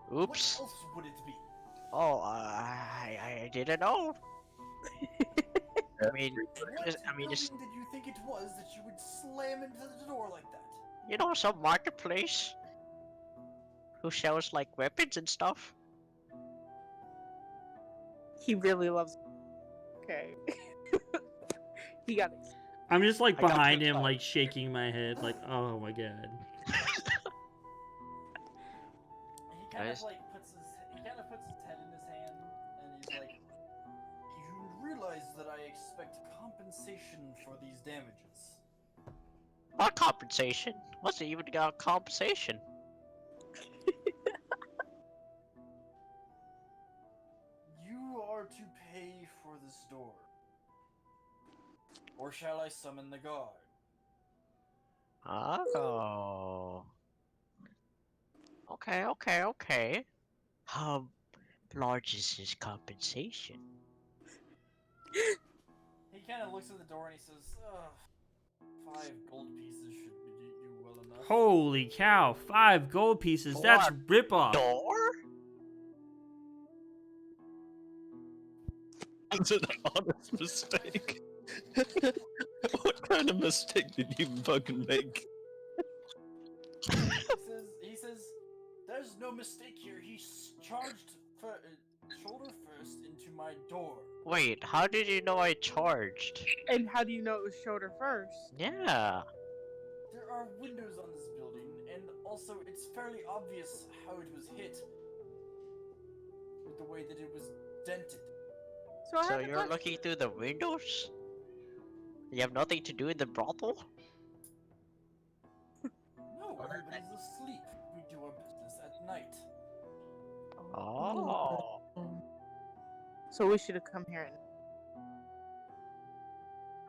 What Oops. else would it be? Oh, I didn't know. I mean, What just building did you think it was that you would slam into the door like that? you know, some marketplace who sells like weapons and stuff. He really loves. Okay. He got it. I'm just like I got behind too him, excited. like shaking my head, like, oh my god. He kind Nice. of like puts his head in his hand and he's like, "You realize that I expect compensation for these damages." What compensation? What's it even got compensation? You are to pay for this door. Or shall I summon the guard? Oh. Okay. How large is his compensation? He kind of looks at the door and he says, "Ugh, 5 gold pieces should do well enough." Holy cow, 5 gold pieces, that's What? rip-off. Door? It's an honest mistake. What kind of mistake did you fucking make? He says, "There's no mistake here. He's charged shoulder first into my door. Wait, how did you know I charged? And how do you know it was shoulder first? Yeah. There are windows on this building, and also it's fairly obvious how it was hit. With the way that it was dented. So, I So have a you're question. looking through the windows? You have nothing to do in the brothel? No, everybody's asleep. We do our business at night. Oh. So we should have come here and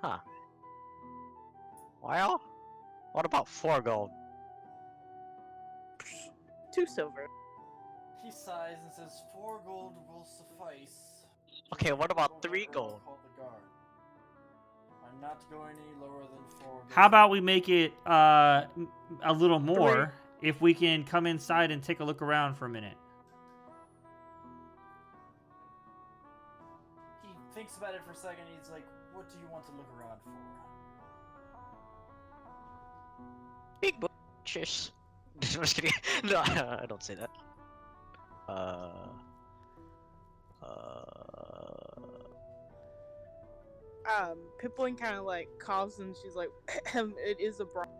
Huh. Well, what about 4 gold? 2 silver. He sighs and says, 4 gold will suffice. Okay, what about Don't 3 let her gold? call the guard. I'm not going any lower than 4 gold. How about we make it a little more if we can come inside and take a look around for a minute? He thinks about it for a second. He's like, what do you want to look around for? Big butchers. Just kidding. No, I don't say that. Pipling kind of like coughs and she's like, it is a brothel.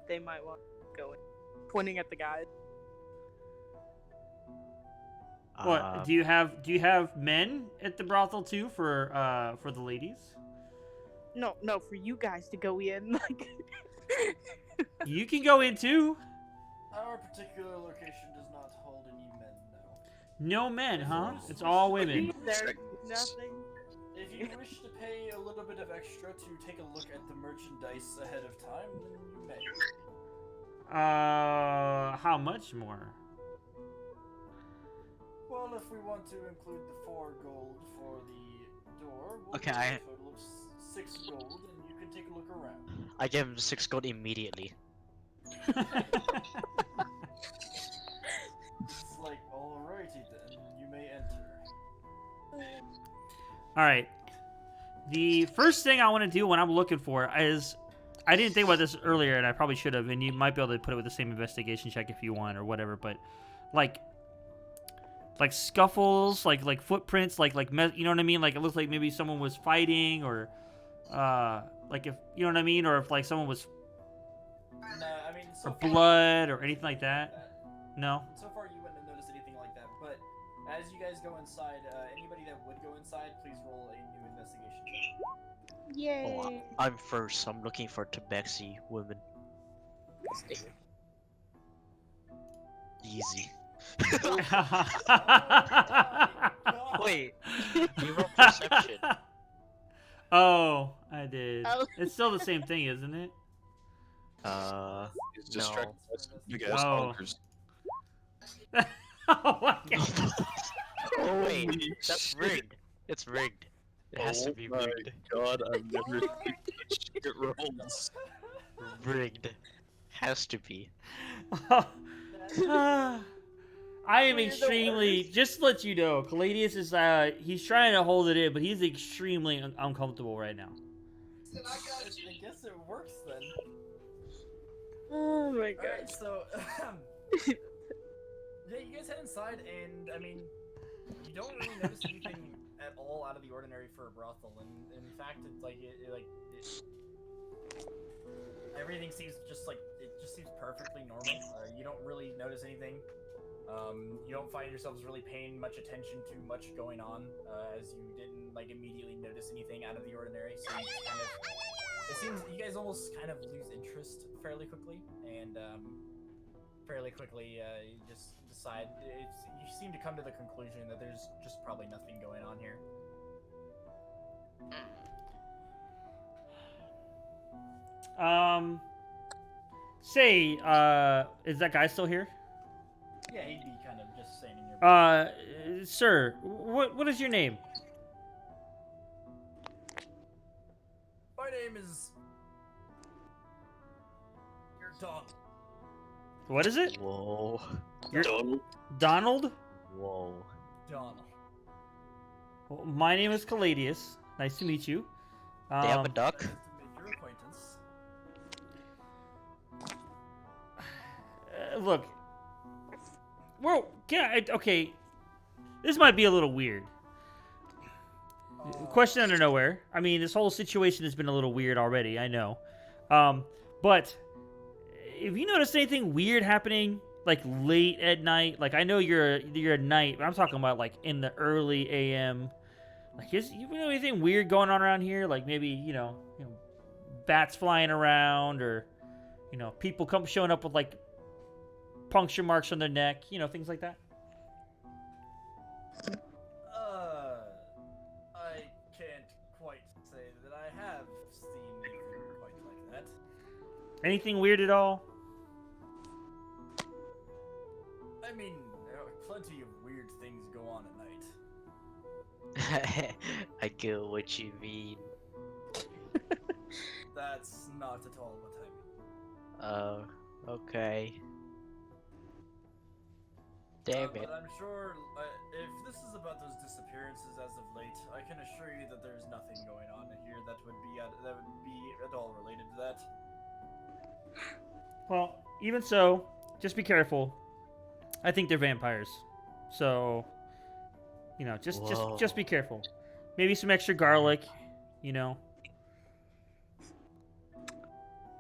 They might want to go in. Pointing at the guys. What do you have men at the brothel too for the ladies? No, for you guys to go in. Like, You can go in too. Our particular location does not hold any men, No no. men, huh? It's all women. there's nothing. If you wish to pay a little bit of extra to take a look at the merchandise ahead of time, then you may. How much more? Well, if we want to include the 4 gold for the door, we'll Okay, give you a total of 6 gold, and you can take a look around. I give him 6 gold immediately. It's like, alrighty then, you may enter. All right. The first thing I want to do when I'm looking for is, I didn't think about this earlier, and I probably should have, and you might be able to put it with the same investigation check if you want or whatever, but like scuffles, like footprints, like you know what I mean? Like it looks like maybe someone was fighting, or like if you know what I mean, or if like someone was, No, I mean, so or far, blood or anything like that. No. So far, you wouldn't have noticed anything like that, but as you guys go inside, anybody that would go inside, please roll a new investigation check. Yay. Oh, I'm first. I'm looking for tabaxi women. Easy. Wait, you roll perception. Oh, I did. Oh. It's still the same thing, isn't it? He's distracted by some big ass Oh. honkers. Oh my god. Oh wait, Holy that's shit. rigged. It's rigged. It has to be Oh my rigged. God, I've never seen such shit rolls. Rigged. Has to be. I am extremely, just to let you know, Caladius is, he's trying to hold it in, but he's extremely uncomfortable right now. I guess it works then. Oh my god. Alright, so, yeah, you guys head inside, and, I mean, you don't really notice anything at all out of the ordinary for a brothel, and in fact, it's like, everything seems just like, it just seems perfectly normal. You don't really notice anything. You don't find yourselves really paying much attention to much going on, as you didn't, like, immediately notice anything out of the ordinary, so you just kind of, it seems you guys almost kind of lose interest fairly quickly, and, fairly quickly, you just decide, you seem to come to the conclusion that there's just probably nothing going on here. Say, is that guy still here? Yeah, he'd be kind of just standing here. Sir, what is your name? My name is... Donald. What is it? Whoa. You're Donald? Donald? Whoa. Donald. Well, my name is Caladius. Nice to meet you. They have a duck? Nice to make your acquaintance. Look. Well, okay. This might be a little weird. Question out of nowhere. I mean, this whole situation has been a little weird already, I know. But if you noticed anything weird happening, like late at night, like I know you're at night, but I'm talking about like in the early AM. Like, you know anything weird going on around here? Like maybe bats flying around, or people showing up with like puncture marks on their neck, things like that. I can't quite say that I have seen anything quite like that. Anything weird at all? I mean, there are plenty of weird things go on at night. I get what you mean. That's not at all what I mean. Okay. Damn it. But I'm sure if this is about those disappearances as of late, I can assure you that there's nothing going on here that would be at all related to that. Well, even so, just be careful. I think they're vampires, so just be careful. Maybe some extra garlic,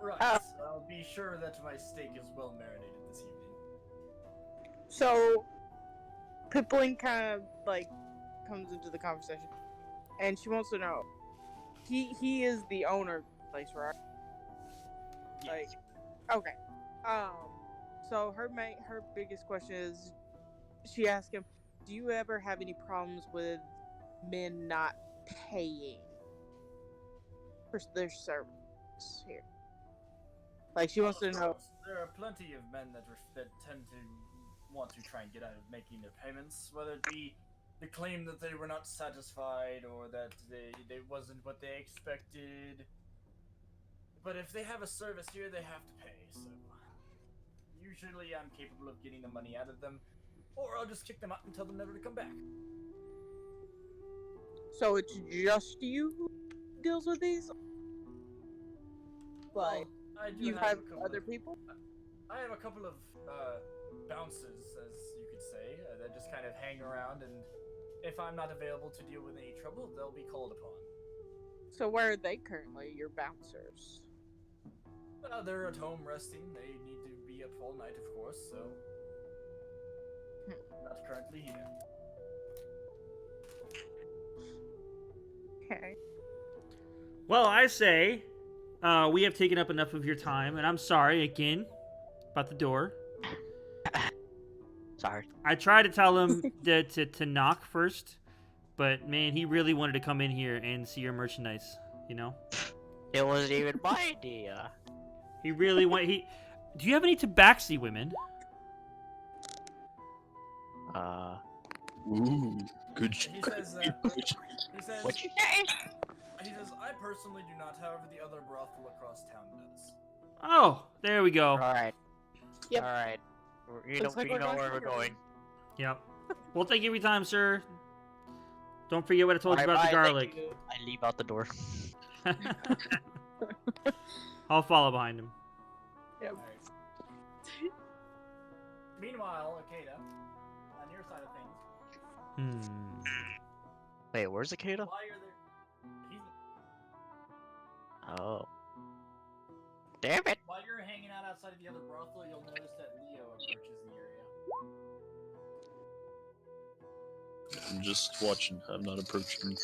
Right. I'll be sure that my steak is well marinated this evening. So, Pippling kind of like comes into the conversation, and she wants to know. He is the owner of the place, right? Yes. Like, okay. So her biggest question is, she asked him, "Do you ever have any problems with men not paying for their service here?" Like, she wants to know. There are plenty of men that tend to want to try and get out of making their payments, whether it be the claim that they were not satisfied or that they wasn't what they expected. But if they have a service here, they have to pay, so usually I'm capable of getting the money out of them, or I'll just kick them out and tell them never to come back. So it's just you who deals with these? Like, I do you have a couple other of, people? I have a couple of bouncers, as you could say, that just kind of hang around, and if I'm not available to deal with any trouble, they'll be called upon. So where are they currently, your bouncers? They're at home resting. They need to be up all night, of course, so not currently here. Okay. Well, I say we have taken up enough of your time, and I'm sorry again about the door. Sorry. I tried to tell him to knock first, but man, he really wanted to come in here and see your merchandise. It wasn't even my idea. He really Do you have any tabaxi women? Ooh, good. He says, What you say? He says, I personally do not, however the other brothel across town does. Oh, there we go. Alright. Yep. Alright. You Looks like know we're going where we're somewhere. going. Yep. Well, thank you for your time, sir. Don't forget what I told you Alright, about the bye, thank garlic. you. I leave out the door. I'll follow behind him. Yep. Alright. Meanwhile, Akeda, on your side of things, Wait, where's Akeda? while you're there, he's, Oh. Damn it! while you're hanging out outside of the other brothel, you'll notice that Leo approaches the area. I'm just watching. I'm not approaching.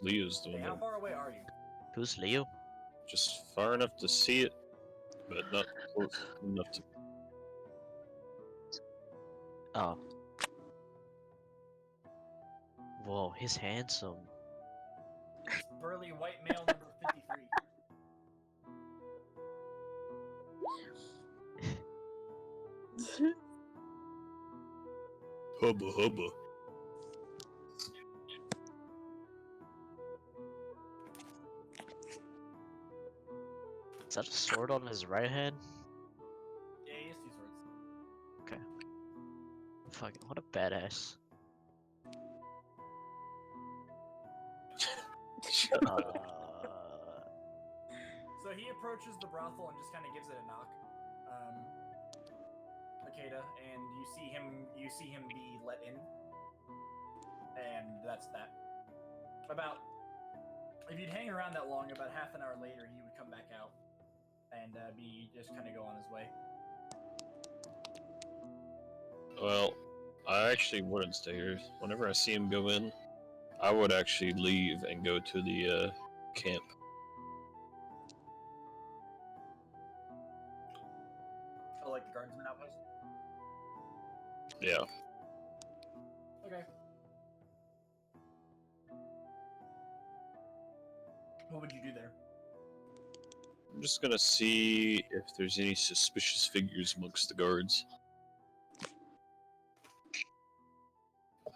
Leo's the Hey, one how that far away are you? Who's Leo? just far enough to see it, but not close enough to. Oh. Whoa, he's handsome. Burly white male number 53. Hubba hubba. Is that a sword on his right hand? Yeah, he has two swords. Fucking, what a badass. So he approaches the brothel and just kind of gives it a knock. Takeda, and you see him be let in, and that's that. If you'd hang around that long, about half an hour later, he would come back out and be just kind of go on his way. Well, I actually wouldn't stay here. Whenever I see him go in, I would actually leave and go to the camp. Oh, like the guardsman outpost? Yeah. Okay. What would you do there? I'm just gonna see if there's any suspicious figures amongst the guards.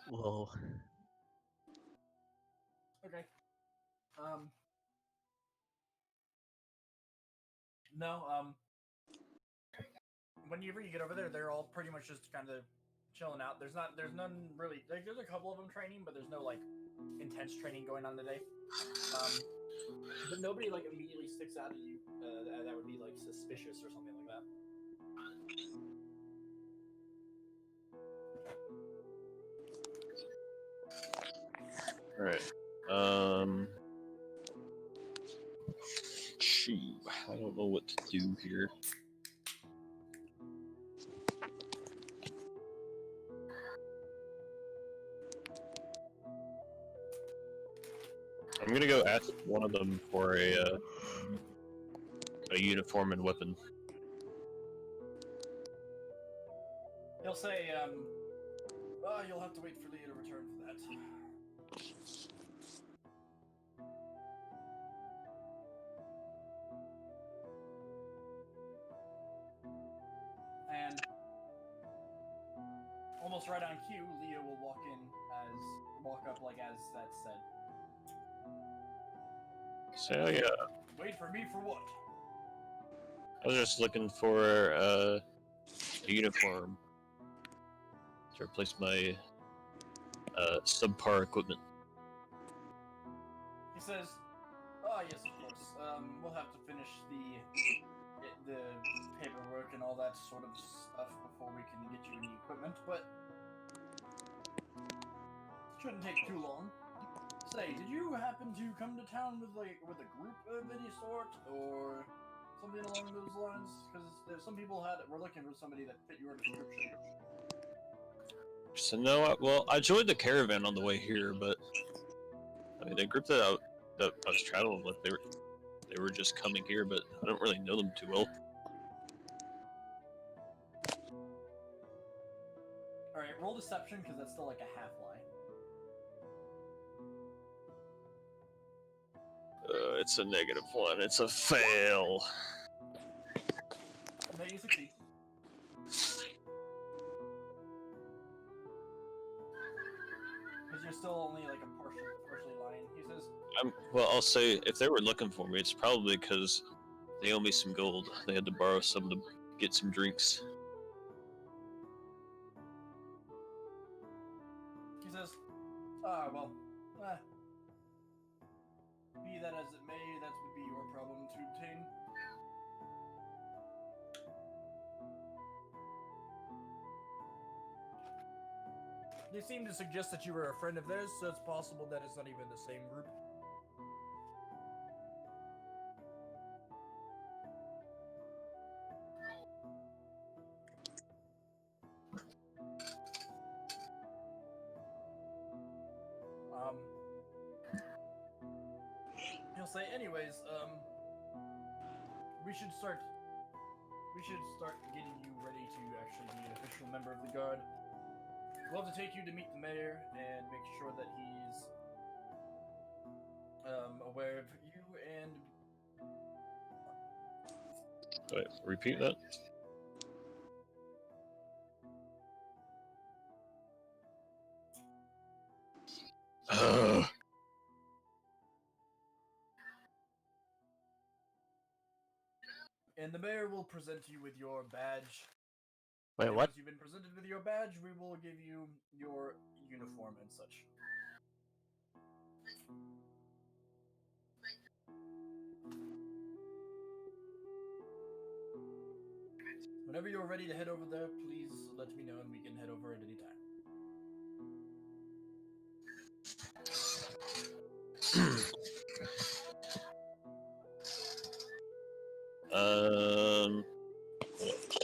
Whoa. Okay. No, whenever you get over there, they're all pretty much just kind of chilling out. There's none really, like, there's a couple of them training, but there's no, like, intense training going on today. But nobody, like, immediately sticks out at you that would be, like, suspicious or something like that. Alright. Shoot. I don't know what to do here. I'm gonna go ask one of them for a uniform and weapon. He'll say, oh, you'll have to wait for Leah to return for that. And almost right on cue, Leah will walk up like as that's said. So yeah, Wait for me for what? I was just looking for a uniform to replace my subpar equipment. He says, "Oh yes, of course. We'll have to finish the paperwork and all that sort of stuff before we can get you any equipment, but shouldn't take too long. Say, did you happen to come to town with a group of any sort, or something along those lines? Because some people were looking for somebody that fit your description." So no, I joined the caravan on the way here, but I mean the group that I was traveling with, they were just coming here, but I don't really know them too well. All right, roll deception because that's still like a half lie. It's a -1. It's a fail. No, you succeed. Because you're still only like a partially lying. He says, Well, I'll say if they were looking for me, it's probably because they owe me some gold. They had to borrow some to get some drinks. He says, well, be that as it may, that would be your problem to obtain. They seem to suggest that you were a friend of theirs, so it's possible that it's not even the same group. He'll say, anyways, we should start getting you ready to actually be an official member of the guard. We'll have to take you to meet the mayor and make sure that he's aware of you and... Wait, repeat that? And the mayor will present you with your badge. Wait, And what? once you've been presented with your badge, we will give you your uniform and such. Whenever you're ready to head over there, please let me know and we can head over at any time.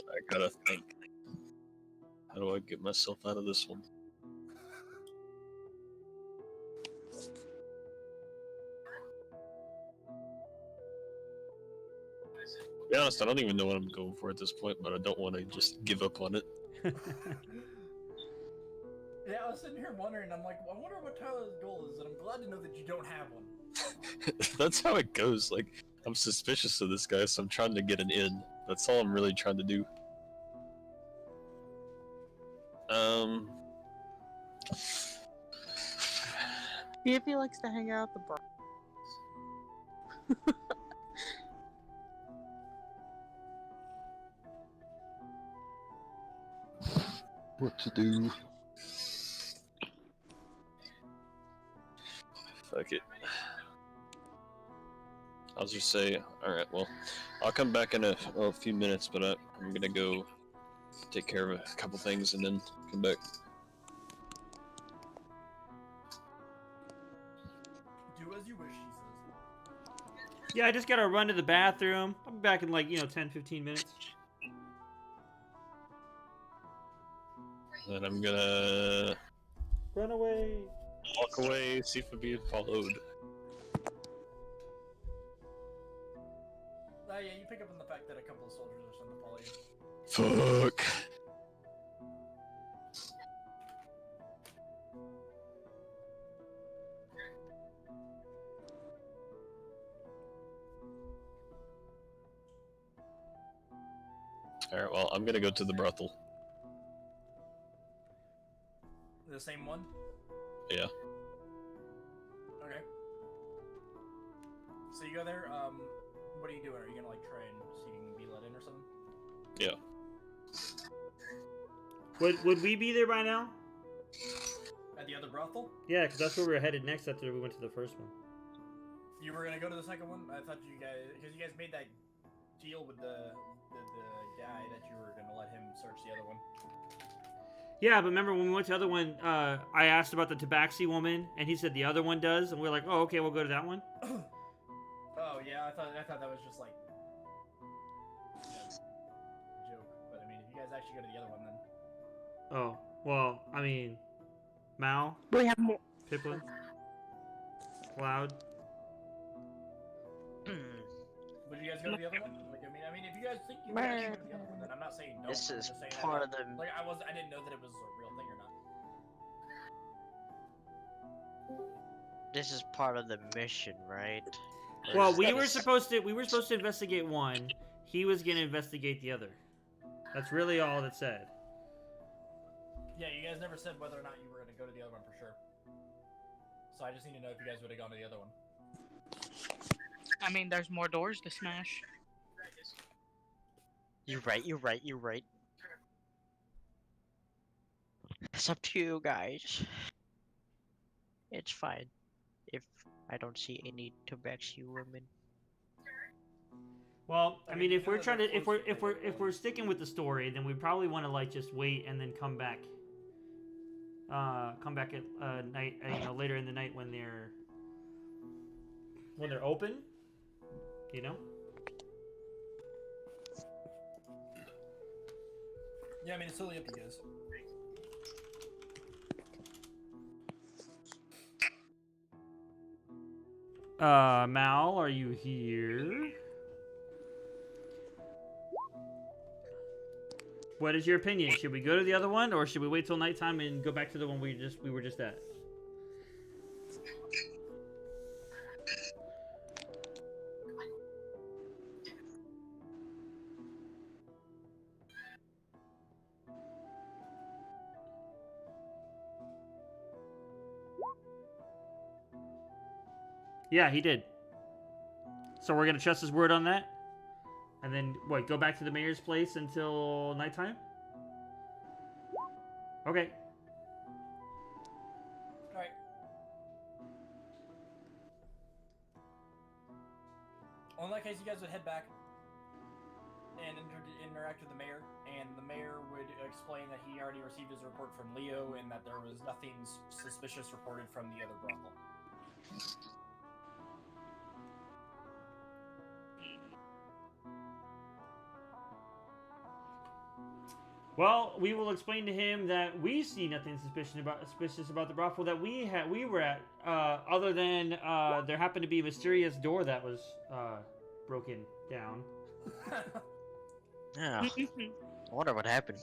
I gotta think. How do I get myself out of this one? To be honest, I don't even know what I'm going for at this point, but I don't want to just give up on it. Yeah, I was sitting here wondering, I'm like, I wonder what Tyler's goal is, and I'm glad to know that you don't have one. That's how it goes. Like, I'm suspicious of this guy, so I'm trying to get an in. That's all I'm really trying to do. See if he likes to hang out at the bar. What to do? Fuck it. I'll just say, alright, well, I'll come back in a few minutes, but I'm gonna go take care of a couple things and then come back. Do as you wish, he says. Yeah, I just gotta run to the bathroom. I'll be back in like, 10, 15 minutes. Then I'm gonna Run away. walk away, see if I'm being followed. Yeah, you pick up on the fact that a couple of soldiers are starting to follow you. Fuck. Alright, well, I'm gonna go to the brothel. The same one? Yeah. Okay. So you go there, what are you doing? Are you gonna like try and see if you can be let in or something? Yeah. Would we be there by now? At the other brothel? Yeah, because that's where we were headed next after we went to the first one. You were gonna go to the second one? I thought you guys, because you guys made that deal with the guy that you were gonna let him search the other one. Yeah, but remember when we went to the other one, I asked about the Tabaxi woman, and he said the other one does, and we are like, oh, okay, we'll go to that one. Oh yeah, I thought that was just like a joke. But I mean, if you guys actually go to the other one, then Oh, well, I mean, Mal, We have more. Piplin, Cloud. would you guys go to the other one? Like, I mean, if you guys think you can actually go to the other one, then I'm not saying no. This I'm is just saying part of the. like I didn't know that it was a real thing or not. This is part of the mission, right? Well, we were supposed to investigate one. He was gonna investigate the other. That's really all it said. Yeah, you guys never said whether or not you were gonna go to the other one for sure. So I just need to know if you guys would have gone to the other one. I mean, there's more doors to smash. You're right. It's up to you guys. It's fine. If I don't see any Tabaxi women. Well, I mean, if we're trying to, if we're sticking with the story, then we probably want to like just wait and then come back. Come back at night, later in the night when they're open. You know. Yeah, I mean, it's totally up to you guys. Mal, are you here? What is your opinion? Should we go to the other one, or should we wait till nighttime and go back to the one we were just at? Yeah, he did. So we're gonna trust his word on that? And then, what, go back to the mayor's place until nighttime? Okay. Alright. Well, in that case, you guys would head back. and interact with the mayor, and the mayor would explain that he already received his report from Leo, and that there was nothing suspicious reported from the other brothel. Well, we will explain to him that we see nothing suspicious about the brothel that we were at, other than there happened to be a mysterious door that was broken down. Yeah. I wonder what happened.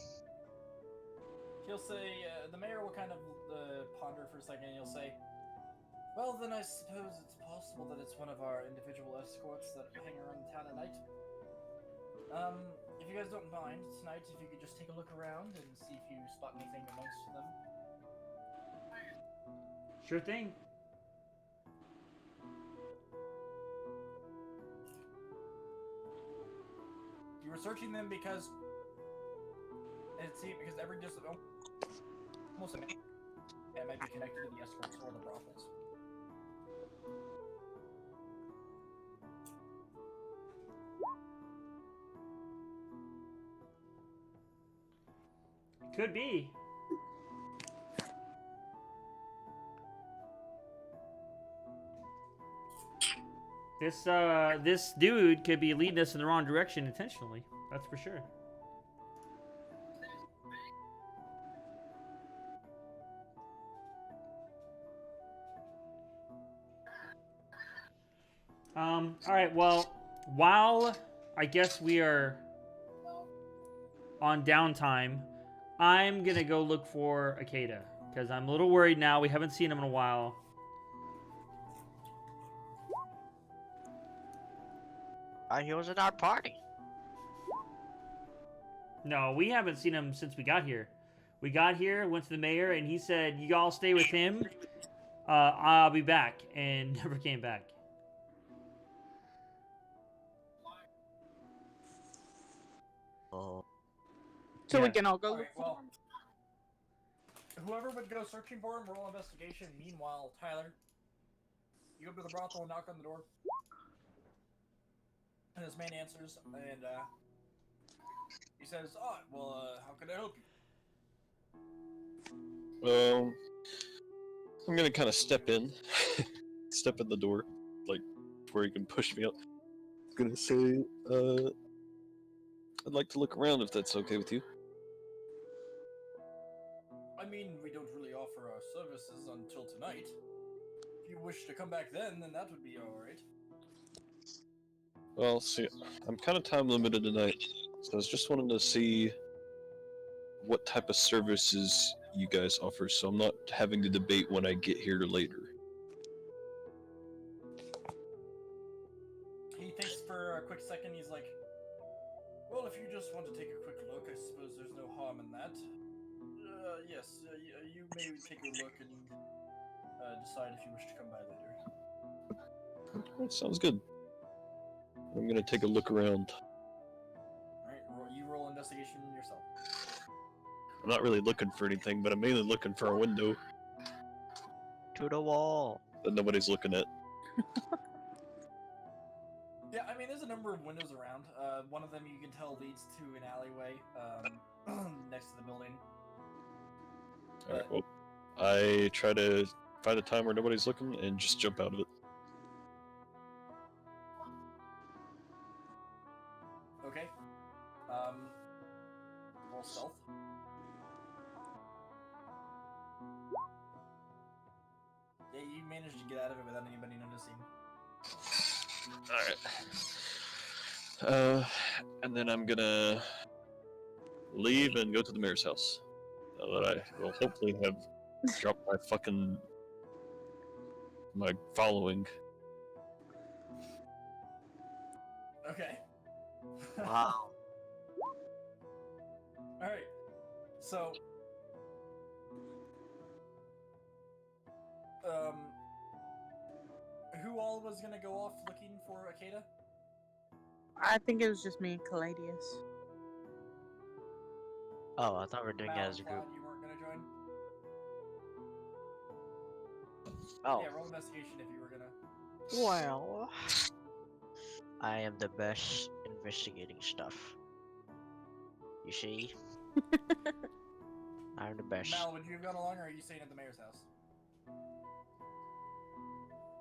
He'll say, the mayor will kind of ponder for a second, and he'll say, well, then I suppose it's possible that it's one of our individual escorts that hang around the town at night. If you guys don't mind, tonight, if you could just take a look around and see if you spot anything amongst them. Sure thing. You were searching them because every almost it might be connected to the escorts or the brothels. Could be. This dude could be leading us in the wrong direction intentionally. That's for sure. All right. Well, while I guess we are on downtime, I'm gonna go look for Akeda because I'm a little worried now. We haven't seen him in a while. He was in our party. No, we haven't seen him since we got here. We got here, went to the mayor, and he said, "You all stay with him. I'll be back," and never came back. Oh. So Yeah. we can all go. Alright, well, whoever would go searching for him, roll investigation. Meanwhile, Tyler, you go to the brothel and knock on the door. And this man answers, and he says, "Oh, well, how can I help you?" I'm gonna kind of step in the door, like where he can push me up. I'm gonna say, I'd like to look around if that's okay with you. I mean, we don't really offer our services until tonight. If you wish to come back then that would be alright. Well, see, I'm kind of time limited tonight, so I was just wanting to see what type of services you guys offer, so I'm not having to debate when I get here later. He thinks for a quick second, he's like, well, if you just want to take a quick look, I suppose there's no harm in that. Yes, you may take a look and decide if you wish to come by later. That sounds good. I'm gonna take a look around. Alright, you roll investigation yourself. I'm not really looking for anything, but I'm mainly looking for a window To the wall. that nobody's looking at. Yeah, I mean, there's a number of windows around. One of them you can tell leads to an alleyway next to the building. Alright, well, I try to find a time where nobody's looking and just jump out of it. Okay. Roll stealth. Yeah, you managed to get out of it without anybody noticing. Alright. And then I'm gonna leave and go to the mayor's house. Now that I will hopefully have dropped my following. Okay. Wow. Alright. So, who all was gonna go off looking for Akeda? I think it was just me and Caladius. Oh, I thought we were doing it Mal, as a group. Cloud, you weren't gonna join? Oh, Yeah, roll investigation if you were gonna. well. I am the best investigating stuff. You see? I'm the best. Mal, would you have gone along, or are you staying at the mayor's house?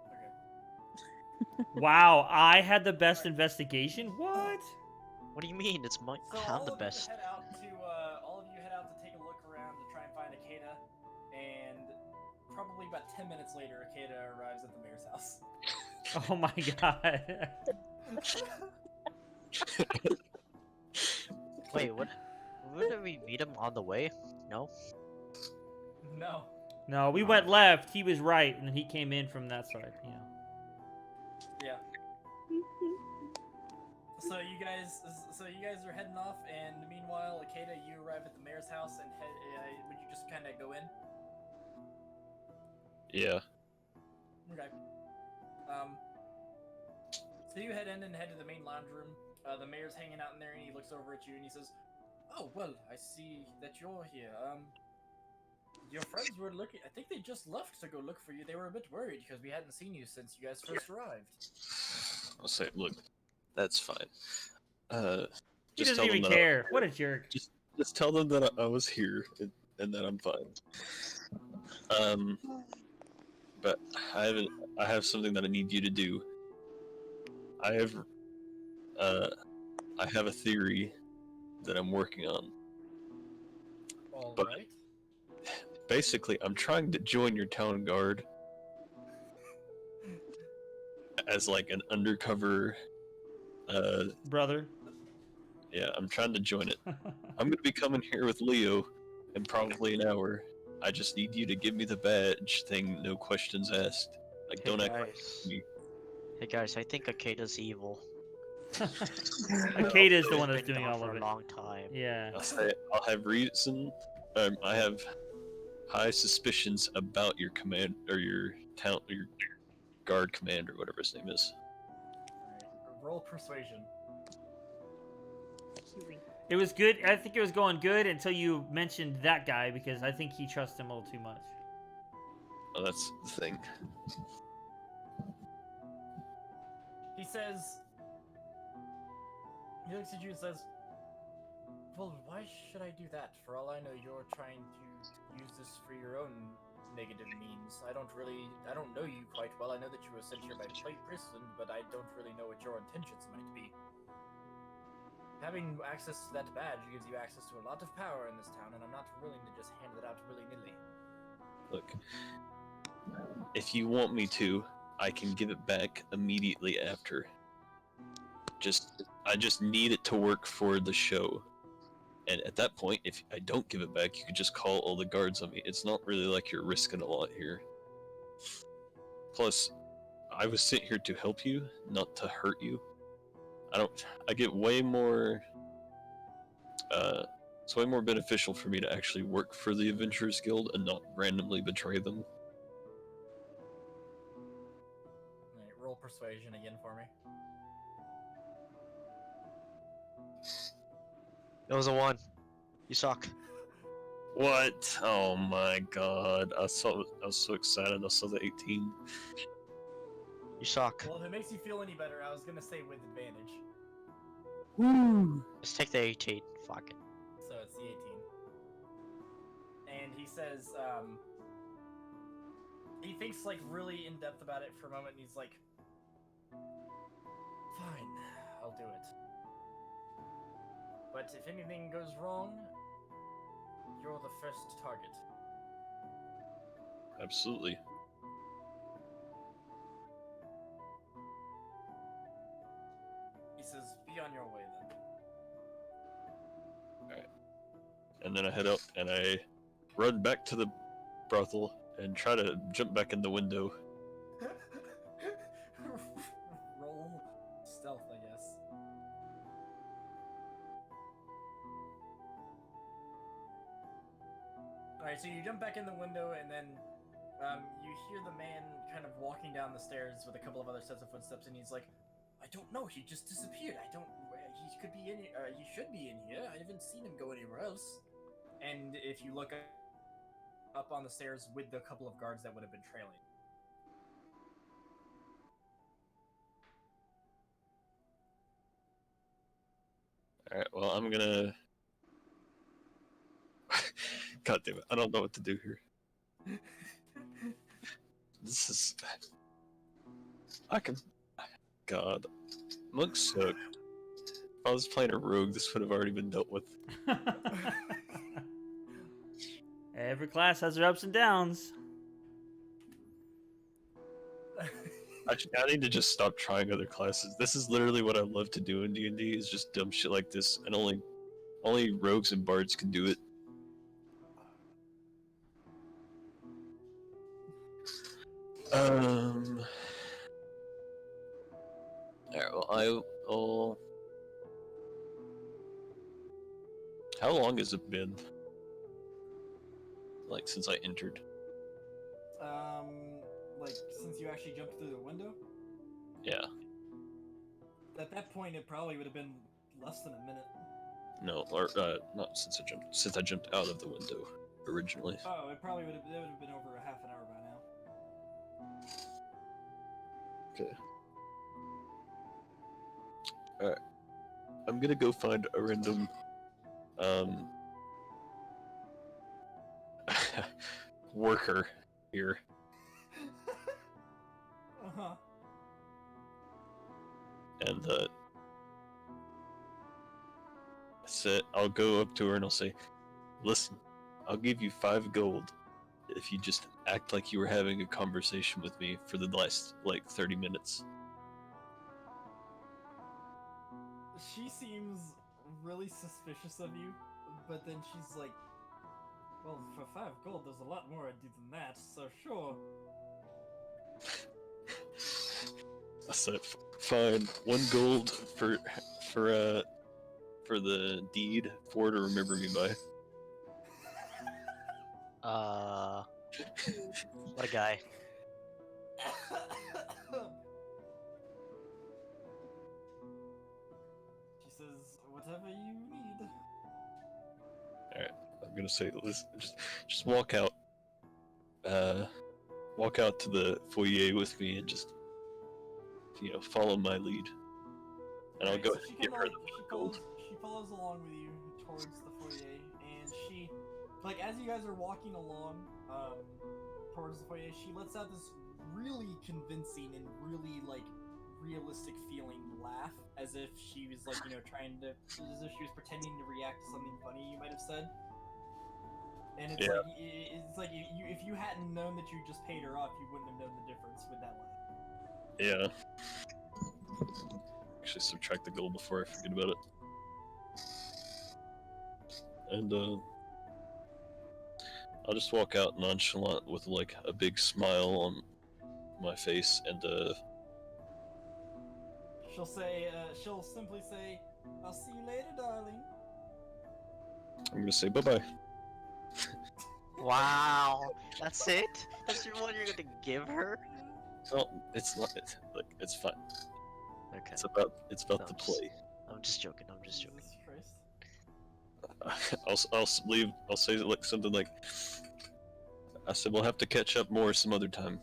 Okay. Wow, I had the best investigation? What? What do you mean? It's my. So I'm the all best. of you head out to take a look around to try and find Akeda, and probably about 10 minutes later, Akeda arrives at the mayor's house. Oh my god. Wait, what? Wouldn't we meet him on the way? No. No. No, we went left. He was right, and then he came in from that side. Yeah. Yeah. So you guys are heading off, and meanwhile, Akeda, you arrive at the mayor's house, and would you just kind of go in? Yeah. Okay. So you head in and head to the main lounge room. The mayor's hanging out in there, and he looks over at you, and he says, "Oh, well, I see that you're here. Your friends were looking. I think they just left to go look for you. They were a bit worried because we hadn't seen you since you guys first arrived." I'll say, look, that's fine. He Just doesn't tell them even that care. What a jerk. just tell them that I was here and that I'm fine. But I have something that I need you to do. I have a theory that I'm working on. All But- right. Basically, I'm trying to join your town guard as like an undercover. Brother. Yeah, I'm trying to join it. I'm gonna be coming here with Leo in probably an hour. I just need you to give me the badge thing, no questions asked. Like, Hey don't act like guys. me. Hey guys, I think Akeda's evil. Akeda's the one that's He's been doing gone all for of a it. long time. Yeah. I'll say I'll have reason. I have high suspicions about your command or your town, your guard commander, whatever his name is. Alright. Roll persuasion. It was good. I think it was going good until you mentioned that guy because I think he trusts him a little too much. Oh, that's the thing. He says. He looks at you and says, "Well, why should I do that? For all I know, you're trying to use this for your own negative means. I don't know you quite well. I know that you were sent here by prison, but I don't really know what your intentions might be. Having access to that badge gives you access to a lot of power in this town, and I'm not willing to just hand it out willy-nilly." Look, if you want me to, I can give it back immediately after. I just need it to work for the show. And at that point, if I don't give it back, you could just call all the guards on me. It's not really like you're risking a lot here. Plus, I was sent here to help you, not to hurt you. I get way more, it's way more beneficial for me to actually work for the Adventurers Guild and not randomly betray them. Alright, roll persuasion again for me. It was a 1. You suck. What? Oh my god. I was so excited. I saw the 18. You suck. Well, if it makes you feel any better, I was gonna say with advantage. Woo! Just take the 18. Fuck it. So it's the 18. And he says, he thinks like really in depth about it for a moment, and he's like, "Fine, I'll do it. But if anything goes wrong, you're the first target." Absolutely. He says, "Be on your way then." And then I head up and I run back to the brothel and try to jump back in the window. Roll stealth, I guess. Alright, so you jump back in the window, and then you hear the man kind of walking down the stairs with a couple of other sets of footsteps, and he's like, "I don't know, he just disappeared. He could be he should be in here. I haven't seen him go anywhere else." And if you look up on the stairs with the couple of guards that would have been trailing. Alright, well, I'm gonna God damn it! I don't know what to do here. This is. I can. God, monks suck. If I was playing a rogue, this would have already been dealt with. Every class has their ups and downs. Actually, I need to just stop trying other classes. This is literally what I love to do in D&D, is just dumb shit like this, and only rogues and bards can do it. Alright, well, I'll... How long has it been? Like, since I entered? Like, since you actually jumped through the window? Yeah. At that point, it probably would have been less than a minute. No, or, not since I jumped. Since I jumped out of the window, originally. Oh, it probably would have been over a half an hour by now. Okay. Alright. I'm gonna go find a random, worker here. Uh-huh. And, I'll go up to her and I'll say, listen, I'll give you 5 gold if you just act like you were having a conversation with me for the last, like, 30 minutes. She seems really suspicious of you, but then she's like, well, for 5 gold, there's a lot more I do than that, so sure. I said, fine, 1 gold for the deed, for her to remember me by. What a guy. She says, whatever you need. Alright, I'm gonna say, listen, just walk out. Walk out to the foyer with me and just, follow my lead. And I'll Alright, go so she give kinda her like, the she 1 gold. follows along with you towards the foyer, and she, like, as you guys are walking along, towards the foyer, she lets out this really convincing and really, like, realistic feeling laugh, as if she was, like, as if she was pretending to react to something funny you might have said. And it's like if you hadn't known that you just paid her off, you wouldn't have known the difference with that laugh. Yeah. Actually, subtract the gold before I forget about it. And, I'll just walk out nonchalant with, like, a big smile on my face, and, She'll simply say, I'll see you later, darling. I'm gonna say bye-bye. Wow, that's it? That's what you're gonna give her? Well, it's not, it's fine. Okay. It's about No, the play. I'm just joking. Jesus Christ. I'll leave. I'll say like something like, I said we'll have to catch up more some other time.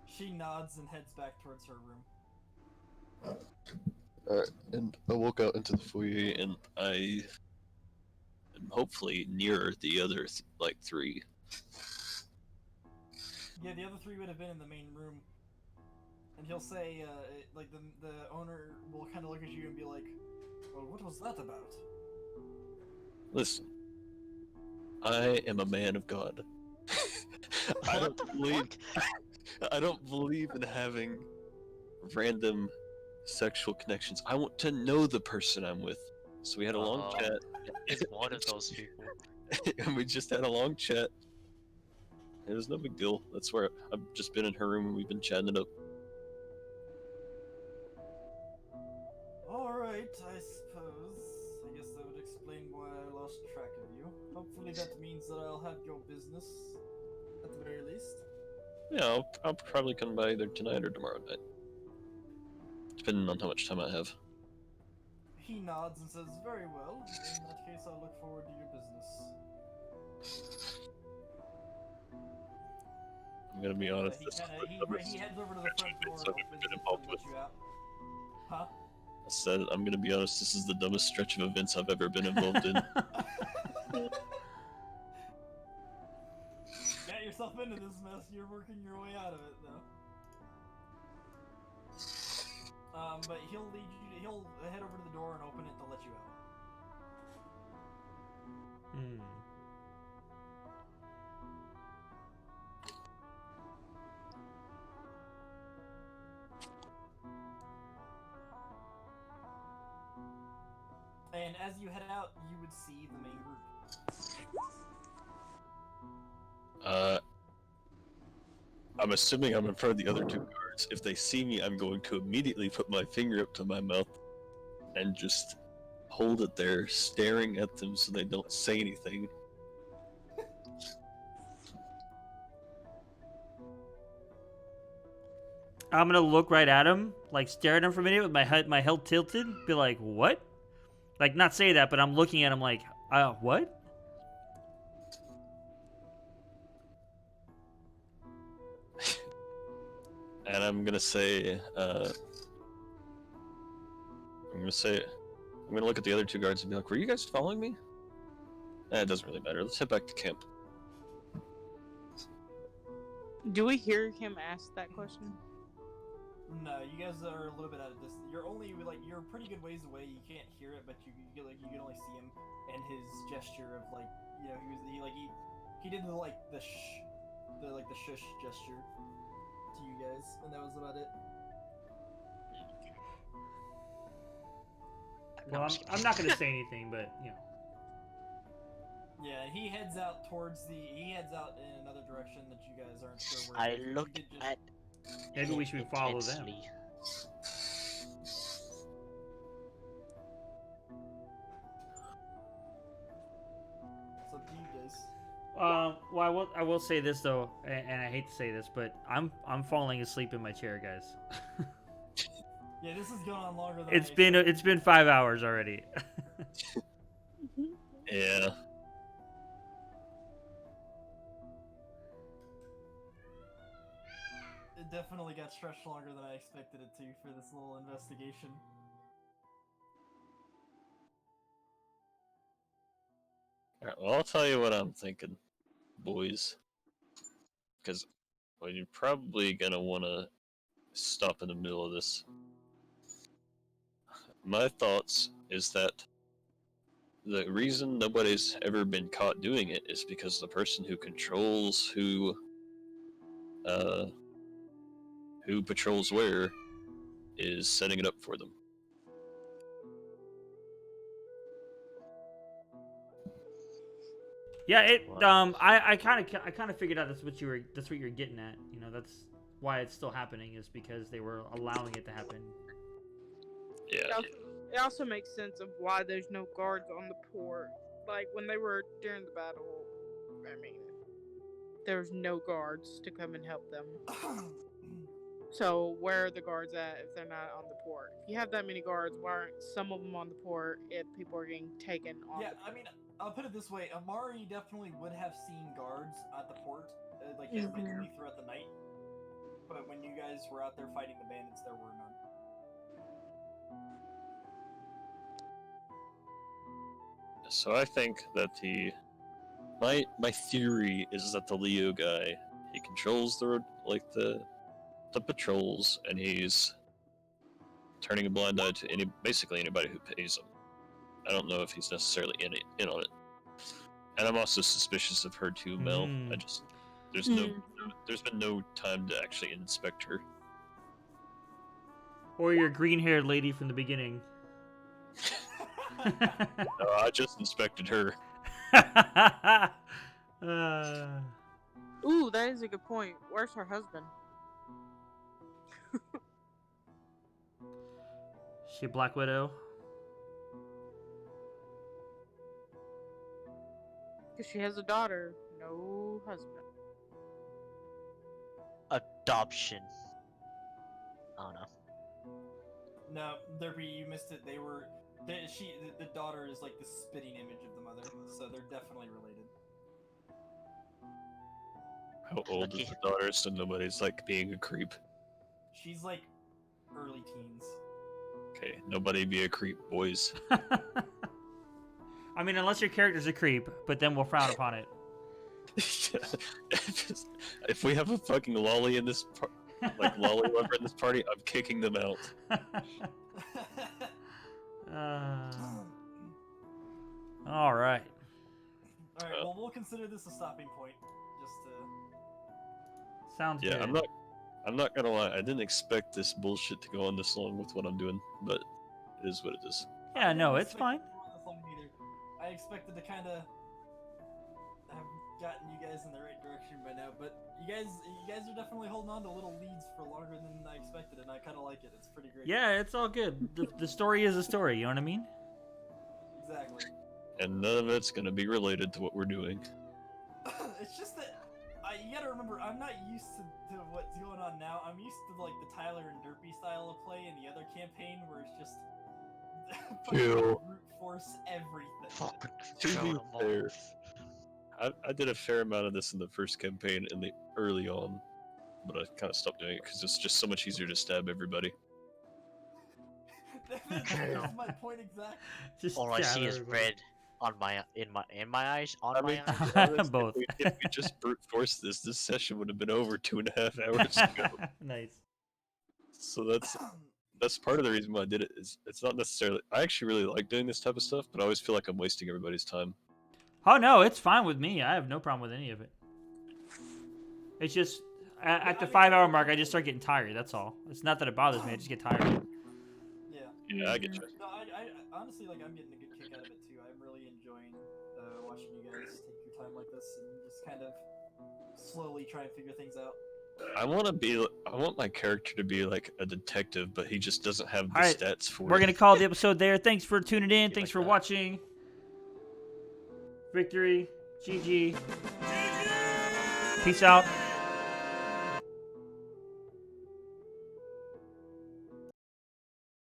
She nods and heads back towards her room. Alright, and I walk out into the foyer, and I am hopefully nearer the other 3. Yeah, the other 3 would have been in the main room. And he'll say, like, the owner will kind of look at you and be like, well, what was that about? Listen, I am a man of God. I don't believe in having random sexual connections. I want to know the person I'm with. So we had a long chat. It's one of those people. And we just had a long chat. It was no big deal. That's where I've just been in her room and we've been chatting it up. Alright, I suppose. I guess that would explain why I lost track of you. Hopefully that means that I'll have your business, at the very least. Yeah, I'll probably come by either tonight or tomorrow night. Depending on how much time I have. He nods and says, very well. In that case, I'll look forward to your business. I'm gonna be honest. He heads over to the front door and opens it and lets you out. Huh? said, I'm gonna be honest, this is the dumbest stretch of events I've ever been involved in. Got yourself into this mess. You're working your way out of it, though. But he'll lead you. He'll head over to the door and open it to let you out. Hmm. And as you head out, you would see the main group. I'm assuming I'm in front of the other two guards. If they see me, I'm going to immediately put my finger up to my mouth and just hold it there, staring at them so they don't say anything. I'm gonna look right at him, like stare at him for a minute with my head tilted, be like, "What?" Like not say that, but I'm looking at him like, "What?" And I'm gonna look at the other two guards and be like, "Were you guys following me?" It doesn't really matter. Let's head back to camp. Do we hear him ask that question? No, you guys are a little bit out of distance. You're only you're a pretty good ways away. You can't hear it, but you can only see him and his gesture of he did the shush gesture to you guys, and that was about it. Well, I'm not gonna say anything, but you know. Yeah, he heads out in another direction that you guys aren't sure where. I looked at. Maybe we should follow them. intensely. It's up to you guys. Well, I will say this though, and I hate to say this, but I'm falling asleep in my chair, guys. Yeah, this is going on longer than It's been 5 hours already. Yeah. It definitely got stretched longer than I expected it to for this little investigation. Alright, well, I'll tell you what I'm thinking, boys. Because, well, you're probably gonna want to stop in the middle of this. My thoughts is that the reason nobody's ever been caught doing it is because the person who controls who patrols where is setting it up for them. Yeah, Wow. I kind of figured out that's what you're getting at. You know, that's why it's still happening is because they were allowing it to happen. Yeah. It also makes sense of why there's no guards on the port. Like when they were during the battle, I mean, there was no guards to come and help them. So where are the guards at if they're not on the port? If you have that many guards, why aren't some of them on the port if people are getting taken on? Yeah, I mean, I'll put it this way: Amari definitely would have seen guards at the port, intermittently throughout the night. But when you guys were out there fighting the bandits, there were none. So I think that my theory is that the Leo guy, he controls the patrols, and he's turning a blind eye to basically anybody who pays him. I don't know if he's necessarily in on it. And I'm also suspicious of her too, Mel. There's been no time to actually inspect her. Or your green-haired lady from the beginning. No, I just inspected her. Ooh, that is a good point. Where's her husband? She a Black Widow? Because she has a daughter, no husband. Adoption. I don't know. No, you missed it. The daughter is like the spitting image of the mother, so they're definitely related. How old is the daughter so nobody's like being a creep? She's like early teens. Okay, nobody be a creep, boys. I mean, unless your character's a creep, but then we'll frown upon it. If we have a fucking lolly in this, lolly lover in this party, I'm kicking them out. All right. All right. Well, we'll consider this a stopping point, just to. Sounds good. Yeah, I'm not gonna lie. I didn't expect this bullshit to go on this long with what I'm doing, but it is what it is. Yeah, no, it's fine. I expected to kind of have gotten you guys in the right direction by now, but you guys are definitely holding on to little leads for longer than I expected, and I kind of like it. It's pretty great. Yeah, it's all good. The story is a story. You know what I mean? Exactly. And none of it's gonna be related to what we're doing. It's just that you gotta remember, I'm not used to what's going on now. I'm used to like the Tyler and Derpy style of play in the other campaign, where it's just Ew. brute force everything. Fucking To be kill 'em all. fair, I did a fair amount of this in the first campaign early on, but I kind of stopped doing it because it's just so much easier to stab everybody. That's my point exactly. Just All I see is everybody. red on in my eyes, on I my mean, eyes. to be honest, Both. If we just brute forced this session would have been over 2.5 hours ago. Nice. So that's part of the reason why I did it. Is it's not necessarily. I actually really like doing this type of stuff, but I always feel like I'm wasting everybody's time. Oh no, it's fine with me. I have no problem with any of it. It's just at the 5-hour mark, I just start getting tired. That's all. It's not that it bothers me. I just get tired. Yeah. Yeah, I get you. No, I honestly, like, I'm getting a good kick out of it too. I'm really enjoying watching you guys take your time like this and just kind of slowly try and figure things out. I want my character to be like a detective, but he just doesn't have the Alright, stats for We're it. gonna call the episode there. Thanks for tuning in. You Thanks like for that? watching. Victory. GG. Peace out.